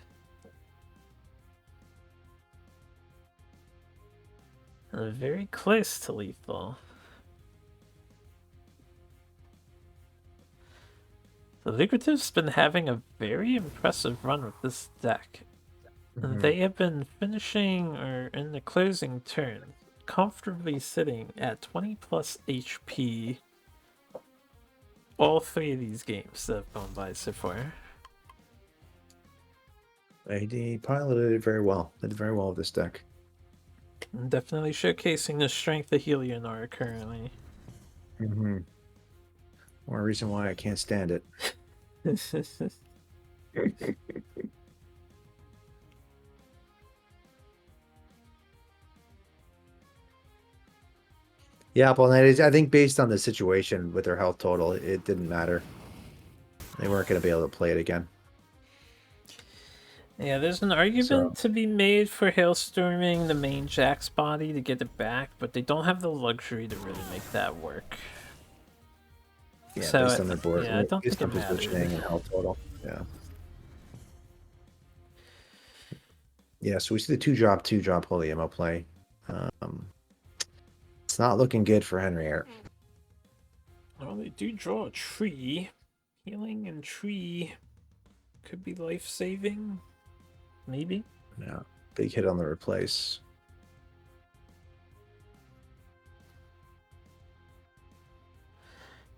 [SPEAKER 2] And very close to lethal. The Lucrative's been having a very impressive run with this deck.
[SPEAKER 1] Mhm.
[SPEAKER 2] They have been finishing or in the closing turn, comfortably sitting at 20 plus HP all 3 of these games that have gone by so far.
[SPEAKER 1] He piloted it very well. Did very well with this deck.
[SPEAKER 2] And definitely showcasing the strength of Helionar currently.
[SPEAKER 1] Mm-hmm. One reason why I can't stand it. Yeah, well, I think based on the situation with their health total, it didn't matter. They weren't going to be able to play it again.
[SPEAKER 2] Yeah, there's an argument
[SPEAKER 1] So
[SPEAKER 2] to be made for hailstorming the main Jack's body to get it back, but they don't have the luxury to really make that work.
[SPEAKER 1] yeah,
[SPEAKER 2] So,
[SPEAKER 1] based on their board,
[SPEAKER 2] yeah, I don't think
[SPEAKER 1] based
[SPEAKER 2] it
[SPEAKER 1] on
[SPEAKER 2] mattered.
[SPEAKER 1] positioning and health total. Yeah. Yeah, so we see the two drop holy ammo play. Um, it's not looking good for Henry here.
[SPEAKER 2] Well, they do draw a tree. Healing and tree could be life-saving. Maybe.
[SPEAKER 1] Yeah, big hit on the replace.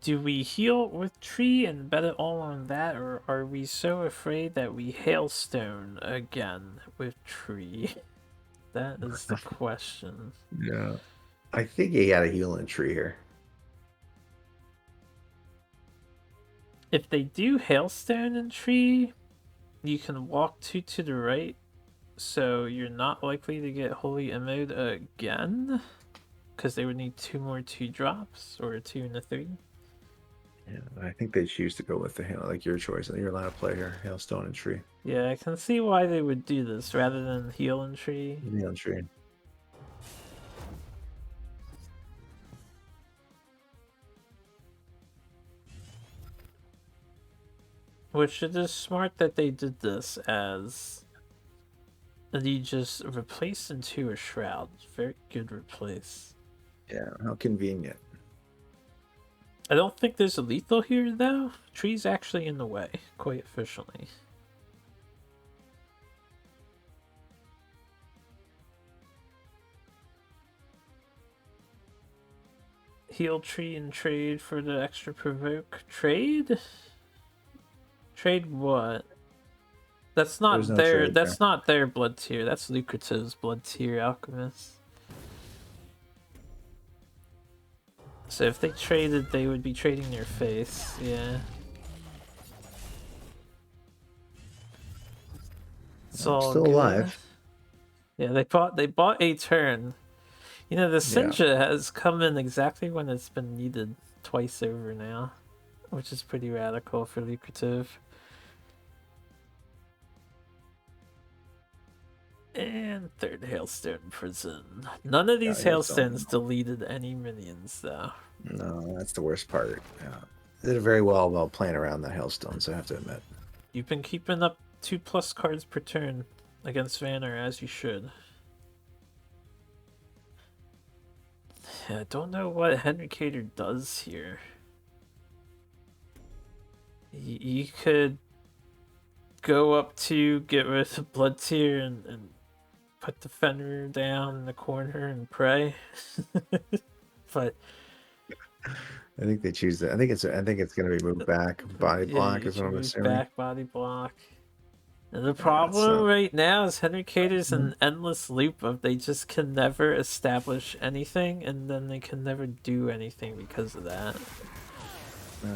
[SPEAKER 2] Do we heal with tree and bet it all on that, or are we so afraid that we hailstone again with tree? That is the question.
[SPEAKER 1] Yeah, I think he had a healing tree here.
[SPEAKER 2] If they do hailstone and tree, you can walk 2 to the right, so you're not likely to get holy emoed again, because they would need 2 more 2-drops, or a 2 and a 3.
[SPEAKER 1] Yeah, I think they choose to go with the hail, like your choice. You're allowed to play here, hailstone and tree.
[SPEAKER 2] Yeah, I can see why they would do this rather than heal and tree.
[SPEAKER 1] Healing tree.
[SPEAKER 2] Which it is smart that they did this, as you just replace into a shroud. Very good replace.
[SPEAKER 1] Yeah, how convenient.
[SPEAKER 2] I don't think there's a lethal here, though. Tree's actually in the way, quite efficiently. Heal tree and trade for the extra provoke. Trade? Trade what? That's
[SPEAKER 1] There's
[SPEAKER 2] not
[SPEAKER 1] no
[SPEAKER 2] their.
[SPEAKER 1] trade there.
[SPEAKER 2] That's not their blood tier. That's Lucrative's blood tier, Alchemist. So if they traded, they would be trading their face. Yeah. It's
[SPEAKER 1] I'm
[SPEAKER 2] all
[SPEAKER 1] still
[SPEAKER 2] good.
[SPEAKER 1] alive.
[SPEAKER 2] Yeah, they bought a turn. You know, the
[SPEAKER 1] Yeah.
[SPEAKER 2] Sinja has come in exactly when it's been needed twice over now, which is pretty radical for Lucrative. And third Hailstone Prison. None of
[SPEAKER 1] Yeah,
[SPEAKER 2] these
[SPEAKER 1] Hailstone.
[SPEAKER 2] Hailstones deleted any minions, though.
[SPEAKER 1] No, that's the worst part. Yeah. They did very well while playing around the hailstones, I have to admit.
[SPEAKER 2] You've been keeping up 2+ cards per turn against Vanner, as you should. Yeah, I don't know what Henry Cater does here. You could go up to get rid of Blood Tier and put the Fenrir down in the corner and pray. But
[SPEAKER 1] I think they choose that. I think it's gonna be moved back. Body
[SPEAKER 2] yeah,
[SPEAKER 1] block
[SPEAKER 2] you
[SPEAKER 1] is what
[SPEAKER 2] can
[SPEAKER 1] I'm
[SPEAKER 2] move
[SPEAKER 1] assuming.
[SPEAKER 2] back, body block. And the
[SPEAKER 1] Yeah, it's
[SPEAKER 2] problem
[SPEAKER 1] not.
[SPEAKER 2] right now is Henry Cater's an endless loop of they just can never establish anything, and then they can never do anything because of that.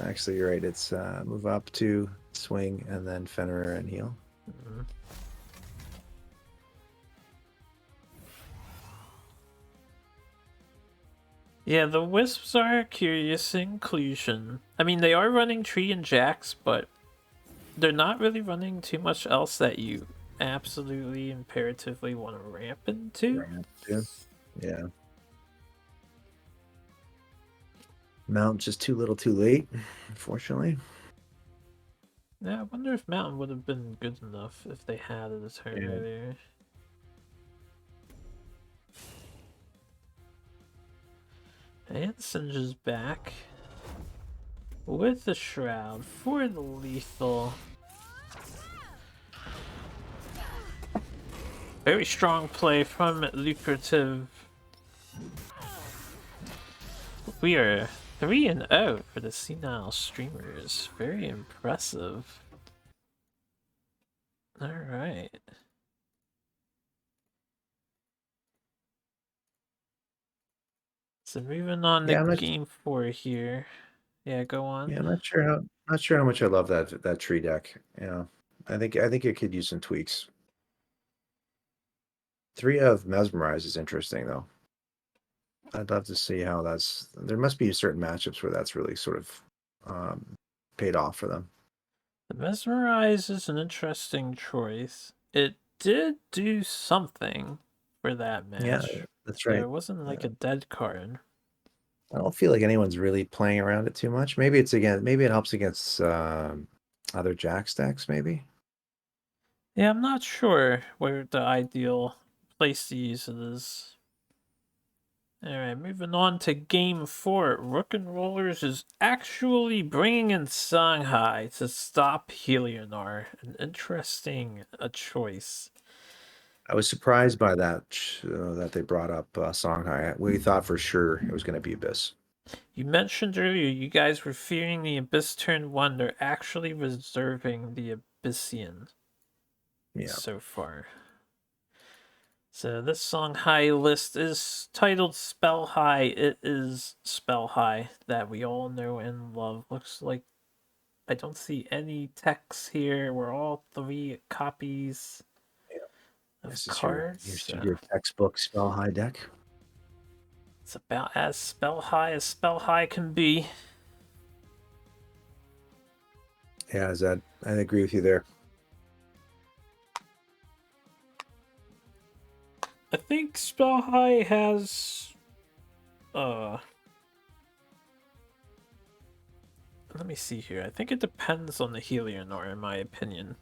[SPEAKER 1] Actually, you're right. It's move up to swing and then Fenrir and heal.
[SPEAKER 2] Mhm. Yeah, the Wisps are a curious inclusion. I mean, they are running Tree and Jax, but they're not really running too much else that you absolutely imperatively want to ramp into.
[SPEAKER 1] Ramp, yeah. Yeah. Mount just too little too late, unfortunately.
[SPEAKER 2] Yeah, I wonder if Mountain would have been good enough if they had it a turn
[SPEAKER 1] Yeah.
[SPEAKER 2] earlier. And Sinja's back with the Shroud for the lethal. Very strong play from Lucrative. We are 3-0 for the Senile streamers. Very impressive. Alright. So moving on to
[SPEAKER 1] Yeah,
[SPEAKER 2] game 4 here. Yeah, go on.
[SPEAKER 1] I'm not sure how much I love that tree deck. Yeah. I think it could use some tweaks. 3 of Mesmerize is interesting though. I'd love to see how that's there must be certain matchups where that's really sort of paid off for them.
[SPEAKER 2] The Mesmerize is an interesting choice. It did do something for that
[SPEAKER 1] Yeah,
[SPEAKER 2] match.
[SPEAKER 1] that's
[SPEAKER 2] So
[SPEAKER 1] right.
[SPEAKER 2] it wasn't like a dead card.
[SPEAKER 1] I don't feel like anyone's really playing around it too much. Maybe it helps against other Jack stacks, maybe.
[SPEAKER 2] Yeah, I'm not sure where the ideal place to use it is. Alright, moving on to game 4. Rook and Rollers is actually bringing in Songhai to stop Helionar. An interesting choice.
[SPEAKER 1] I was surprised by that they brought up Songhai. We thought for sure it was going to be Abyss.
[SPEAKER 2] You mentioned earlier you guys were fearing the Abyss turn 1. They're actually reserving the Abyssian
[SPEAKER 1] Yeah,
[SPEAKER 2] so far. So this Songhai list is titled Spell High. It is Spell High that we all know and love. Looks like I don't see any text here. We're all 3 copies
[SPEAKER 1] yeah.
[SPEAKER 2] of
[SPEAKER 1] This is
[SPEAKER 2] cards.
[SPEAKER 1] your textbook spell high deck.
[SPEAKER 2] It's about as Spell High can be.
[SPEAKER 1] Yeah, is that I agree with you there.
[SPEAKER 2] I think Spell High has let me see here. I think it depends on the Helionor, in my opinion.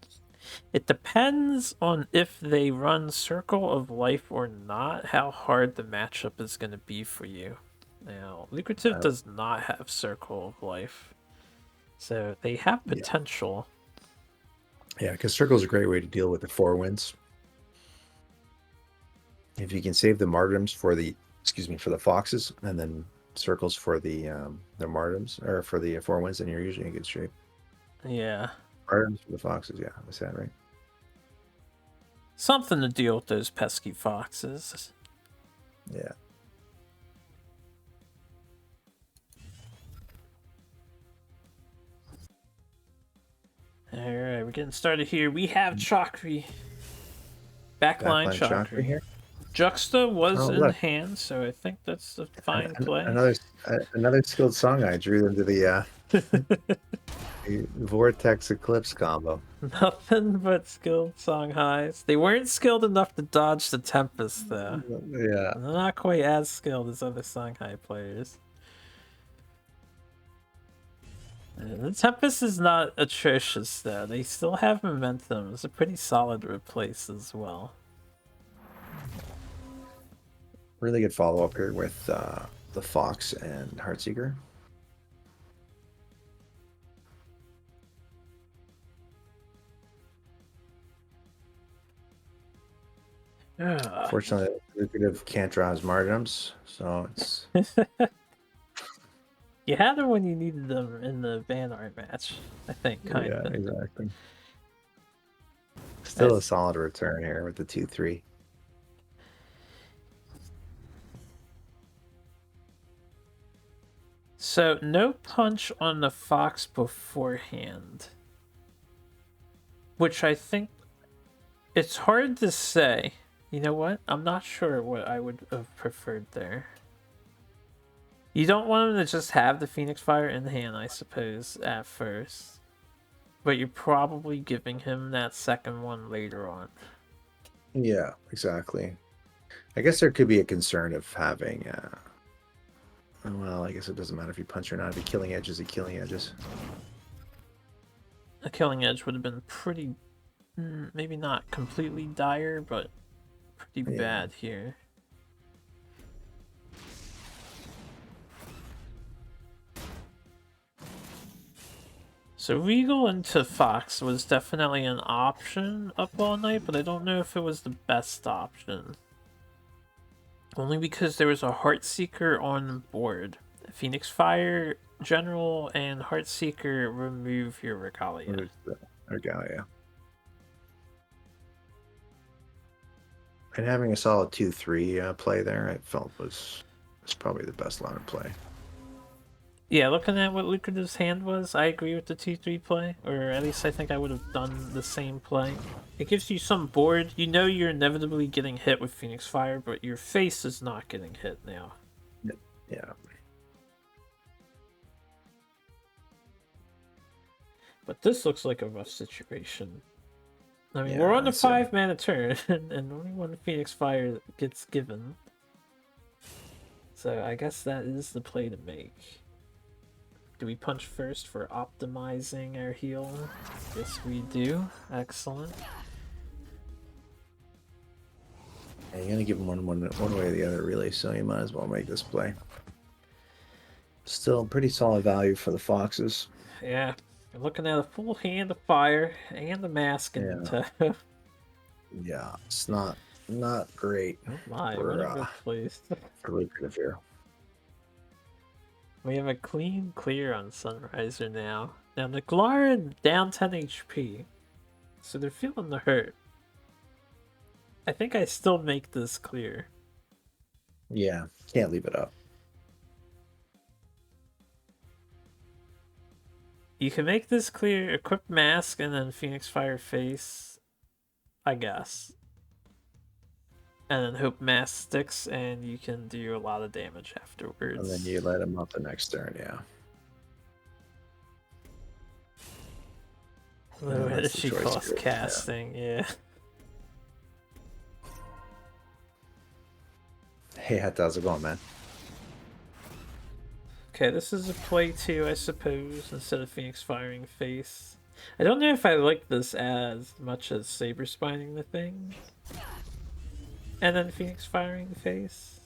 [SPEAKER 2] It depends on if they run Circle of Life or not, how hard the matchup is going to be for you. Now, Lucrative
[SPEAKER 1] Uh,
[SPEAKER 2] does not have Circle of Life, so they have
[SPEAKER 1] yeah,
[SPEAKER 2] potential.
[SPEAKER 1] yeah, because Circle's a great way to deal with the 4 wins. If you can save the martyrdoms for the, excuse me, for the foxes, and then circles for the martyrdoms or for the 4 wins, then you're usually in good shape.
[SPEAKER 2] Yeah.
[SPEAKER 1] Martyrdoms for the foxes, yeah, I said right.
[SPEAKER 2] Something to deal with those pesky foxes.
[SPEAKER 1] Yeah.
[SPEAKER 2] Alright, we're getting started here. We have Chakri. Backline
[SPEAKER 1] Backline chakra
[SPEAKER 2] Chakri.
[SPEAKER 1] here.
[SPEAKER 2] Juxta was
[SPEAKER 1] Oh,
[SPEAKER 2] in
[SPEAKER 1] look,
[SPEAKER 2] hand, so I think that's a fine play.
[SPEAKER 1] another skilled song I drew into the Vortex Eclipse combo.
[SPEAKER 2] Nothing but skilled song highs. They weren't skilled enough to dodge the Tempest, though.
[SPEAKER 1] Yeah.
[SPEAKER 2] They're not quite as skilled as other song high players. The Tempest is not atrocious, though. They still have momentum. It's a pretty solid replace as well.
[SPEAKER 1] Really good follow up here with the Fox and Heartseeker. Fortunately, Lucrative can't draw his martyrdoms, so it's
[SPEAKER 2] You had them when you needed them in the van art match, I think, kind
[SPEAKER 1] yeah,
[SPEAKER 2] of.
[SPEAKER 1] exactly. Still a solid return here with the 2-3.
[SPEAKER 2] So, no punch on the Fox beforehand. Which I think it's hard to say. You know what? I'm not sure what I would have preferred there. You don't want him to just have the Phoenix Fire in hand, I suppose, at first. But you're probably giving him that second one later on.
[SPEAKER 1] Yeah, exactly. I guess there could be a concern of having well, I guess it doesn't matter if you punch or not. If he killing edges, he killing edges.
[SPEAKER 2] A Killing Edge would have been pretty, maybe not completely dire, but pretty
[SPEAKER 1] Yeah.
[SPEAKER 2] bad here. So Regal into Fox was definitely an option up all night, but I don't know if it was the best option. Only because there was a Heartseeker on board. Phoenix Fire, General, and Heartseeker remove your Regalia.
[SPEAKER 1] Regalia. And having a solid 2-3 play there, I felt was probably the best line of play.
[SPEAKER 2] Yeah, looking at what Lucrative's hand was, I agree with the 2-3 play, or at least I think I would have done the same play. It gives you some board. You know you're inevitably getting hit with Phoenix Fire, but your face is not getting hit now.
[SPEAKER 1] Yeah.
[SPEAKER 2] But this looks like a rough situation. I mean,
[SPEAKER 1] Yeah,
[SPEAKER 2] we're on the
[SPEAKER 1] I'd say.
[SPEAKER 2] 5-mana turn, and only one Phoenix Fire gets given. So I guess that is the play to make. Do we punch first for optimizing our heal? Yes, we do. Excellent.
[SPEAKER 1] Yeah, you're gonna give him one way or the other, really. So you might as well make this play. Still pretty solid value for the Foxes.
[SPEAKER 2] Yeah, you're looking at a full hand of fire and the mask in tow.
[SPEAKER 1] Yeah, it's not great.
[SPEAKER 2] Oh my,
[SPEAKER 1] for,
[SPEAKER 2] what a good place.
[SPEAKER 1] for Lucrative here.
[SPEAKER 2] We have a clean clear on Sunriser now. Now, Naglara down 10 HP, so they're feeling the hurt. I think I still make this clear.
[SPEAKER 1] Yeah, can't leave it up.
[SPEAKER 2] You can make this clear, equip mask, and then Phoenix Fire face, I guess. And then hope mask sticks, and you can do a lot of damage afterwards.
[SPEAKER 1] And then you let him up the next turn, yeah.
[SPEAKER 2] Low energy cost casting, yeah.
[SPEAKER 1] Hey, how's it going, man?
[SPEAKER 2] Okay, this is a play too, I suppose, instead of Phoenix firing face. I don't know if I like this as much as Saber Spining the thing. And then Phoenix firing face.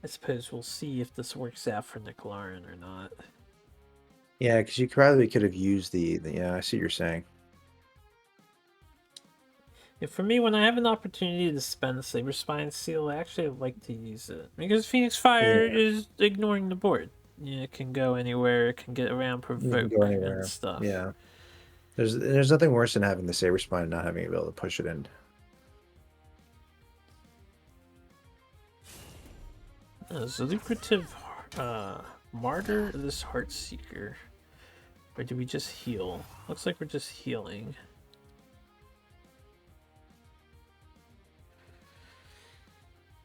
[SPEAKER 2] I suppose we'll see if this works out for Nicolarin or not.
[SPEAKER 1] Yeah, because you probably could have used yeah, I see what you're saying.
[SPEAKER 2] Yeah, for me, when I have an opportunity to spend Saber Spine Seal, I actually like to use it. Because Phoenix
[SPEAKER 1] Yeah,
[SPEAKER 2] Fire is ignoring the board. Yeah, it can go anywhere, it can get around
[SPEAKER 1] you can go
[SPEAKER 2] Provoke and
[SPEAKER 1] anywhere.
[SPEAKER 2] stuff.
[SPEAKER 1] Yeah. There's nothing worse than having the saber spine and not having to be able to push it in.
[SPEAKER 2] Is a lucrative Martyr this Heartseeker? Or do we just heal? Looks like we're just healing.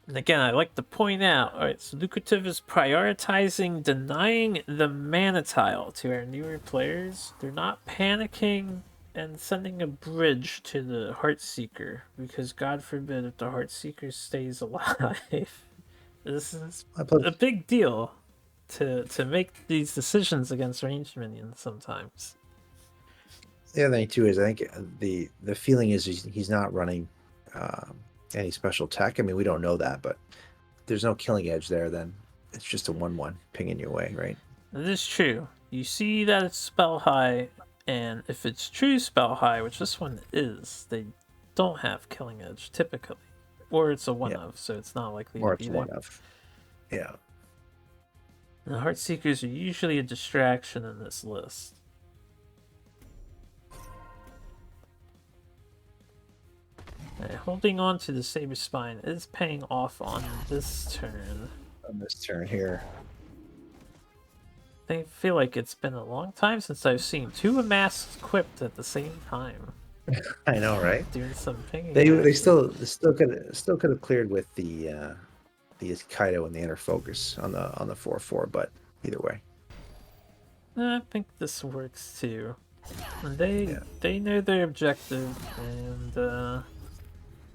[SPEAKER 2] And again, I like to point out, alright, so lucrative is prioritizing denying the mana tile to our newer players. They're not panicking and sending a bridge to the Heartseeker, because God forbid if the Heartseeker stays alive. This is a big deal to make these decisions against ranged minions sometimes.
[SPEAKER 1] The other thing too is I think the feeling is he's not running any special tech. I mean, we don't know that, but there's no killing edge there. Then it's just a 1/1 pinging your way, right?
[SPEAKER 2] That is true. You see that it's spell high, and if it's true spell high, which this one is, they don't have killing edge typically, or it's a one
[SPEAKER 1] Yeah,
[SPEAKER 2] of, so it's not likely to
[SPEAKER 1] or
[SPEAKER 2] be
[SPEAKER 1] it's
[SPEAKER 2] there.
[SPEAKER 1] one of. Yeah.
[SPEAKER 2] And the Heartseekers are usually a distraction in this list. Holding on to the Saber Spine is paying off on this turn.
[SPEAKER 1] On this turn here.
[SPEAKER 2] I feel like it's been a long time since I've seen two masks equipped at the same time.
[SPEAKER 1] I know, right?
[SPEAKER 2] Doing some pinging.
[SPEAKER 1] They still could have cleared with the Kaido and the inner focus on the 4/4, but either way.
[SPEAKER 2] I think this works too. They know their objective, and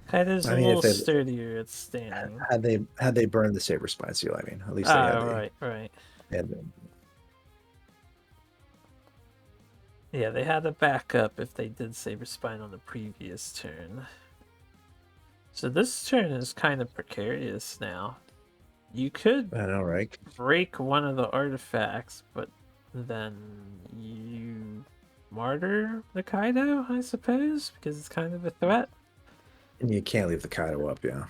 [SPEAKER 2] Kaido's a little sturdier at standing.
[SPEAKER 1] Had they burned the saber spine seal, I mean, at least they had
[SPEAKER 2] right.
[SPEAKER 1] And
[SPEAKER 2] Yeah, they had a backup if they did Saber Spine on the previous turn. So this turn is kind of precarious now. You could
[SPEAKER 1] I know, right?
[SPEAKER 2] break one of the artifacts, but then you martyr the Kaido, I suppose, because it's kind of a threat.
[SPEAKER 1] And you can't leave the Kaido up, yeah.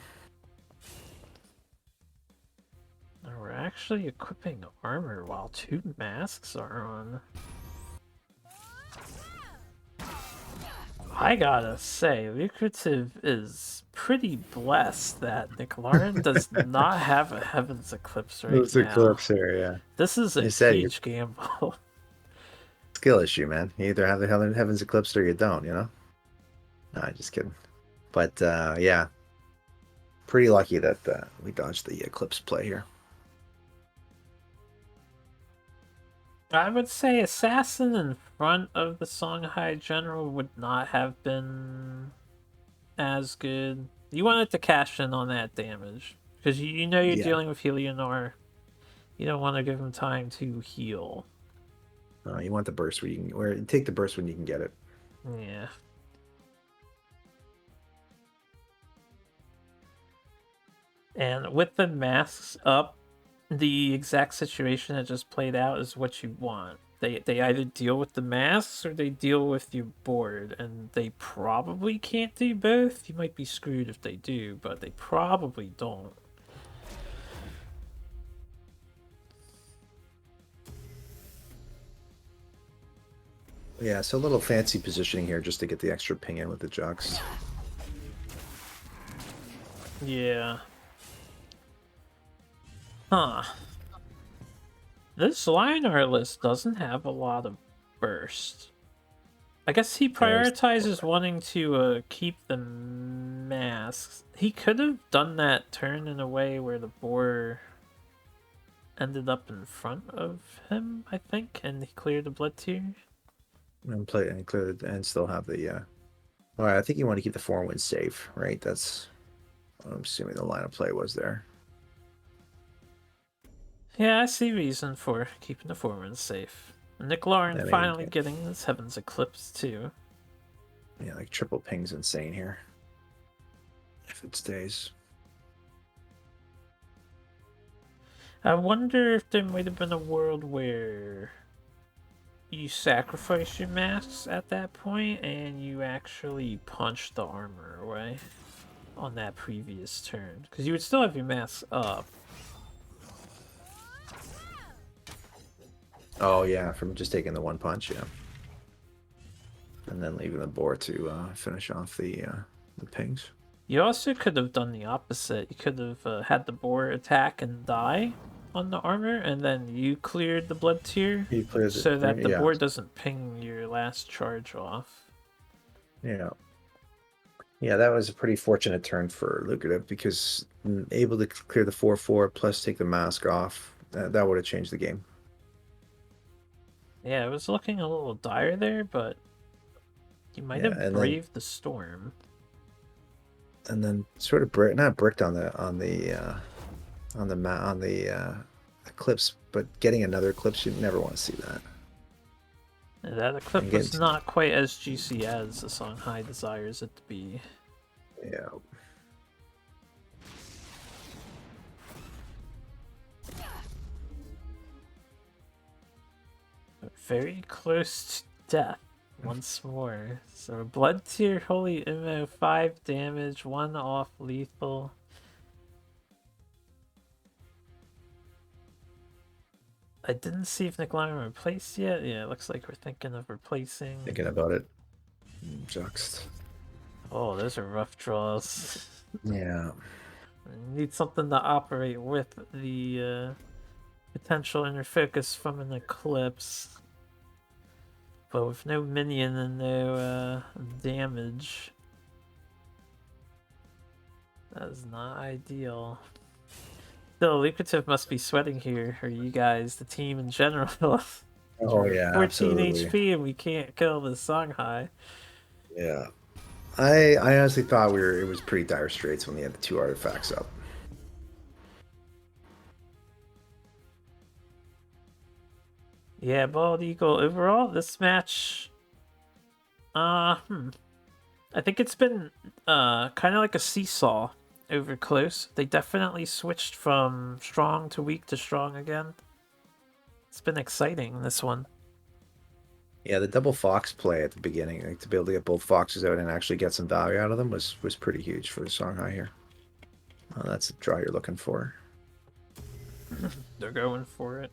[SPEAKER 2] We're actually equipping armor while two masks are on. I gotta say, Lucrative is pretty blessed that Nicolarin does not have a Heaven's Eclipse right now.
[SPEAKER 1] Eclipse here, yeah.
[SPEAKER 2] This is a huge gamble.
[SPEAKER 1] Skill issue, man. You either have the Heaven's Eclipse or you don't, you know? No, just kidding. But yeah, pretty lucky that we dodged the Eclipse play here.
[SPEAKER 2] I would say Assassin in front of the Songhai General would not have been as good. You wanted to cash in on that damage, because you know you're dealing with Heliodor. You don't want to give him time to heal.
[SPEAKER 1] You want the burst where you can, take the burst when you can get it.
[SPEAKER 2] Yeah. And with the masks up, the exact situation that just played out is what you want. They either deal with the masks or they deal with your board, and they probably can't do both. You might be screwed if they do, but they probably don't.
[SPEAKER 1] Yeah, so a little fancy positioning here just to get the extra ping in with the Jux.
[SPEAKER 2] Yeah. Huh. This Lionheart list doesn't have a lot of burst. I guess he prioritizes wanting to keep the masks. He could have done that turn in a way where the boar ended up in front of him, I think, and he cleared the blood tier.
[SPEAKER 1] And still have the all right, I think you want to keep the 4-win safe, right? That's what I'm assuming the line of play was there.
[SPEAKER 2] Yeah, I see reason for keeping the 4-win safe. Nicolarin finally getting his Heaven's Eclipse too.
[SPEAKER 1] Yeah, like triple ping's insane here. If it stays.
[SPEAKER 2] I wonder if there might have been a world where you sacrifice your masks at that point and you actually punch the armor away on that previous turn. Because you would still have your masks up.
[SPEAKER 1] Oh yeah, from just taking the one punch, yeah, and then leaving the boar to finish off the pings.
[SPEAKER 2] You also could have done the opposite. You could have had the boar attack and die on the armor, and then you cleared the blood tier
[SPEAKER 1] He clears it.
[SPEAKER 2] so that the
[SPEAKER 1] Yeah,
[SPEAKER 2] boar doesn't ping your last charge off.
[SPEAKER 1] yeah, yeah. That was a pretty fortunate turn for Lucrative because able to clear the 4/4 plus take the mask off. That would have changed the game.
[SPEAKER 2] Yeah, it was looking a little dire there, but you might
[SPEAKER 1] Yeah,
[SPEAKER 2] have braved the storm.
[SPEAKER 1] and then sort of not bricked on the eclipse, but getting another eclipse, you never want to see that.
[SPEAKER 2] That
[SPEAKER 1] And
[SPEAKER 2] clip
[SPEAKER 1] getting
[SPEAKER 2] was not quite as juicy as the song High desires it to be.
[SPEAKER 1] yeah.
[SPEAKER 2] Very close to death once more. So blood tier, holy immo, 5 damage, 1 off lethal. I didn't see if Nick Lyman replaced yet. Yeah, it looks like we're thinking of replacing.
[SPEAKER 1] Thinking about it, Juxt.
[SPEAKER 2] Oh, those are rough draws.
[SPEAKER 1] Yeah,
[SPEAKER 2] Need something to operate with the potential inner focus from an eclipse. But with no minion and no damage, that is not ideal. Still, Lucrative must be sweating here, or you guys, the team in general.
[SPEAKER 1] oh
[SPEAKER 2] We're
[SPEAKER 1] yeah,
[SPEAKER 2] 14
[SPEAKER 1] absolutely.
[SPEAKER 2] HP and we can't kill the Songhai.
[SPEAKER 1] Yeah, I honestly thought it was pretty dire straits when they had the 2 artifacts up.
[SPEAKER 2] Yeah, Bald Eagle. Overall, this match, I think it's been kind of like a seesaw over close. They definitely switched from strong to weak to strong again. It's been exciting, this one.
[SPEAKER 1] Yeah, the double fox play at the beginning, like to be able to get both foxes out and actually get some value out of them was pretty huge for the Songhai here. That's the draw you're looking for.
[SPEAKER 2] They're going for it.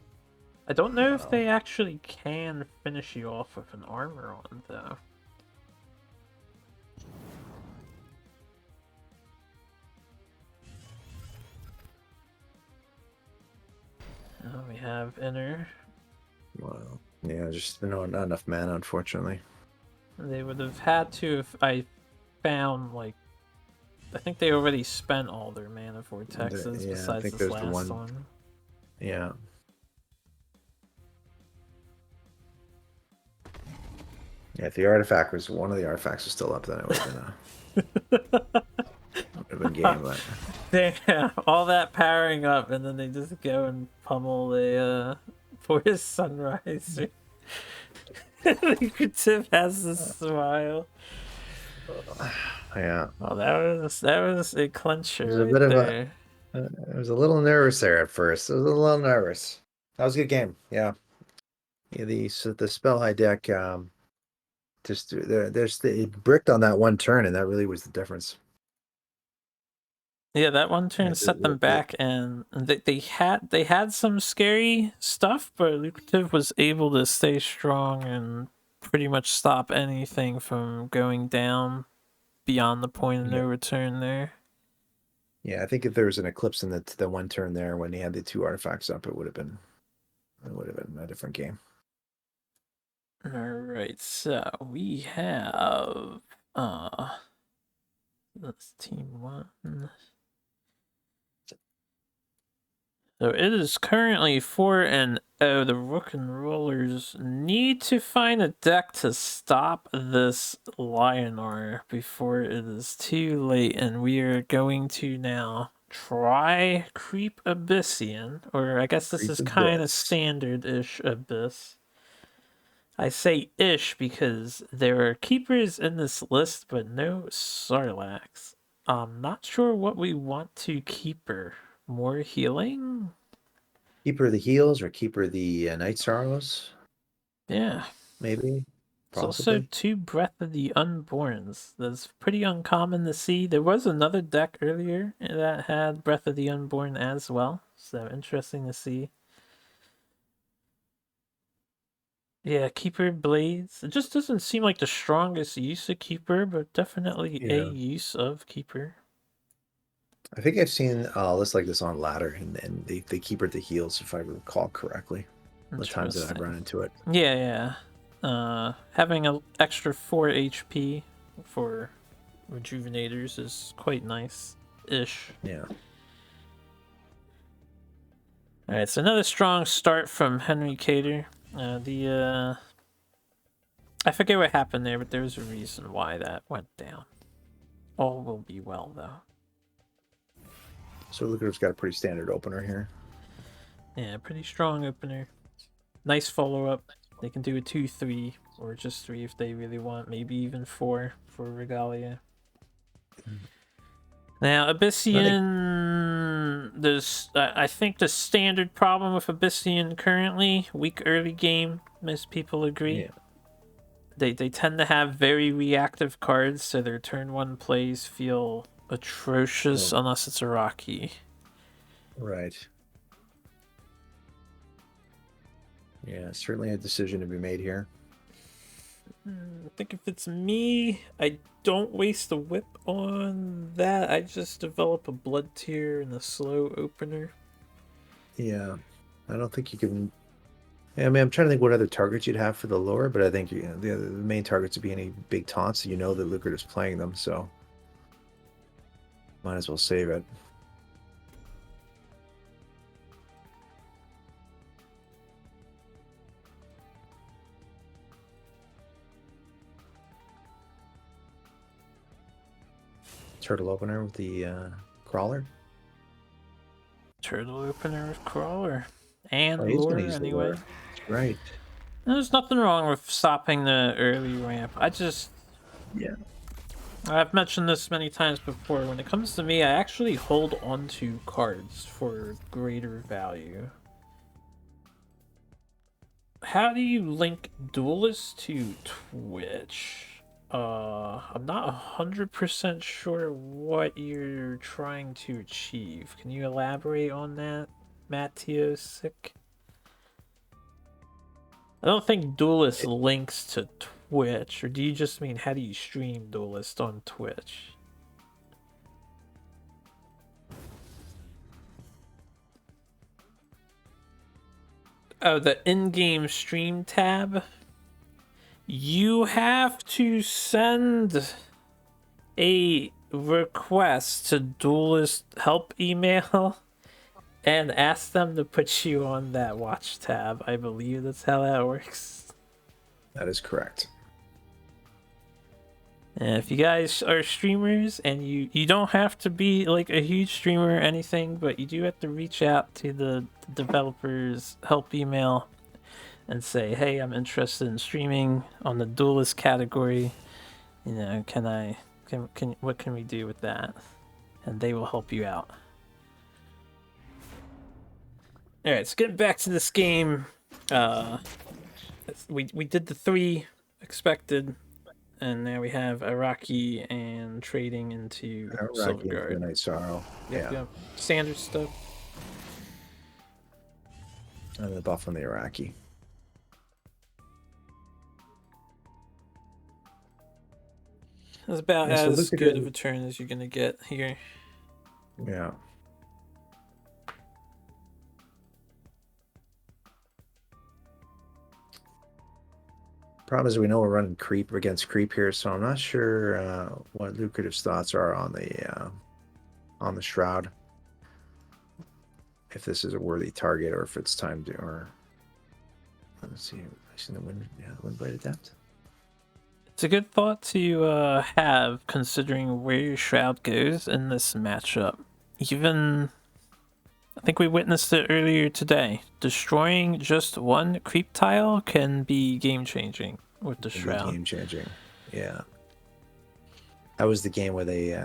[SPEAKER 2] I don't know if
[SPEAKER 1] Wow.
[SPEAKER 2] they actually can finish you off with an armor on, though. We have inner.
[SPEAKER 1] Wow. Yeah, just not enough mana, unfortunately.
[SPEAKER 2] They would have had to if I found, like, I think they already spent all their mana vortexes
[SPEAKER 1] Yeah, I
[SPEAKER 2] besides
[SPEAKER 1] think
[SPEAKER 2] this
[SPEAKER 1] there's the
[SPEAKER 2] last
[SPEAKER 1] one.
[SPEAKER 2] one.
[SPEAKER 1] Yeah. Yeah, if the artifact was one of the artifacts was still up, then it would have been game. But
[SPEAKER 2] Damn, all that powering up, and then they just go and pummel the Forest Sunrise. Lucrative has this smile.
[SPEAKER 1] yeah,
[SPEAKER 2] Oh, that was a clincher
[SPEAKER 1] it was a
[SPEAKER 2] right
[SPEAKER 1] bit of
[SPEAKER 2] there.
[SPEAKER 1] it was a little nervous there at first. It was a little nervous. That was a good game. Yeah. Yeah, the spell high deck just it bricked on that one turn, and that really was the difference.
[SPEAKER 2] Yeah, that one
[SPEAKER 1] Yeah,
[SPEAKER 2] turn set them back, and they had some scary stuff, but Lucrative was able to stay strong and pretty much stop anything from going down beyond the point of
[SPEAKER 1] yeah,
[SPEAKER 2] no return there.
[SPEAKER 1] yeah. I think if there was an eclipse in the one turn there when he had the 2 artifacts up, it would have been a different game.
[SPEAKER 2] All right, so we have that's team one. So it is currently 4-0. The Rook and Rollers need to find a deck to stop this Lionar before it is too late, and we are going to now try Creep Abyssian, or I guess this
[SPEAKER 1] Creep
[SPEAKER 2] is
[SPEAKER 1] the
[SPEAKER 2] kind of
[SPEAKER 1] best.
[SPEAKER 2] standard-ish Abyss. I say ish because there are keepers in this list, but no Sarlaccs. I'm not sure what we want to keeper. More healing?
[SPEAKER 1] Keeper of the Heels or Keeper of the Night Sorrows,
[SPEAKER 2] Yeah.
[SPEAKER 1] maybe,
[SPEAKER 2] There's also
[SPEAKER 1] possibly.
[SPEAKER 2] 2 Breath of the Unborns. That's pretty uncommon to see. There was another deck earlier that had Breath of the Unborn as well, so interesting to see. Yeah, Keeper Blades. It just doesn't seem like the strongest use of Keeper, but definitely a
[SPEAKER 1] Yeah.
[SPEAKER 2] use of Keeper.
[SPEAKER 1] I think I've seen a list like this on Ladder, and they Keeper of the Heels, if I recall correctly, the times that I've run
[SPEAKER 2] Interesting.
[SPEAKER 1] into it.
[SPEAKER 2] Yeah, yeah. Having an extra 4 HP for rejuvenators is quite nice-ish.
[SPEAKER 1] Yeah.
[SPEAKER 2] All right, so another strong start from Henry Cater. I forget what happened there, but there's a reason why that went down. All will be well, though.
[SPEAKER 1] So Lucra's got a pretty standard opener here.
[SPEAKER 2] Yeah, pretty strong opener. Nice follow-up. They can do a 2-3, or just 3 if they really want. Maybe even 4 for Regalia. Now,
[SPEAKER 1] I think,
[SPEAKER 2] Abyssian, I think the standard problem with Abyssian currently, weak early game, most people agree.
[SPEAKER 1] yeah.
[SPEAKER 2] They tend to have very reactive cards, so their turn 1 plays feel atrocious
[SPEAKER 1] Well,
[SPEAKER 2] unless it's a Rocky.
[SPEAKER 1] right. Yeah, certainly a decision to be made here.
[SPEAKER 2] I think if it's me, I don't waste a whip on that. I just develop a blood tier and a slow opener.
[SPEAKER 1] Yeah. I don't think you can. Yeah, I mean, I'm trying to think what other targets you'd have for the lure, but I think the main targets would be any big taunts. You know that Lucrative is playing them, so might as well save it. Turtle opener with the crawler.
[SPEAKER 2] Turtle opener with crawler.
[SPEAKER 1] Oh,
[SPEAKER 2] And
[SPEAKER 1] he's gonna
[SPEAKER 2] lure,
[SPEAKER 1] use the
[SPEAKER 2] anyway.
[SPEAKER 1] lure. Right.
[SPEAKER 2] There's nothing wrong with stopping the early ramp.
[SPEAKER 1] Yeah.
[SPEAKER 2] I've mentioned this many times before. When it comes to me, I actually hold onto cards for greater value. How do you link Duelyst to Twitch? I'm not 100% sure what you're trying to achieve. Can you elaborate on that, Matthiosic? I don't think Duelist links to Twitch, or do you just mean how do you stream Duelist on Twitch? Oh, the in-game stream tab? You have to send a request to Duelist help email and ask them to put you on that watch tab. I believe that's how that works.
[SPEAKER 1] That is correct.
[SPEAKER 2] And if you guys are streamers and you don't have to be like a huge streamer or anything, but you do have to reach out to the developers help email and say, hey, I'm interested in streaming on the Duelist category. You know, what can we do with that? And they will help you out. All right, so getting back to this game, we did the 3 expected, and now we have Iraqi and trading into
[SPEAKER 1] Rocky into the
[SPEAKER 2] Silverguard.
[SPEAKER 1] Night Sorrow.
[SPEAKER 2] Yep. Standard stuff.
[SPEAKER 1] And the buff on the Iraqi.
[SPEAKER 2] It's about
[SPEAKER 1] Yeah, so
[SPEAKER 2] as good of
[SPEAKER 1] Lucrative.
[SPEAKER 2] a turn as you're gonna get here.
[SPEAKER 1] Yeah. Problem is, we know we're running creep against creep here, so I'm not sure what Lucrative's thoughts are on the shroud. If this is a worthy target, or if it's time to, or let's see, I see the wind, yeah, the wind blade adept.
[SPEAKER 2] It's a good thought to have, considering where your shroud goes in this matchup. Even, I think we witnessed it earlier today. Destroying just one creep tile can be game-changing with the shroud.
[SPEAKER 1] Game changing. Yeah. That was the game where they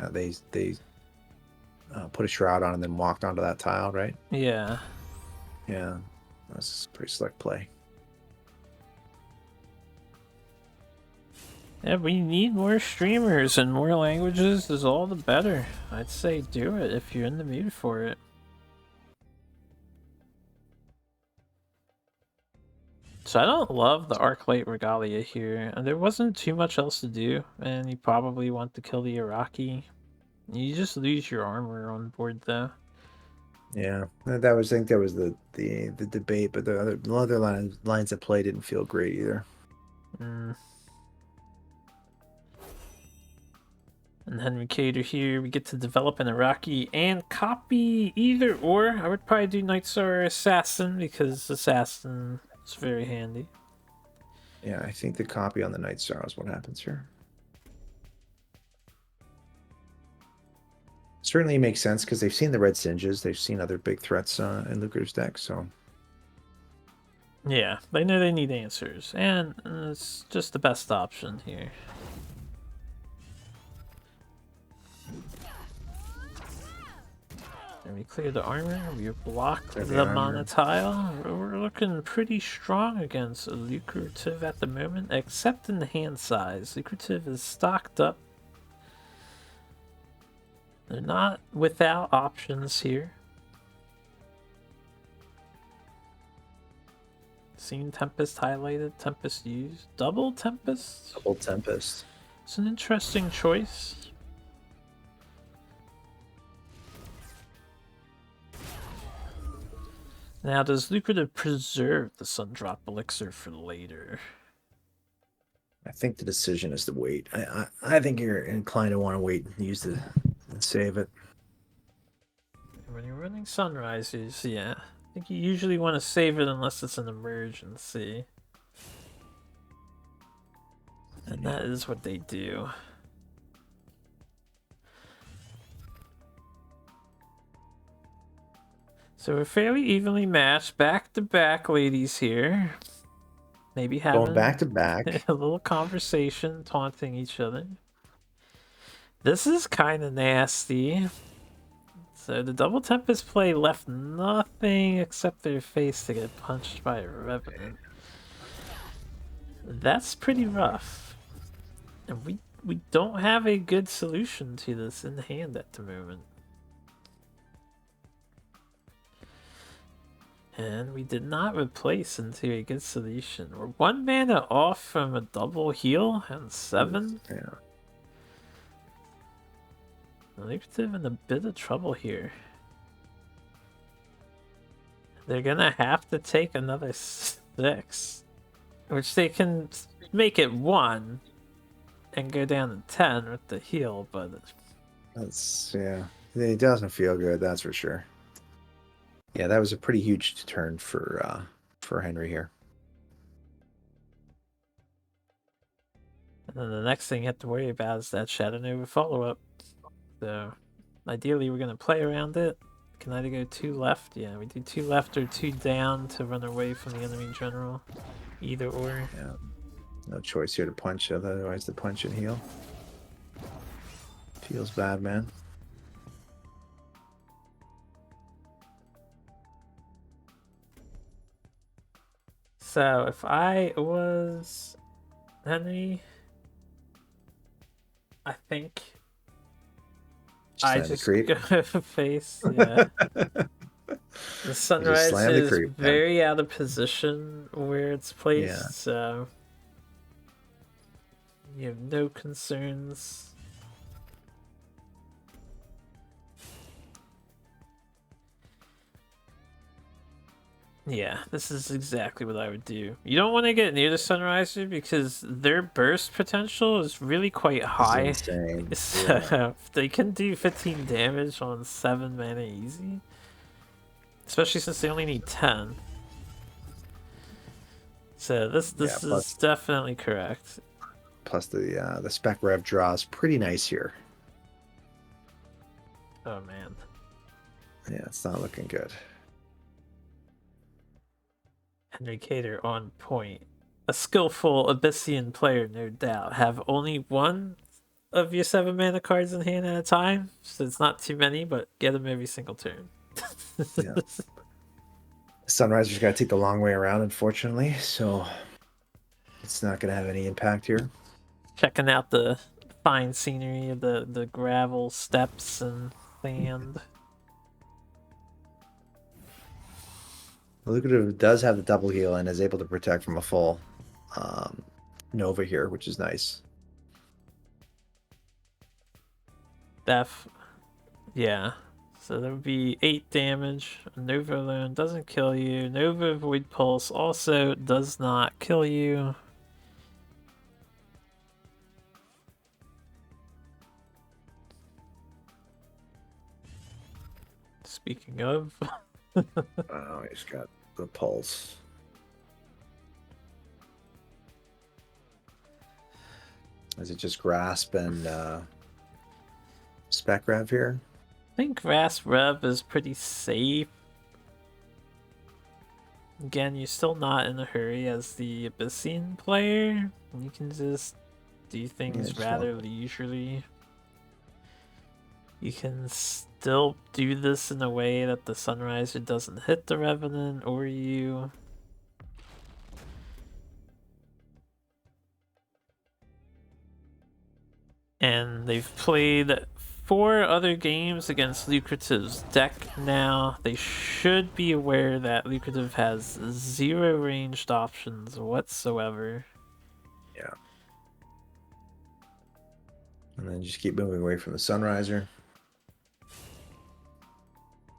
[SPEAKER 1] put a shroud on and then walked onto that tile, right?
[SPEAKER 2] Yeah.
[SPEAKER 1] Yeah, that's a pretty slick play.
[SPEAKER 2] Yeah, we need more streamers, and more languages is all the better. I'd say do it if you're in the mood for it. So I don't love the Arclight Regalia here, and there wasn't too much else to do, and you probably want to kill the Iraqi. You just lose your armor on board though.
[SPEAKER 1] Yeah, that was I think that was the debate, but the other lines of play didn't feel great either.
[SPEAKER 2] Mm. And Henry Cater here, we get to develop an Iraqi and copy either or. I would probably do Night Star or Assassin because Assassin is very handy.
[SPEAKER 1] Yeah, I think the copy on the Night Star is what happens here. Certainly makes sense because they've seen the red singes, they've seen other big threats in Lucre's deck, so
[SPEAKER 2] Yeah, they know they need answers, and it's just the best option here. And we clear the armor, we block the mana tile. We're looking pretty strong against Lucrative at the moment, except in the hand size. Lucrative is stocked up. They're not without options here. Seen Tempest highlighted, Tempest used. Double Tempest?
[SPEAKER 1] Double Tempest.
[SPEAKER 2] It's an interesting choice. Now, does Lucrative preserve the Sundrop Elixir for later?
[SPEAKER 1] I think the decision is to wait. I think you're inclined to want to wait and use the and save it.
[SPEAKER 2] When you're running Sunrises, yeah. I think you usually want to save it unless it's an emergency. And that is what they do. So we're fairly evenly matched, back to back, ladies here. Maybe having
[SPEAKER 1] going back to back.
[SPEAKER 2] a little conversation, taunting each other. This is kind of nasty. So the double Tempest play left nothing except their face to get punched by a Revenant. That's pretty rough. And we don't have a good solution to this in hand at the moment. And we did not replace into a good solution. We're 1 mana off from a double heal and 7.
[SPEAKER 1] Yeah.
[SPEAKER 2] Lucrative in a bit of trouble here. They're gonna have to take another 6. Which they can make it 1 and go down to 10 with the heal, but
[SPEAKER 1] That's it doesn't feel good, that's for sure. Yeah, that was a pretty huge turn for Henry here.
[SPEAKER 2] And then the next thing you have to worry about is that Shadow Nova follow-up. So ideally we're gonna play around it. Can either go 2 left. Yeah, we do 2 left or 2 down to run away from the enemy general. Either or.
[SPEAKER 1] Yeah. No choice here to punch, otherwise the punch and heal. Feels bad, man.
[SPEAKER 2] So if I was Henry, I think I just go face, yeah. The Sunrise is very out of position where it's placed, so you have no concerns. Yeah, this is exactly what I would do. You don't want to get near the Sunriser because their burst potential is really quite high. So yeah. They can do 15 damage on 7 mana easy. Especially since they only need 10. So this is definitely correct.
[SPEAKER 1] Plus the spec rev draw is pretty nice here.
[SPEAKER 2] Oh man.
[SPEAKER 1] Yeah, it's not looking good.
[SPEAKER 2] Henry Cater on point. A skillful Abyssian player, no doubt. Have only 1 of your 7 mana cards in hand at a time. So it's not too many, but get them every single turn.
[SPEAKER 1] Yeah. Sunriser's got to take the long way around, unfortunately, so it's not going to have any impact here.
[SPEAKER 2] Checking out the fine scenery of the gravel steps and sand.
[SPEAKER 1] Lucrative does have the double heal and is able to protect from a full um, Nova here, which is nice.
[SPEAKER 2] Yeah. So that would be 8 damage. Nova alone doesn't kill you. Nova Void Pulse also does not kill you. Speaking of,
[SPEAKER 1] Oh, he's got the pulse. Is it just grasp and spec rev here?
[SPEAKER 2] I think Grasp Rev is pretty safe. Again, you're still not in a hurry as the Abyssian player. You can just do things rather leisurely. You can still do this in a way that the Sunriser doesn't hit the Revenant or you. And they've played 4 other games against Lucrative's deck now. They should be aware that Lucrative has 0 ranged options whatsoever.
[SPEAKER 1] Yeah. And then just keep moving away from the Sunriser.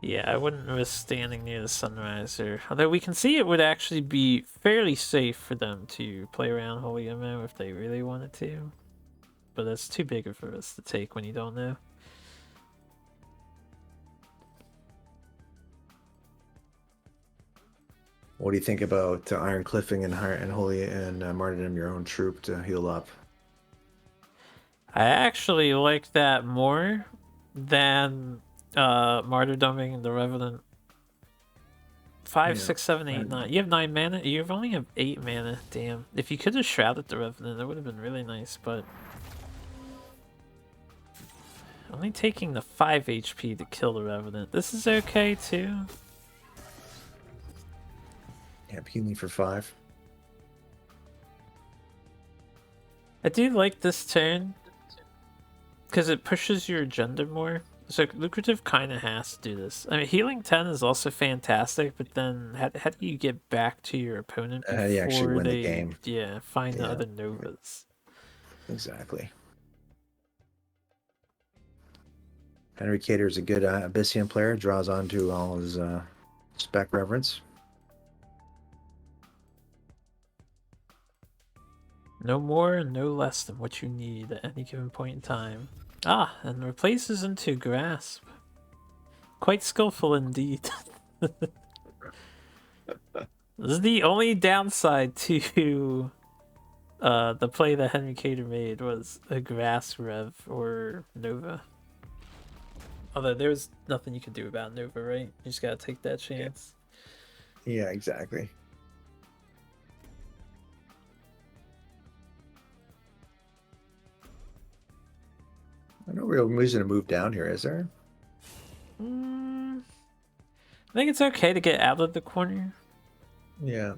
[SPEAKER 2] Yeah, I wouldn't risk standing near the Sunriser. Although we can see it would actually be fairly safe for them to play around Holy Ammo if they really wanted to. But that's too big of a risk to take when you don't know.
[SPEAKER 1] What do you think about Iron Cliffing and Holy and Martyrdom, your own troop to heal up?
[SPEAKER 2] I actually like that more than martyrdoming the Revenant. 5, 6, 7, 8, 9. You have 9 mana? You only have 8 mana. Damn. If you could have shrouded the Revenant, that would have been really nice, but only taking the 5 HP to kill the Revenant. This is okay too.
[SPEAKER 1] Yeah, healing for 5.
[SPEAKER 2] I do like this turn because it pushes your agenda more. So Lucrative kind of has to do this. I mean, healing 10 is also fantastic, but then how do you get back to your opponent
[SPEAKER 1] How do you actually
[SPEAKER 2] before
[SPEAKER 1] win the
[SPEAKER 2] they
[SPEAKER 1] game?
[SPEAKER 2] find the
[SPEAKER 1] Yeah,
[SPEAKER 2] other Novas?
[SPEAKER 1] exactly. Henry Cater is a good Abyssian player, draws onto all his spec reverence.
[SPEAKER 2] No more and no less than what you need at any given point in time. Ah, and replaces into Grasp. Quite skillful indeed. This is the only downside to the play that Henry Cater made was a Grass Rev or Nova. Although there's nothing you can do about Nova, right? You just gotta take that chance.
[SPEAKER 1] Yeah, exactly. I know real reason to move down here, is there?
[SPEAKER 2] I think it's okay to get out of the corner.
[SPEAKER 1] Yeah.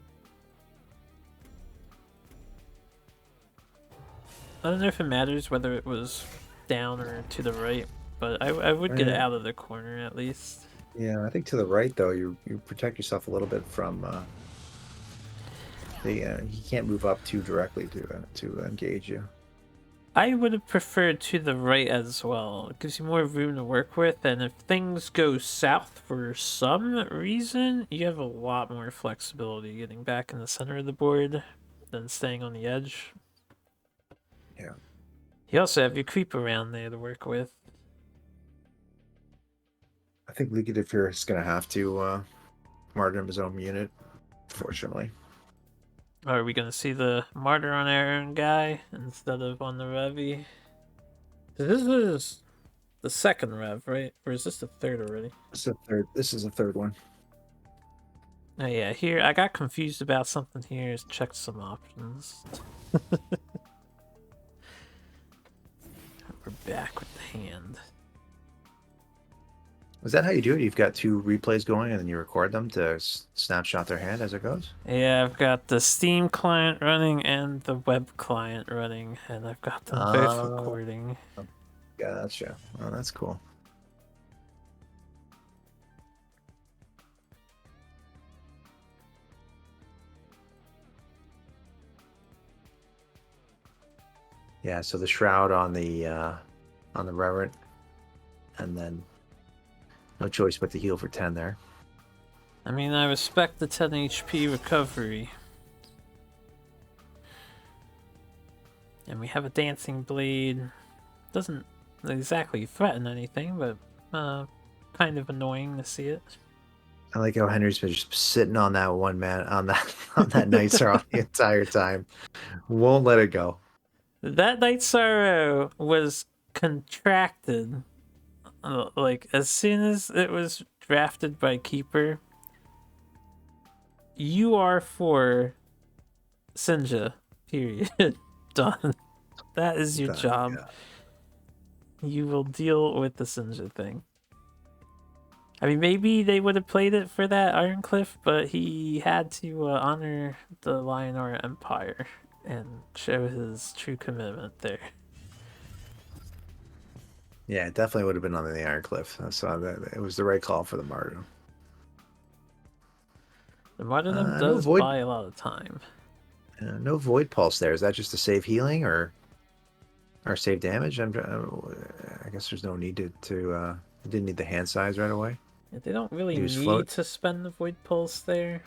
[SPEAKER 2] I don't know if it matters whether it was down or to the right, but I would get out of the corner at least.
[SPEAKER 1] Yeah, I think to the right though, you protect yourself a little bit from he can't move up too directly to engage you.
[SPEAKER 2] I would have preferred to the right as well. It gives you more room to work with, and if things go south for some reason, you have a lot more flexibility getting back in the center of the board than staying on the edge.
[SPEAKER 1] Yeah.
[SPEAKER 2] You also have your creep around there to work with.
[SPEAKER 1] I think Lucrative here is going to have to martyrdom his own unit, fortunately.
[SPEAKER 2] Are we going to see the martyr on our own guy instead of on the Revy? This is the second Rev, right? Or is this the third already?
[SPEAKER 1] This is the third one.
[SPEAKER 2] Oh yeah, here, I got confused about something here. Check some options. We're back with the hand.
[SPEAKER 1] Is that how you do it? You've got two replays going and then you record them to snapshot their hand as it goes?
[SPEAKER 2] Yeah, I've got the Steam client running and the web client running, and I've got them both
[SPEAKER 1] Oh,
[SPEAKER 2] recording.
[SPEAKER 1] gotcha. Oh, that's cool. Yeah, so the shroud on the reverend, and then no choice but to heal for 10 there.
[SPEAKER 2] I mean, I respect the 10 HP recovery. And we have a dancing blade. Doesn't exactly threaten anything, but kind of annoying to see it.
[SPEAKER 1] I like how Henry's been just sitting on that one man on that on that Night Sorrow the entire time. Won't let it go.
[SPEAKER 2] That Night Sorrow was contracted. Like, as soon as it was drafted by Keeper, you are for Sinja. Period. Done. That is your job.
[SPEAKER 1] Yeah.
[SPEAKER 2] You will deal with the Sinja thing. I mean, maybe they would have played it for that Ironcliff, but he had to honor the Lionor Empire and show his true commitment there.
[SPEAKER 1] Yeah, it definitely would have been on the Iron Cliff. So that it was the right call for the martyrdom.
[SPEAKER 2] The martyrdom
[SPEAKER 1] No
[SPEAKER 2] does
[SPEAKER 1] void,
[SPEAKER 2] buy a lot of time.
[SPEAKER 1] no void pulse there. Is that just to save healing or save damage? I guess there's no need to didn't need the hand size right away.
[SPEAKER 2] Yeah, they don't really
[SPEAKER 1] Use
[SPEAKER 2] need
[SPEAKER 1] float.
[SPEAKER 2] to spend the Void Pulse there.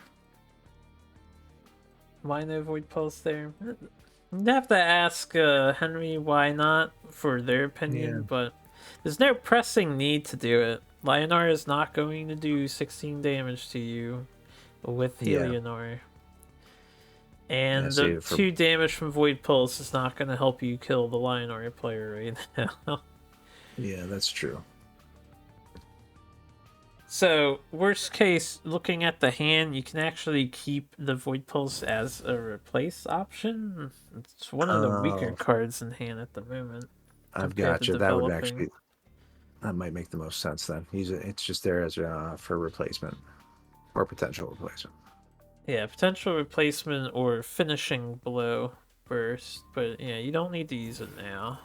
[SPEAKER 2] Why no Void Pulse there? You'd have to ask Henry why not for their
[SPEAKER 1] Yeah,
[SPEAKER 2] opinion, but there's no pressing need to do it. Lionor is not going to do 16 damage to you with
[SPEAKER 1] yeah,
[SPEAKER 2] Heliodor.
[SPEAKER 1] yeah.
[SPEAKER 2] And the
[SPEAKER 1] Save it for
[SPEAKER 2] 2 damage from Void Pulse is not going to help you kill the Lionor player right now.
[SPEAKER 1] yeah. That's true.
[SPEAKER 2] So, worst case, looking at the hand, you can actually keep the Void Pulse as a replace option. It's one of the weaker
[SPEAKER 1] Oh,
[SPEAKER 2] cards in hand at the moment
[SPEAKER 1] I've
[SPEAKER 2] compared to
[SPEAKER 1] got you. That would
[SPEAKER 2] developing.
[SPEAKER 1] actually that might make the most sense then. Use it. It's just there as for replacement or potential replacement.
[SPEAKER 2] Yeah, potential replacement or finishing blow burst, but yeah, you don't need to use it now.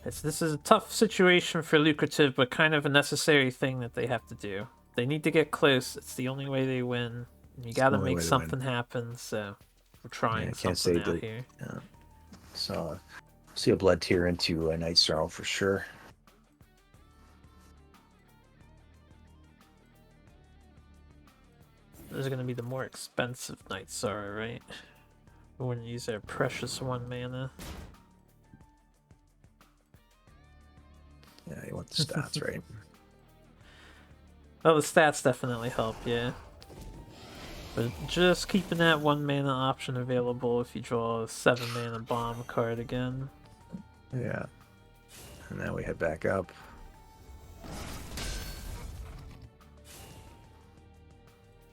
[SPEAKER 2] This is a tough situation for lucrative, but kind of a necessary thing that they have to do. They need to get close. It's the only way they win. You
[SPEAKER 1] It's the
[SPEAKER 2] gotta
[SPEAKER 1] only
[SPEAKER 2] make
[SPEAKER 1] way to win.
[SPEAKER 2] something happen, so we're
[SPEAKER 1] Yeah,
[SPEAKER 2] trying
[SPEAKER 1] I can't
[SPEAKER 2] something
[SPEAKER 1] say
[SPEAKER 2] out
[SPEAKER 1] that.
[SPEAKER 2] here.
[SPEAKER 1] Yeah. So see a blood tear into a Night Sorrow for sure.
[SPEAKER 2] This is gonna be the more expensive Night Sorrow, right? We wouldn't use their precious 1 mana.
[SPEAKER 1] Yeah, you want the stats, right?
[SPEAKER 2] Oh, the stats definitely help, yeah. But just keeping that 1 mana option available if you draw a 7 mana bomb card again.
[SPEAKER 1] Yeah. And now we head back up.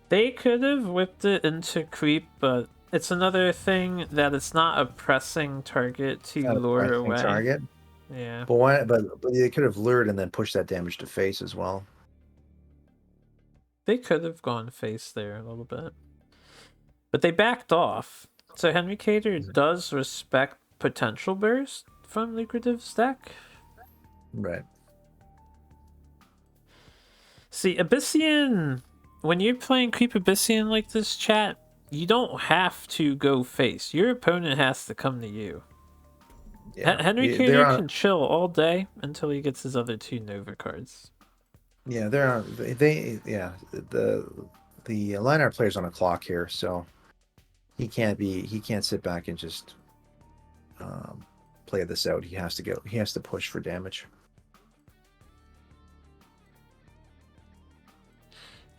[SPEAKER 2] They could have whipped it into creep, but it's another thing that it's not a pressing target to
[SPEAKER 1] Not a
[SPEAKER 2] lure
[SPEAKER 1] pressing
[SPEAKER 2] away.
[SPEAKER 1] target.
[SPEAKER 2] Yeah.
[SPEAKER 1] But why? But they could have lured and then pushed that damage to face as well.
[SPEAKER 2] They could have gone face there a little bit. But they backed off. So Henry Cater does respect potential burst from Lucrative's deck.
[SPEAKER 1] Right.
[SPEAKER 2] See, Abyssian, when you're playing Creep Abyssian like this, chat, you don't have to go face. Your opponent has to come to you.
[SPEAKER 1] Yeah.
[SPEAKER 2] Henry
[SPEAKER 1] They're
[SPEAKER 2] Cater
[SPEAKER 1] on.
[SPEAKER 2] can chill all day until he gets his other 2 Nova cards.
[SPEAKER 1] Yeah, they're on. Yeah. The line art player's on a clock here, so he can't be. He can't sit back and just play this out. He has to go. He has to push for damage.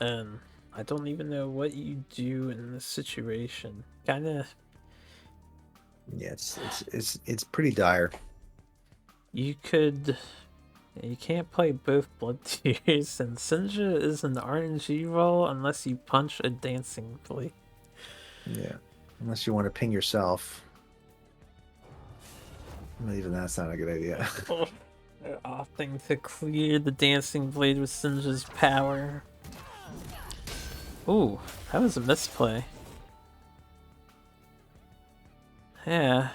[SPEAKER 2] And I don't even know what you do in this situation. Kind of.
[SPEAKER 1] Yeah, it's pretty dire.
[SPEAKER 2] You could. You can't play both Blood Tears, and Sinja is an RNG roll unless you punch a Dancing Blade.
[SPEAKER 1] Yeah, unless you want to ping yourself. Even that's not a good idea.
[SPEAKER 2] Oh, they're opting to clear the Dancing Blade with Sinja's power. Ooh, that was a misplay. Yeah.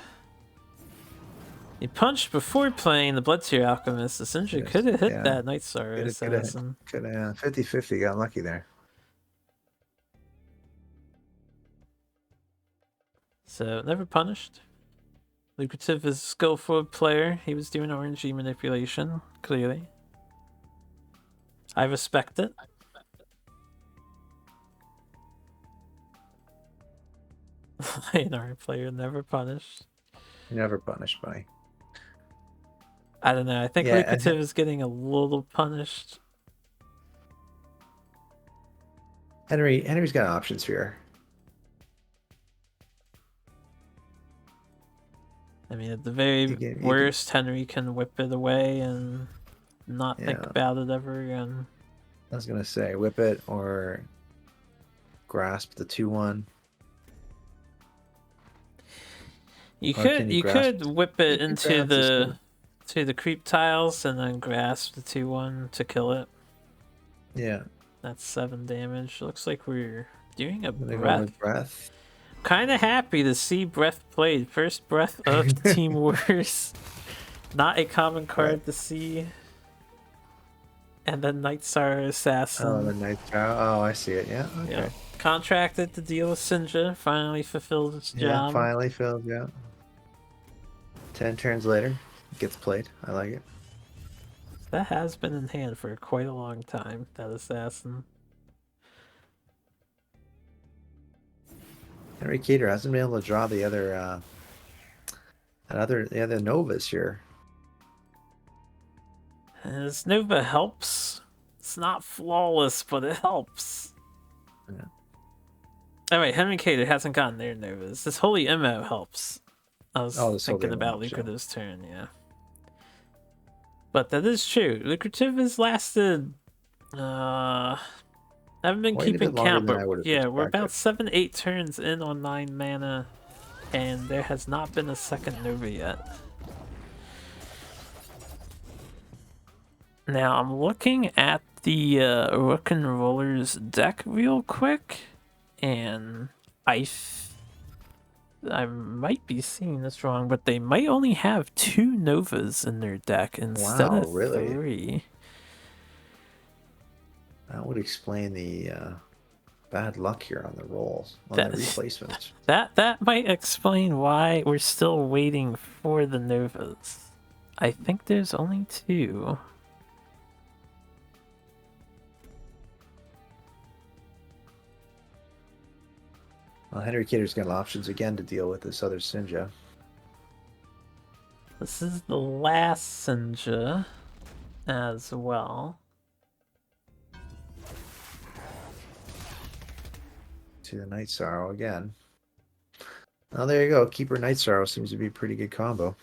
[SPEAKER 2] He punched before playing the Blood Tier Alchemist. The Sinja could have hit that Night Star Assassin.
[SPEAKER 1] Could have 50-50, got lucky there.
[SPEAKER 2] So, never punished. Lucrative is a skillful player. He was doing RNG manipulation, clearly. I respect it. An player never punished.
[SPEAKER 1] Never punished, buddy.
[SPEAKER 2] I don't know. I think Lucrative is getting a little punished.
[SPEAKER 1] Henry's got options here.
[SPEAKER 2] I mean, at the very worst, Henry can whip it away and not think about it ever again.
[SPEAKER 1] I was gonna say whip it or grasp the 2/1.
[SPEAKER 2] You could whip it into the creep tiles and then grasp the 2/1 to kill it.
[SPEAKER 1] Yeah.
[SPEAKER 2] That's 7 damage. Looks like we're doing a
[SPEAKER 1] breath.
[SPEAKER 2] Kind of happy to see breath played. First breath of Team Wars. Not a common card to see. And then Night Star Assassin.
[SPEAKER 1] Oh, the Night Star. Oh, I see it. Yeah. Okay. Yeah.
[SPEAKER 2] Contracted to deal with Sinja. Finally fulfilled its job.
[SPEAKER 1] Yeah, finally filled. Yeah. 10 turns later, gets played. I like it.
[SPEAKER 2] That has been in hand for quite a long time. That assassin.
[SPEAKER 1] Henry Cater hasn't been able to draw the other Novas here.
[SPEAKER 2] This Nova helps. It's not flawless, but it helps.
[SPEAKER 1] Yeah.
[SPEAKER 2] Oh wait, Henry Cater hasn't gotten their Novas. This Holy Immo helps. I was thinking about Lucrative's turn, yeah. But that is true. Lucrative has lasted I haven't been keeping count, but yeah, we're about 7-8 turns in on 9 mana, and there has not been a second Nova yet. Now I'm looking at the Rook and Rollers deck real quick, and I might be seeing this wrong, but they might only have 2 Novas in their deck instead of 3.
[SPEAKER 1] That would explain the bad luck here on the rolls, the replacements.
[SPEAKER 2] That might explain why we're still waiting for the Novas. I think there's only 2.
[SPEAKER 1] Well, Henry Cater's got options again to deal with this other Sinja.
[SPEAKER 2] This is the last Sinja as well.
[SPEAKER 1] To the Night Sorrow again. Oh, there you go. Keeper Night Sorrow seems to be a pretty good combo.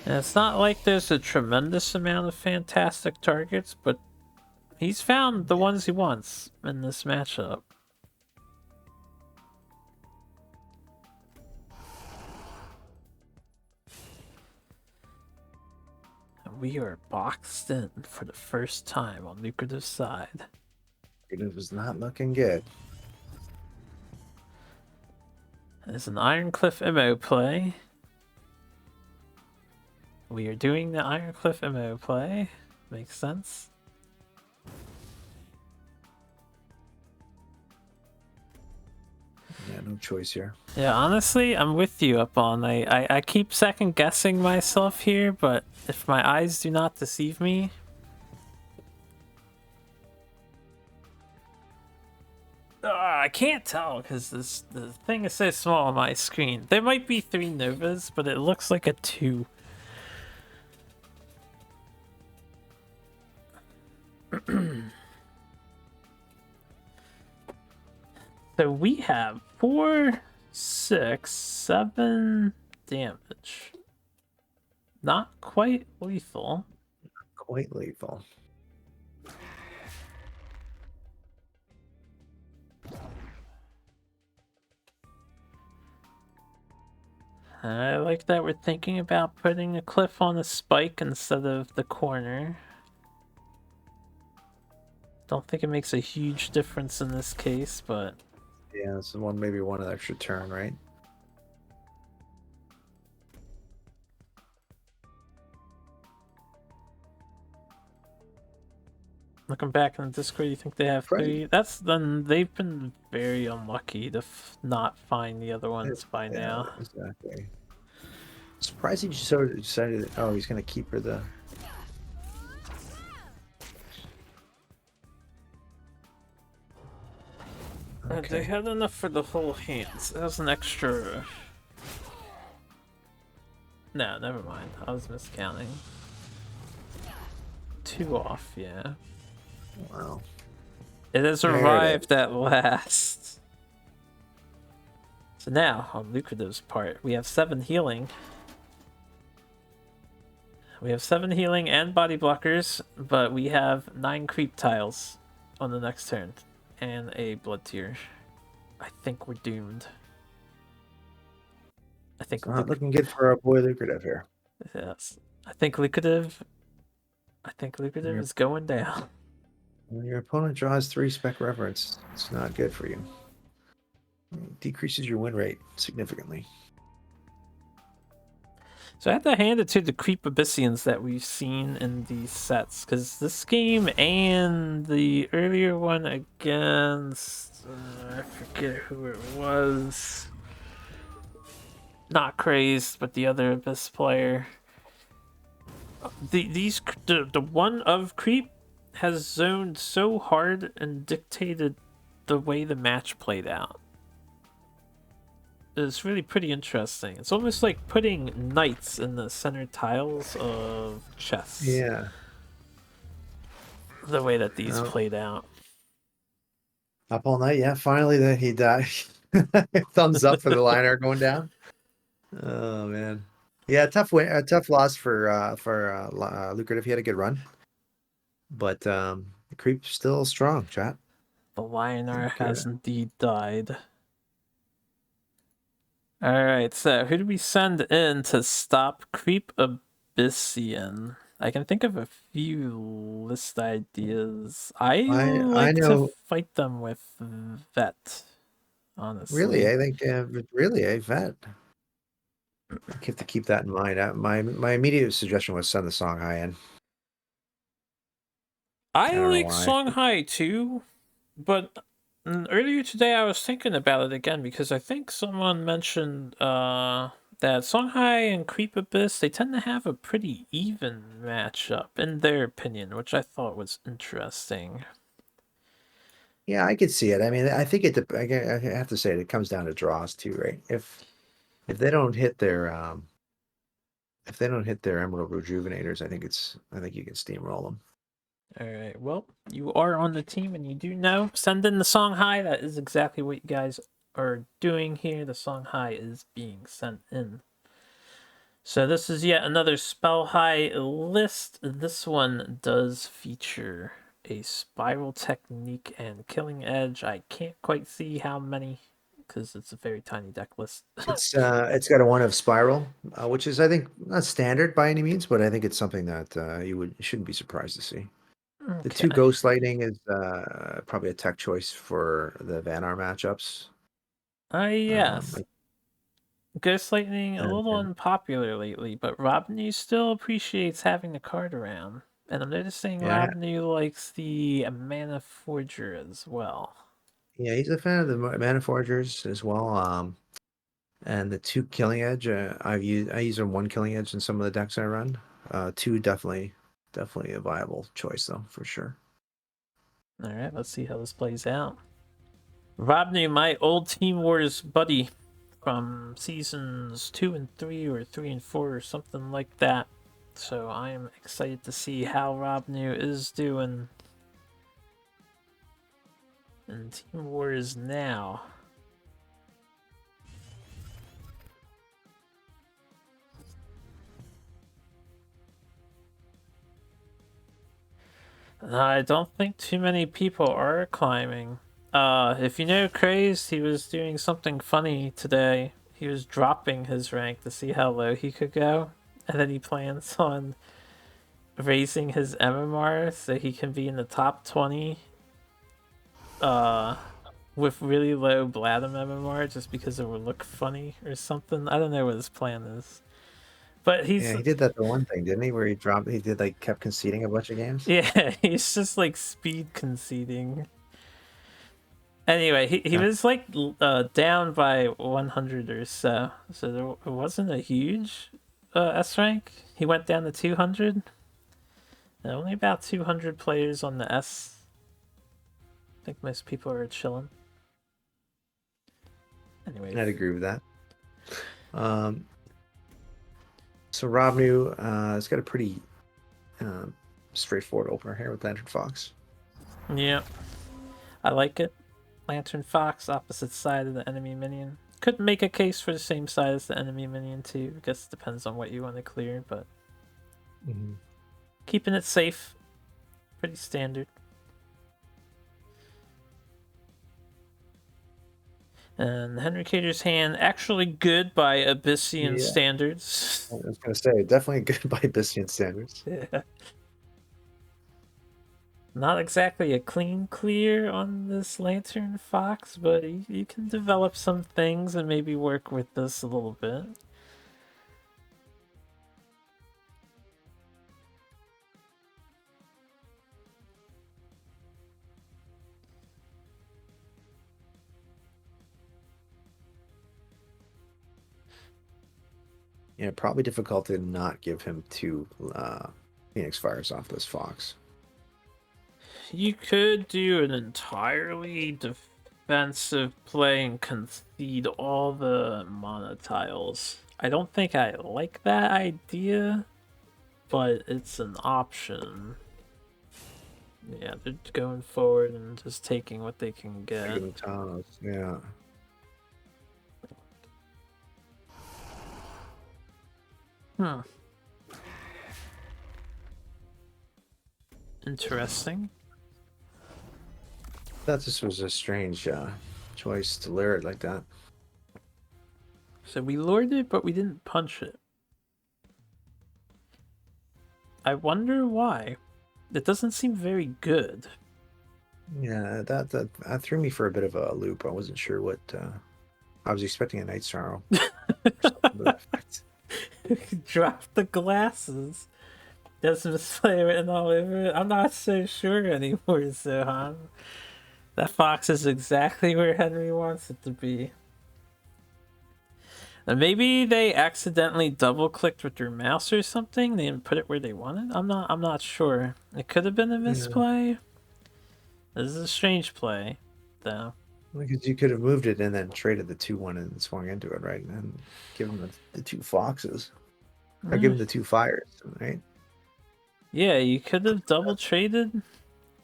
[SPEAKER 2] And it's not like there's a tremendous amount of fantastic targets, but he's found the ones he wants in this matchup. We are boxed in for the first time on Lucrative's side.
[SPEAKER 1] It was not looking good.
[SPEAKER 2] There's an Ironcliff MO play. We are doing the Ironcliff MO play. Makes sense.
[SPEAKER 1] Yeah, no choice here.
[SPEAKER 2] Yeah, honestly, I'm with you up on. I keep second guessing myself here, but if my eyes do not deceive me, I can't tell because the thing is so small on my screen. There might be 3 Novas, but it looks like a 2. So we have 4, 6, 7 damage. Not quite lethal.
[SPEAKER 1] Quite lethal.
[SPEAKER 2] I like that we're thinking about putting a cliff on a spike instead of the corner. Don't think it makes a huge difference in this case, but
[SPEAKER 1] Yeah, so maybe one extra turn, right?
[SPEAKER 2] looking back in the Discord, you think they have
[SPEAKER 1] Right.
[SPEAKER 2] 3? That's then they've been very unlucky to not find the other ones by
[SPEAKER 1] Yeah,
[SPEAKER 2] now.
[SPEAKER 1] exactly. Surprising you sort of decided, oh, he's gonna keep her the.
[SPEAKER 2] They
[SPEAKER 1] Okay.
[SPEAKER 2] had enough for the whole hands. That was an extra. No, never mind. I was miscounting. 2 off, yeah.
[SPEAKER 1] Wow.
[SPEAKER 2] It has
[SPEAKER 1] There it
[SPEAKER 2] arrived
[SPEAKER 1] is.
[SPEAKER 2] at last. So now, on Lucrative's part, we have 7 healing. We have 7 healing and body blockers, but we have 9 creep tiles on the next turn. And a blood tier. I think we're doomed. I think
[SPEAKER 1] It's not looking good for our boy Lucrative here.
[SPEAKER 2] yes. I think Lucrative
[SPEAKER 1] Your,
[SPEAKER 2] is going down.
[SPEAKER 1] when your opponent draws 3 spec reverence, it's not good for you. It decreases your win rate significantly.
[SPEAKER 2] So I have to hand it to the Creep Abyssians that we've seen in these sets, because this game and the earlier one against I forget who it was. Not Crazed, but the other Abyss player. The one of Creep has zoned so hard and dictated the way the match played out. It's really pretty interesting. It's almost like putting knights in the center tiles of chess.
[SPEAKER 1] Yeah.
[SPEAKER 2] The way that these
[SPEAKER 1] Oh,
[SPEAKER 2] played out.
[SPEAKER 1] up all night. Yeah, finally that he died. Thumbs up for the liner going down. Oh man. Yeah, tough win, a tough loss for Lucrative. He had a good run, but the creep's still strong, chat.
[SPEAKER 2] The Lionar
[SPEAKER 1] Think,
[SPEAKER 2] has indeed died. Alright, so who do we send in to stop Creep Abyssian? I can think of a few list ideas. I
[SPEAKER 1] I
[SPEAKER 2] like to
[SPEAKER 1] know.
[SPEAKER 2] fight them with Vet,
[SPEAKER 1] Really,
[SPEAKER 2] honestly.
[SPEAKER 1] I think really a vet. You have to keep that in mind. My immediate suggestion was send the song high in. I
[SPEAKER 2] I
[SPEAKER 1] don't know
[SPEAKER 2] like
[SPEAKER 1] why.
[SPEAKER 2] Songhai too, but earlier today I was thinking about it again because I think someone mentioned that Songhai and Creep Abyss, they tend to have a pretty even matchup in their opinion, which I thought was interesting.
[SPEAKER 1] Yeah, I could see it. I mean, I think I have to say it comes down to draws too, right? If they don't hit their Emerald Rejuvenators, I think you can steamroll them.
[SPEAKER 2] All right, well, you are on the team and you do know. Send in the Songhai. That is exactly what you guys are doing here. The Songhai is being sent in. So this is yet another spell high list. This one does feature a spiral technique and killing edge. I can't quite see how many because it's a very tiny deck list.
[SPEAKER 1] It's got a one of Spiral, which is I think not standard by any means, but I think it's something that you shouldn't be surprised to see. The two
[SPEAKER 2] Okay.
[SPEAKER 1] Ghost Lightning is probably a tech choice for the Vanar matchups.
[SPEAKER 2] Yes.
[SPEAKER 1] Like,
[SPEAKER 2] Ghost Lightning, a little
[SPEAKER 1] and
[SPEAKER 2] unpopular lately, but Robney still appreciates having the card around. And I'm noticing
[SPEAKER 1] yeah,
[SPEAKER 2] Robney likes the Mana Forger as well.
[SPEAKER 1] yeah, he's a fan of the Mana Forgers as well. And the two Killing Edge, I use a one Killing Edge in some of the decks I run. Two definitely a viable choice though for sure.
[SPEAKER 2] Alright, let's see how this plays out. Robney, my old Team Wars buddy from seasons 2 and 3 or 3 and 4 or something like that. So I am excited to see how Robney is doing in Team Wars now. I don't think too many people are climbing. If you know Crazed, he was doing something funny today he was dropping his rank to see how low he could go, and then he plans on raising his MMR so he can be in the top 20 uh with really low Bladum MMR just because it would look funny or something. I don't know what his plan is. But
[SPEAKER 1] Yeah, he did that the one thing, didn't he? Where he did like kept conceding a bunch of games.
[SPEAKER 2] yeah, he's just like speed conceding. Anyway, he
[SPEAKER 1] Okay.
[SPEAKER 2] was like down by 100 or so. So there wasn't a huge S rank. He went down to 200. Only about 200 players on the S. I think most people are chilling. Anyway,
[SPEAKER 1] I'd agree with that. Um, so Rob New has got a pretty um, straightforward opener here with Lantern Fox.
[SPEAKER 2] yeah, I like it. Lantern Fox, opposite side of the enemy minion. Could make a case for the same side as the enemy minion too. I guess it depends on what you want to clear, but
[SPEAKER 1] Mm-hmm.
[SPEAKER 2] keeping it safe, pretty standard. And Henry Cater's hand actually good by Abyssian
[SPEAKER 1] Yeah,
[SPEAKER 2] standards.
[SPEAKER 1] I was gonna say definitely good by Bystian standards.
[SPEAKER 2] Yeah. Not exactly a clean clear on this Lantern Fox, but you can develop some things and maybe work with this a little bit.
[SPEAKER 1] Yeah, probably difficult to not give him two Phoenix Fires off this Fox.
[SPEAKER 2] You could do an entirely defensive play and concede all the mana tiles. I don't think I like that idea, but it's an option. Yeah, they're going forward and just taking what they can get.
[SPEAKER 1] Taking the Tanos, yeah.
[SPEAKER 2] Hmm. Interesting.
[SPEAKER 1] That just was a strange choice to layer it like that.
[SPEAKER 2] So we lured it, but we didn't punch it. I wonder why. It doesn't seem very good.
[SPEAKER 1] Yeah, that threw me for a bit of a loop. I wasn't sure what I was expecting a Night Sorrow.
[SPEAKER 2] Drop the glasses. There's misplay written all over it. I'm not so sure anymore, Zohan. That fox is exactly where Henry wants it to be. And maybe they accidentally double clicked with their mouse or something. They didn't put it where they wanted. I'm not sure. It could have been a misplay. This is a strange play, though.
[SPEAKER 1] Because you could have moved it and then traded the 2-1 and swung into it, right? And give him the two foxes. Or give him the two fires, right?
[SPEAKER 2] Yeah, you could have double traded.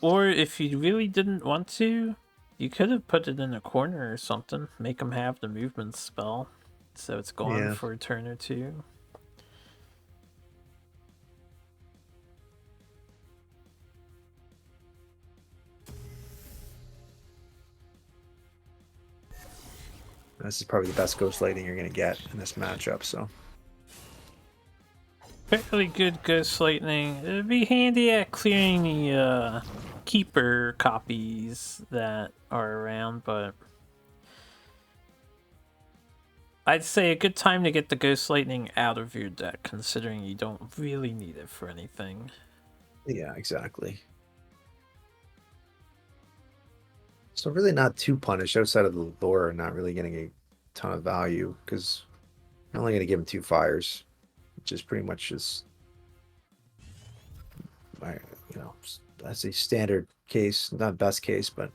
[SPEAKER 2] Or if you really didn't want to, you could have put it in a corner or something. Make him have the movement spell. So it's gone for a turn or two.
[SPEAKER 1] This is probably the best ghost lighting you're going to get in this matchup, so.
[SPEAKER 2] Fairly good Ghost Lightning. It'd be handy at clearing the keeper copies that are around, but I'd say a good time to get the Ghost Lightning out of your deck, considering you don't really need it for anything.
[SPEAKER 1] Yeah, exactly. So really not too punished outside of the lore, not really getting a ton of value because you're only going to give him two fires, which is pretty much just, that's a standard case, not best case, but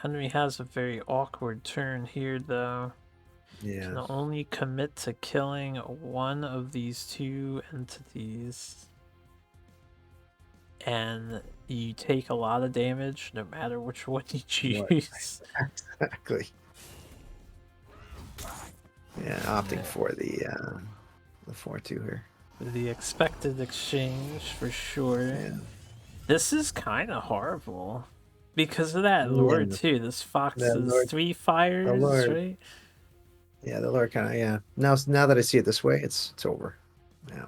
[SPEAKER 2] Henry has a very awkward turn here, though.
[SPEAKER 1] yeah.
[SPEAKER 2] Can only commit to killing one of these two entities. And you take a lot of damage no matter which one you choose.
[SPEAKER 1] Exactly. Yeah, opting for the 4-2 here.
[SPEAKER 2] The expected exchange for sure.
[SPEAKER 1] Yeah.
[SPEAKER 2] This is kind of horrible because of that lure too. This fox is 3 fires, right?
[SPEAKER 1] Yeah, the lure kind of, yeah. Now that I see it this way, it's over. Yeah.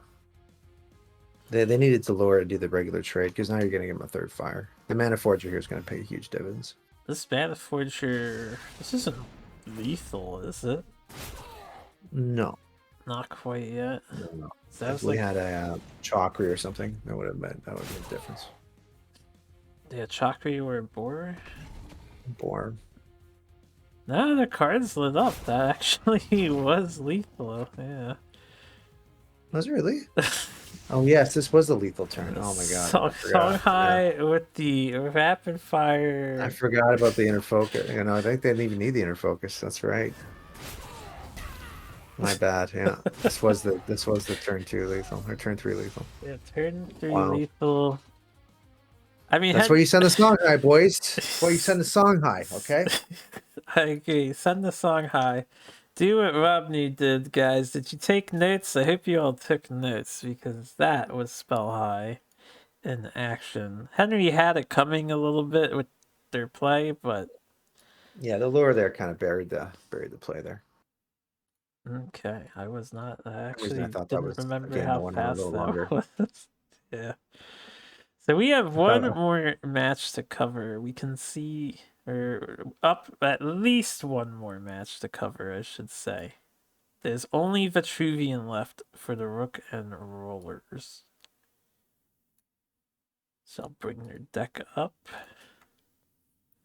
[SPEAKER 1] They needed to lure to do the regular trade because now you're going to give them a third fire. The Mana Forger here is going to pay huge dividends.
[SPEAKER 2] This Mana Forger, this isn't lethal, is it?
[SPEAKER 1] No,
[SPEAKER 2] Not quite yet.
[SPEAKER 1] no.
[SPEAKER 2] So that
[SPEAKER 1] If
[SPEAKER 2] was
[SPEAKER 1] we
[SPEAKER 2] like,
[SPEAKER 1] had a Chakra or something, that would have made a difference.
[SPEAKER 2] yeah, Chakri or a boar.
[SPEAKER 1] Born.
[SPEAKER 2] No, the cards lit up. That actually was lethal. Yeah.
[SPEAKER 1] Was it really? Oh yes, this was a lethal turn. Oh my god, I forgot. Yeah,
[SPEAKER 2] Songhai with the rapid
[SPEAKER 1] I
[SPEAKER 2] fire.
[SPEAKER 1] forgot about the inner focus. You know, I think they didn't even need the inner focus. That's right. My bad. Yeah, this was the turn two lethal or turn three lethal.
[SPEAKER 2] Yeah, turn three
[SPEAKER 1] Wow.
[SPEAKER 2] lethal. I mean,
[SPEAKER 1] That's why you send the song high, boys. That's why you send the song high. Okay.
[SPEAKER 2] I agree. Send the song high. Do what Robney did, guys. Did you take notes? I hope you all took notes because that was spell high in action. Henry had it coming a little bit with their play, but
[SPEAKER 1] Yeah, the lure there kind of buried the play there.
[SPEAKER 2] okay. I was not. I
[SPEAKER 1] For some reason I
[SPEAKER 2] actually
[SPEAKER 1] thought that
[SPEAKER 2] didn't
[SPEAKER 1] was
[SPEAKER 2] remember
[SPEAKER 1] again
[SPEAKER 2] how
[SPEAKER 1] going on a
[SPEAKER 2] fast
[SPEAKER 1] little
[SPEAKER 2] that
[SPEAKER 1] longer.
[SPEAKER 2] was. Yeah. So we have
[SPEAKER 1] I
[SPEAKER 2] one
[SPEAKER 1] thought
[SPEAKER 2] more match to cover. We can see, or up at least one more match to cover, I should say. There's only Vitruvian left for the Rook and Rollers. So I'll bring their deck up.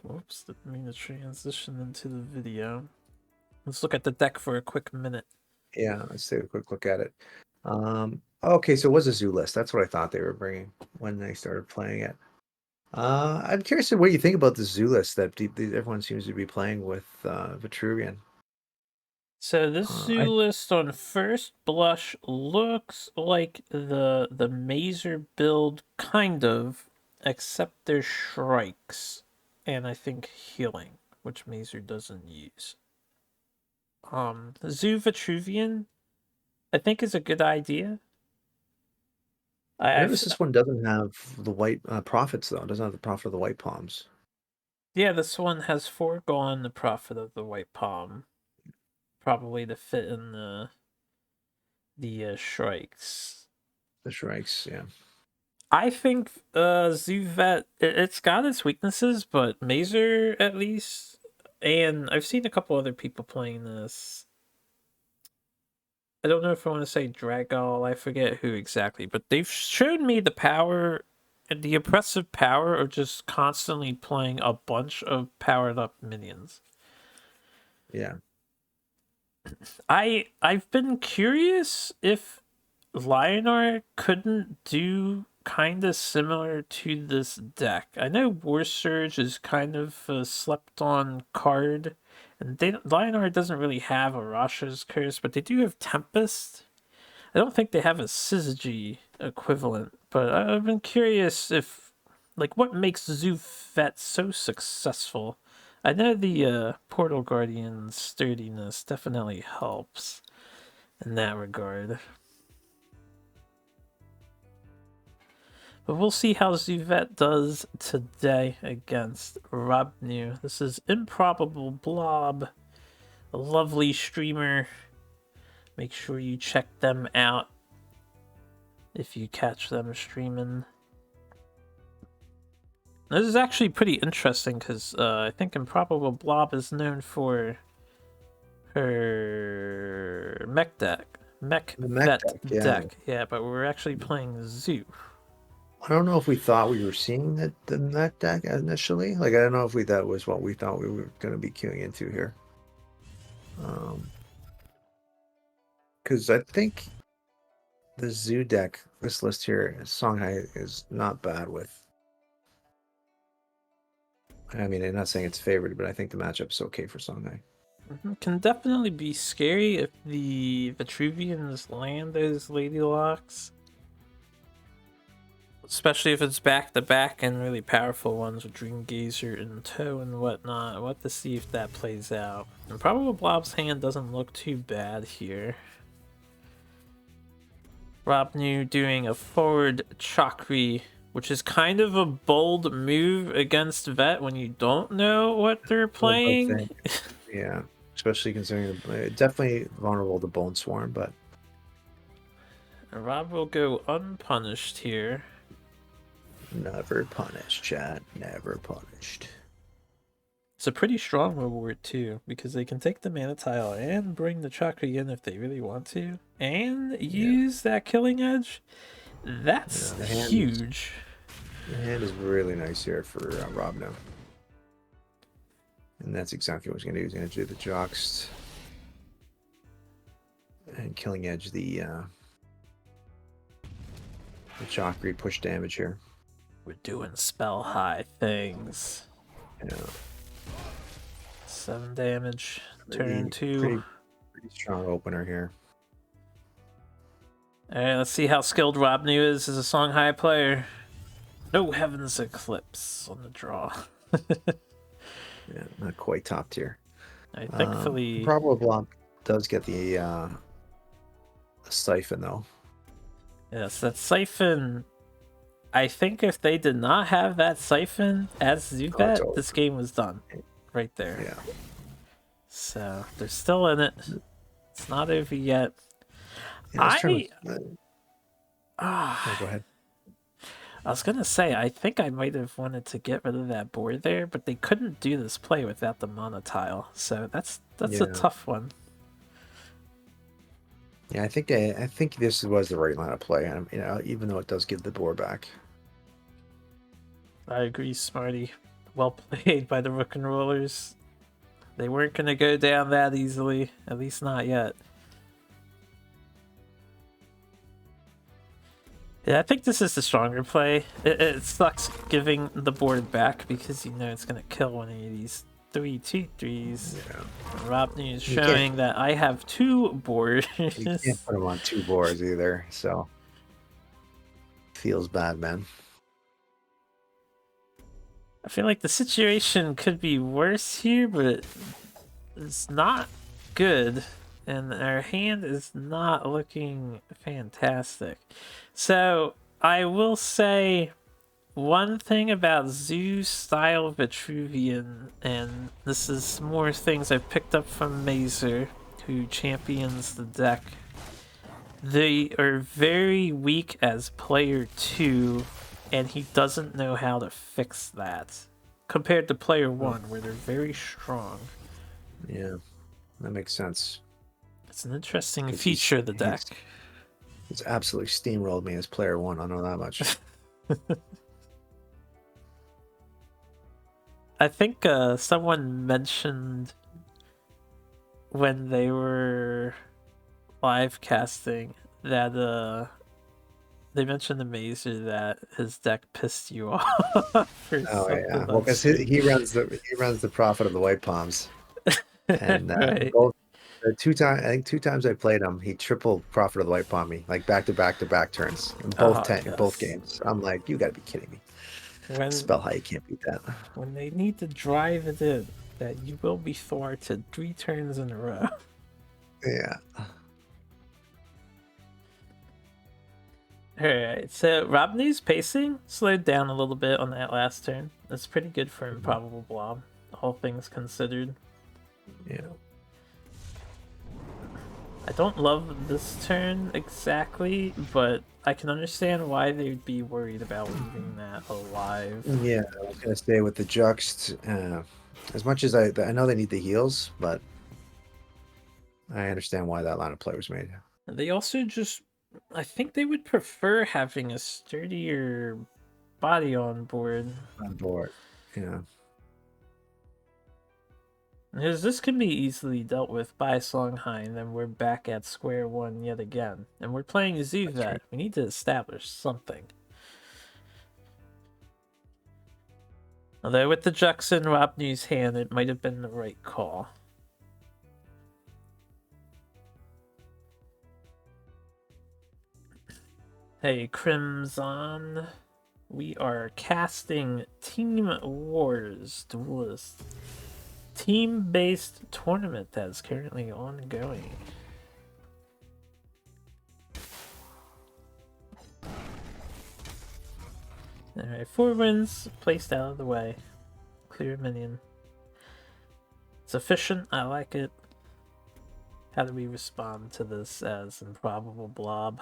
[SPEAKER 2] Whoops, didn't mean to transition into the video. Let's look at the deck for a quick minute.
[SPEAKER 1] yeah, let's take a quick look at it. Okay, so it was a zoo list. That's what I thought they were bringing when they started playing it. I'm curious what you think about the zoo list that everyone seems to be playing with Vitruvian.
[SPEAKER 2] So this
[SPEAKER 1] I
[SPEAKER 2] zoo list on first blush looks like the Mazer build kind of, except there's Shrikes and I think healing, which Mazer doesn't use. Zoo Vitruvian I think is a good idea.
[SPEAKER 1] I
[SPEAKER 2] I've
[SPEAKER 1] noticed this one doesn't have the white prophets though. It doesn't have the prophet of the white palms.
[SPEAKER 2] Yeah, this one has foregone the Prophet of the White Palm, probably to fit in the Shrikes.
[SPEAKER 1] The Shrikes, yeah.
[SPEAKER 2] I think Zuvet it's got its weaknesses, but Mazer at least, and I've seen a couple other people playing this. I don't know if I want to say Dragol, I forget who exactly, but they've shown me the power and the oppressive power of just constantly playing a bunch of powered up minions.
[SPEAKER 1] Yeah.
[SPEAKER 2] I've been curious if Lionar couldn't do kind of similar to this deck. I know War Surge is kind of a slept on card, and Lionar doesn't really have a Rasha's Curse, but they do have Tempest. I don't think they have a Syzygy equivalent, but I've been curious if, like, what makes Zufet so successful. I know the Portal Guardian's sturdiness definitely helps in that regard. But we'll see how Zuvet does today against Robnu. This is Improbable Blob, a lovely streamer. Make sure you check them out if you catch them streaming. This is actually pretty interesting because I think Improbable Blob is known for her mech deck. Mech
[SPEAKER 1] The mech
[SPEAKER 2] vet
[SPEAKER 1] deck, yeah.
[SPEAKER 2] deck. Yeah, but we're actually playing Zoo.
[SPEAKER 1] I don't know if we thought we were seeing the mech deck initially. Like I don't know if that was what we thought we were going to be queuing into here. Because I think the zoo deck, this list here, Songhai is not bad with. I mean, I'm not saying it's favored, but I think the matchup's okay for Songhai.
[SPEAKER 2] Can definitely be scary if the Vitruvians land those Lady Locks. Especially if it's back to back and really powerful ones with Dream Gazer in tow and whatnot. We'll have to see if that plays out. And Probable Blob's hand doesn't look too bad here. Robnu doing a forward Chakri, which is kind of a bold move against Vet when you don't know what they're
[SPEAKER 1] I
[SPEAKER 2] playing.
[SPEAKER 1] think, yeah. especially considering definitely vulnerable to Bone Swarm, but
[SPEAKER 2] Rob will go unpunished here.
[SPEAKER 1] never punished, chat. Never punished.
[SPEAKER 2] It's a pretty strong reward too, because they can take the mana tile and bring the Chakra in if they really want to, and
[SPEAKER 1] Yeah,
[SPEAKER 2] use that Killing Edge.
[SPEAKER 1] yeah.
[SPEAKER 2] That's huge.
[SPEAKER 1] The hand is really nice here for Rob now. And that's exactly what he's going to do. He's going to do the Joxt and Killing Edge the Chakra push damage here.
[SPEAKER 2] We're doing spell high things.
[SPEAKER 1] Yeah.
[SPEAKER 2] 7 damage. Turn 2.
[SPEAKER 1] Pretty strong opener here.
[SPEAKER 2] Alright, let's see how skilled Rob New is as a Song High player. No Heaven's Eclipse on the draw.
[SPEAKER 1] Yeah, not quite top tier.
[SPEAKER 2] Thankfully...
[SPEAKER 1] Probably Blanc does get the Siphon, though.
[SPEAKER 2] Yes, that Siphon... I think if they did not have that Siphon as Zubat, this game was done. Right there.
[SPEAKER 1] Yeah.
[SPEAKER 2] So, they're still in it. It's not over yet.
[SPEAKER 1] Yeah, go ahead.
[SPEAKER 2] I was gonna say, I think I might have wanted to get rid of that board there, but they couldn't do this play without the mana tile, so that's a tough one.
[SPEAKER 1] Yeah, I think this was the right line of play, you know, even though it does give the board back.
[SPEAKER 2] I agree, Smarty. Well played by the Rook and Rollers. They weren't gonna go down that easily, at least not yet. Yeah, I think this is the stronger play. It sucks giving the board back because you know it's going to kill one of these 3/2/3s. Yeah. Rob New is showing that I have 2 boards.
[SPEAKER 1] You can't put them on 2 boards either, so feels bad, man.
[SPEAKER 2] I feel like the situation could be worse here, but it's not good. And our hand is not looking fantastic. So, I will say one thing about Zoo-style Vitruvian, and this is more things I've picked up from Mazer, who champions the deck. They are very weak as player 2, and he doesn't know how to fix that. Compared to player 1, where they're very strong.
[SPEAKER 1] Yeah, that makes sense.
[SPEAKER 2] It's an interesting feature of the deck.
[SPEAKER 1] It's absolutely steamrolled me as player 1, I know that much.
[SPEAKER 2] I think someone mentioned when they were live casting that they mentioned to Mazer that his deck pissed you off.
[SPEAKER 1] Oh yeah, well, because he runs the Prophet of the White Palms, and
[SPEAKER 2] right.
[SPEAKER 1] both. I think 2 times I played him, he tripled Prophet of the White Palm me, like back to back turns in both games. I'm like, you gotta be kidding me. Spell how you can't beat that.
[SPEAKER 2] When they need to drive it in, that you will be thwarted 3 turns in a row.
[SPEAKER 1] Yeah.
[SPEAKER 2] Alright, so Rob New's pacing slowed down a little bit on that last turn. That's pretty good for Improbable Blob, all things considered.
[SPEAKER 1] Yeah.
[SPEAKER 2] I don't love this turn exactly, but I can understand why they'd be worried about leaving that alive.
[SPEAKER 1] Yeah, I was gonna stay with the Juxt. As much as I know they need the heals, but I understand why that line of play was made.
[SPEAKER 2] They also just, I think they would prefer having a sturdier body on board.
[SPEAKER 1] On board, yeah.
[SPEAKER 2] Because this can be easily dealt with by Songhai, and then we're back at square one yet again. And we're playing Zuvet. Right. We need to establish something. Although with the Jux in Rob New's hand, it might have been the right call. Hey, Crimson. We are casting Team Wars Duelyst. Team-based tournament that is currently ongoing. Alright, 4 wins placed out of the way. Clear minion. It's efficient, I like it. How do we respond to this as improbable blob?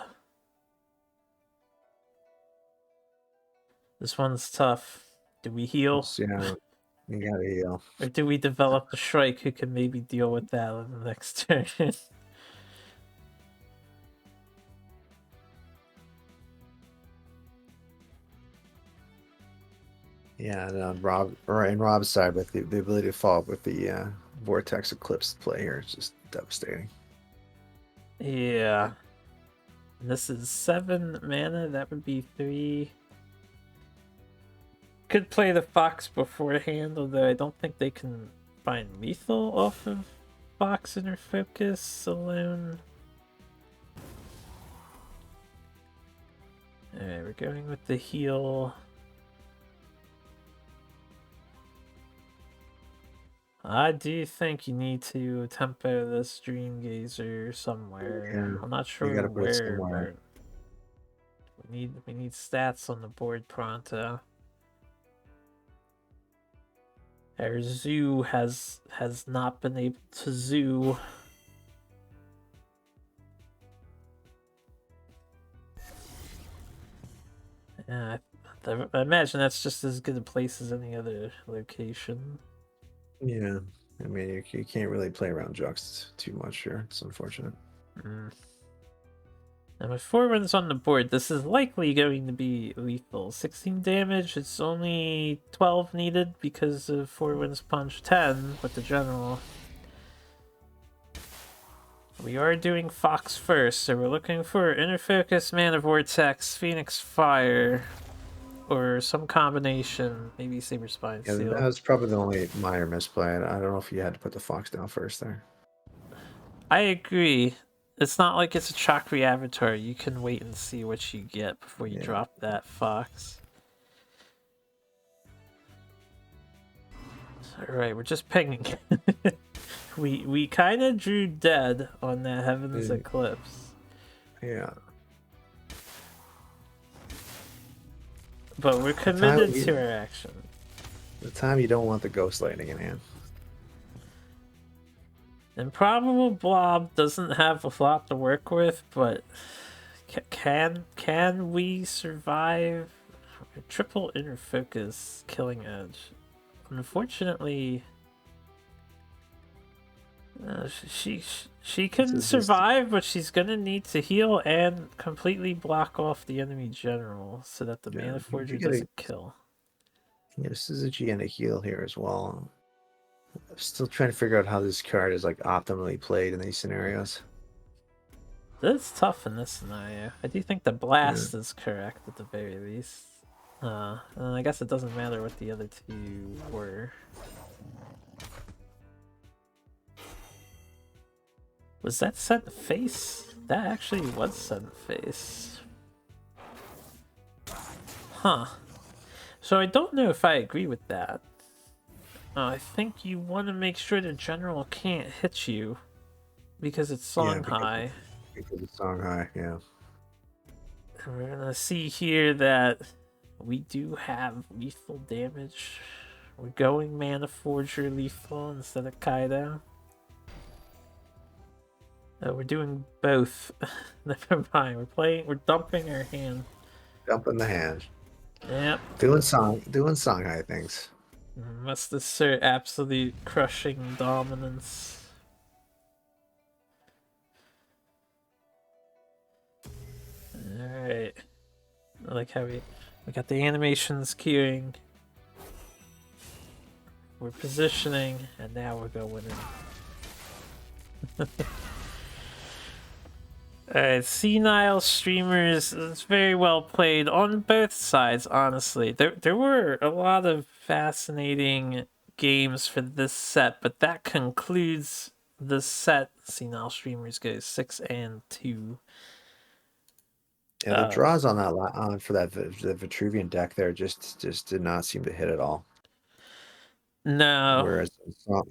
[SPEAKER 2] This one's tough. Do we heal?
[SPEAKER 1] Yeah, you gotta heal.
[SPEAKER 2] Or do we develop a Shrike who can maybe deal with that on the next turn?
[SPEAKER 1] Yeah, and Rob's side with the ability to follow up with the Vortex Eclipse play here is just devastating.
[SPEAKER 2] Yeah. And this is 7 mana, that would be 3. Could play the Fox beforehand, although I don't think they can find Lethal off of Fox Inner Focus alone. Alright, we're going with the heal. I do think you need to tempo this Dream Gazer somewhere.
[SPEAKER 1] Yeah,
[SPEAKER 2] I'm not
[SPEAKER 1] you
[SPEAKER 2] sure
[SPEAKER 1] gotta put it
[SPEAKER 2] where,
[SPEAKER 1] somewhere.
[SPEAKER 2] but we need stats on the board pronto. Our zoo has not been able to zoo. Yeah, I imagine that's just as good a place as any other location.
[SPEAKER 1] Yeah, I mean you can't really play around Jux too much here. It's unfortunate.
[SPEAKER 2] Mm. And with 4 runs on the board, this is likely going to be lethal. 16 damage, it's only 12 needed because of 4 Winds Punch, 10 with the general. We are doing Fox first, so we're looking for Inner Focus, Mana Vortex, Phoenix Fire, or some combination, maybe Saber Spine
[SPEAKER 1] Yeah, that
[SPEAKER 2] Seal.
[SPEAKER 1] was probably the only minor misplay. I don't know if you had to put the Fox down first there.
[SPEAKER 2] I agree. It's not like it's a Chakri Avatar. You can wait and see what you get before you
[SPEAKER 1] Yeah.
[SPEAKER 2] drop that Fox. Alright, we're just pinging. we kind of drew dead on that Heaven's Eclipse.
[SPEAKER 1] Yeah.
[SPEAKER 2] But we're committed to our action.
[SPEAKER 1] The time you don't want the Ghost Lightning in hand.
[SPEAKER 2] Improbable Blob doesn't have a lot to work with, but can we survive a triple Inner Focus Killing Edge? Unfortunately, she can survive, but she's gonna need to heal and completely block off the enemy general so that the Mana Forger doesn't kill.
[SPEAKER 1] Yeah, this is a G and a heal here as well. I'm still trying to figure out how this card is like optimally played in these scenarios.
[SPEAKER 2] It's tough in this scenario. I do think the blast is correct at the very least. And I guess it doesn't matter what the other two were. Was that sent face? That actually was sent face. Huh. So I don't know if I agree with that. I think you want to make sure the general can't hit you because it's Song High.
[SPEAKER 1] Because it's Song High, yeah.
[SPEAKER 2] And we're gonna see here that we do have lethal damage. We're going Mana Forger lethal instead of Kaido. We're doing both. Never mind. We're dumping our hand.
[SPEAKER 1] Dumping the hand.
[SPEAKER 2] Yep.
[SPEAKER 1] Doing Song High things.
[SPEAKER 2] Must assert absolute crushing dominance. Alright. I like how we got the animations queuing. We're positioning, and now we're going in. Alright, Senile Streamers, it's very well played on both sides, honestly. There were a lot of fascinating games for this set, but that concludes the set. Senile Streamers goes 6 and 2.
[SPEAKER 1] Yeah, the draws on that for the Vitruvian deck there just did not seem to hit at all.
[SPEAKER 2] No.
[SPEAKER 1] Whereas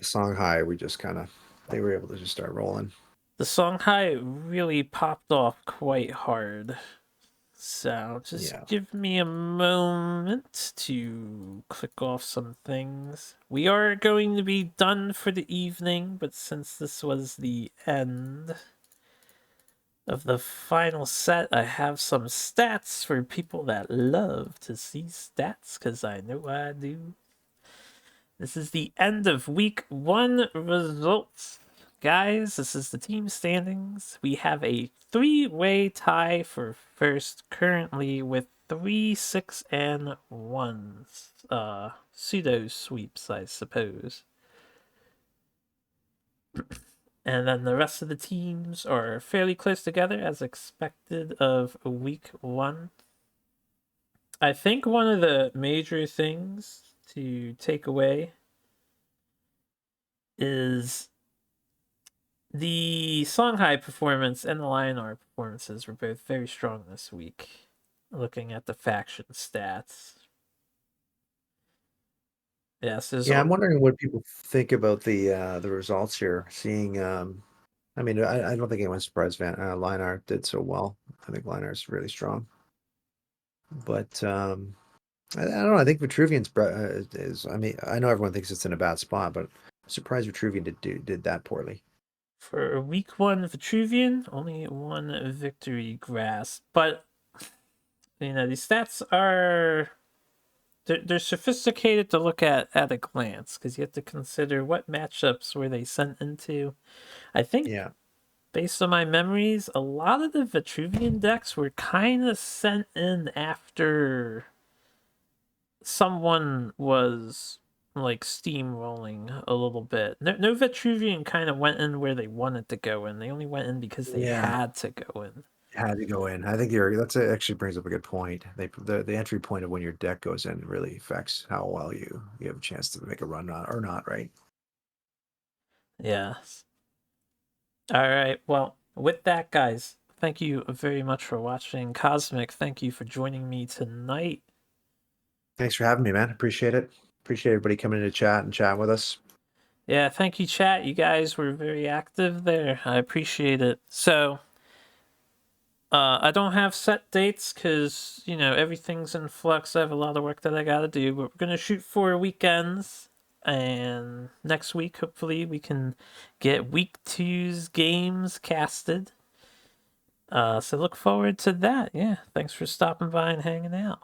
[SPEAKER 1] Song High, they were able to just start rolling.
[SPEAKER 2] The Songhai really popped off quite hard. So just
[SPEAKER 1] Yeah.
[SPEAKER 2] give me a moment to click off some things. We are going to be done for the evening, but since this was the end of the final set, I have some stats for people that love to see stats, because I know I do. This is the end of week 1 results. Guys, this is the team standings. We have a 3-way tie for first currently with 3, 6, and 1s. Pseudo sweeps, I suppose. And then the rest of the teams are fairly close together as expected of week 1. I think one of the major things to take away is the Songhai performance and the Lionar performances were both very strong this week. Looking at the faction stats. Yes, there's
[SPEAKER 1] Yeah,
[SPEAKER 2] a
[SPEAKER 1] I'm wondering what people think about the results here. Seeing, I mean, I don't think anyone's surprised Linar did so well. I think Linar is really strong, but I don't know. I think Vitruvian's is. I mean, I know everyone thinks it's in a bad spot, but I'm surprised Vitruvian did that poorly.
[SPEAKER 2] for week 1 Vitruvian, only 1 victory grasp. But these stats are they're sophisticated to look at a glance, because you have to consider what matchups were they sent into. I think
[SPEAKER 1] Yeah,
[SPEAKER 2] based on my memories, a lot of the Vitruvian decks were kind of sent in after someone was like steamrolling a little bit. No Vitruvian kind of went in where they wanted to go in. They only went in because they
[SPEAKER 1] yeah,
[SPEAKER 2] had to go in.
[SPEAKER 1] had to go in. I think actually brings up a good point. The entry point of when your deck goes in really affects how well you have a chance to make a run on or not, right?
[SPEAKER 2] Yes. All right. Well, with that, guys, thank you very much for watching. Cosmic, thank you for joining me tonight.
[SPEAKER 1] Thanks for having me, man. Appreciate it. Appreciate everybody coming in to chat and chat with us.
[SPEAKER 2] Yeah, thank you, chat. You guys were very active there. I appreciate it. So, I don't have set dates because, everything's in flux. I have a lot of work that I gotta do, but we're gonna shoot for weekends. And next week, hopefully, we can get week 2's games casted. So look forward to that. Yeah, thanks for stopping by and hanging out.